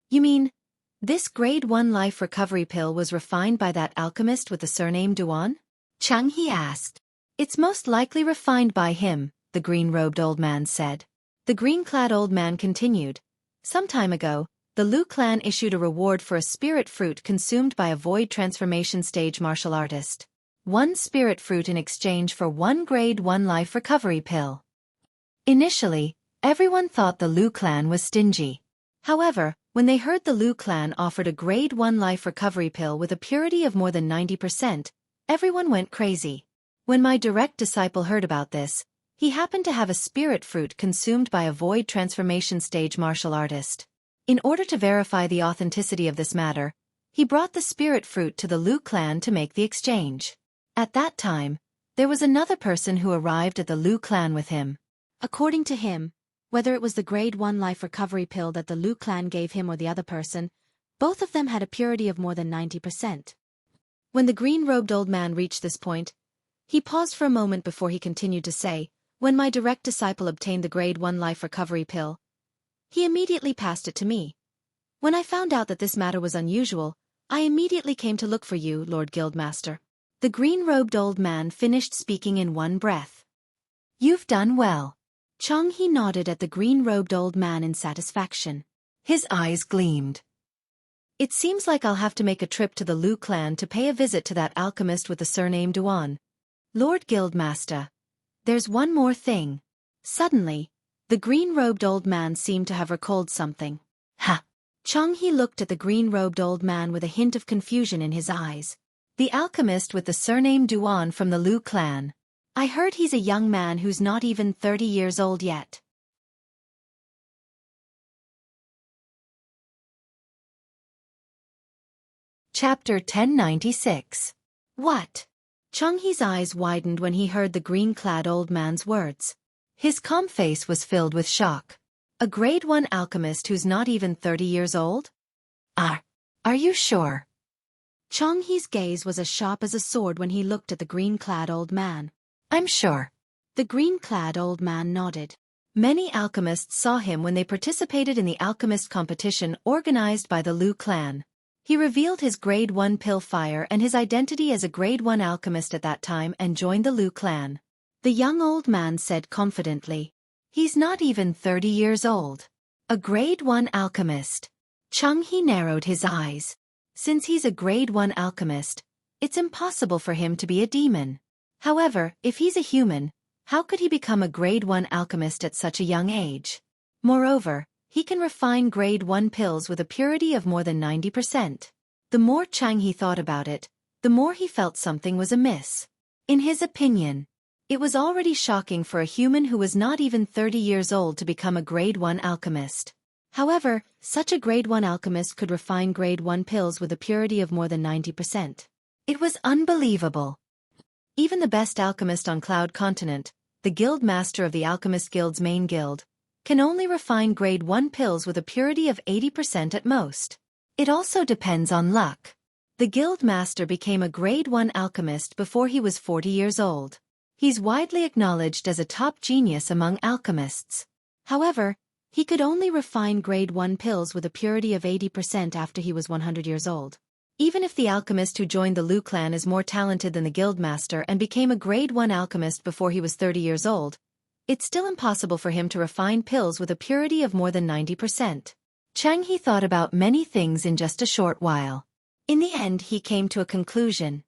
You mean, this grade 1 life recovery pill was refined by that alchemist with the surname Duan? Changhe asked. It's most likely refined by him, the green-robed old man said. The green-clad old man continued. Some time ago, the Liu clan issued a reward for a spirit fruit consumed by a void transformation stage martial artist. 1 spirit fruit in exchange for 1 grade 1 life recovery pill. Initially, everyone thought the Liu clan was stingy. However, when they heard the Liu clan offered a grade 1 life recovery pill with a purity of more than 90%, everyone went crazy. When my direct disciple heard about this, he happened to have a spirit fruit consumed by a void transformation stage martial artist. In order to verify the authenticity of this matter, he brought the spirit fruit to the Liu clan to make the exchange. At that time, there was another person who arrived at the Liu clan with him. According to him, whether it was the grade 1 life recovery pill that the Liu clan gave him or the other person, both of them had a purity of more than 90%. When the green-robed old man reached this point, he paused for a moment before he continued to say, when my direct disciple obtained the grade 1 life recovery pill, he immediately passed it to me. When I found out that this matter was unusual, I immediately came to look for you, Lord Guildmaster. The green-robed old man finished speaking in one breath. You've done well. Changhe nodded at the green-robed old man in satisfaction. His eyes gleamed. It seems like I'll have to make a trip to the Liu clan to pay a visit to that alchemist with the surname Duan. Lord Guildmaster, there's one more thing. Suddenly, the green-robed old man seemed to have recalled something. Ha! Changhe looked at the green-robed old man with a hint of confusion in his eyes. The alchemist with the surname Duan from the Liu clan. I heard he's a young man who's not even 30 years old yet. Chapter 1096. What? Changhe's eyes widened when he heard the green-clad old man's words. His calm face was filled with shock. A grade 1 alchemist who's not even 30 years old? Are you sure? Changhe's gaze was as sharp as a sword when he looked at the green-clad old man. I'm sure. The green-clad old man nodded. Many alchemists saw him when they participated in the alchemist competition organized by the Liu clan. He revealed his grade 1 pill fire and his identity as a grade 1 alchemist at that time and joined the Liu clan. The young old man said confidently. He's not even 30 years old. A grade 1 alchemist. Changhe narrowed his eyes. Since he's a grade 1 alchemist, it's impossible for him to be a demon. However, if he's a human, how could he become a grade 1 alchemist at such a young age? Moreover, He can refine grade 1 pills with a purity of more than 90%. The more Xueqi thought about it, the more he felt something was amiss. In his opinion, it was already shocking for a human who was not even 30 years old to become a grade 1 alchemist. However, such a grade 1 alchemist could refine grade 1 pills with a purity of more than 90%. It was unbelievable. Even the best alchemist on Cloud Continent, the guild master of the Alchemist Guild's main guild, can only refine grade 1 pills with a purity of 80% at most. It also depends on luck. The guild master became a grade 1 alchemist before he was 40 years old. He's widely acknowledged as a top genius among alchemists. However, he could only refine grade 1 pills with a purity of 80% after he was 100 years old. Even if the alchemist who joined the Lu clan is more talented than the guild master and became a grade 1 alchemist before he was 30 years old, it's still impossible for him to refine pills with a purity of more than 90%. Xueqi thought about many things in just a short while. In the end, he came to a conclusion.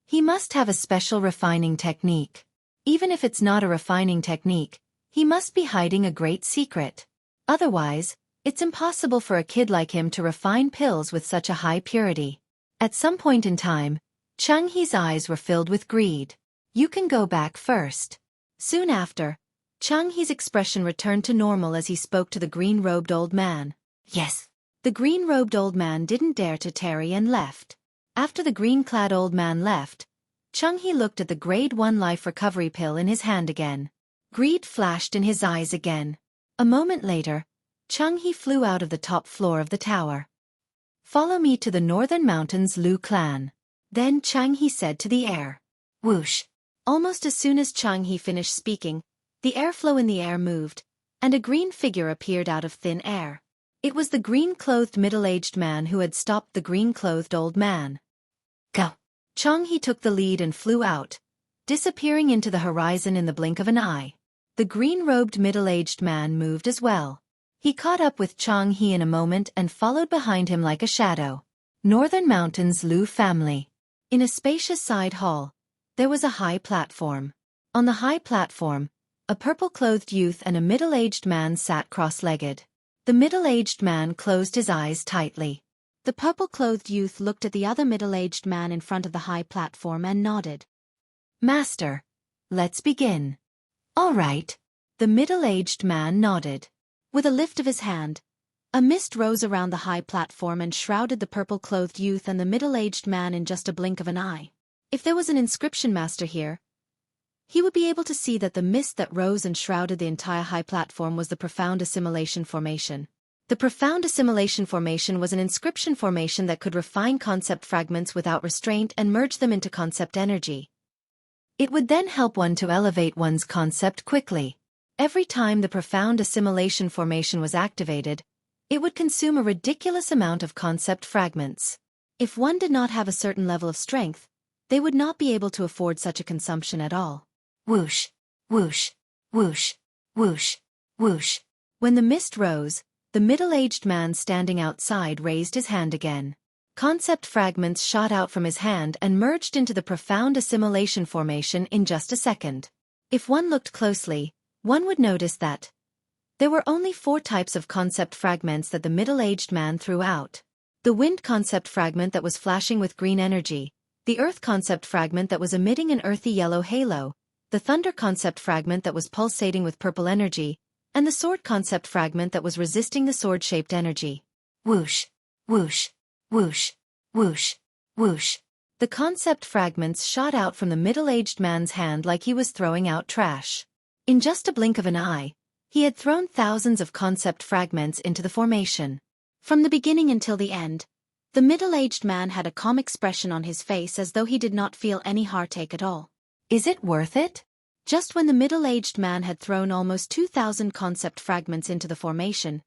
He must have a special refining technique. Even if it's not a refining technique, he must be hiding a great secret. Otherwise, it's impossible for a kid like him to refine pills with such a high purity. At some point in time, Xueqi's eyes were filled with greed. You can go back first. Soon after, Xueqi's expression returned to normal as he spoke to the green-robed old man. Yes. The green-robed old man didn't dare to tarry and left. After the green-clad old man left, Xueqi looked at the grade 1 life recovery pill in his hand again. Greed flashed in his eyes again. A moment later, Xueqi flew out of the top floor of the tower. Follow me to the northern mountains Lu clan. Then Xueqi said to the air. Whoosh. Almost as soon as Xueqi finished speaking, the airflow in the air moved, and a green figure appeared out of thin air. It was the green-clothed middle-aged man who had stopped the green-clothed old man. Go! Xueqi took the lead and flew out, disappearing into the horizon in the blink of an eye. The green-robed middle-aged man moved as well. He caught up with Xueqi in a moment and followed behind him like a shadow. Northern Mountains Lu family. In a spacious side hall, there was a high platform. On the high platform, a purple-clothed youth and a middle-aged man sat cross-legged. The middle-aged man closed his eyes tightly. The purple-clothed youth looked at the other middle-aged man in front of the high platform and nodded. Master, let's begin. All right. The middle-aged man nodded. With a lift of his hand, a mist rose around the high platform and shrouded the purple-clothed youth and the middle-aged man in just a blink of an eye. If there was an inscription master here, he would be able to see that the mist that rose and shrouded the entire high platform was the Profound Assimilation Formation. The Profound Assimilation Formation was an inscription formation that could refine concept fragments without restraint and merge them into concept energy. It would then help one to elevate one's concept quickly. Every time the Profound Assimilation Formation was activated, it would consume a ridiculous amount of concept fragments. If one did not have a certain level of strength, they would not be able to afford such a consumption at all. Whoosh, whoosh, whoosh, whoosh, whoosh. When the mist rose, the middle-aged man standing outside raised his hand again. Concept fragments shot out from his hand and merged into the Profound Assimilation Formation in just a second. If one looked closely, one would notice that there were only 4 types of concept fragments that the middle-aged man threw out. The wind concept fragment that was flashing with green energy, the earth concept fragment that was emitting an earthy yellow halo, the thunder concept fragment that was pulsating with purple energy, and the sword concept fragment that was resisting the sword-shaped energy. Whoosh, whoosh, whoosh, whoosh, whoosh. The concept fragments shot out from the middle-aged man's hand like he was throwing out trash. In just a blink of an eye, he had thrown thousands of concept fragments into the formation. From the beginning until the end, the middle-aged man had a calm expression on his face as though he did not feel any heartache at all. Is it worth it? Just when the middle-aged man had thrown almost 2,000 concept fragments into the formation,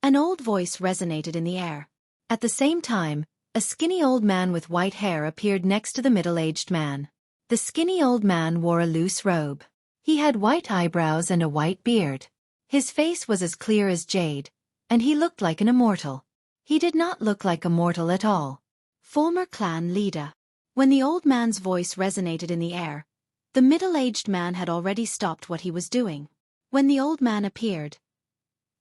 an old voice resonated in the air. At the same time, a skinny old man with white hair appeared next to the middle-aged man. The skinny old man wore a loose robe. He had white eyebrows and a white beard. His face was as clear as jade, and he looked like an immortal. He did not look like a mortal at all. Former clan leader. When the old man's voice resonated in the air, the middle-aged man had already stopped what he was doing. When the old man appeared,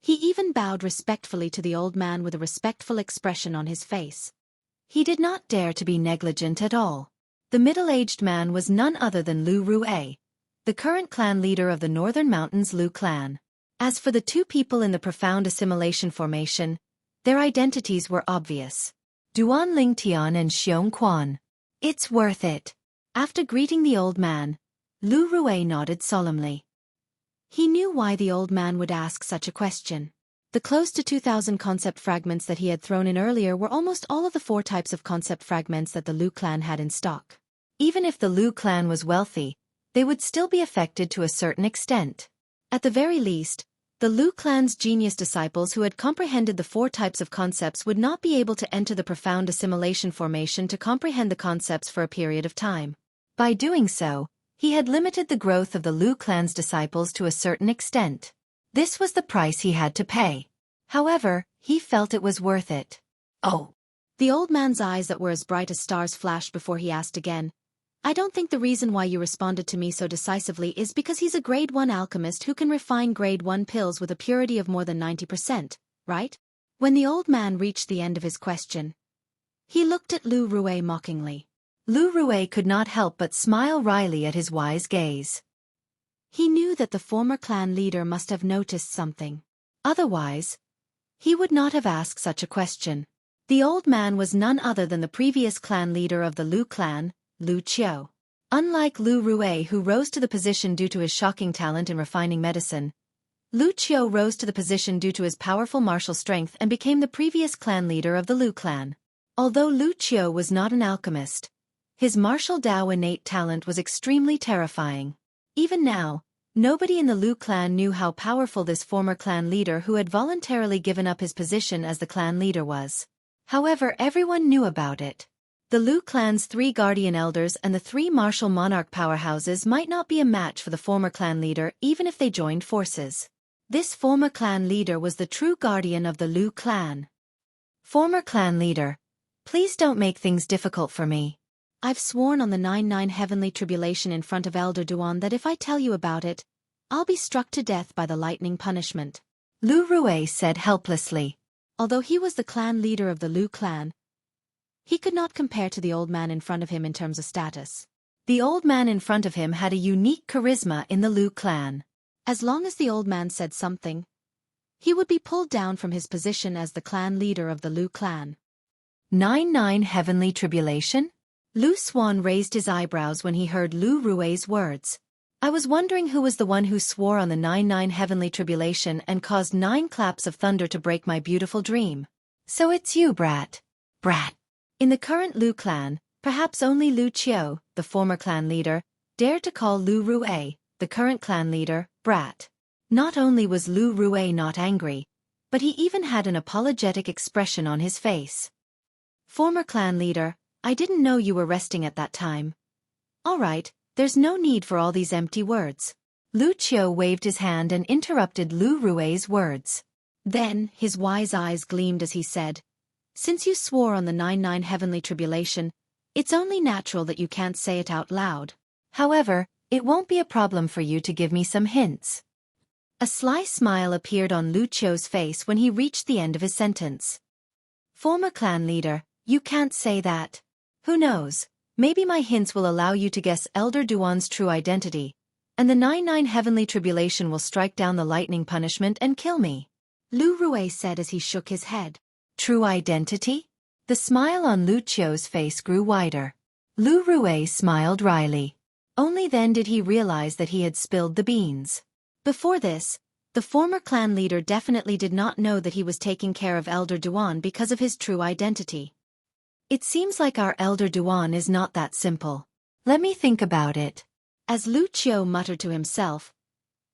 He even bowed respectfully to the old man with a respectful expression on his face. He did not dare to be negligent at all. The middle-aged man was none other than Lu Rue, the current clan leader of the Northern Mountains Lu clan. As for the two people in the profound assimilation formation, their identities were obvious. Duan Lingtian and Xiong Quan. It's worth it. After greeting the old man, Lu Rue nodded solemnly. He knew why the old man would ask such a question. The close to 2,000 concept fragments that he had thrown in earlier were almost all of the 4 types of concept fragments that the Lu clan had in stock. Even if the Lu clan was wealthy, they would still be affected to a certain extent. At the very least, the Lu clan's genius disciples who had comprehended the 4 types of concepts would not be able to enter the profound assimilation formation to comprehend the concepts for a period of time. By doing so, he had limited the growth of the Lu clan's disciples to a certain extent. This was the price he had to pay. However, he felt it was worth it. Oh. The old man's eyes that were as bright as stars flashed before he asked again. I don't think the reason why you responded to me so decisively is because he's a grade 1 alchemist who can refine grade 1 pills with a purity of more than 90%, right? When the old man reached the end of his question, he looked at Lu Rue mockingly. Lu Rue could not help but smile wryly at his wise gaze. He knew that the former clan leader must have noticed something. Otherwise, he would not have asked such a question. The old man was none other than the previous clan leader of the Lu clan, Lu Qiu. Unlike Lu Rue, who rose to the position due to his shocking talent in refining medicine, Lu Qiu rose to the position due to his powerful martial strength and became the previous clan leader of the Lu clan. Although Lu Qiu was not an alchemist, his martial Dao innate talent was extremely terrifying. Even now, nobody in the Lu clan knew how powerful this former clan leader who had voluntarily given up his position as the clan leader was. However, everyone knew about it. The Lu clan's 3 guardian elders and the 3 martial monarch powerhouses might not be a match for the former clan leader even if they joined forces. This former clan leader was the true guardian of the Lu clan. Former clan leader, please don't make things difficult for me. I've sworn on the 99 heavenly tribulation in front of Elder Duan that if I tell you about it, I'll be struck to death by the lightning punishment. Lu Rue said helplessly. Although he was the clan leader of the Lu clan, he could not compare to the old man in front of him in terms of status. The old man in front of him had a unique charisma in the Lu clan. As long as the old man said something, he would be pulled down from his position as the clan leader of the Lu clan. 99 heavenly tribulation? Lu Xuan raised his eyebrows when he heard Lu Rue's words. I was wondering who was the one who swore on the 99 heavenly tribulation and caused 9 claps of thunder to break my beautiful dream. So it's you, brat. Brat. In the current Lu clan, perhaps only Lu Qiu, the former clan leader, dared to call Lu Rue, the current clan leader, brat. Not only was Lu Rue not angry, but he even had an apologetic expression on his face. Former clan leader, I didn't know you were resting at that time. All right, there's no need for all these empty words. Lu Qiu waved his hand and interrupted Lu Rue's words. Then, his wise eyes gleamed as he said, since you swore on the 99 heavenly tribulation, it's only natural that you can't say it out loud. However, it won't be a problem for you to give me some hints. A sly smile appeared on Lu Qiu's face when he reached the end of his sentence. Former clan leader, you can't say that. Who knows, maybe my hints will allow you to guess Elder Duan's true identity, and the 99 heavenly tribulation will strike down the lightning punishment and kill me. Lu Rue said as he shook his head. True identity? The smile on Lu Qiu's face grew wider. Lu Rue smiled wryly. Only then did he realize that he had spilled the beans. Before this, the former clan leader definitely did not know that he was taking care of Elder Duan because of his true identity. It seems like our Elder Duan is not that simple. Let me think about it. As Lu Qiu muttered to himself,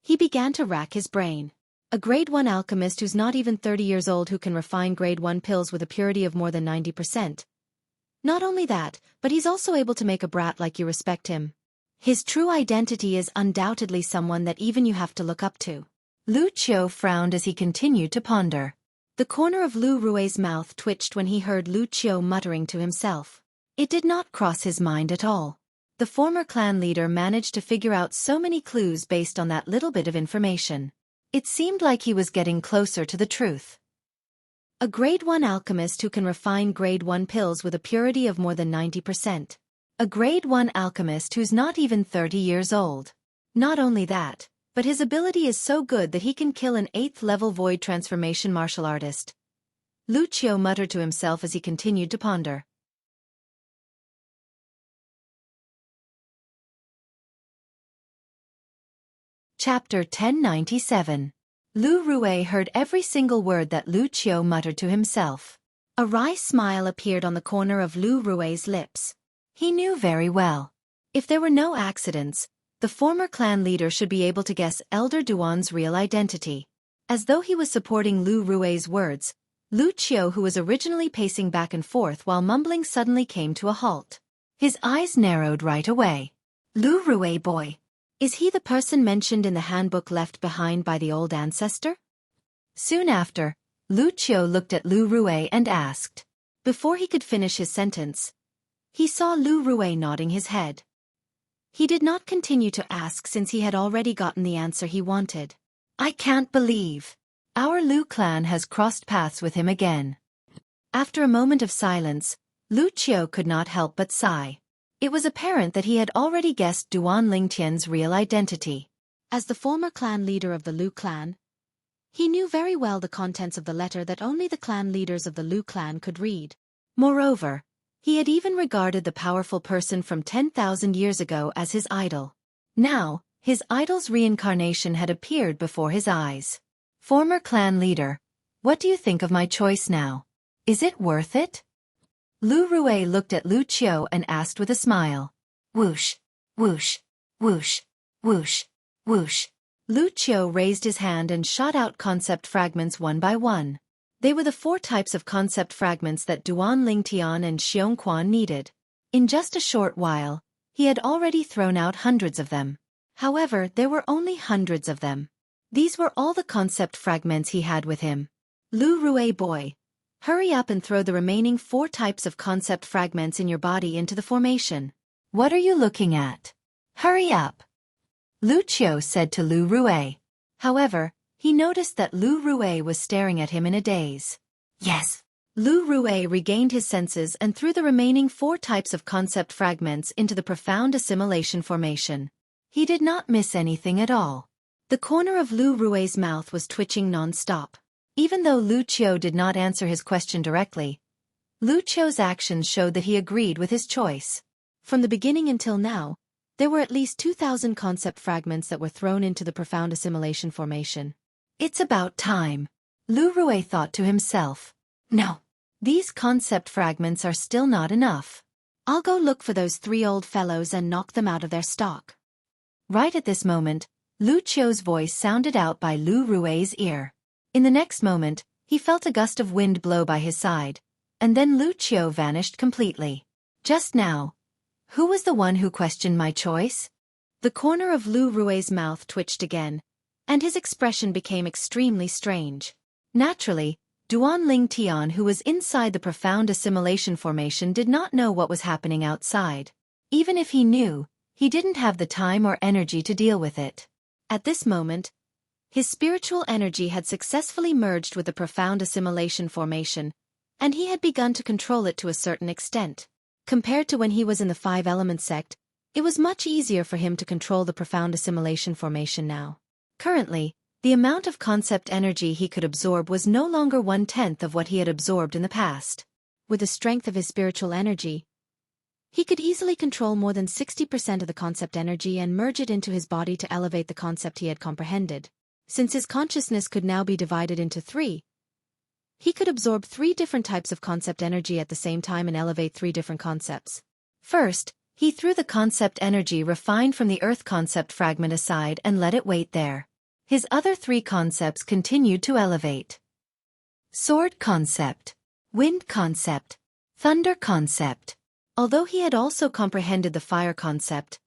he began to rack his brain. A grade 1 alchemist who's not even 30 years old who can refine grade 1 pills with a purity of more than 90%. Not only that, but he's also able to make a brat like you respect him. His true identity is undoubtedly someone that even you have to look up to. Lu Qiu frowned as he continued to ponder. The corner of Lu Rue's mouth twitched when he heard Lu Qiu muttering to himself. It did not cross his mind at all. The former clan leader managed to figure out so many clues based on that little bit of information. It seemed like he was getting closer to the truth. A grade 1 alchemist who can refine grade 1 pills with a purity of more than 90%. A grade 1 alchemist who's not even 30 years old. Not only that, but his ability is so good that he can kill an 8th level void transformation martial artist. Lu Qiu muttered to himself as he continued to ponder. Chapter 1097. Lu Rui heard every single word that Lu Qiu muttered to himself. A wry smile appeared on the corner of Lu Rui's lips. He knew very well. If there were no accidents, the former clan leader should be able to guess Elder Duan's real identity. As though he was supporting Lu Rui's words, Lu Qiu, who was originally pacing back and forth while mumbling, suddenly came to a halt. His eyes narrowed right away. Lu Rui boy. Is he the person mentioned in the handbook left behind by the old ancestor? Soon after, Lu Qiu looked at Lu Rui and asked. Before he could finish his sentence, he saw Lu Rui nodding his head. He did not continue to ask since he had already gotten the answer he wanted. I can't believe our Lu clan has crossed paths with him again. After a moment of silence, Lu Qiu could not help but sigh. It was apparent that he had already guessed Duan Lingtian's real identity. As the former clan leader of the Lu clan, he knew very well the contents of the letter that only the clan leaders of the Lu clan could read. Moreover, he had even regarded the powerful person from 10,000 years ago as his idol. Now, his idol's reincarnation had appeared before his eyes. Former clan leader, what do you think of my choice now? Is it worth it? Lu Rui looked at Lu Qiu and asked with a smile. Whoosh, whoosh, whoosh, whoosh, whoosh. Lu Qiu raised his hand and shot out concept fragments one by one. They were the 4 types of concept fragments that Duan Lingtian and Xueqi needed. In just a short while, he had already thrown out hundreds of them. However, there were only hundreds of them. These were all the concept fragments he had with him. Lu Rui boy, hurry up and throw the remaining 4 types of concept fragments in your body into the formation. What are you looking at? Hurry up! Lu Qiu said to Lu Rui. However, he noticed that Lu Rui was staring at him in a daze. Yes. Lu Rui regained his senses and threw the remaining 4 types of concept fragments into the profound assimilation formation. He did not miss anything at all. The corner of Lu Rui's mouth was twitching non-stop. Even though Lu Qiu did not answer his question directly, Lu Qiu's actions showed that he agreed with his choice. From the beginning until now, there were at least 2,000 concept fragments that were thrown into the profound assimilation formation. It's about time, Lu Rui thought to himself. No, these concept fragments are still not enough. I'll go look for those 3 old fellows and knock them out of their stock. Right at this moment, Lu Qiu's voice sounded out by Lu Rui's ear. In the next moment, he felt a gust of wind blow by his side, and then Lu Qiu vanished completely. Just now, who was the one who questioned my choice? The corner of Lu Rui's mouth twitched again, and his expression became extremely strange. Naturally, Duan Lingtian, who was inside the profound assimilation formation, did not know what was happening outside. Even if he knew, he didn't have the time or energy to deal with it. At this moment, his spiritual energy had successfully merged with the profound assimilation formation, and he had begun to control it to a certain extent. Compared to when he was in the 5-element sect, it was much easier for him to control the profound assimilation formation now. Currently, the amount of concept energy he could absorb was no longer 1/10 of what he had absorbed in the past. With the strength of his spiritual energy, he could easily control more than 60% of the concept energy and merge it into his body to elevate the concept he had comprehended. Since his consciousness could now be divided into 3, he could absorb 3 different types of concept energy at the same time and elevate 3 different concepts. First, he threw the concept energy refined from the earth concept fragment aside and let it wait there. His other 3 concepts continued to elevate. Sword concept, wind concept, thunder concept. Although he had also comprehended the fire concept,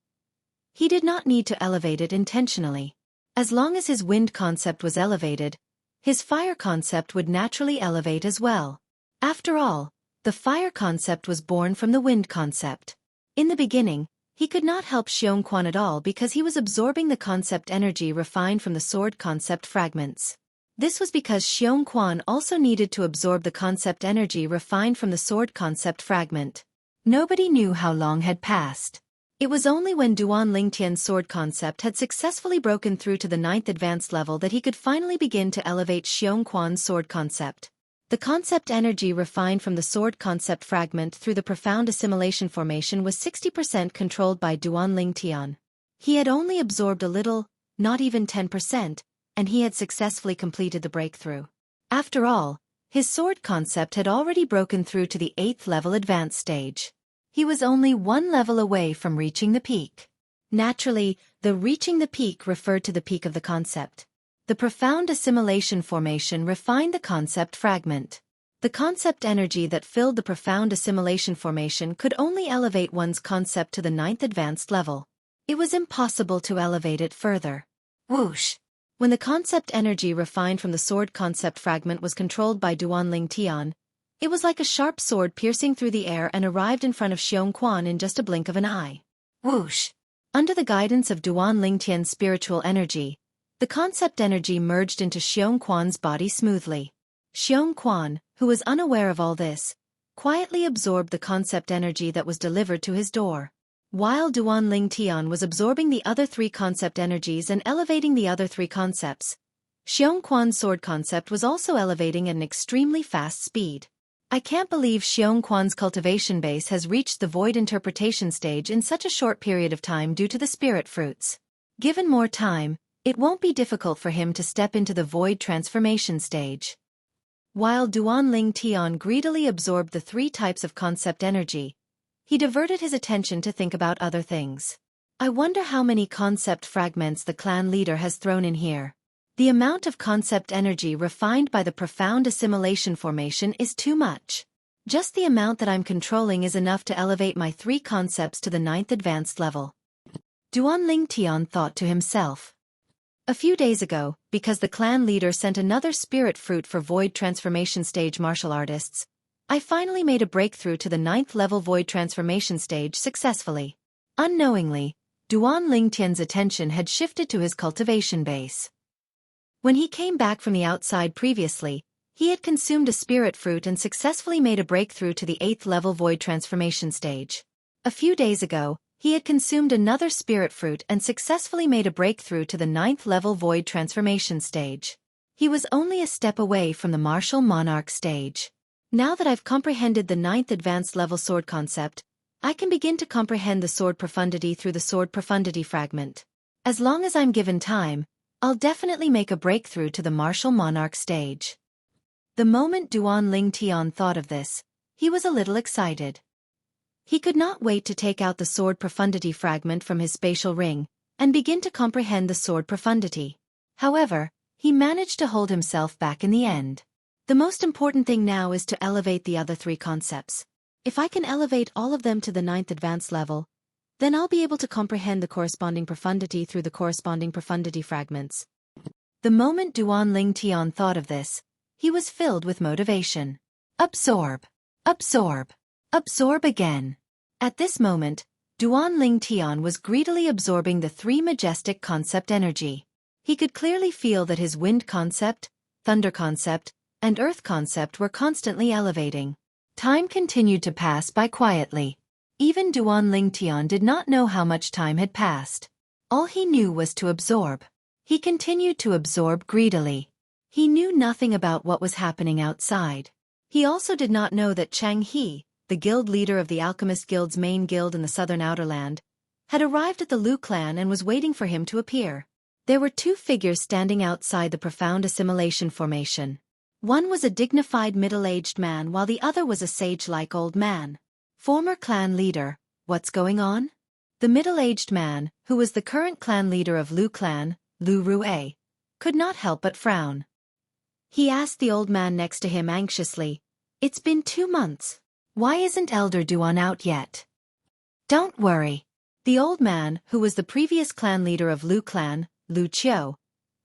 he did not need to elevate it intentionally. As long as his wind concept was elevated, his fire concept would naturally elevate as well. After all, the fire concept was born from the wind concept. In the beginning, He could not help Xueqi at all because he was absorbing the concept energy refined from the sword concept fragments. This was because Xueqi also needed to absorb the concept energy refined from the sword concept fragment. Nobody knew how long had passed. It was only when Duan Lingtian's sword concept had successfully broken through to the 9th advanced level that he could finally begin to elevate Xueqi's sword concept. The concept energy refined from the sword concept fragment through the profound assimilation formation was 60% controlled by Duan Lingtian. He had only absorbed a little, not even 10%, and he had successfully completed the breakthrough. After all, his sword concept had already broken through to the 8th level advanced stage. He was only one level away from reaching the peak. Naturally, the reaching the peak referred to the peak of the concept. The profound assimilation formation refined the concept fragment. The concept energy that filled the profound assimilation formation could only elevate one's concept to the 9th advanced level. It was impossible to elevate it further. Whoosh! When the concept energy refined from the sword concept fragment was controlled by Duan Lingtian, it was like a sharp sword piercing through the air and arrived in front of Xueqi in just a blink of an eye. Whoosh! Under the guidance of Duan Lingtian's spiritual energy, the concept energy merged into Xueqi's body smoothly. Xueqi, who was unaware of all this, quietly absorbed the concept energy that was delivered to his door. While Duan Lingtian was absorbing the other 3 concept energies and elevating the other 3 concepts, Xueqi's sword concept was also elevating at an extremely fast speed. I can't believe Xueqi's cultivation base has reached the void interpretation stage in such a short period of time due to the spirit fruits. Given more time, it won't be difficult for him to step into the void transformation stage. While Duan Lingtian greedily absorbed the 3 types of concept energy, he diverted his attention to think about other things. I wonder how many concept fragments the clan leader has thrown in here. The amount of concept energy refined by the profound assimilation formation is too much. Just the amount that I'm controlling is enough to elevate my 3 concepts to the 9th advanced level. Duan Lingtian thought to himself. A few days ago, because the clan leader sent another spirit fruit for void transformation stage martial artists, I finally made a breakthrough to the 9th level void transformation stage successfully. Unknowingly, Duan Lingtian's attention had shifted to his cultivation base. When he came back from the outside previously, he had consumed a spirit fruit and successfully made a breakthrough to the 8th level void transformation stage. A few days ago, he had consumed another spirit fruit and successfully made a breakthrough to the 9th level void transformation stage. He was only a step away from the martial monarch stage. Now that I've comprehended the 9th advanced level sword concept, I can begin to comprehend the sword profundity through the sword profundity fragment. As long as I'm given time, I'll definitely make a breakthrough to the martial monarch stage. The moment Duan Lingtian thought of this, he was a little excited. He could not wait to take out the sword profundity fragment from his spatial ring and begin to comprehend the sword profundity. However, he managed to hold himself back in the end. The most important thing now is to elevate the other 3 concepts. If I can elevate all of them to the 9th advanced level, then I'll be able to comprehend the corresponding profundity through the corresponding profundity fragments. The moment Duan Lingtian thought of this, he was filled with motivation. Absorb. Absorb. Absorb again. At this moment, Duan Lingtian was greedily absorbing the 3 majestic concept energy. He could clearly feel that his wind concept, thunder concept, and earth concept were constantly elevating. Time continued to pass by quietly. Even Duan Lingtian did not know how much time had passed. All he knew was to absorb. He continued to absorb greedily. He knew nothing about what was happening outside. He also did not know that Chang He, the guild leader of the Alchemist Guild's main guild in the southern Outerland, had arrived at the Lu clan and was waiting for him to appear. There were 2 figures standing outside the profound assimilation formation. One was a dignified middle-aged man while the other was a sage-like old man. Former clan leader, what's going on? The middle-aged man, who was the current clan leader of Lu clan, Lu Rue, could not help but frown. He asked the old man next to him anxiously, "It's been 2 months. Why isn't Elder Duan out yet?" "Don't worry." The old man, who was the previous clan leader of Lu clan, Lu Qiu,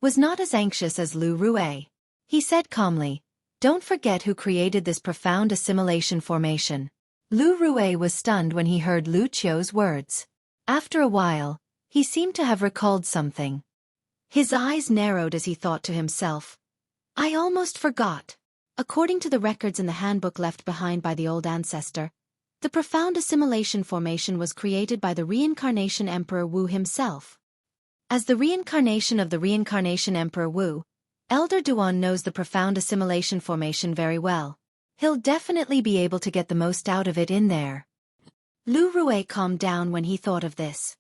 was not as anxious as Lu Rue. He said calmly, "Don't forget who created this profound assimilation formation." Lu Rue was stunned when he heard Lu Qiu's words. After a while, he seemed to have recalled something. His eyes narrowed as he thought to himself, I almost forgot. According to the records in the handbook left behind by the old ancestor, the profound assimilation formation was created by the reincarnation Emperor Wu himself. As the reincarnation of the reincarnation Emperor Wu, Elder Duan knows the profound assimilation formation very well. He'll definitely be able to get the most out of it in there. Lu Rui calmed down when he thought of this.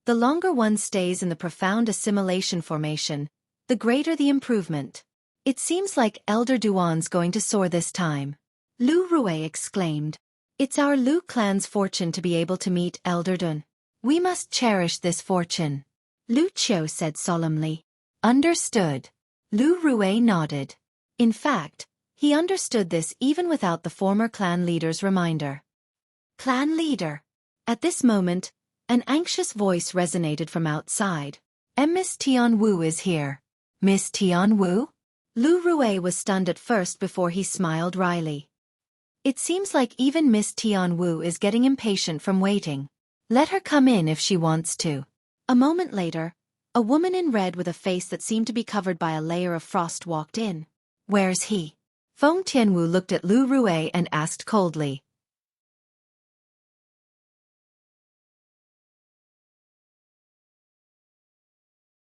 The longer one stays in the profound assimilation formation, the greater the improvement. It seems like Elder Duan's going to soar this time. Lu Rui exclaimed. It's our Lu clan's fortune to be able to meet Elder Dun. We must cherish this fortune. Lu Qiu said solemnly. Understood. Lu Rui nodded. In fact, he understood this even without the former clan leader's reminder. Clan leader. At this moment, an anxious voice resonated from outside. Miss Tian Wu is here. Miss Tian Wu? Lu Rui was stunned at first before he smiled wryly. It seems like even Miss Tian Wu is getting impatient from waiting. Let her come in if she wants to. A moment later, a woman in red with a face that seemed to be covered by a layer of frost walked in. Where's he? Feng Tianwu looked at Lu Rui and asked coldly.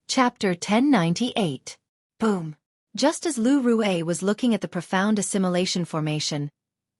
Chapter 1098. Boom. Just as Lu Rui was looking at the profound assimilation formation,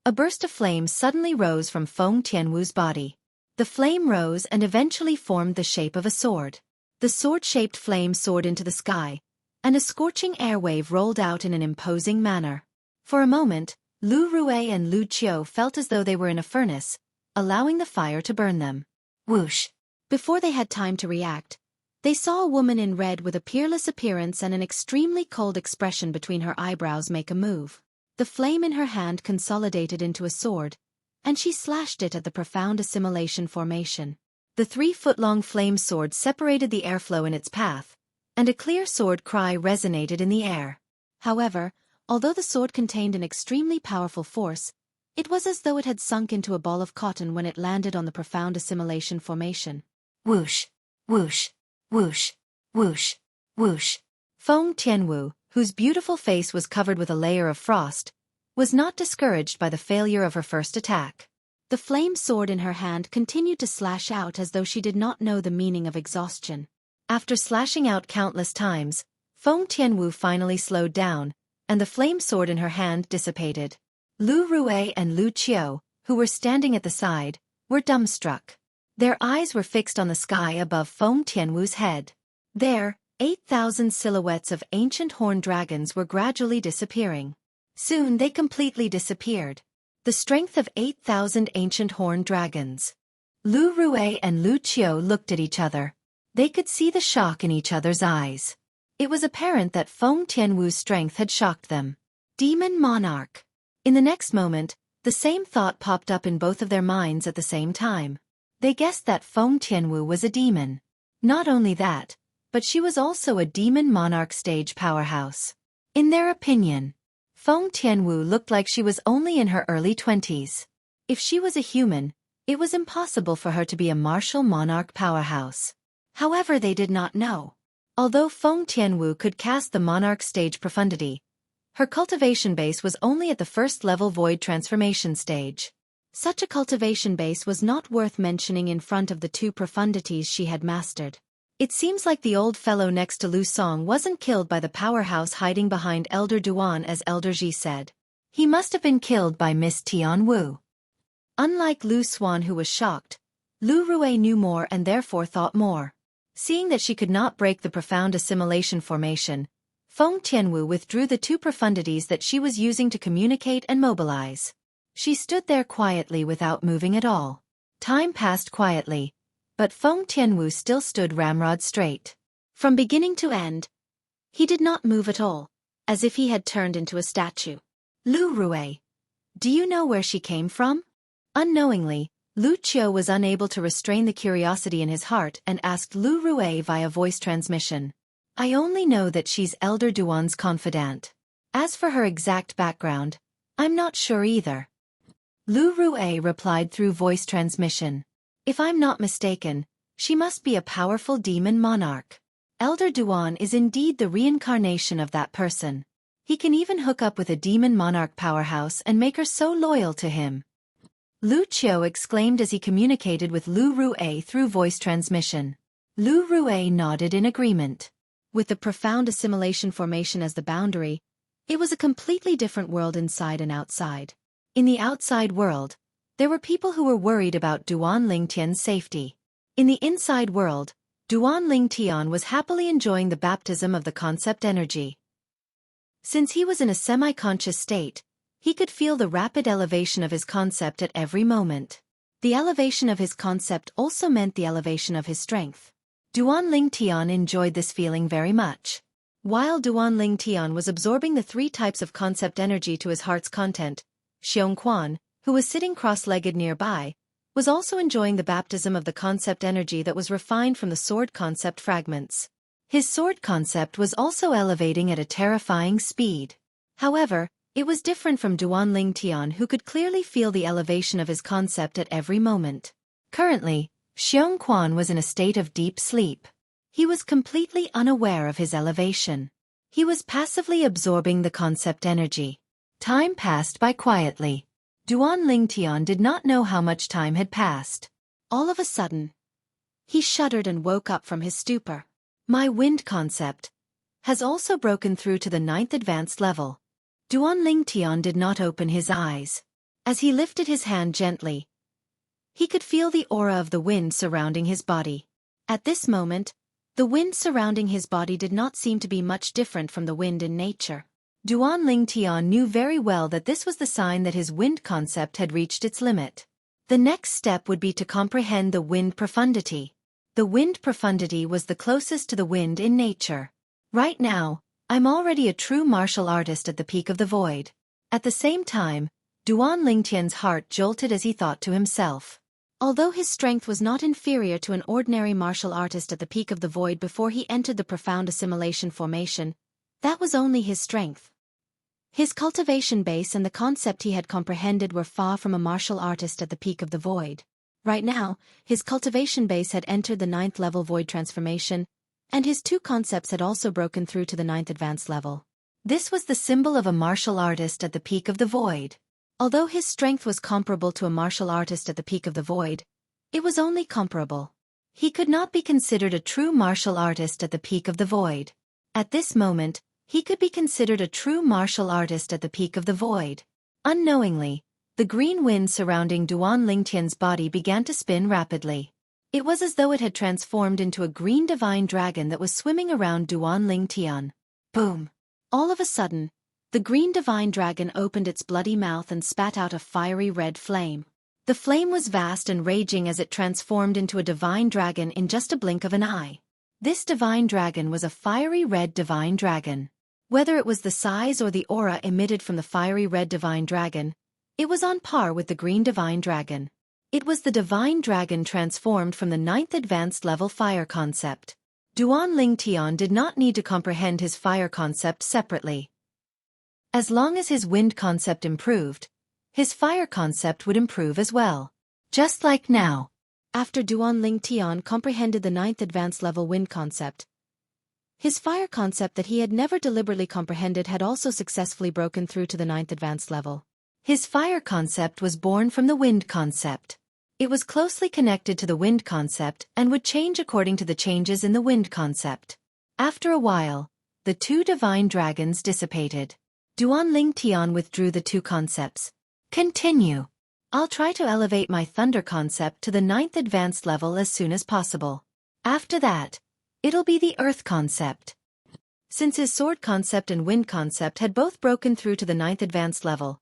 a burst of flame suddenly rose from Feng Tianwu's body. The flame rose and eventually formed the shape of a sword. The sword-shaped flame soared into the sky, and a scorching air wave rolled out in an imposing manner. For a moment, Lu Rui and Lu Qiu felt as though they were in a furnace, allowing the fire to burn them. Whoosh! Before they had time to react, they saw a woman in red with a peerless appearance and an extremely cold expression between her eyebrows make a move. The flame in her hand consolidated into a sword, and she slashed it at the profound assimilation formation. The 3-foot-long flame sword separated the airflow in its path, and a clear sword cry resonated in the air. However, although the sword contained an extremely powerful force, it was as though it had sunk into a ball of cotton when it landed on the profound assimilation formation. Whoosh! Whoosh! Whoosh! Whoosh! Whoosh! Feng Tianwu, whose beautiful face was covered with a layer of frost, was not discouraged by the failure of her first attack. The flame sword in her hand continued to slash out as though she did not know the meaning of exhaustion. After slashing out countless times, Feng Tianwu finally slowed down, and the flame sword in her hand dissipated. Lu Rui and Lu Qiu, who were standing at the side, were dumbstruck. Their eyes were fixed on the sky above Feng Tianwu's head. There, 8,000 silhouettes of ancient horned dragons were gradually disappearing. Soon they completely disappeared. The strength of 8,000 ancient horned dragons. Lu Rui and Lu Qiu looked at each other. They could see the shock in each other's eyes. It was apparent that Feng Tianwu's strength had shocked them. Demon Monarch. In the next moment, the same thought popped up in both of their minds at the same time. They guessed that Feng Tianwu was a demon. Not only that, but she was also a demon monarch stage powerhouse. In their opinion, Feng Tianwu looked like she was only in her early 20s. If she was a human, it was impossible for her to be a martial monarch powerhouse. However, they did not know. Although Feng Tianwu could cast the monarch stage profundity, her cultivation base was only at the first-level void transformation stage. Such a cultivation base was not worth mentioning in front of the 2 profundities she had mastered. It seems like the old fellow next to Lu Song wasn't killed by the powerhouse hiding behind Elder Duan as Elder Ji said. He must have been killed by Miss Tian Wu. Unlike Lu Swan, who was shocked, Lu Rui knew more and therefore thought more. Seeing that she could not break the profound assimilation formation, Feng Tianwu withdrew the 2 profundities that she was using to communicate and mobilize. She stood there quietly without moving at all. Time passed quietly, but Feng Tianwu still stood ramrod straight. From beginning to end, he did not move at all, as if he had turned into a statue. Lu Rui, do you know where she came from? Unknowingly, Lu Qiu was unable to restrain the curiosity in his heart and asked Lu Rui via voice transmission. I only know that she's Elder Duan's confidant. As for her exact background, I'm not sure either. Lu Rui replied through voice transmission. If I'm not mistaken, She must be a powerful demon monarch. Elder Duan is indeed the reincarnation of that person. He can even hook up with a demon monarch powerhouse and make her so loyal to him. Lu Qiu exclaimed as he communicated with Lu Rue through voice transmission. Lu Rue nodded in agreement. With the profound assimilation formation as the boundary, it was a completely different world inside and outside. In the outside world, there were people who were worried about Duan Lingtian's safety. In the inside world, Duan Lingtian was happily enjoying the baptism of the concept energy. Since he was in a semi-conscious state, he could feel the rapid elevation of his concept at every moment. The elevation of his concept also meant the elevation of his strength. Duan Lingtian enjoyed this feeling very much. While Duan Lingtian was absorbing the 3 types of concept energy to his heart's content, Xueqi, who was sitting cross-legged nearby, was also enjoying the baptism of the concept energy that was refined from the sword concept fragments. His sword concept was also elevating at a terrifying speed. However, it was different from Duan Lingtian, who could clearly feel the elevation of his concept at every moment. Currently, Xueqi was in a state of deep sleep. He was completely unaware of his elevation. He was passively absorbing the concept energy. Time passed by quietly. Duan Lingtian did not know how much time had passed. All of a sudden, he shuddered and woke up from his stupor. My wind concept has also broken through to the 9th advanced level. Duan Lingtian did not open his eyes. As he lifted his hand gently, he could feel the aura of the wind surrounding his body. At this moment, the wind surrounding his body did not seem to be much different from the wind in nature. Duan Lingtian knew very well that this was the sign that his wind concept had reached its limit. The next step would be to comprehend the wind profundity. The wind profundity was the closest to the wind in nature. Right now, I'm already a true martial artist at the peak of the void. At the same time, Duan Lingtian's heart jolted as he thought to himself. Although his strength was not inferior to an ordinary martial artist at the peak of the void before he entered the profound assimilation formation, that was only his strength. His cultivation base and the concept he had comprehended were far from a martial artist at the peak of the void. Right now, his cultivation base had entered the 9th level void transformation, and his 2 concepts had also broken through to the 9th advanced level. This was the symbol of a martial artist at the peak of the void. Although his strength was comparable to a martial artist at the peak of the void, it was only comparable. He could not be considered a true martial artist at the peak of the void. At this moment, he could be considered a true martial artist at the peak of the void. Unknowingly, the green wind surrounding Duan Lingtian's body began to spin rapidly. It was as though it had transformed into a green divine dragon that was swimming around Duan Lingtian. Boom! All of a sudden, the green divine dragon opened its bloody mouth and spat out a fiery red flame. The flame was vast and raging as it transformed into a divine dragon in just a blink of an eye. This divine dragon was a fiery red divine dragon. Whether it was the size or the aura emitted from the fiery red divine dragon, it was on par with the green divine dragon. It was the divine dragon transformed from the 9th advanced level fire concept. Duan Lingtian did not need to comprehend his fire concept separately. As long as his wind concept improved, his fire concept would improve as well. Just like now. After Duan Lingtian comprehended the 9th advanced level wind concept, his fire concept that he had never deliberately comprehended had also successfully broken through to the 9th advanced level. His fire concept was born from the wind concept. It was closely connected to the wind concept and would change according to the changes in the wind concept. After a while, the 2 divine dragons dissipated. Duan Lingtian withdrew the 2 concepts. Continue. I'll try to elevate my thunder concept to the 9th advanced level as soon as possible. After that, it'll be the earth concept. Since his sword concept and wind concept had both broken through to the 9th advanced level,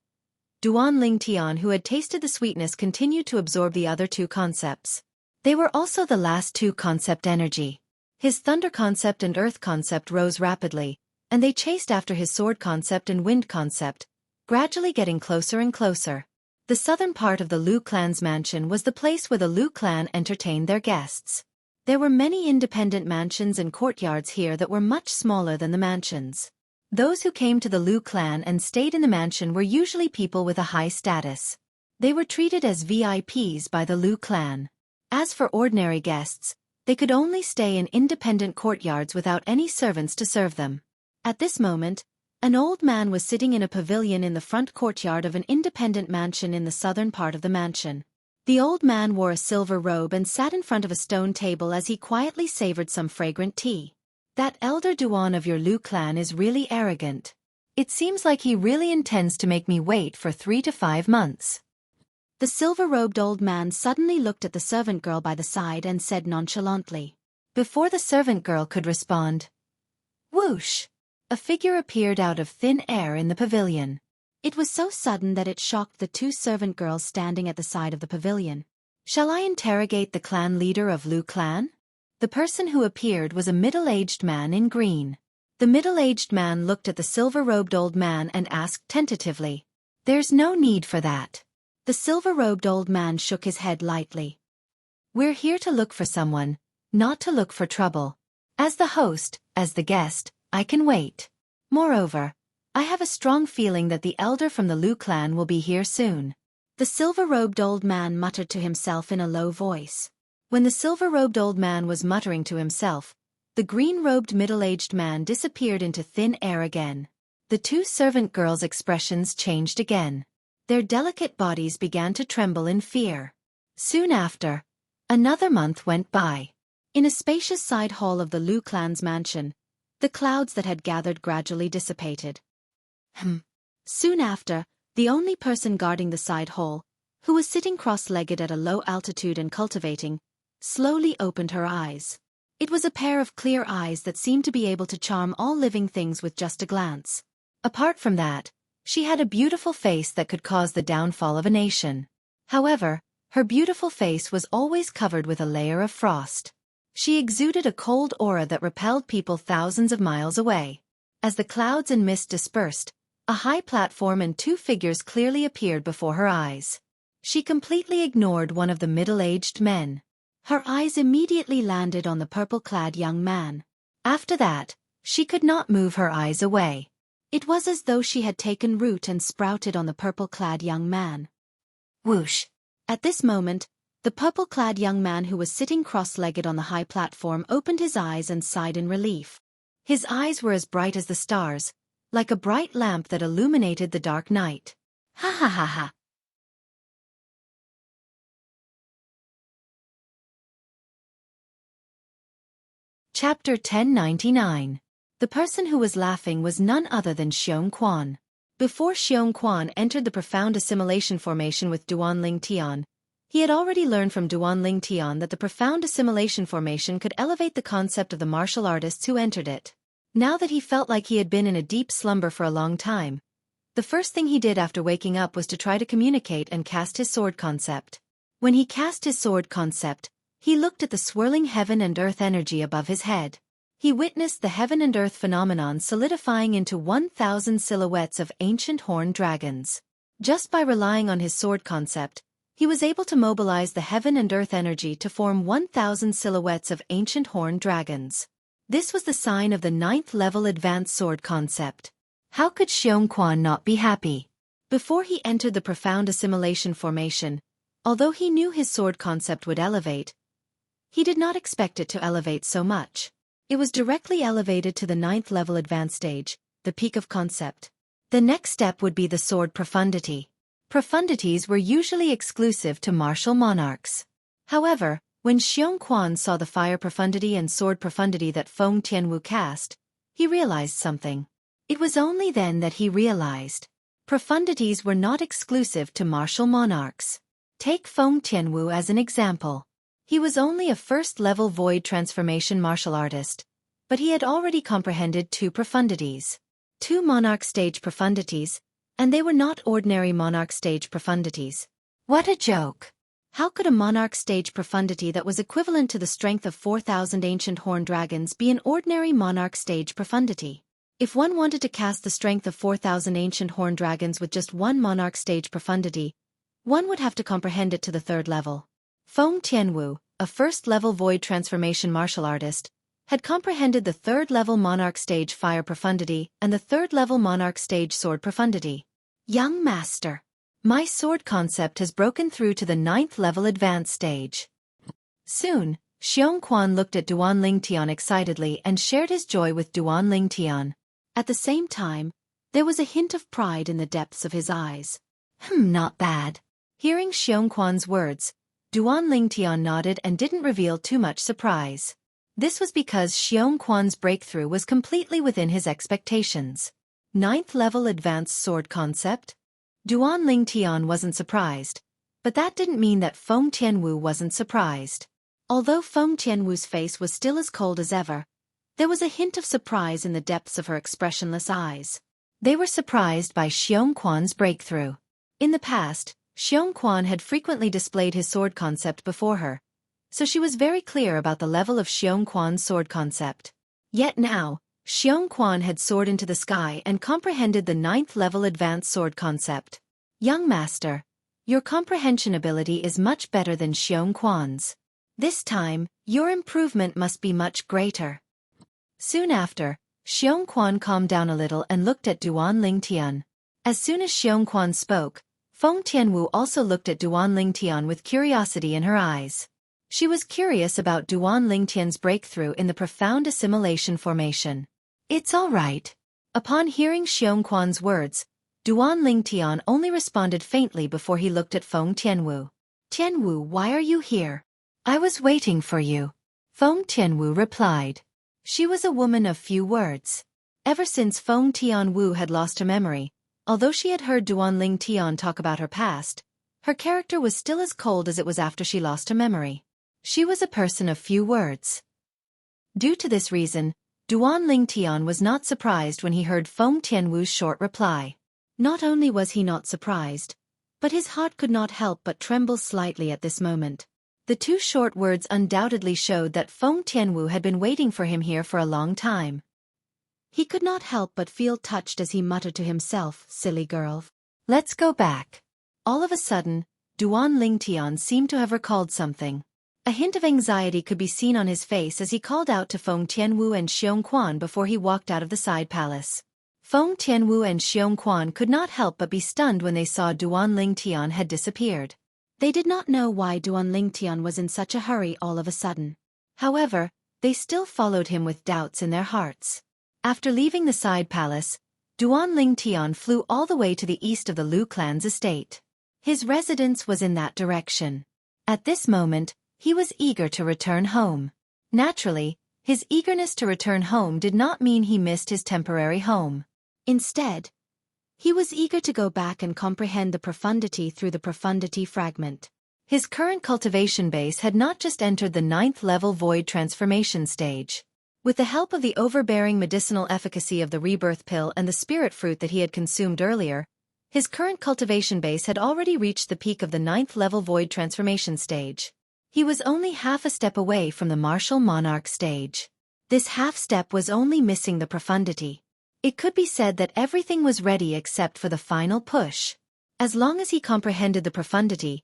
Duan Lingtian, who had tasted the sweetness, continued to absorb the other 2 concepts. They were also the last 2 concept energy. His thunder concept and earth concept rose rapidly, and they chased after his sword concept and wind concept, gradually getting closer and closer. The southern part of the Liu clan's mansion was the place where the Liu clan entertained their guests. There were many independent mansions and courtyards here that were much smaller than the mansions. Those who came to the Liu clan and stayed in the mansion were usually people with a high status. They were treated as VIPs by the Liu clan. As for ordinary guests, They could only stay in independent courtyards without any servants to serve them. At this moment, an old man was sitting in a pavilion in the front courtyard of an independent mansion in the southern part of the mansion. The old man wore a silver robe and sat in front of a stone table as he quietly savored some fragrant tea. That elder Duan of your Lu clan is really arrogant. It seems like he really intends to make me wait for 3 to 5 months. The silver-robed old man suddenly looked at the servant girl by the side and said nonchalantly. Before the servant girl could respond, whoosh! A figure appeared out of thin air in the pavilion. It was so sudden that it shocked the 2 servant girls standing at the side of the pavilion. Shall I interrogate the clan leader of Lu clan? The person who appeared was a middle-aged man in green. The middle-aged man looked at the silver-robed old man and asked tentatively, There's no need for that. The silver-robed old man shook his head lightly. We're here to look for someone, not to look for trouble. As the host, as the guest, I can wait. Moreover, I have a strong feeling that the elder from the Lu clan will be here soon. The silver-robed old man muttered to himself in a low voice. When the silver-robed old man was muttering to himself, the green-robed middle-aged man disappeared into thin air again. The 2 servant girls' expressions changed again. Their delicate bodies began to tremble in fear. Soon after, another month went by. In a spacious side hall of the Lu clan's mansion, the clouds that had gathered gradually dissipated. Soon after, the only person guarding the side hall, who was sitting cross-legged at a low altitude and cultivating, slowly opened her eyes. It was a pair of clear eyes that seemed to be able to charm all living things with just a glance. Apart from that, she had a beautiful face that could cause the downfall of a nation. However, her beautiful face was always covered with a layer of frost. She exuded a cold aura that repelled people thousands of miles away. As the clouds and mist dispersed, a high platform and 2 figures clearly appeared before her eyes. She completely ignored one of the middle-aged men. Her eyes immediately landed on the purple-clad young man. After that, she could not move her eyes away. It was as though she had taken root and sprouted on the purple-clad young man. Whoosh! At this moment, the purple-clad young man who was sitting cross-legged on the high platform opened his eyes and sighed in relief. His eyes were as bright as the stars, like a bright lamp that illuminated the dark night. Ha ha ha ha! Chapter 1099. The person who was laughing was none other than Xueqi. Before Xueqi entered the profound assimilation formation with Duan Ling Tian, he had already learned from Duan Ling Tian that the profound assimilation formation could elevate the concept of the martial artists who entered it. Now that he felt like he had been in a deep slumber for a long time, the first thing he did after waking up was to try to communicate and cast his sword concept. When he cast his sword concept, he looked at the swirling heaven and earth energy above his head. He witnessed the heaven and earth phenomenon solidifying into 1,000 silhouettes of ancient horned dragons. Just by relying on his sword concept, he was able to mobilize the heaven and earth energy to form 1,000 silhouettes of ancient horned dragons. This was the sign of the 9th level advanced sword concept. How could Xueqi not be happy? Before he entered the profound assimilation formation, although he knew his sword concept would elevate, he did not expect it to elevate so much. It was directly elevated to the 9th level advanced stage, the peak of concept. The next step would be the sword profundity. Profundities were usually exclusive to martial monarchs. However, when Xueqi saw the fire profundity and sword profundity that Feng Tianwu cast, he realized something. It was only then that he realized profundities were not exclusive to martial monarchs. Take Feng Tianwu as an example. He was only a first-level void transformation martial artist, but he had already comprehended 2 profundities. 2 monarch stage profundities, and they were not ordinary monarch stage profundities. What a joke! How could a monarch stage profundity that was equivalent to the strength of 4,000 ancient horned dragons be an ordinary monarch stage profundity? If one wanted to cast the strength of 4,000 ancient horned dragons with just 1 monarch stage profundity, one would have to comprehend it to the 3rd level. Feng Tianwu, a first-level void transformation martial artist, had comprehended the 3rd level monarch stage fire profundity and the 3rd level monarch stage sword profundity. Young master, my sword concept has broken through to the 9th level advanced stage. Soon, Xueqi looked at Duan Lingtian excitedly and shared his joy with Duan Lingtian. At the same time, there was a hint of pride in the depths of his eyes. Not bad. Hearing Xueqi's words, Duan Lingtian nodded and didn't reveal too much surprise. This was because Xueqi's breakthrough was completely within his expectations. 9th level advanced sword concept? Duan Lingtian wasn't surprised, but that didn't mean that Feng Tianwu wasn't surprised. Although Feng Tianwu's face was still as cold as ever, there was a hint of surprise in the depths of her expressionless eyes. They were surprised by Xueqi's breakthrough. In the past, Xueqi had frequently displayed his sword concept before her, so she was very clear about the level of Xueqi's sword concept. Yet now, Xueqi had soared into the sky and comprehended the 9th level advanced sword concept. Young master, your comprehension ability is much better than Xueqi's. This time, your improvement must be much greater. Soon after, Xueqi calmed down a little and looked at Duan Lingtian. As soon as Xueqi spoke, Feng Tianwu also looked at Duan Lingtian with curiosity in her eyes. She was curious about Duan Lingtian's breakthrough in the profound assimilation formation. It's all right. Upon hearing Xueqi's words, Duan Lingtian only responded faintly before he looked at Feng Tianwu. Tianwu, why are you here? I was waiting for you. Feng Tianwu replied. She was a woman of few words. Ever since Feng Tianwu had lost her memory, although she had heard Duan Lingtian talk about her past, her character was still as cold as it was after she lost her memory. She was a person of few words. Due to this reason, Duan Lingtian was not surprised when he heard Feng Tianwu's short reply. Not only was he not surprised, but his heart could not help but tremble slightly at this moment. The two short words undoubtedly showed that Feng Tianwu had been waiting for him here for a long time. He could not help but feel touched as he muttered to himself, silly girl. Let's go back. All of a sudden, Duan Lingtian seemed to have recalled something. A hint of anxiety could be seen on his face as he called out to Feng Tianwu and Xueqi before he walked out of the side palace. Feng Tianwu and Xueqi could not help but be stunned when they saw Duan Lingtian had disappeared. They did not know why Duan Lingtian was in such a hurry all of a sudden. However, they still followed him with doubts in their hearts. After leaving the side palace, Duan Lingtian flew all the way to the east of the Lu clan's estate. His residence was in that direction. At this moment, he was eager to return home. Naturally, his eagerness to return home did not mean he missed his temporary home. Instead, he was eager to go back and comprehend the profundity through the profundity fragment. His current cultivation base had not just entered the 9th level void transformation stage. With the help of the overbearing medicinal efficacy of the rebirth pill and the spirit fruit that he had consumed earlier, his current cultivation base had already reached the peak of the 9th level void transformation stage. He was only half a step away from the martial monarch stage. This half step was only missing the profundity. It could be said that everything was ready except for the final push. As long as he comprehended the profundity,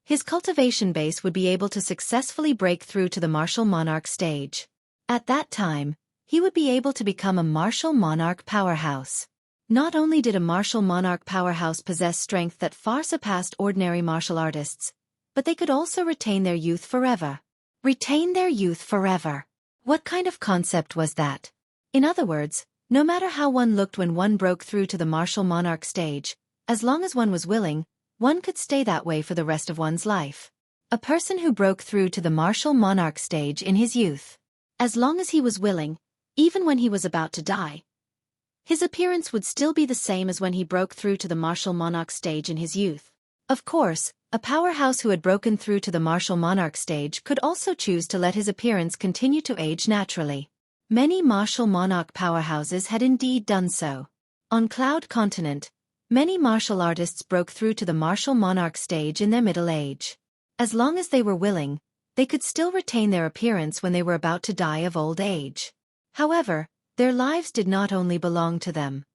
his cultivation base would be able to successfully break through to the martial monarch stage. At that time, he would be able to become a martial monarch powerhouse. Not only did a martial monarch powerhouse possess strength that far surpassed ordinary martial artists, but they could also retain their youth forever. Retain their youth forever. What kind of concept was that? In other words, no matter how one looked when one broke through to the martial monarch stage, as long as one was willing, one could stay that way for the rest of one's life. A person who broke through to the martial monarch stage in his youth, as long as he was willing, even when he was about to die, his appearance would still be the same as when he broke through to the martial monarch stage in his youth. Of course, a powerhouse who had broken through to the martial monarch stage could also choose to let his appearance continue to age naturally. Many martial monarch powerhouses had indeed done so. On Cloud Continent, many martial artists broke through to the martial monarch stage in their middle age. As long as they were willing, they could still retain their appearance when they were about to die of old age. However, their lives did not only belong to them.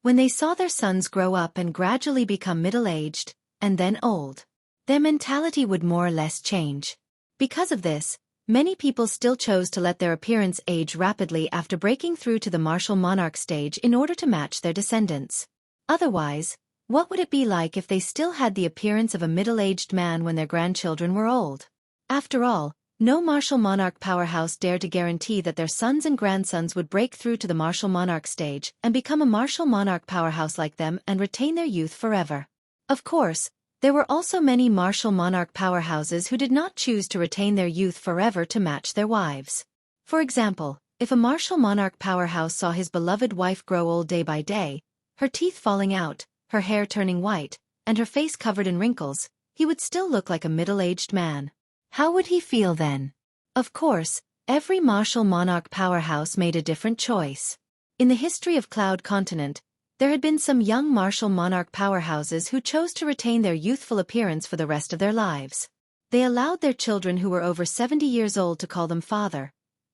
When they saw their sons grow up and gradually become middle-aged, and then old, their mentality would more or less change. Because of this, many people still chose to let their appearance age rapidly after breaking through to the martial monarch stage in order to match their descendants. Otherwise, what would it be like if they still had the appearance of a middle-aged man when their grandchildren were old? After all, No martial monarch powerhouse dared to guarantee that their sons and grandsons would break through to the martial monarch stage and become a martial monarch powerhouse like them and retain their youth forever. Of course, there were also many martial monarch powerhouses who did not choose to retain their youth forever to match their wives. For example, if a martial monarch powerhouse saw his beloved wife grow old day by day, her teeth falling out, her hair turning white, and her face covered in wrinkles, he would still look like a middle-aged man. How would he feel then? Of course, every martial monarch powerhouse made a different choice. In the history of Cloud Continent, there had been some young martial monarch powerhouses who chose to retain their youthful appearance for the rest of their lives. They allowed their children who were over 70 years old to call them father,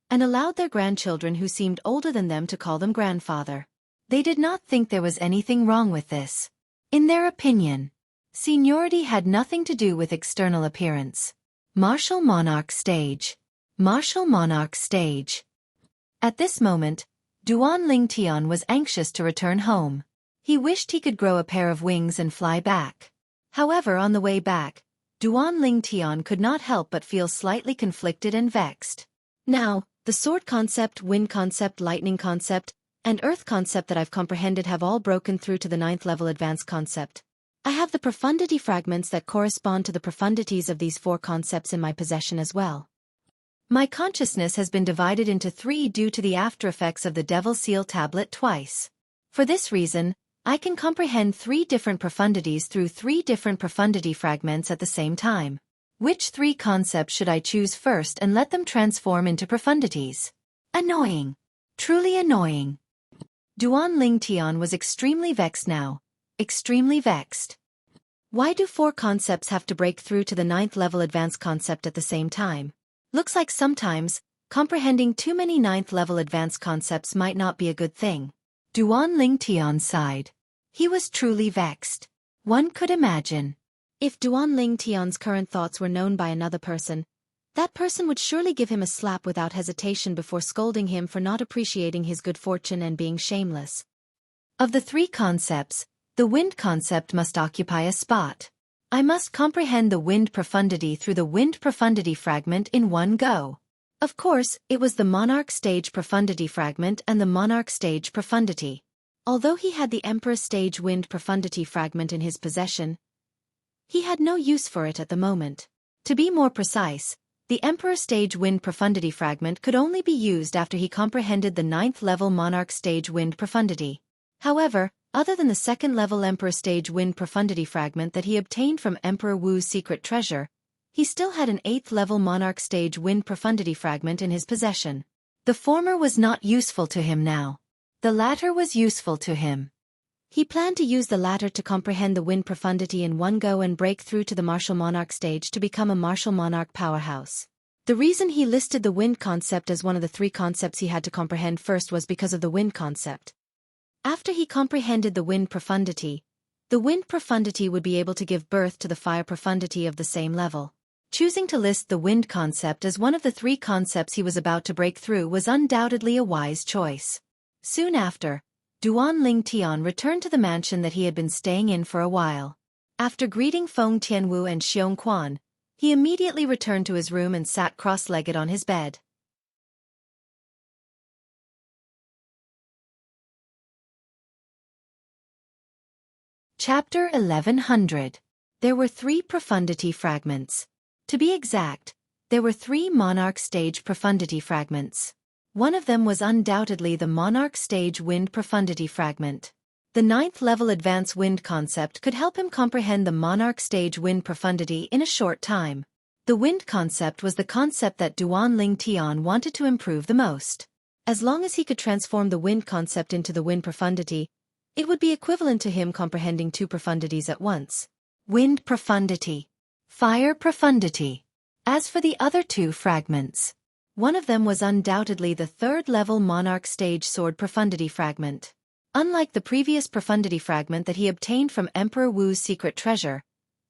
and allowed their grandchildren who seemed older than them to call them grandfather. They did not think there was anything wrong with this. In their opinion, seniority had nothing to do with external appearance. Martial monarch stage. Martial monarch stage. At this moment, Duan Ling Tian was anxious to return home. He wished he could grow a pair of wings and fly back. However, on the way back, Duan Ling Tian could not help but feel slightly conflicted and vexed. Now, the sword concept, wind concept, lightning concept, and earth concept that I've comprehended have all broken through to the 9th level advanced concept. I have the profundity fragments that correspond to the profundities of these 4 concepts in my possession as well. My consciousness has been divided into 3 due to the after effects of the Devil Seal tablet twice. For this reason, I can comprehend 3 different profundities through 3 different profundity fragments at the same time. Which 3 concepts should I choose first and let them transform into profundities? Annoying. Truly annoying. Duan Ling Tian was extremely vexed now. Extremely vexed. Why do 4 concepts have to break through to the 9th level advanced concept at the same time? Looks like sometimes, comprehending too many 9th level advanced concepts might not be a good thing. Duan Ling Tian sighed. He was truly vexed. One could imagine. If Duan Ling Tian's current thoughts were known by another person, that person would surely give him a slap without hesitation before scolding him for not appreciating his good fortune and being shameless. Of the 3 concepts, the wind concept must occupy a spot. I must comprehend the wind profundity through the wind profundity fragment in one go. Of course, it was the monarch stage profundity fragment and the monarch stage profundity. Although he had the emperor stage wind profundity fragment in his possession, he had no use for it at the moment. To be more precise, the emperor stage wind profundity fragment could only be used after he comprehended the 9th level monarch stage wind profundity. However, other than the 2nd level Emperor Stage Wind Profundity fragment that he obtained from Emperor Wu's secret treasure, he still had an 8th level Monarch Stage Wind Profundity fragment in his possession. The former was not useful to him now. The latter was useful to him. He planned to use the latter to comprehend the wind profundity in one go and break through to the martial monarch stage to become a martial monarch powerhouse. The reason he listed the wind concept as one of the 3 concepts he had to comprehend first was because of the wind concept. After he comprehended the wind profundity would be able to give birth to the fire profundity of the same level. Choosing to list the wind concept as one of the 3 concepts he was about to break through was undoubtedly a wise choice. Soon after, Duan Ling Tian returned to the mansion that he had been staying in for a while. After greeting Feng Tianwu and Xiong Quan, he immediately returned to his room and sat cross-legged on his bed. Chapter 1100. There were 3 profundity fragments. To be exact, there were 3 monarch stage profundity fragments. One of them was undoubtedly the monarch stage wind profundity fragment. The 9th level advanced wind concept could help him comprehend the monarch stage wind profundity in a short time. The wind concept was the concept that Duan Ling Tian wanted to improve the most. As long as he could transform the wind concept into the wind profundity, it would be equivalent to him comprehending 2 profundities at once. Wind profundity. Fire profundity. As for the other 2 fragments, one of them was undoubtedly the 3rd level monarch stage sword profundity fragment. Unlike the previous profundity fragment that he obtained from Emperor Wu's secret treasure,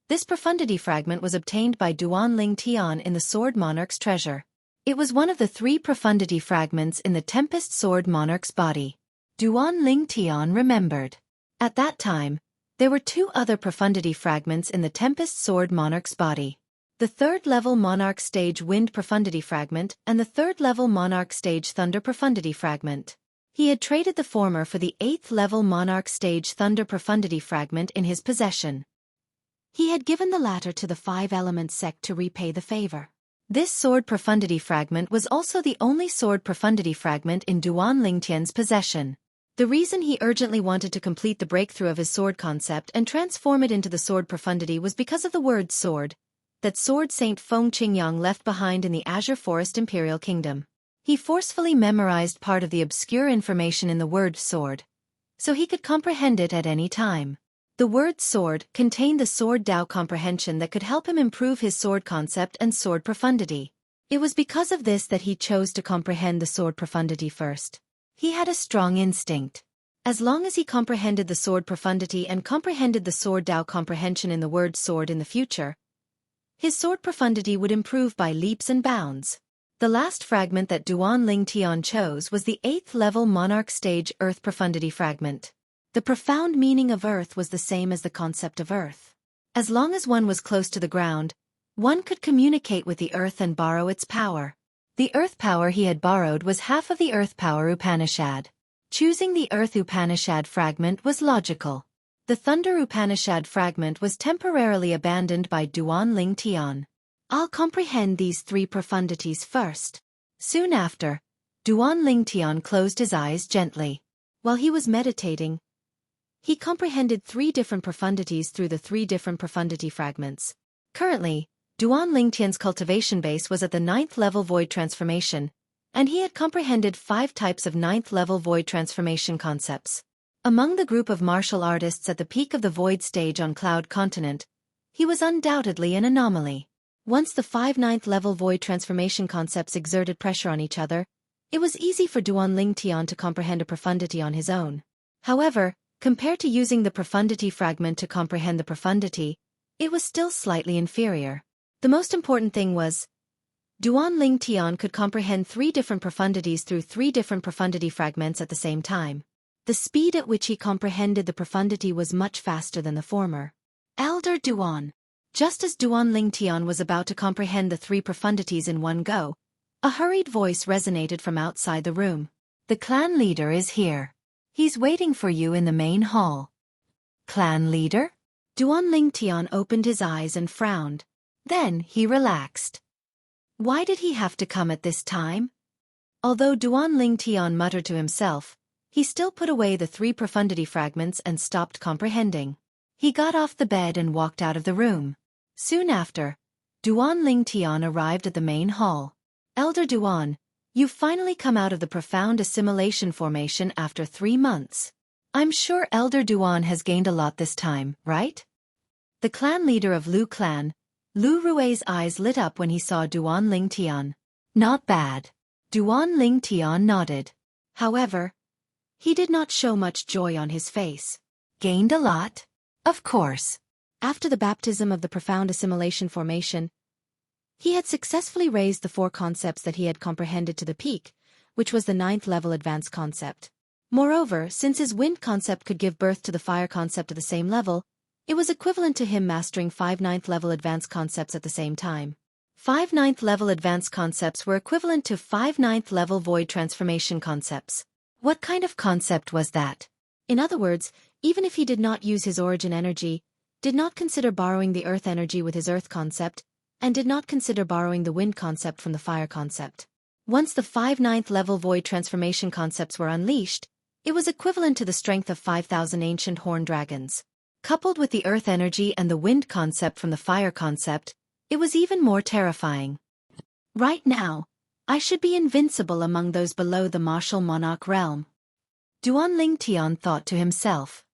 this profundity fragment was obtained by Duan Ling Tian in the Sword Monarch's treasure. It was one of the 3 profundity fragments in the Tempest Sword Monarch's body. Duan Ling Tian remembered. At that time, there were 2 other profundity fragments in the Tempest Sword Monarch's body. the 3rd level Monarch Stage Wind Profundity Fragment and the 3rd level Monarch Stage Thunder Profundity Fragment. He had traded the former for the 8th level Monarch Stage Thunder Profundity Fragment in his possession. He had given the latter to the 5-element sect to repay the favor. This Sword Profundity Fragment was also the only Sword Profundity Fragment in Duan Lingtian's possession. The reason he urgently wanted to complete the breakthrough of his sword concept and transform it into the Sword Profundity was because of the word sword, that sword Saint Feng Qingyang left behind in the Azure Forest Imperial Kingdom. He forcefully memorized part of the obscure information in the word sword, so he could comprehend it at any time. The word sword contained the sword Dao comprehension that could help him improve his sword concept and sword profundity. It was because of this that he chose to comprehend the sword profundity first. He had a strong instinct. As long as he comprehended the sword profundity and comprehended the sword Dao comprehension in the word sword in the future, his sword profundity would improve by leaps and bounds. The last fragment that Duan Lingtian chose was the 8th level Monarch Stage Earth Profundity Fragment. The profound meaning of earth was the same as the concept of earth. As long as one was close to the ground, one could communicate with the earth and borrow its power. The earth power he had borrowed was half of the earth power Upanishad. Choosing the earth Upanishad fragment was logical. The thunder Upanishad fragment was temporarily abandoned by Duan Lingtian. I'll comprehend these 3 profundities first. Soon after, Duan Lingtian closed his eyes gently. While he was meditating, he comprehended 3 different profundities through the 3 different profundity fragments. Currently, Duan Lingtian's cultivation base was at the 9th level void transformation, and he had comprehended 5 types of 9th level void transformation concepts. Among the group of martial artists at the peak of the void stage on Cloud Continent, he was undoubtedly an anomaly. Once the 5 9th level void transformation concepts exerted pressure on each other, it was easy for Duan Lingtian to comprehend a profundity on his own. However, compared to using the profundity fragment to comprehend the profundity, it was still slightly inferior. The most important thing was, Duan Lingtian could comprehend 3 different profundities through 3 different profundity fragments at the same time. The speed at which he comprehended the profundity was much faster than the former. Elder Duan. Just as Duan Lingtian was about to comprehend the 3 profundities in one go, a hurried voice resonated from outside the room. The clan leader is here. He's waiting for you in the main hall. Clan leader? Duan Lingtian opened his eyes and frowned. Then he relaxed. Why did he have to come at this time? Although Duan Lingtian muttered to himself, he still put away the 3 profundity fragments and stopped comprehending. He got off the bed and walked out of the room. Soon after, Duan Lingtian arrived at the main hall. Elder Duan, you've finally come out of the profound assimilation formation after 3 months. I'm sure Elder Duan has gained a lot this time, right? The clan leader of Lu clan, Lu Rui's eyes lit up when he saw Duan Lingtian. Not bad. Duan Lingtian nodded. However, he did not show much joy on his face. Gained a lot? Of course. After the baptism of the profound assimilation formation, he had successfully raised the 4 concepts that he had comprehended to the peak, which was the 9th level advanced concept. Moreover, since his wind concept could give birth to the fire concept at the same level, it was equivalent to him mastering 5 9th level advanced concepts at the same time. 5 9th level advanced concepts were equivalent to 5 9th level void transformation concepts. What kind of concept was that? In other words, even if he did not use his origin energy, did not consider borrowing the earth energy with his earth concept, and did not consider borrowing the wind concept from the fire concept. Once the 5 9th level void transformation concepts were unleashed, it was equivalent to the strength of 5,000 ancient horned dragons. Coupled with the earth energy and the wind concept from the fire concept, it was even more terrifying. Right now, I should be invincible among those below the martial monarch realm. Duan Lingtian thought to himself.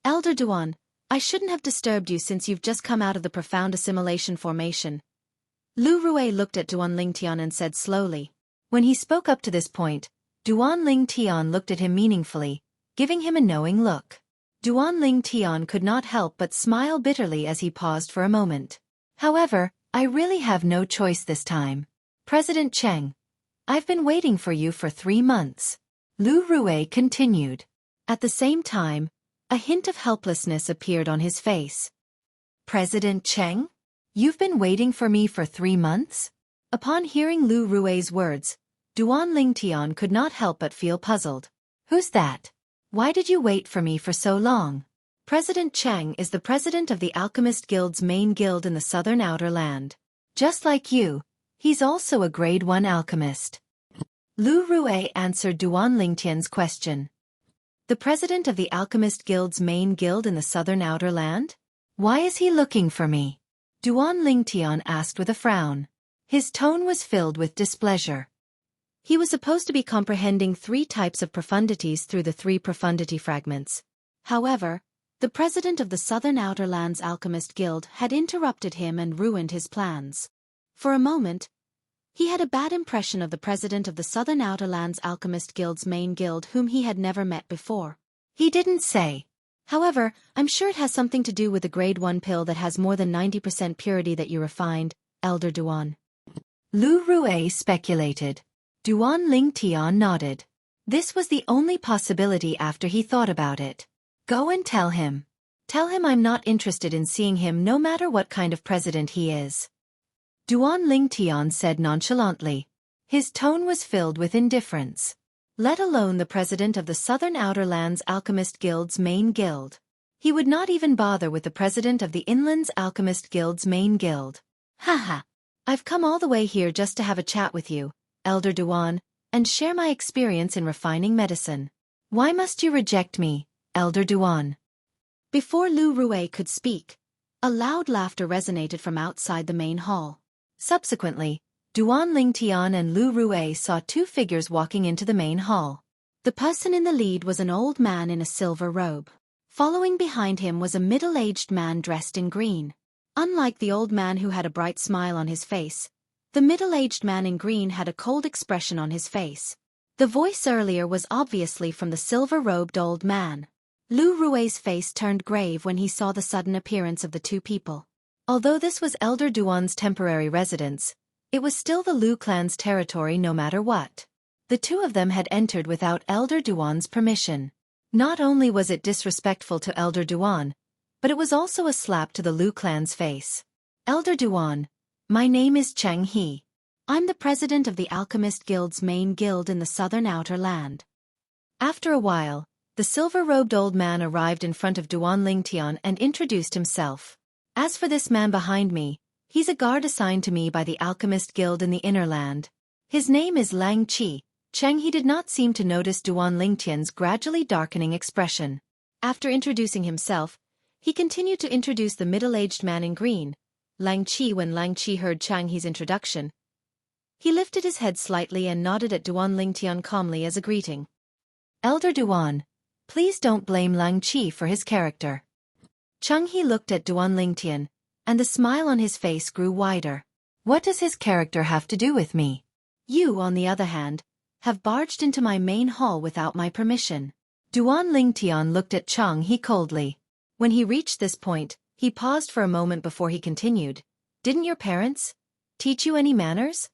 Elder Duan, I shouldn't have disturbed you since you've just come out of the profound assimilation formation. Lu Rui looked at Duan Lingtian and said slowly. When he spoke up to this point, Duan Lingtian looked at him meaningfully, giving him a knowing look. Duan Lingtian could not help but smile bitterly as he paused for a moment. However, I really have no choice this time. President Cheng, I've been waiting for you for 3 months. Lu Rui continued. At the same time, a hint of helplessness appeared on his face. President Cheng? You've been waiting for me for 3 months? Upon hearing Lu Rui's words, Duan Lingtian could not help but feel puzzled. Who's that? Why did you wait for me for so long? President Cheng is the president of the Alchemist Guild's main guild in the southern outer land. Just like you, he's also a grade 1 alchemist. Lu Rui answered Duan Lingtian's question. The president of the Alchemist Guild's main guild in the southern outer land? Why is he looking for me? Duan Lingtian asked with a frown. His tone was filled with displeasure. He was supposed to be comprehending 3 types of profundities through the 3 profundity fragments. However, the president of the Southern Outer Lands Alchemist Guild had interrupted him and ruined his plans. For a moment, he had a bad impression of the president of the Southern Outer Lands Alchemist Guild's main guild whom he had never met before. He didn't say. However, I'm sure it has something to do with the grade 1 pill that has more than 90% purity that you refined, Elder Duan. Lu Rui speculated. Duan Lingtian nodded. This was the only possibility after he thought about it. Go and tell him. Tell him I'm not interested in seeing him no matter what kind of president he is. Duan Lingtian said nonchalantly. His tone was filled with indifference. Let alone the president of the Southern Outer Lands Alchemist Guild's main guild. He would not even bother with the president of the Inlands Alchemist Guild's main guild. Haha. I've come all the way here just to have a chat with you, Elder Duan, and share my experience in refining medicine. Why must you reject me, Elder Duan? Before Lu Rui could speak, a loud laughter resonated from outside the main hall. Subsequently, Duan Lingtian and Lu Rui saw 2 figures walking into the main hall. The person in the lead was an old man in a silver robe. Following behind him was a middle-aged man dressed in green. Unlike the old man who had a bright smile on his face, the middle-aged man in green had a cold expression on his face. The voice earlier was obviously from the silver-robed old man. Lu Rui's face turned grave when he saw the sudden appearance of the 2 people. Although this was Elder Duan's temporary residence, it was still the Lu clan's territory no matter what. The 2 of them had entered without Elder Duan's permission. Not only was it disrespectful to Elder Duan, but it was also a slap to the Lu clan's face. Elder Duan, my name is Cheng He. I'm the president of the Alchemist Guild's main guild in the southern outer land. After a while, the silver-robed old man arrived in front of Duan Lingtian and introduced himself. As for this man behind me, he's a guard assigned to me by the Alchemist Guild in the Inner Land. His name is Lang Qi. Cheng He did not seem to notice Duan Lingtian's gradually darkening expression. After introducing himself, he continued to introduce the middle-aged man in green, Lang Qi. When Lang Qi heard Cheng He's introduction, he lifted his head slightly and nodded at Duan Lingtian calmly as a greeting. Elder Duan, please don't blame Lang Qi for his character. Cheng He looked at Duan Lingtian, and the smile on his face grew wider. What does his character have to do with me? You, on the other hand, have barged into my main hall without my permission. Duan Lingtian looked at Cheng He coldly. When he reached this point, he paused for a moment before he continued. Didn't your parents teach you any manners?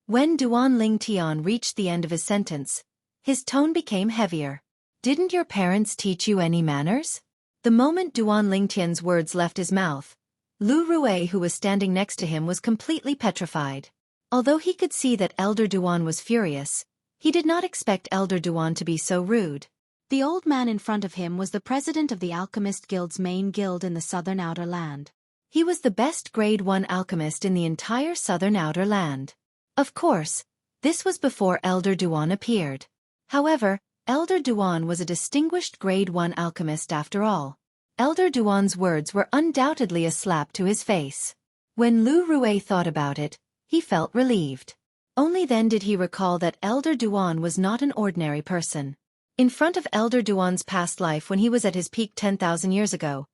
When Duan Lingtian reached the end of his sentence, his tone became heavier. Didn't your parents teach you any manners? The moment Duan Lingtian's words left his mouth, Lu Rui, who was standing next to him, was completely petrified. Although he could see that Elder Duan was furious, he did not expect Elder Duan to be so rude. The old man in front of him was the president of the Alchemist Guild's main guild in the southern outer land. He was the best grade 1 alchemist in the entire southern outer land. Of course, this was before Elder Duan appeared. However, Elder Duan was a distinguished grade 1 alchemist after all. Elder Duan's words were undoubtedly a slap to his face. When Lu Rui thought about it, he felt relieved. Only then did he recall that Elder Duan was not an ordinary person. In front of Elder Duan's past life when he was at his peak 10,000 years ago,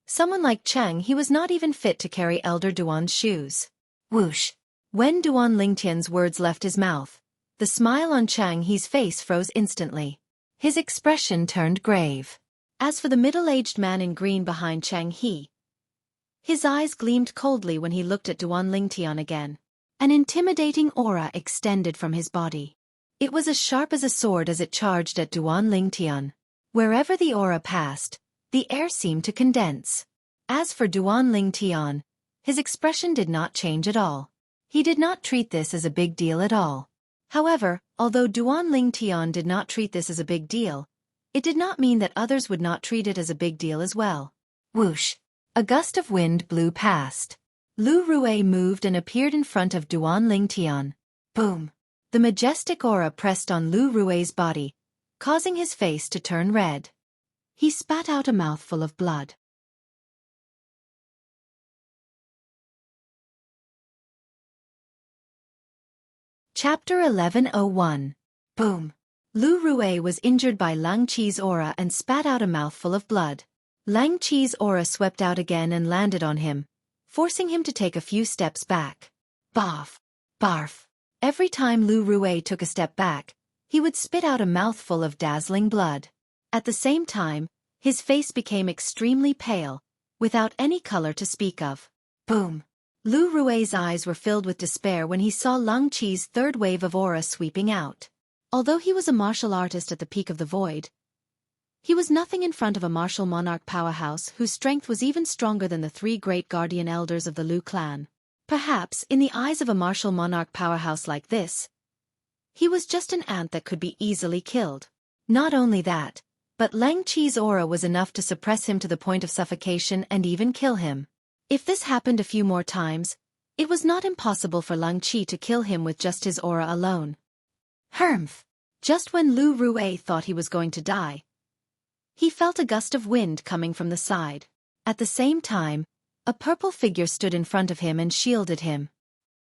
someone like Cheng He was not even fit to carry Elder Duan's shoes. Whoosh! When Duan Lingtian's words left his mouth, the smile on Cheng He's face froze instantly. His expression turned grave. As for the middle-aged man in green behind Cheng He, his eyes gleamed coldly when he looked at Duan Lingtian again. An intimidating aura extended from his body. It was as sharp as a sword as it charged at Duan Lingtian. Wherever the aura passed, the air seemed to condense. As for Duan Lingtian, his expression did not change at all. He did not treat this as a big deal at all. However, although Duan Ling Tian did not treat this as a big deal, it did not mean that others would not treat it as a big deal as well. Whoosh! A gust of wind blew past. Lu Rui moved and appeared in front of Duan Ling Tian. Boom! The majestic aura pressed on Lu Rui's body, causing his face to turn red. He spat out a mouthful of blood. Chapter 1101. Boom! Lu Rui was injured by Lang Qi's aura and spat out a mouthful of blood. Lang Qi's aura swept out again and landed on him, forcing him to take a few steps back. Barf! Barf! Every time Lu Rui took a step back, he would spit out a mouthful of dazzling blood. At the same time, his face became extremely pale, without any color to speak of. Boom! Lu Rui's eyes were filled with despair when he saw Lang Qi's third wave of aura sweeping out. Although he was a martial artist at the peak of the void, he was nothing in front of a martial monarch powerhouse whose strength was even stronger than the three great guardian elders of the Lu clan. Perhaps, in the eyes of a martial monarch powerhouse like this, he was just an ant that could be easily killed. Not only that, but Lang Qi's aura was enough to suppress him to the point of suffocation and even kill him. If this happened a few more times, it was not impossible for Lang Qi to kill him with just his aura alone. Humph! Just when Lu Rui thought he was going to die, he felt a gust of wind coming from the side. At the same time, a purple figure stood in front of him and shielded him.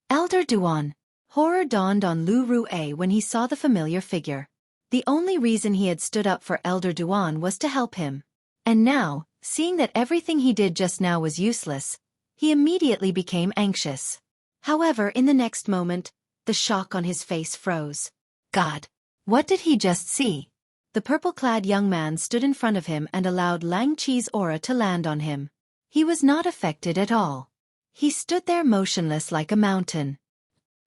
Elder Duan. Horror dawned on Lu Rui when he saw the familiar figure. The only reason he had stood up for Elder Duan was to help him. And now, seeing that everything he did just now was useless, he immediately became anxious. However, in the next moment, the shock on his face froze. God! What did he just see? The purple-clad young man stood in front of him and allowed Lang Qi's aura to land on him. He was not affected at all. He stood there motionless like a mountain.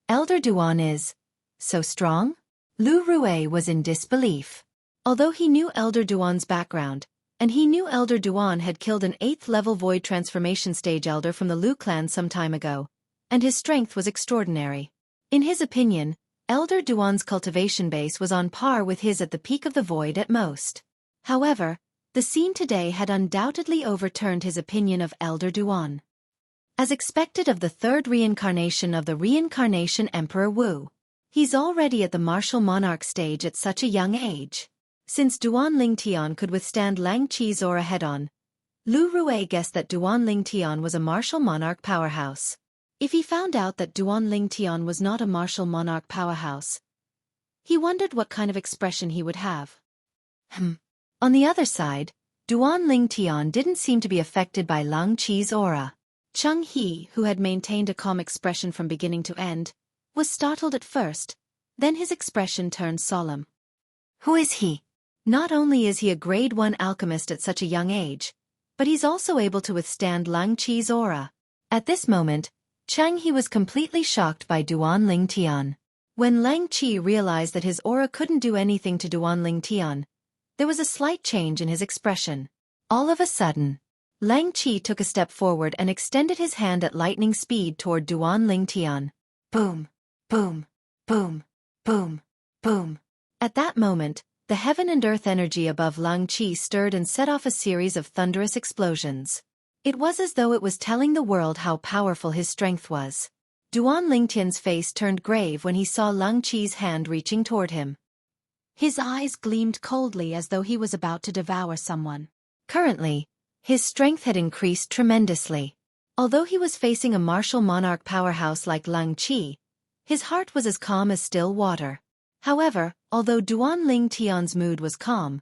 Elder Duan is so strong? Lu Rui was in disbelief. Although he knew Elder Duan's background, and he knew Elder Duan had killed an 8th-level Void Transformation Stage Elder from the Lu clan some time ago, and his strength was extraordinary. In his opinion, Elder Duan's cultivation base was on par with his at the peak of the Void at most. However, the scene today had undoubtedly overturned his opinion of Elder Duan. As expected of the third reincarnation of the Reincarnation Emperor Wu, he's already at the martial monarch stage at such a young age. Since Duan Ling Tian could withstand Lang Qi's aura head-on, Lu Rui guessed that Duan Ling Tian was a martial monarch powerhouse. If he found out that Duan Ling Tian was not a martial monarch powerhouse, he wondered what kind of expression he would have. On the other side, Duan Ling Tian didn't seem to be affected by Lang Qi's aura. Cheng He, who had maintained a calm expression from beginning to end, was startled at first, then his expression turned solemn. Who is he? Not only is he a grade 1 alchemist at such a young age, but he's also able to withstand Lang Qi's aura. At this moment, Cheng He was completely shocked by Duan Ling Tian. When Lang Qi realized that his aura couldn't do anything to Duan Ling Tian, there was a slight change in his expression. All of a sudden, Lang Qi took a step forward and extended his hand at lightning speed toward Duan Ling Tian. Boom! Boom! Boom! Boom! Boom! At that moment, the heaven and earth energy above Lang Qi stirred and set off a series of thunderous explosions. It was as though it was telling the world how powerful his strength was. Duan Ling Tian's face turned grave when he saw Lang Qi's hand reaching toward him. His eyes gleamed coldly as though he was about to devour someone. Currently, his strength had increased tremendously. Although he was facing a martial monarch powerhouse like Lang Qi, his heart was as calm as still water. However, although Duan Ling Tian's mood was calm,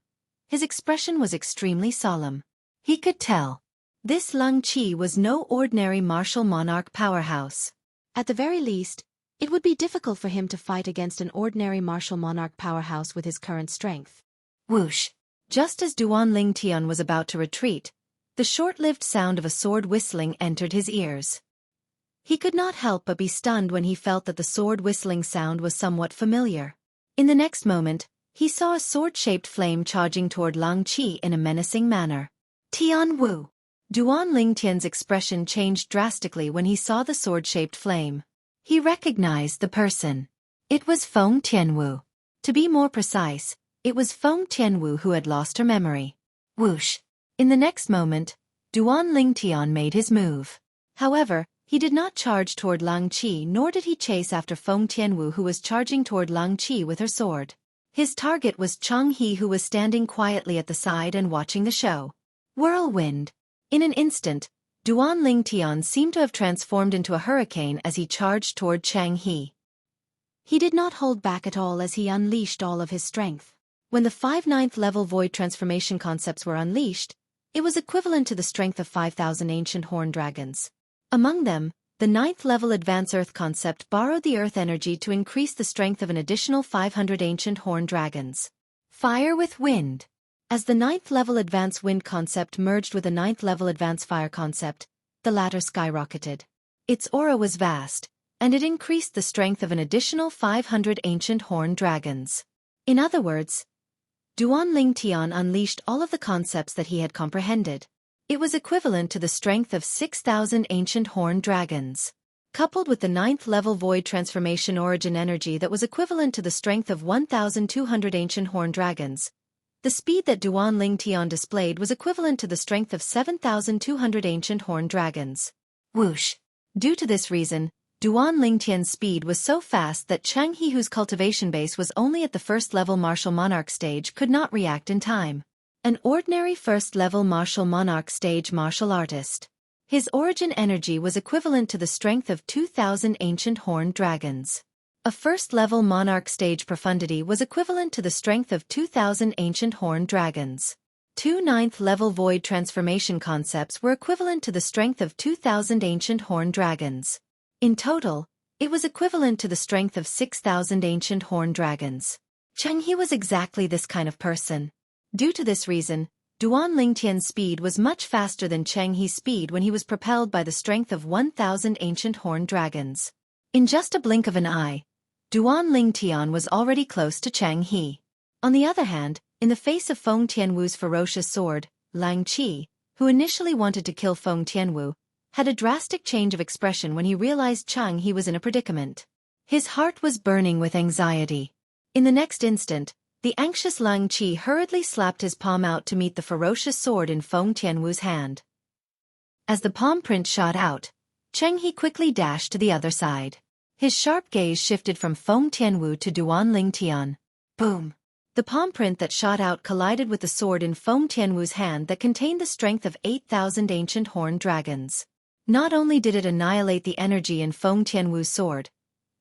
his expression was extremely solemn. He could tell. This Lang Qi was no ordinary martial monarch powerhouse. At the very least, it would be difficult for him to fight against an ordinary martial monarch powerhouse with his current strength. Whoosh! Just as Duan Ling Tian was about to retreat, the short-lived sound of a sword whistling entered his ears. He could not help but be stunned when he felt that the sword whistling sound was somewhat familiar. In the next moment, he saw a sword-shaped flame charging toward Lang Qi in a menacing manner. Tian Wu! Duan Lingtian's expression changed drastically when he saw the sword-shaped flame. He recognized the person. It was Feng Tianwu. To be more precise, it was Feng Tianwu who had lost her memory. Whoosh! In the next moment, Duan Lingtian made his move. However, he did not charge toward Lang Qi, nor did he chase after Feng Tianwu, who was charging toward Lang Qi with her sword. His target was Chang He, who was standing quietly at the side and watching the show. Whirlwind! In an instant, Duan Lingtian seemed to have transformed into a hurricane as he charged toward Chang He. He did not hold back at all as he unleashed all of his strength. When the 5 9th level void transformation concepts were unleashed, it was equivalent to the strength of 5,000 ancient horned dragons. Among them, the 9th level advanced earth concept borrowed the earth energy to increase the strength of an additional 500 ancient horned dragons. Fire with wind. As the 9th level advanced wind concept merged with the 9th level advanced fire concept, the latter skyrocketed. Its aura was vast, and it increased the strength of an additional 500 ancient horned dragons. In other words, Duan Lingtian unleashed all of the concepts that he had comprehended. It was equivalent to the strength of 6,000 ancient horned dragons. Coupled with the 9th level void transformation origin energy that was equivalent to the strength of 1,200 ancient horned dragons, the speed that Duan Lingtian displayed was equivalent to the strength of 7,200 ancient horned dragons. Whoosh! Due to this reason, Duan Lingtian's speed was so fast that Chang He, whose cultivation base was only at the first-level martial monarch stage, could not react in time. An ordinary first-level martial monarch stage martial artist. His origin energy was equivalent to the strength of 2,000 ancient horned dragons. A first-level monarch stage profundity was equivalent to the strength of 2,000 ancient horned dragons. 2 9th level void transformation concepts were equivalent to the strength of 2,000 ancient horned dragons. In total, it was equivalent to the strength of 6,000 ancient horned dragons. Chang He was exactly this kind of person. Due to this reason, Duan Lingtian's speed was much faster than Chang He's speed when he was propelled by the strength of 1,000 ancient horned dragons. In just a blink of an eye, Duan Lingtian was already close to Chang He. On the other hand, in the face of Feng Tianwu's ferocious sword, Lang Qi, who initially wanted to kill Feng Tianwu, had a drastic change of expression when he realized Chang He was in a predicament. His heart was burning with anxiety. In the next instant, the anxious Lang Qi hurriedly slapped his palm out to meet the ferocious sword in Feng Tianwu's hand. As the palm print shot out, Chang He quickly dashed to the other side. His sharp gaze shifted from Feng Tianwu to Duan Lingtian. Boom! The palm print that shot out collided with the sword in Feng Tianwu's hand that contained the strength of 8,000 ancient horned dragons. Not only did it annihilate the energy in Feng Tianwu's sword,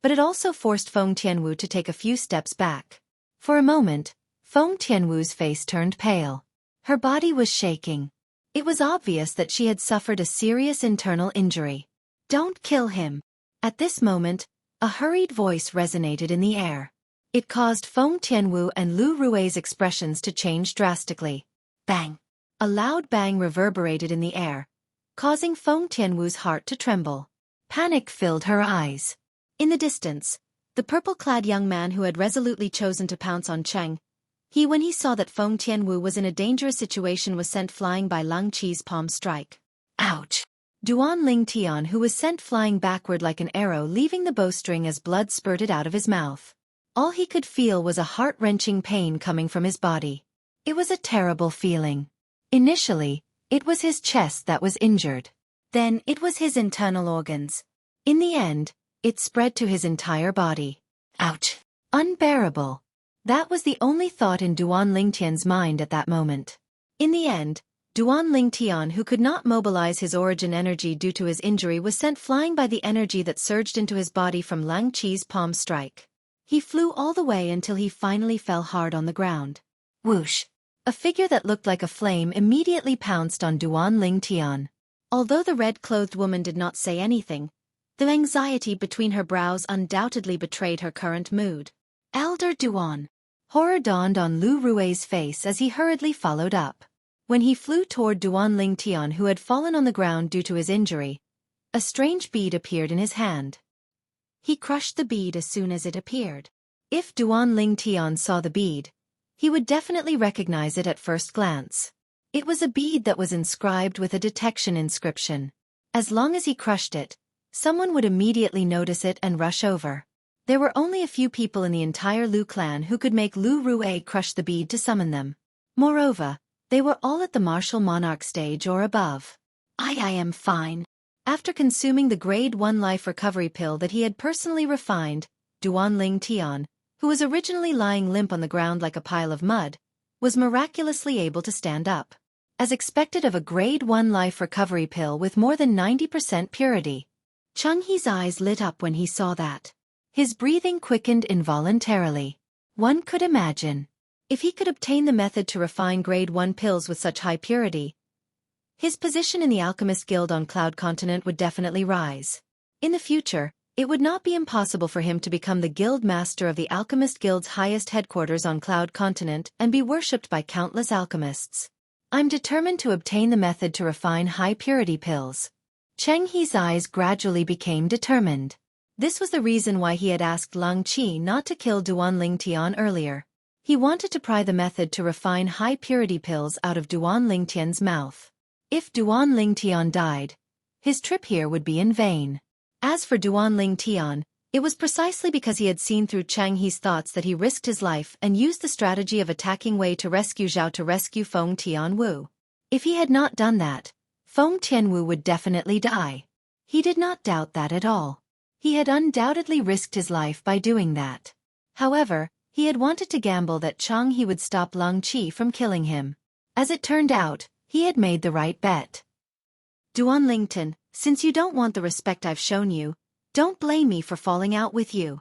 but it also forced Feng Tianwu to take a few steps back. For a moment, Feng Tianwu's face turned pale. Her body was shaking. It was obvious that she had suffered a serious internal injury. Don't kill him. At this moment, a hurried voice resonated in the air. It caused Feng Tianwu and Lu Rui's expressions to change drastically. Bang! A loud bang reverberated in the air, causing Feng Tianwu's heart to tremble. Panic filled her eyes. In the distance, the purple-clad young man who had resolutely chosen to pounce on Cheng, when he saw that Feng Tianwu was in a dangerous situation, was sent flying by Lang Qi's palm strike. Ouch! Duan Lingtian, who was sent flying backward like an arrow, leaving the bowstring as blood spurted out of his mouth. All he could feel was a heart-wrenching pain coming from his body. It was a terrible feeling. Initially, it was his chest that was injured. Then it was his internal organs. In the end, it spread to his entire body. Ouch! Unbearable. That was the only thought in Duan Lingtian's mind at that moment. In the end, Duan Lingtian, who could not mobilize his origin energy due to his injury, was sent flying by the energy that surged into his body from Lang Qi's palm strike. He flew all the way until he finally fell hard on the ground. Whoosh! A figure that looked like a flame immediately pounced on Duan Lingtian. Although the red-clothed woman did not say anything, the anxiety between her brows undoubtedly betrayed her current mood. Elder Duan. Horror dawned on Lu Rui's face as he hurriedly followed up. When he flew toward Duan Lingtian, who had fallen on the ground due to his injury, a strange bead appeared in his hand. He crushed the bead as soon as it appeared. If Duan Lingtian saw the bead, he would definitely recognize it at first glance. It was a bead that was inscribed with a detection inscription. As long as he crushed it, someone would immediately notice it and rush over. There were only a few people in the entire Lu clan who could make Lu Rue crush the bead to summon them. Moreover, they were all at the martial monarch stage or above. I am fine. After consuming the grade 1 life recovery pill that he had personally refined, Duan Ling Tian, who was originally lying limp on the ground like a pile of mud, was miraculously able to stand up. As expected of a grade 1 life recovery pill with more than 90% purity. Cheng He's eyes lit up when he saw that. His breathing quickened involuntarily. One could imagine. If he could obtain the method to refine grade 1 pills with such high purity, his position in the Alchemist Guild on Cloud Continent would definitely rise. In the future, it would not be impossible for him to become the guild master of the Alchemist Guild's highest headquarters on Cloud Continent and be worshipped by countless alchemists. I'm determined to obtain the method to refine high-purity pills. Cheng He's eyes gradually became determined. This was the reason why he had asked Lang Qi not to kill Duan Ling Tian earlier. He wanted to pry the method to refine high-purity pills out of Duan Ling Tian's mouth. If Duan Ling Tian died, his trip here would be in vain. As for Duan Ling Tian, it was precisely because he had seen through Cheng He's thoughts that he risked his life and used the strategy of attacking Wei to rescue Zhao to rescue Feng Tianwu. If he had not done that, Feng Tianwu would definitely die. He did not doubt that at all. He had undoubtedly risked his life by doing that. However, he had wanted to gamble that Cheng He would stop Lang Qi from killing him. As it turned out, he had made the right bet. Duan Lington, since you don't want the respect I've shown you, don't blame me for falling out with you.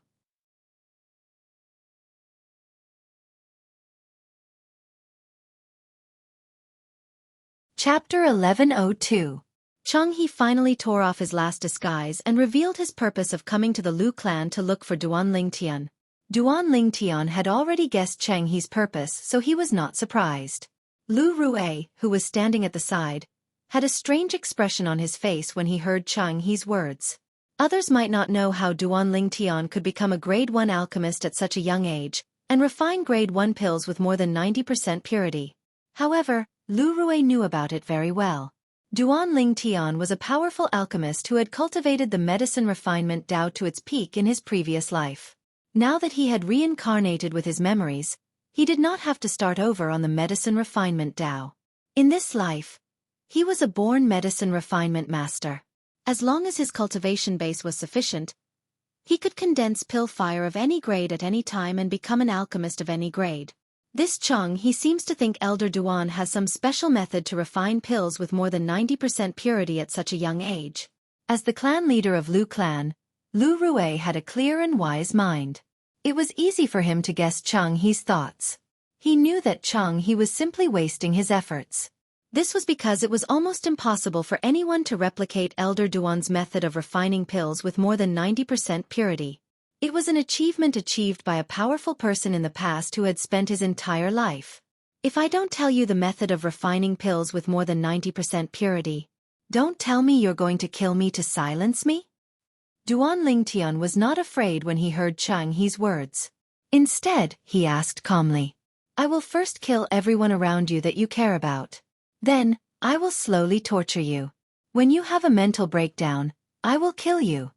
Chapter 1102. Cheng He finally tore off his last disguise and revealed his purpose of coming to the Lu clan to look for Duan Ling Tian. Duan Ling Tian had already guessed Cheng He's purpose, so he was not surprised. Lu Rue, who was standing at the side, had a strange expression on his face when he heard Cheng He's words. Others might not know how Duan Ling Tian could become a grade 1 alchemist at such a young age, and refine grade 1 pills with more than 90% purity. However, Lu Rue knew about it very well. Duan Ling Tian was a powerful alchemist who had cultivated the medicine refinement Dao to its peak in his previous life. Now that he had reincarnated with his memories, he did not have to start over on the medicine refinement Dao. In this life, he was a born medicine refinement master. As long as his cultivation base was sufficient, he could condense pill fire of any grade at any time and become an alchemist of any grade. This Cheng He seems to think Elder Duan has some special method to refine pills with more than 90% purity at such a young age. As the clan leader of Lu clan, Lu Rue had a clear and wise mind. It was easy for him to guess Cheng He's thoughts. He knew that Cheng He was simply wasting his efforts. This was because it was almost impossible for anyone to replicate Elder Duan's method of refining pills with more than 90% purity. It was an achievement achieved by a powerful person in the past who had spent his entire life. If I don't tell you the method of refining pills with more than 90% purity, don't tell me you're going to kill me to silence me? Duan Ling Tian was not afraid when he heard Cheng He's words. Instead, he asked calmly, I will first kill everyone around you that you care about. Then, I will slowly torture you. When you have a mental breakdown, I will kill you.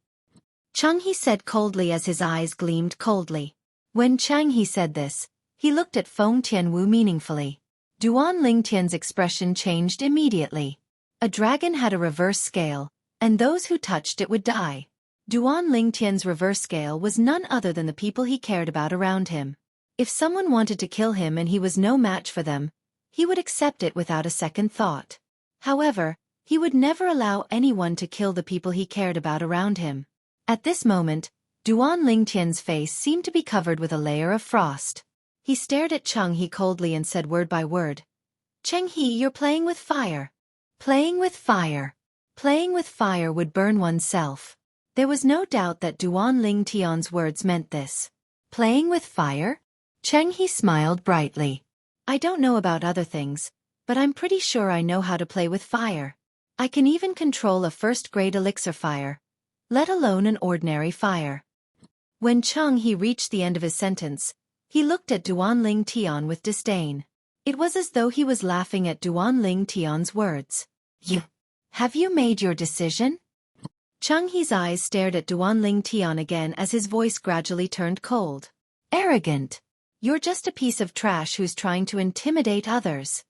Cheng He said coldly as his eyes gleamed coldly. When Cheng He said this, he looked at Feng Tianwu meaningfully. Duan Ling Tian's expression changed immediately. A dragon had a reverse scale, and those who touched it would die. Duan Ling Tian's reverse scale was none other than the people he cared about around him. If someone wanted to kill him and he was no match for them, he would accept it without a second thought. However, he would never allow anyone to kill the people he cared about around him. At this moment, Duan Ling Tian's face seemed to be covered with a layer of frost. He stared at Cheng He coldly and said word by word, Cheng He, you're playing with fire. Playing with fire. Playing with fire would burn oneself. There was no doubt that Duan Ling Tian's words meant this. Playing with fire? Cheng He smiled brightly. I don't know about other things, but I'm pretty sure I know how to play with fire. I can even control a first-grade elixir fire, let alone an ordinary fire. When Cheng He reached the end of his sentence, he looked at Duan Ling Tian with disdain. It was as though he was laughing at Duan Ling Tian's words. Have you made your decision? Cheng He's eyes stared at Duan Ling Tian again as his voice gradually turned cold. Arrogant. You're just a piece of trash who's trying to intimidate others.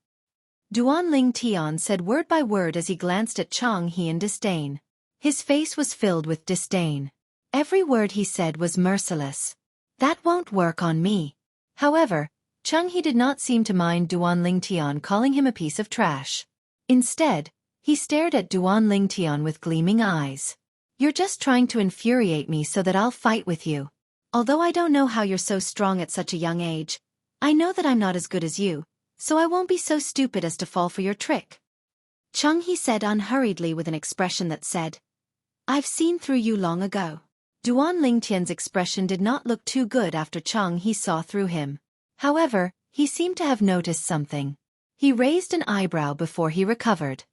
Duan Ling Tian said word by word as he glanced at Cheng He in disdain. His face was filled with disdain. Every word he said was merciless. That won't work on me. However, Cheng He did not seem to mind Duan Ling Tian calling him a piece of trash. Instead, he stared at Duan Ling Tian with gleaming eyes. You're just trying to infuriate me so that I'll fight with you. Although I don't know how you're so strong at such a young age, I know that I'm not as good as you, so I won't be so stupid as to fall for your trick. Cheng He said unhurriedly with an expression that said, I've seen through you long ago. Duan Ling Tian's expression did not look too good after Cheng He saw through him. However, he seemed to have noticed something. He raised an eyebrow before he recovered.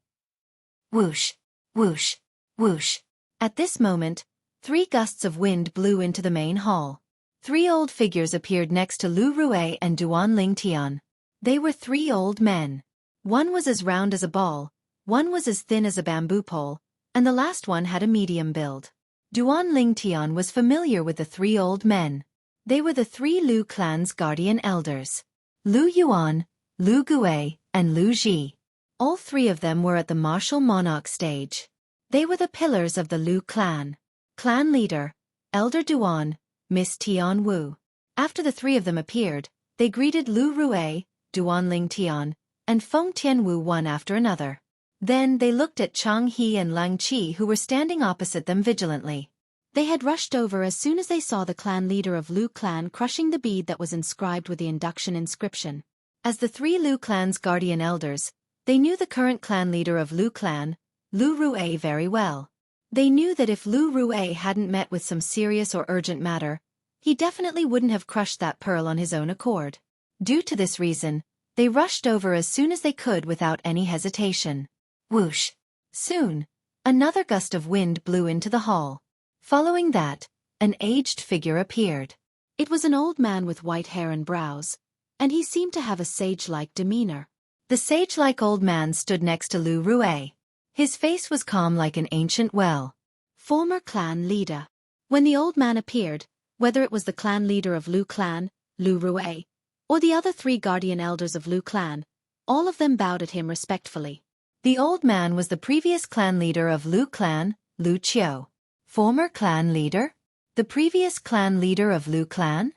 Whoosh, whoosh, whoosh. At this moment, 3 gusts of wind blew into the main hall. 3 old figures appeared next to Lu Rui and Duan Ling Tian. They were 3 old men. One was as round as a ball, one was as thin as a bamboo pole, and the last one had a medium build. Duan Ling Tian was familiar with the 3 old men. They were the 3 Lu clan's guardian elders. Lu Yuan, Lu Gui, and Lu Ji. All 3 of them were at the martial monarch stage. They were the pillars of the Lu clan. Clan leader, Elder Duan, Miss Tian Wu. After the 3 of them appeared, they greeted Lu Rui, Duan Ling Tian, and Feng Tianwu one after another. Then they looked at Cheng He and Lang Qi who were standing opposite them vigilantly. They had rushed over as soon as they saw the clan leader of Lu clan crushing the bead that was inscribed with the induction inscription. As the 3 Lu clan's guardian elders, they knew the current clan leader of Lu clan, Lu Rui, very well. They knew that if Lu Rui hadn't met with some serious or urgent matter, he definitely wouldn't have crushed that pearl on his own accord. Due to this reason, they rushed over as soon as they could without any hesitation. Whoosh! Soon, another gust of wind blew into the hall. Following that, an aged figure appeared. It was an old man with white hair and brows, and he seemed to have a sage-like demeanor. The sage-like old man stood next to Lu Rui. His face was calm like an ancient well. Former clan leader. When the old man appeared, whether it was the clan leader of Lu clan, Lu Rui, or the other 3 guardian elders of Lu clan, all of them bowed at him respectfully. The old man was the previous clan leader of Lu clan, Lu Qiu. Former clan leader? The previous clan leader of Lu clan?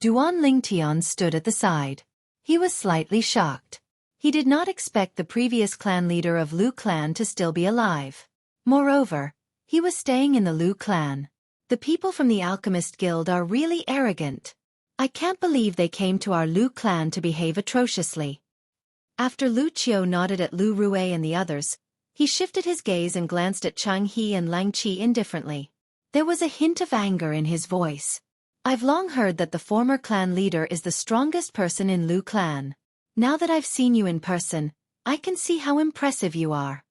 Duan Ling Tian stood at the side. He was slightly shocked. He did not expect the previous clan leader of Lu clan to still be alive. Moreover, he was staying in the Lu clan. The people from the Alchemist Guild are really arrogant. I can't believe they came to our Lu clan to behave atrociously. After Lu Qiu nodded at Lu Rui and the others, he shifted his gaze and glanced at Cheng He and Lang Qi indifferently. There was a hint of anger in his voice. I've long heard that the former clan leader is the strongest person in Lu clan. Now that I've seen you in person, I can see how impressive you are.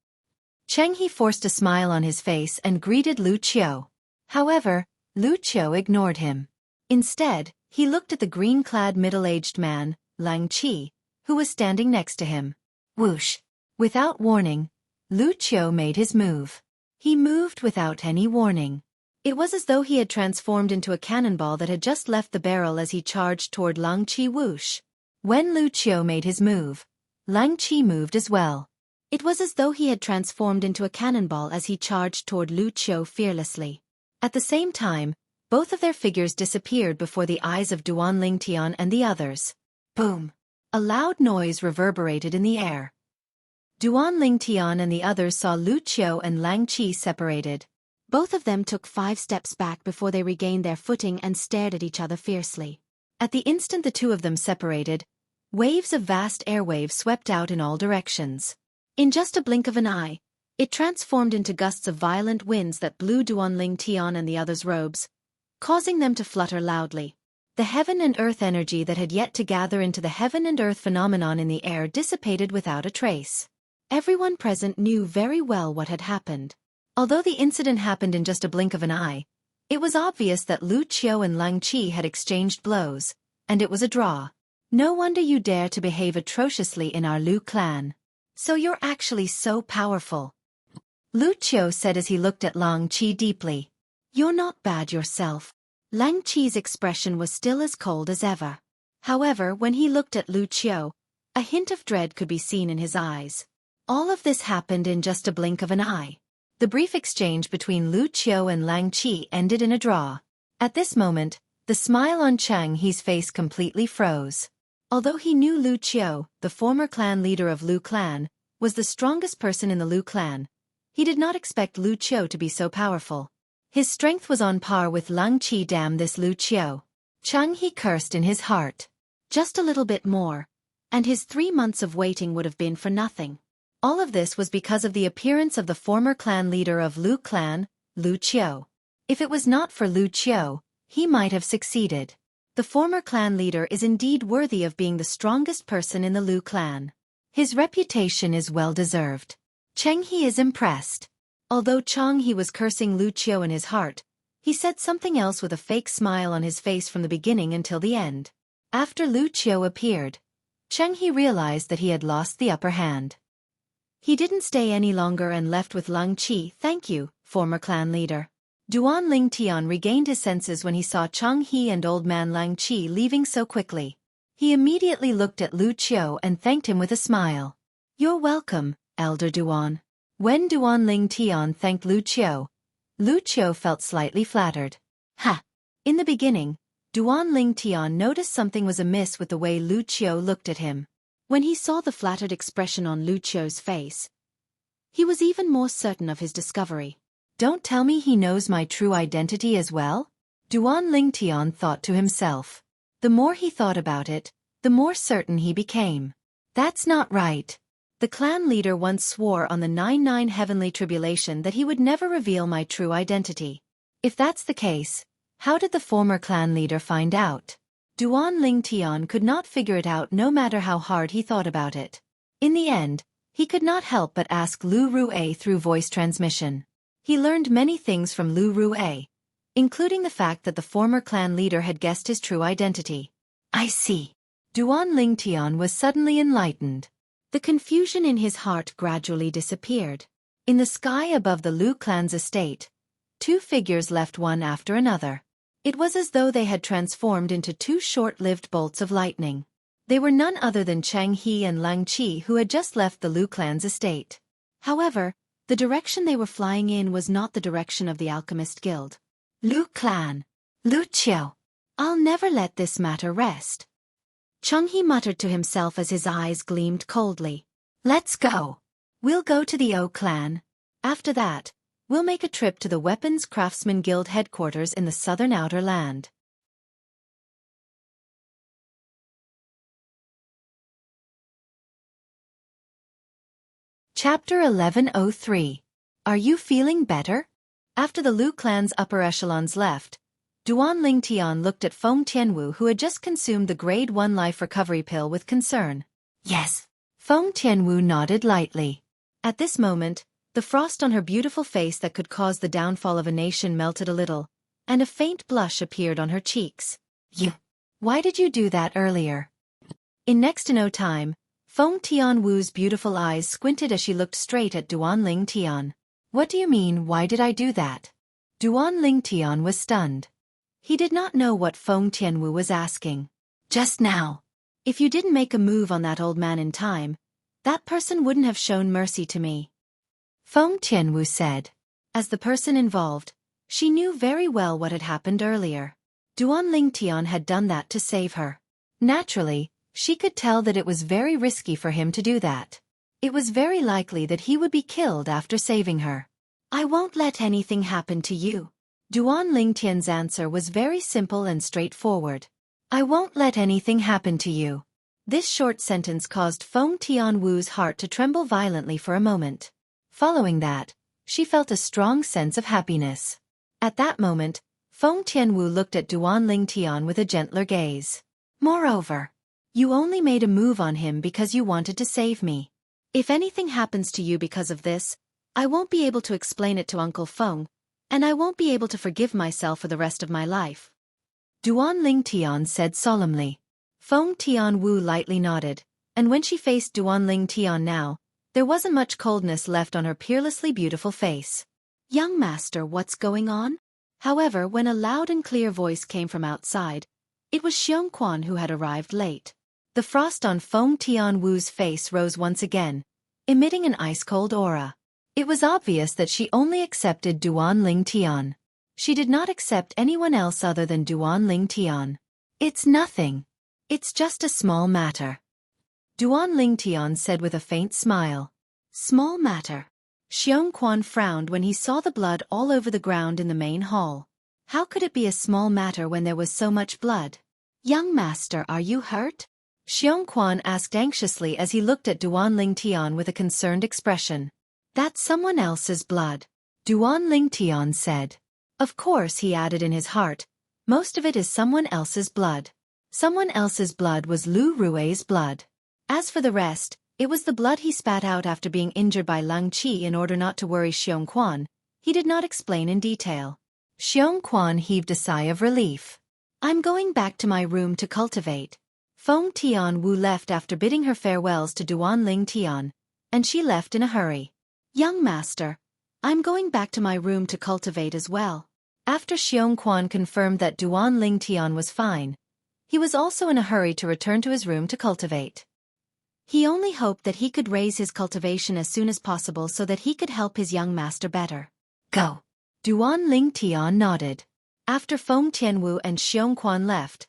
Cheng He forced a smile on his face and greeted Lu Qiu. However, Lu Qiu ignored him. Instead, he looked at the green-clad middle-aged man, Lang Qi, who was standing next to him. Whoosh! Without warning, Lu Qiu made his move. He moved without any warning. It was as though he had transformed into a cannonball that had just left the barrel as he charged toward Lang Qi. Whoosh! When Lu Qiu made his move, Lang Qi moved as well. It was as though he had transformed into a cannonball as he charged toward Lu Qiu fearlessly. At the same time, both of their figures disappeared before the eyes of Duan Ling Tian and the others. Boom! A loud noise reverberated in the air. Duan Ling Tian and the others saw Lu Qiu and Lang Qi separated. Both of them took 5 steps back before they regained their footing and stared at each other fiercely. At the instant the 2 of them separated, waves of vast airwaves swept out in all directions. In just a blink of an eye, it transformed into gusts of violent winds that blew Duan Ling Tian and the others' robes, causing them to flutter loudly. The heaven and earth energy that had yet to gather into the heaven and earth phenomenon in the air dissipated without a trace. Everyone present knew very well what had happened. Although the incident happened in just a blink of an eye, it was obvious that Lu Qiu and Lang Qi had exchanged blows, and it was a draw. No wonder you dare to behave atrociously in our Lu clan. So you're actually so powerful. Lu Qiu said as he looked at Lang Qi deeply. You're not bad yourself. Lang Qi's expression was still as cold as ever. However, when he looked at Lu Qiu, a hint of dread could be seen in his eyes. All of this happened in just a blink of an eye. The brief exchange between Lu Qiu and Lang Qi ended in a draw. At this moment, the smile on Chang He's face completely froze. Although he knew Lu Qiu, the former clan leader of Lu clan, was the strongest person in the Lu clan, he did not expect Lu Qiu to be so powerful. His strength was on par with Lang Qi. Damn this Lu Qiu. Chang He cursed in his heart. Just a little bit more, and his 3 months of waiting would have been for nothing. All of this was because of the appearance of the former clan leader of Lu clan, Lu Qiu. If it was not for Lu Qiu, he might have succeeded. The former clan leader is indeed worthy of being the strongest person in the Lu clan. His reputation is well deserved. Cheng He is impressed. Although Chang He was cursing Lu Qiu in his heart, he said something else with a fake smile on his face from the beginning until the end. After Lu Qiu appeared, Cheng He realized that he had lost the upper hand. He didn't stay any longer and left with Lang Qi. Thank you, former clan leader. Duan Ling Tian regained his senses when he saw Chang He and old man Lang Qi leaving so quickly. He immediately looked at Lu Qiu and thanked him with a smile. You're welcome, Elder Duan. When Duan Ling Tian thanked Lu Qiu felt slightly flattered. Ha! In the beginning, Duan Ling Tian noticed something was amiss with the way Lu Qiu looked at him. When he saw the flattered expression on Lu Qiu's face, he was even more certain of his discovery. Don't tell me he knows my true identity as well? Duan Ling Tian thought to himself. The more he thought about it, the more certain he became. That's not right. The clan leader once swore on the 99 heavenly tribulation that he would never reveal my true identity. If that's the case, how did the former clan leader find out? Duan Ling Tian could not figure it out no matter how hard he thought about it. In the end, he could not help but ask Lu Rue through voice transmission. He learned many things from Lu Rue, including the fact that the former clan leader had guessed his true identity. I see. Duan Ling Tian was suddenly enlightened. The confusion in his heart gradually disappeared. In the sky above the Lu clan's estate, 2 figures left one after another. It was as though they had transformed into 2 short-lived bolts of lightning. They were none other than Chang He and Lang Qi, who had just left the Lu clan's estate. However, the direction they were flying in was not the direction of the Alchemist Guild. Lu clan. Lu Qiu. I'll never let this matter rest. Chang He muttered to himself as his eyes gleamed coldly. Let's go. We'll go to the O clan. After that, we'll make a trip to the Weapons Craftsman Guild headquarters in the southern outer land. Chapter 1103. Are you feeling better? After the Lu clan's upper echelons left, Duan Ling Tian looked at Feng Tianwu, who had just consumed the Grade 1 life recovery pill, with concern. Yes. Feng Tianwu nodded lightly. At this moment, the frost on her beautiful face that could cause the downfall of a nation melted a little, and a faint blush appeared on her cheeks. Why did you do that earlier? In next to no time, Feng Tianwu's beautiful eyes squinted as she looked straight at Duan Ling Tian. What do you mean, why did I do that? Duan Ling Tian was stunned. He did not know what Feng Tianwu was asking. Just now. If you didn't make a move on that old man in time, that person wouldn't have shown mercy to me. Feng Tianwu said. As the person involved, she knew very well what had happened earlier. Duan Ling Tian had done that to save her. Naturally, she could tell that it was very risky for him to do that. It was very likely that he would be killed after saving her. I won't let anything happen to you. Duan Ling Tian's answer was very simple and straightforward. I won't let anything happen to you. This short sentence caused Feng Tianwu's heart to tremble violently for a moment. Following that, she felt a strong sense of happiness. At that moment, Feng Tianwu looked at Duan Ling Tian with a gentler gaze. Moreover, you only made a move on him because you wanted to save me. If anything happens to you because of this, I won't be able to explain it to Uncle Feng, and I won't be able to forgive myself for the rest of my life. Duan Ling Tian said solemnly. Feng Tianwu lightly nodded, and when she faced Duanling Tian now, there wasn't much coldness left on her peerlessly beautiful face. Young master, what's going on? However, when a loud and clear voice came from outside, it was Xueqi who had arrived late. The frost on Feng Tianwu's face rose once again, emitting an ice-cold aura. It was obvious that she only accepted Duanling Tian. She did not accept anyone else other than Duanling Tian. It's nothing. It's just a small matter. Duanling Tian said with a faint smile. Small matter. Xueqi frowned when he saw the blood all over the ground in the main hall. How could it be a small matter when there was so much blood? Young master, are you hurt? Xueqi asked anxiously as he looked at Duanling Tian with a concerned expression. That's someone else's blood, Duanling Tian said. Of course, he added in his heart, most of it is someone else's blood. Someone else's blood was Lu Rui's blood. As for the rest, it was the blood he spat out after being injured by Lang Qi. In order not to worry Xueqi, he did not explain in detail. Xueqi heaved a sigh of relief. I'm going back to my room to cultivate. Feng Tianwu left after bidding her farewells to Duanling Tian, and she left in a hurry. Young master, I'm going back to my room to cultivate as well. After Xueqi confirmed that Duanling Tian was fine, he was also in a hurry to return to his room to cultivate. He only hoped that he could raise his cultivation as soon as possible so that he could help his young master better. Go. Duanling Tian nodded. After Feng Tianwu and Xueqi left,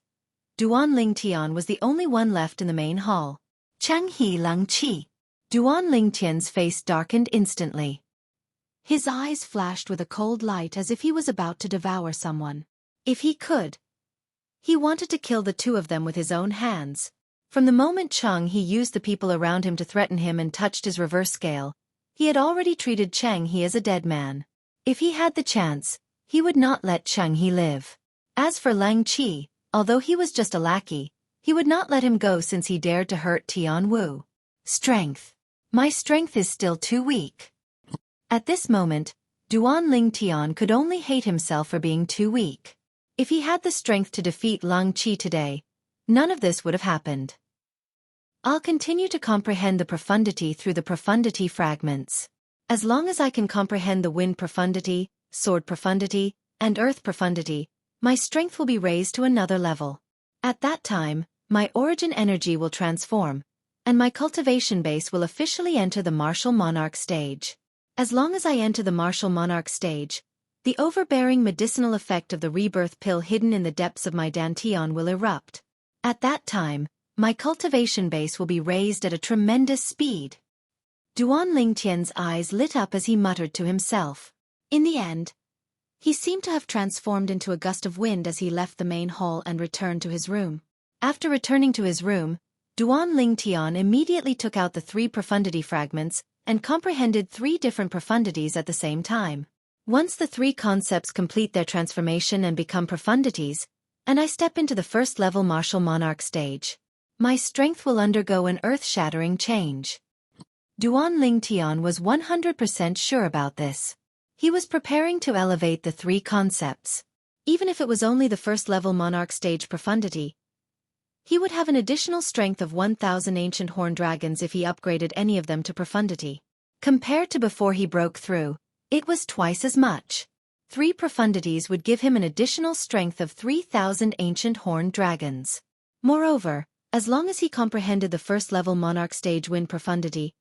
Duanling Tian was the only one left in the main hall. Changhe Lang Qi. Duanling Tian's face darkened instantly. His eyes flashed with a cold light as if he was about to devour someone. If he could, he wanted to kill the two of them with his own hands. From the moment Changhe used the people around him to threaten him and touched his reverse scale, he had already treated Changhe as a dead man. If he had the chance, he would not let Changhe live. As for Lang Qi, although he was just a lackey, he would not let him go since he dared to hurt Tianwu. Strength. My strength is still too weak. At this moment, Duanling Tian could only hate himself for being too weak. If he had the strength to defeat Lang Qi today, none of this would have happened. I'll continue to comprehend the profundity through the profundity fragments. As long as I can comprehend the wind profundity, sword profundity, and earth profundity, my strength will be raised to another level. At that time, my origin energy will transform, and my cultivation base will officially enter the martial monarch stage. As long as I enter the martial monarch stage, the overbearing medicinal effect of the rebirth pill hidden in the depths of my dantian will erupt. At that time, my cultivation base will be raised at a tremendous speed. Duanling Tian's eyes lit up as he muttered to himself. In the end, he seemed to have transformed into a gust of wind as he left the main hall and returned to his room. After returning to his room, Duanling Tian immediately took out the 3 profundity fragments and comprehended 3 different profundities at the same time. Once the 3 concepts complete their transformation and become profundities, and I step into the first level martial monarch stage, my strength will undergo an earth-shattering change. Duanling Tian was 100% sure about this. He was preparing to elevate the 3 concepts. Even if it was only the first level monarch stage profundity, he would have an additional strength of 1,000 ancient horned dragons if he upgraded any of them to profundity. Compared to before he broke through, it was twice as much. 3 profundities would give him an additional strength of 3,000 ancient horned dragons. Moreover, as long as he comprehended the first level monarch stage wind profundity,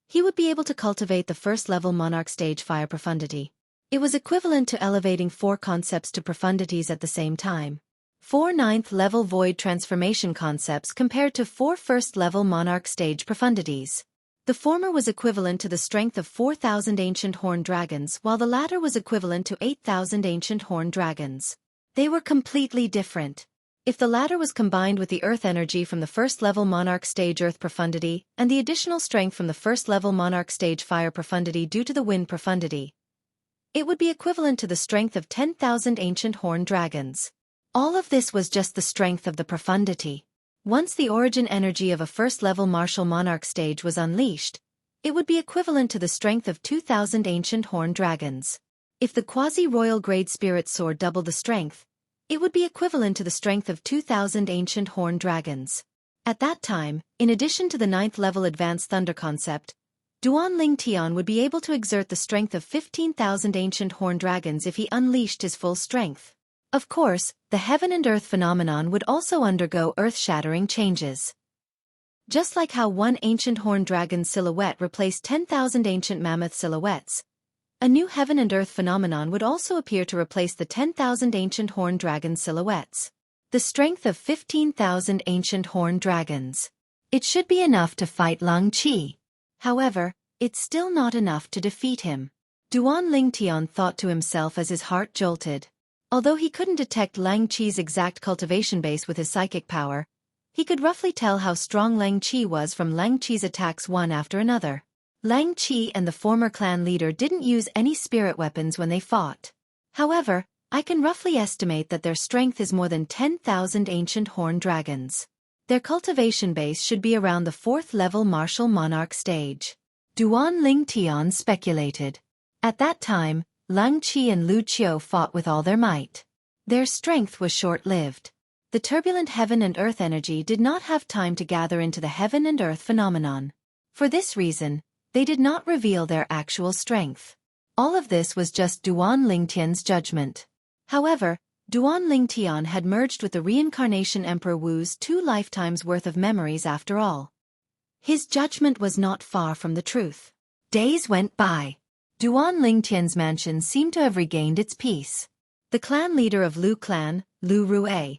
he would be able to cultivate the first level monarch stage fire profundity. It was equivalent to elevating 4 concepts to profundities at the same time. 4 9th-level void transformation concepts compared to 4 first-level monarch stage profundities. The former was equivalent to the strength of 4,000 ancient horned dragons, while the latter was equivalent to 8,000 ancient horned dragons. They were completely different. If the latter was combined with the earth energy from the first-level monarch stage earth profundity and the additional strength from the first-level monarch stage fire profundity due to the wind profundity, it would be equivalent to the strength of 10,000 ancient horned dragons. All of this was just the strength of the profundity. Once the origin energy of a first-level martial monarch stage was unleashed, it would be equivalent to the strength of 2,000 ancient horned dragons. If the quasi-royal grade spirit sword doubled the strength, It would be equivalent to the strength of 2,000 ancient horned dragons. At that time, in addition to the 9th level advanced thunder concept, Duanling Tian would be able to exert the strength of 15,000 ancient horned dragons if he unleashed his full strength. Of course, the heaven and earth phenomenon would also undergo earth-shattering changes. Just like how one ancient horned dragon silhouette replaced 10,000 ancient mammoth silhouettes, a new heaven and earth phenomenon would also appear to replace the 10,000 ancient horned dragon silhouettes. The strength of 15,000 ancient horned dragons. It should be enough to fight Lang Qi. However, it's still not enough to defeat him. Duanling Tian thought to himself as his heart jolted. Although he couldn't detect Lang Qi's exact cultivation base with his psychic power, he could roughly tell how strong Lang Qi was from Lang Qi's attacks one after another. Lang Qi and the former clan leader didn't use any spirit weapons when they fought. However, I can roughly estimate that their strength is more than 10,000 ancient horned dragons. Their cultivation base should be around the 4th level martial monarch stage. Duanling Tian speculated. At that time, Lang Qi and Lu Qiu fought with all their might. Their strength was short-lived. The turbulent heaven and earth energy did not have time to gather into the heaven and earth phenomenon. For this reason, they did not reveal their actual strength. All of this was just Duanling Tian's judgment. However, Duanling Tian had merged with the reincarnation Emperor Wu's 2 lifetimes worth of memories after all. His judgment was not far from the truth. Days went by. Duanling Tian's mansion seemed to have regained its peace. The clan leader of Lu clan, Lu Rue,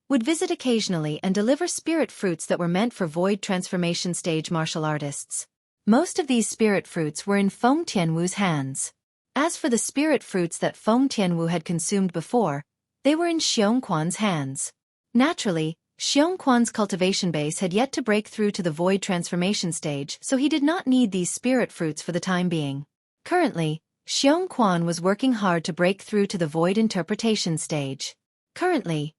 would visit occasionally and deliver spirit fruits that were meant for void transformation stage martial artists. Most of these spirit fruits were in Feng Tianwu's hands. As for the spirit fruits that Feng Tianwu had consumed before, they were in Xueqi's hands. Naturally, Xueqi's cultivation base had yet to break through to the void transformation stage, so he did not need these spirit fruits for the time being. Currently, Xueqi was working hard to break through to the void interpretation stage. Currently,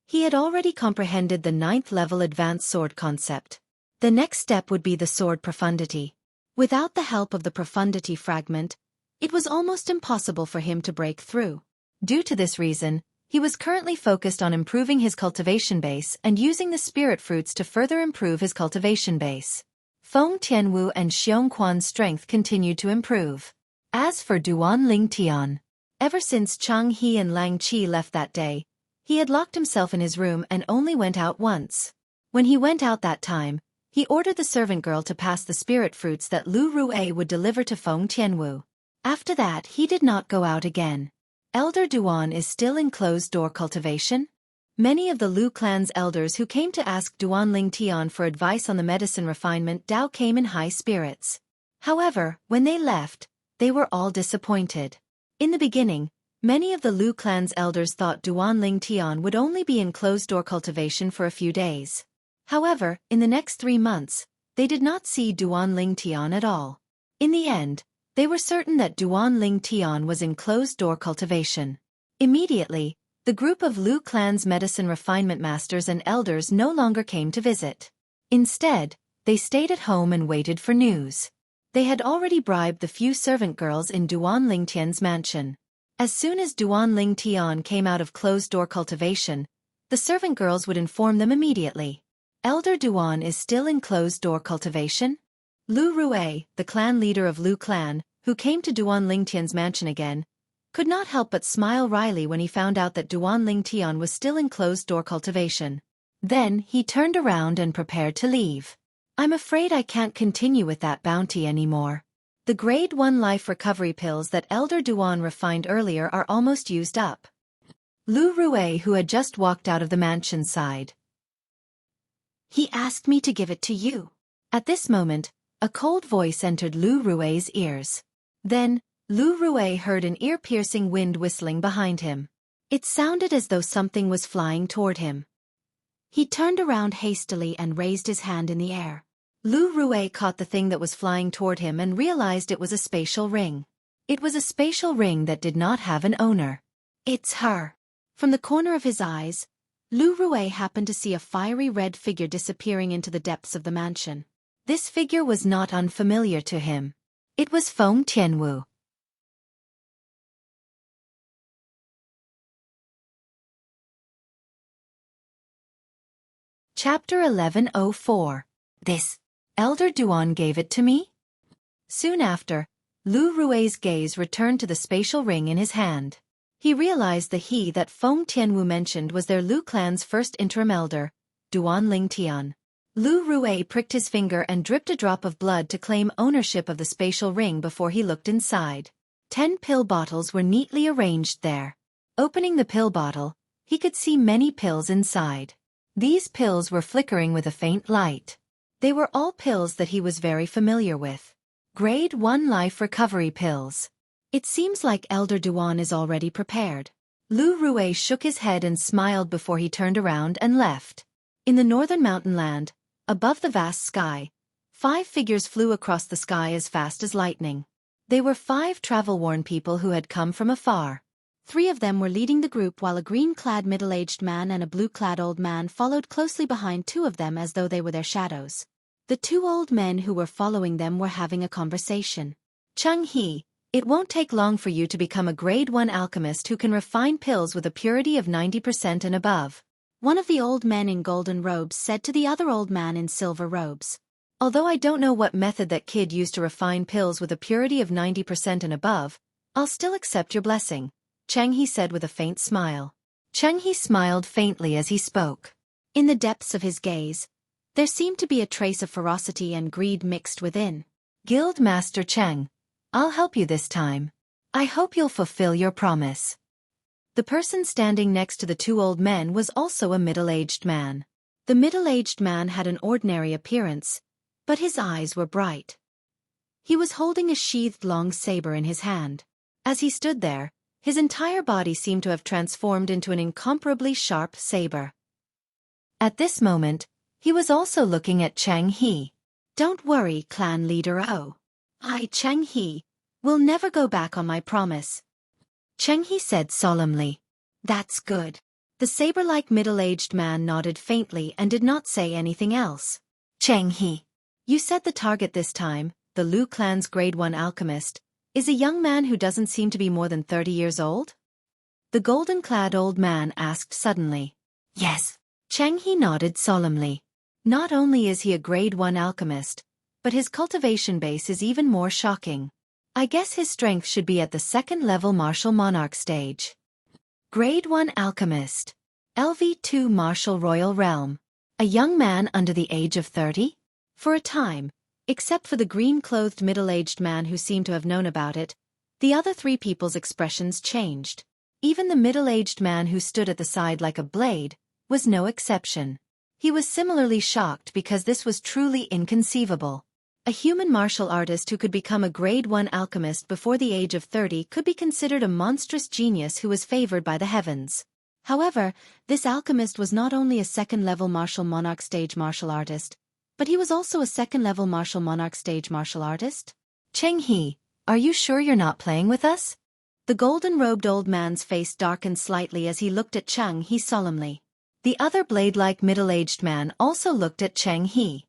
he had already comprehended the 9th level advanced sword concept. The next step would be the sword profundity. Without the help of the profundity fragment, it was almost impossible for him to break through. Due to this reason, he was currently focused on improving his cultivation base and using the spirit fruits to further improve his cultivation base. Feng Tianwu and Xueqi's strength continued to improve. As for Duanling Tian, ever since Chang He and Lang Qi left that day, he had locked himself in his room and only went out once. When he went out that time, he ordered the servant girl to pass the spirit fruits that Lu Rue would deliver to Feng Tianwu. After that, he did not go out again. Elder Duan is still in closed-door cultivation? Many of the Lu clan's elders who came to ask Duanling Tian for advice on the medicine refinement Dao came in high spirits. However, when they left, they were all disappointed. In the beginning, many of the Lu clan's elders thought Duanling Tian would only be in closed-door cultivation for a few days. However, in the next 3 months, they did not see Duanling Tian at all. In the end, they were certain that Duanling Tian was in closed-door cultivation. Immediately, the group of Lu clan's medicine refinement masters and elders no longer came to visit. Instead, they stayed at home and waited for news. They had already bribed the few servant girls in Duanling Tian's mansion. As soon as Duanling Tian came out of closed-door cultivation, the servant girls would inform them immediately. Elder Duan is still in closed-door cultivation? Lu Rue, the clan leader of Lu clan, who came to Duanling Tian's mansion again, could not help but smile wryly when he found out that Duanling Tian was still in closed-door cultivation. Then, he turned around and prepared to leave. I'm afraid I can't continue with that bounty anymore. The Grade 1 life recovery pills that Elder Duan refined earlier are almost used up. Lu Rue, who had just walked out of the mansion, sighed. He asked me to give it to you. At this moment, a cold voice entered Lu Rue's ears. Then, Lu Rue heard an ear-piercing wind whistling behind him. It sounded as though something was flying toward him. He turned around hastily and raised his hand in the air. Lu Rue caught the thing that was flying toward him and realized it was a spatial ring. It was a spatial ring that did not have an owner. It's her. From the corner of his eyes, Lu Rue happened to see a fiery red figure disappearing into the depths of the mansion. This figure was not unfamiliar to him. It was Feng Tianwu. Chapter 1104. This Elder Duan gave it to me? Soon after, Lu Rui's gaze returned to the spatial ring in his hand. He realized the he that Feng Tianwu mentioned was their Lu clan's first interim elder, Duan Lingtian. Lu Rui pricked his finger and dripped a drop of blood to claim ownership of the spatial ring before he looked inside. 10 pill bottles were neatly arranged there. Opening the pill bottle, he could see many pills inside. These pills were flickering with a faint light. They were all pills that he was very familiar with. Grade 1 life recovery pills. It seems like Elder Duan is already prepared. Lu Rui shook his head and smiled before he turned around and left. In the northern mountain land, above the vast sky, 5 figures flew across the sky as fast as lightning. They were 5 travel-worn people who had come from afar. 3 of them were leading the group while a green-clad middle-aged man and a blue-clad old man followed closely behind 2 of them as though they were their shadows. The 2 old men who were following them were having a conversation. Cheng He, it won't take long for you to become a grade 1 alchemist who can refine pills with a purity of 90% and above. One of the old men in golden robes said to the other old man in silver robes. Although I don't know what method that kid used to refine pills with a purity of 90% and above, I'll still accept your blessing, Cheng He said with a faint smile. Cheng He smiled faintly as he spoke. In the depths of his gaze, there seemed to be a trace of ferocity and greed mixed within. Guild Master Cheng, I'll help you this time. I hope you'll fulfill your promise. The person standing next to the 2 old men was also a middle-aged man. The middle-aged man had an ordinary appearance, but his eyes were bright. He was holding a sheathed long saber in his hand. As he stood there, his entire body seemed to have transformed into an incomparably sharp saber. At this moment, he was also looking at Cheng He. Don't worry, clan leader O. I, Cheng He, will never go back on my promise. Cheng He said solemnly. That's good. The saber-like middle-aged man nodded faintly and did not say anything else. Cheng He, you said the target this time, the Lu clan's grade 1 alchemist, is a young man who doesn't seem to be more than 30 years old? The golden-clad old man asked suddenly. Yes. Cheng He nodded solemnly. Not only is he a grade 1 alchemist, but his cultivation base is even more shocking. I guess his strength should be at the 2nd level martial monarch stage. Grade 1 alchemist. LV2 martial royal realm. A young man under the age of 30? For a time, except for the green-clothed middle-aged man who seemed to have known about it, the other 3 people's expressions changed. Even the middle-aged man who stood at the side like a blade was no exception. He was similarly shocked because this was truly inconceivable. A human martial artist who could become a grade 1 alchemist before the age of 30 could be considered a monstrous genius who was favored by the heavens. However, this alchemist was not only a 2nd level martial monarch stage martial artist, but he was also a 2nd level martial monarch stage martial artist. Cheng He, are you sure you're not playing with us? The golden-robed old man's face darkened slightly as he looked at Cheng He solemnly. The other blade-like middle-aged man also looked at Cheng He.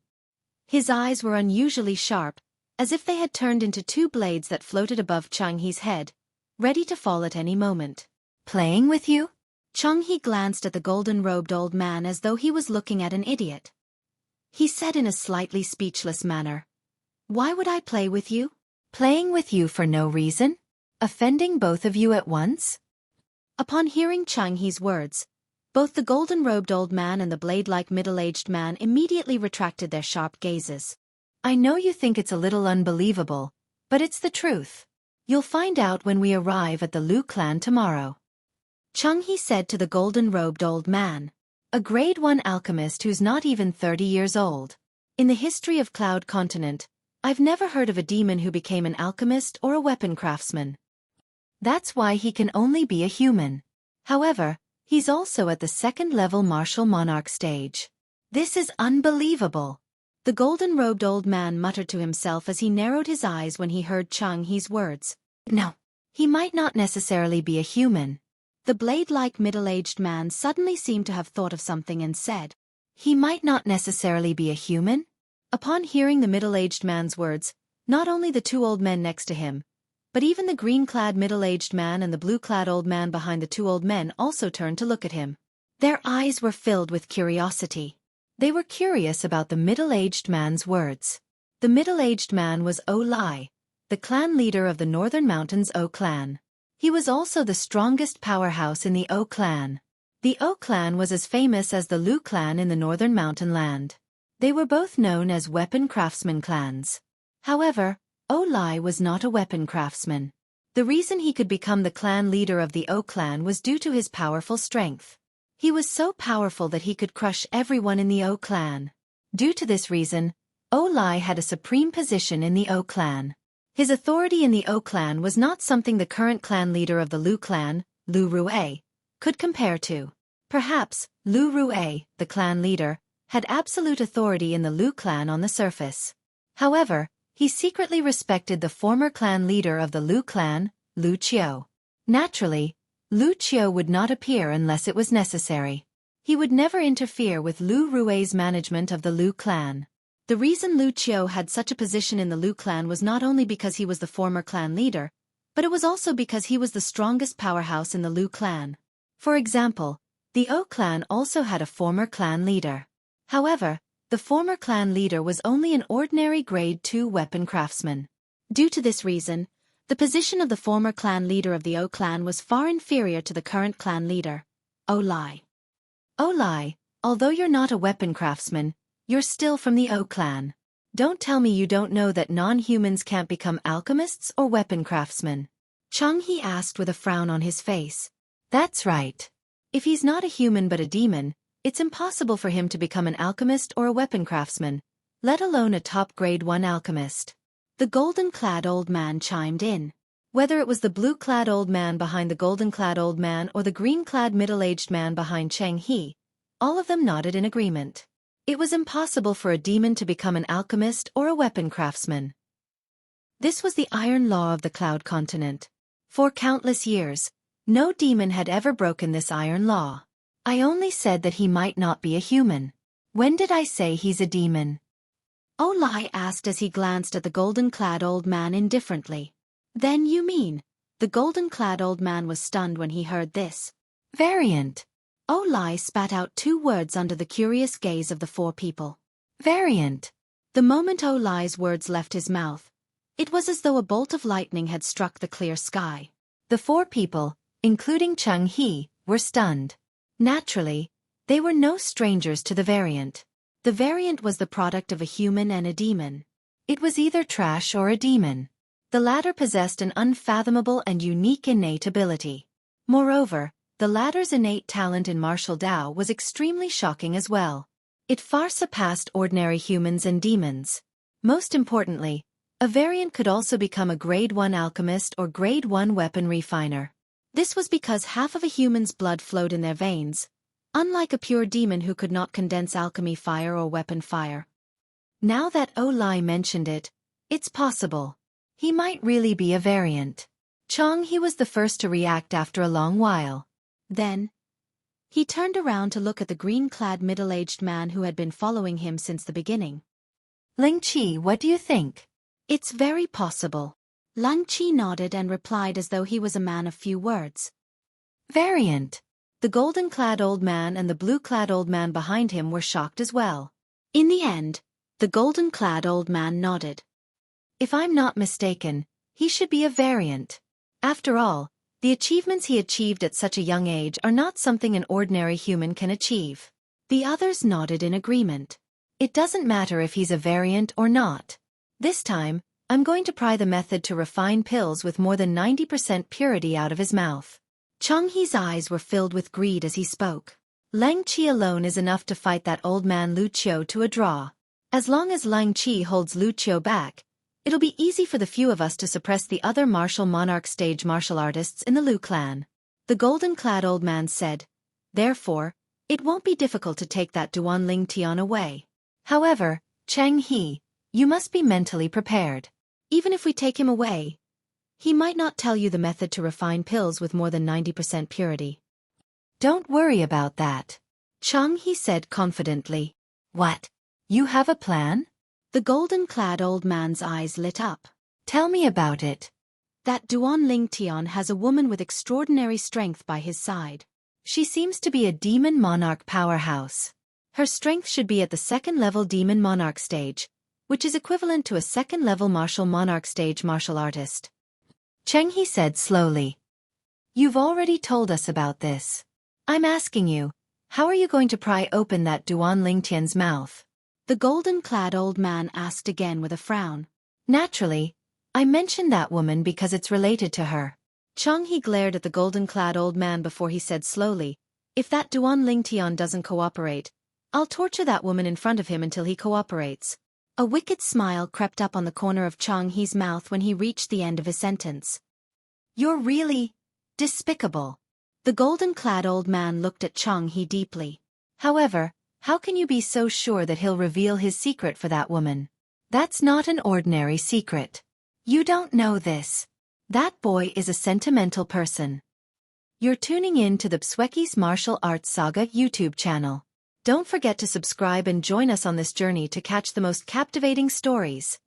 His eyes were unusually sharp, as if they had turned into 2 blades that floated above Cheng He's head, ready to fall at any moment. Playing with you? Cheng He glanced at the golden-robed old man as though he was looking at an idiot. He said in a slightly speechless manner, Why would I play with you? Playing with you for no reason? Offending both of you at once? Upon hearing Cheng He's words, both the golden-robed old man and the blade-like middle-aged man immediately retracted their sharp gazes. I know you think it's a little unbelievable, but it's the truth. You'll find out when we arrive at the Lu clan tomorrow. Cheng He said to the golden-robed old man, a grade 1 alchemist who's not even 30 years old. In the history of Cloud Continent, I've never heard of a demon who became an alchemist or a weapon craftsman. That's why he can only be a human. However, he's also at the 2nd level martial monarch stage. This is unbelievable. The golden-robed old man muttered to himself as he narrowed his eyes when he heard Cheng He's words. No, he might not necessarily be a human. The blade-like middle-aged man suddenly seemed to have thought of something and said, He might not necessarily be a human? Upon hearing the middle-aged man's words, not only the 2 old men next to him, but even the green-clad middle-aged man and the blue-clad old man behind the 2 old men also turned to look at him. Their eyes were filled with curiosity. They were curious about the middle-aged man's words. The middle-aged man was Lai, the clan leader of the Northern Mountains O clan. He was also the strongest powerhouse in the O clan. The O clan was as famous as the Lu clan in the Northern Mountain land. They were both known as weapon craftsman clans. However, Lai was not a weapon craftsman. The reason he could become the clan leader of the O clan was due to his powerful strength. He was so powerful that he could crush everyone in the O clan. Due to this reason, Lai had a supreme position in the O clan. His authority in the O clan was not something the current clan leader of the Lu clan, Lu Rue, could compare to. Perhaps, Lu Rue, the clan leader, had absolute authority in the Lu clan on the surface. However, he secretly respected the former clan leader of the Lu clan, Lu Qiu. Naturally, Lu Qiu would not appear unless it was necessary. He would never interfere with Lu Rue's management of the Lu clan. The reason Lu Qiu had such a position in the Lu clan was not only because he was the former clan leader, but it was also because he was the strongest powerhouse in the Lu clan. For example, the O clan also had a former clan leader. However, the former clan leader was only an ordinary grade 2 weapon craftsman. Due to this reason, the position of the former clan leader of the O clan was far inferior to the current clan leader, Lai. Lai, although you're not a weapon craftsman, you're still from the O clan. Don't tell me you don't know that non-humans can't become alchemists or weapon craftsmen. Xueqi asked with a frown on his face. That's right. If he's not a human but a demon, it's impossible for him to become an alchemist or a weapon craftsman, let alone a top grade 1 alchemist. The golden-clad old man chimed in. Whether it was the blue-clad old man behind the golden-clad old man or the green-clad middle-aged man behind Xueqi, all of them nodded in agreement. It was impossible for a demon to become an alchemist or a weapon craftsman. This was the iron law of the Cloud Continent. For countless years, no demon had ever broken this iron law. I only said that he might not be a human. When did I say he's a demon? Lai asked as he glanced at the golden-clad old man indifferently. Then you mean, the golden-clad old man was stunned when he heard this. Variant. Lai spat out 2 words under the curious gaze of the 4 people. Variant. The moment Lai's words left his mouth, it was as though a bolt of lightning had struck the clear sky. The 4 people, including Xueqi, were stunned. Naturally, they were no strangers to the variant. The variant was the product of a human and a demon. It was either trash or a demon. The latter possessed an unfathomable and unique innate ability. Moreover, the latter's innate talent in martial Dao was extremely shocking as well. It far surpassed ordinary humans and demons. Most importantly, a variant could also become a grade 1 alchemist or grade 1 weapon refiner. This was because half of a human's blood flowed in their veins, unlike a pure demon who could not condense alchemy fire or weapon fire. Now that Lai mentioned it, it's possible. He might really be a variant. Xueqi was the first to react after a long while. Then, he turned around to look at the green-clad middle-aged man who had been following him since the beginning. Lingqi, what do you think? It's very possible. Lingqi nodded and replied as though he was a man of few words. Variant. The golden-clad old man and the blue-clad old man behind him were shocked as well. In the end, the golden-clad old man nodded. If I'm not mistaken, he should be a variant. After all, the achievements he achieved at such a young age are not something an ordinary human can achieve. The others nodded in agreement. It doesn't matter if he's a variant or not. This time, I'm going to pry the method to refine pills with more than 90% purity out of his mouth. Xueqi's eyes were filled with greed as he spoke. Lingqi alone is enough to fight that old man Lu Qiu to a draw. As long as Lingqi holds Lu Qiu back, it'll be easy for the few of us to suppress the other martial monarch stage martial artists in the Lu clan. The golden-clad old man said. Therefore, it won't be difficult to take that Duanling Tian away. However, Xueqi, you must be mentally prepared. Even if we take him away, he might not tell you the method to refine pills with more than 90% purity. Don't worry about that. Xueqi said confidently. What? You have a plan? The golden-clad old man's eyes lit up. Tell me about it. That Duanling Tian has a woman with extraordinary strength by his side. She seems to be a demon monarch powerhouse. Her strength should be at the second-level Demon Monarch stage, which is equivalent to a second-level Martial Monarch stage martial artist. Xueqi said slowly. You've already told us about this. I'm asking you, how are you going to pry open that Duan Lingtian's mouth? The golden-clad old man asked again with a frown. Naturally, I mentioned that woman because it's related to her. Xueqi glared at the golden-clad old man before he said slowly, if that Duan Lingtian doesn't cooperate, I'll torture that woman in front of him until he cooperates. A wicked smile crept up on the corner of Xueqi's mouth when he reached the end of his sentence. You're really despicable. The golden-clad old man looked at Xueqi deeply. However, how can you be so sure that he'll reveal his secret for that woman? That's not an ordinary secret. You don't know this. That boy is a sentimental person. You're tuning in to the Xueqi's Martial Arts Saga YouTube channel. Don't forget to subscribe and join us on this journey to catch the most captivating stories.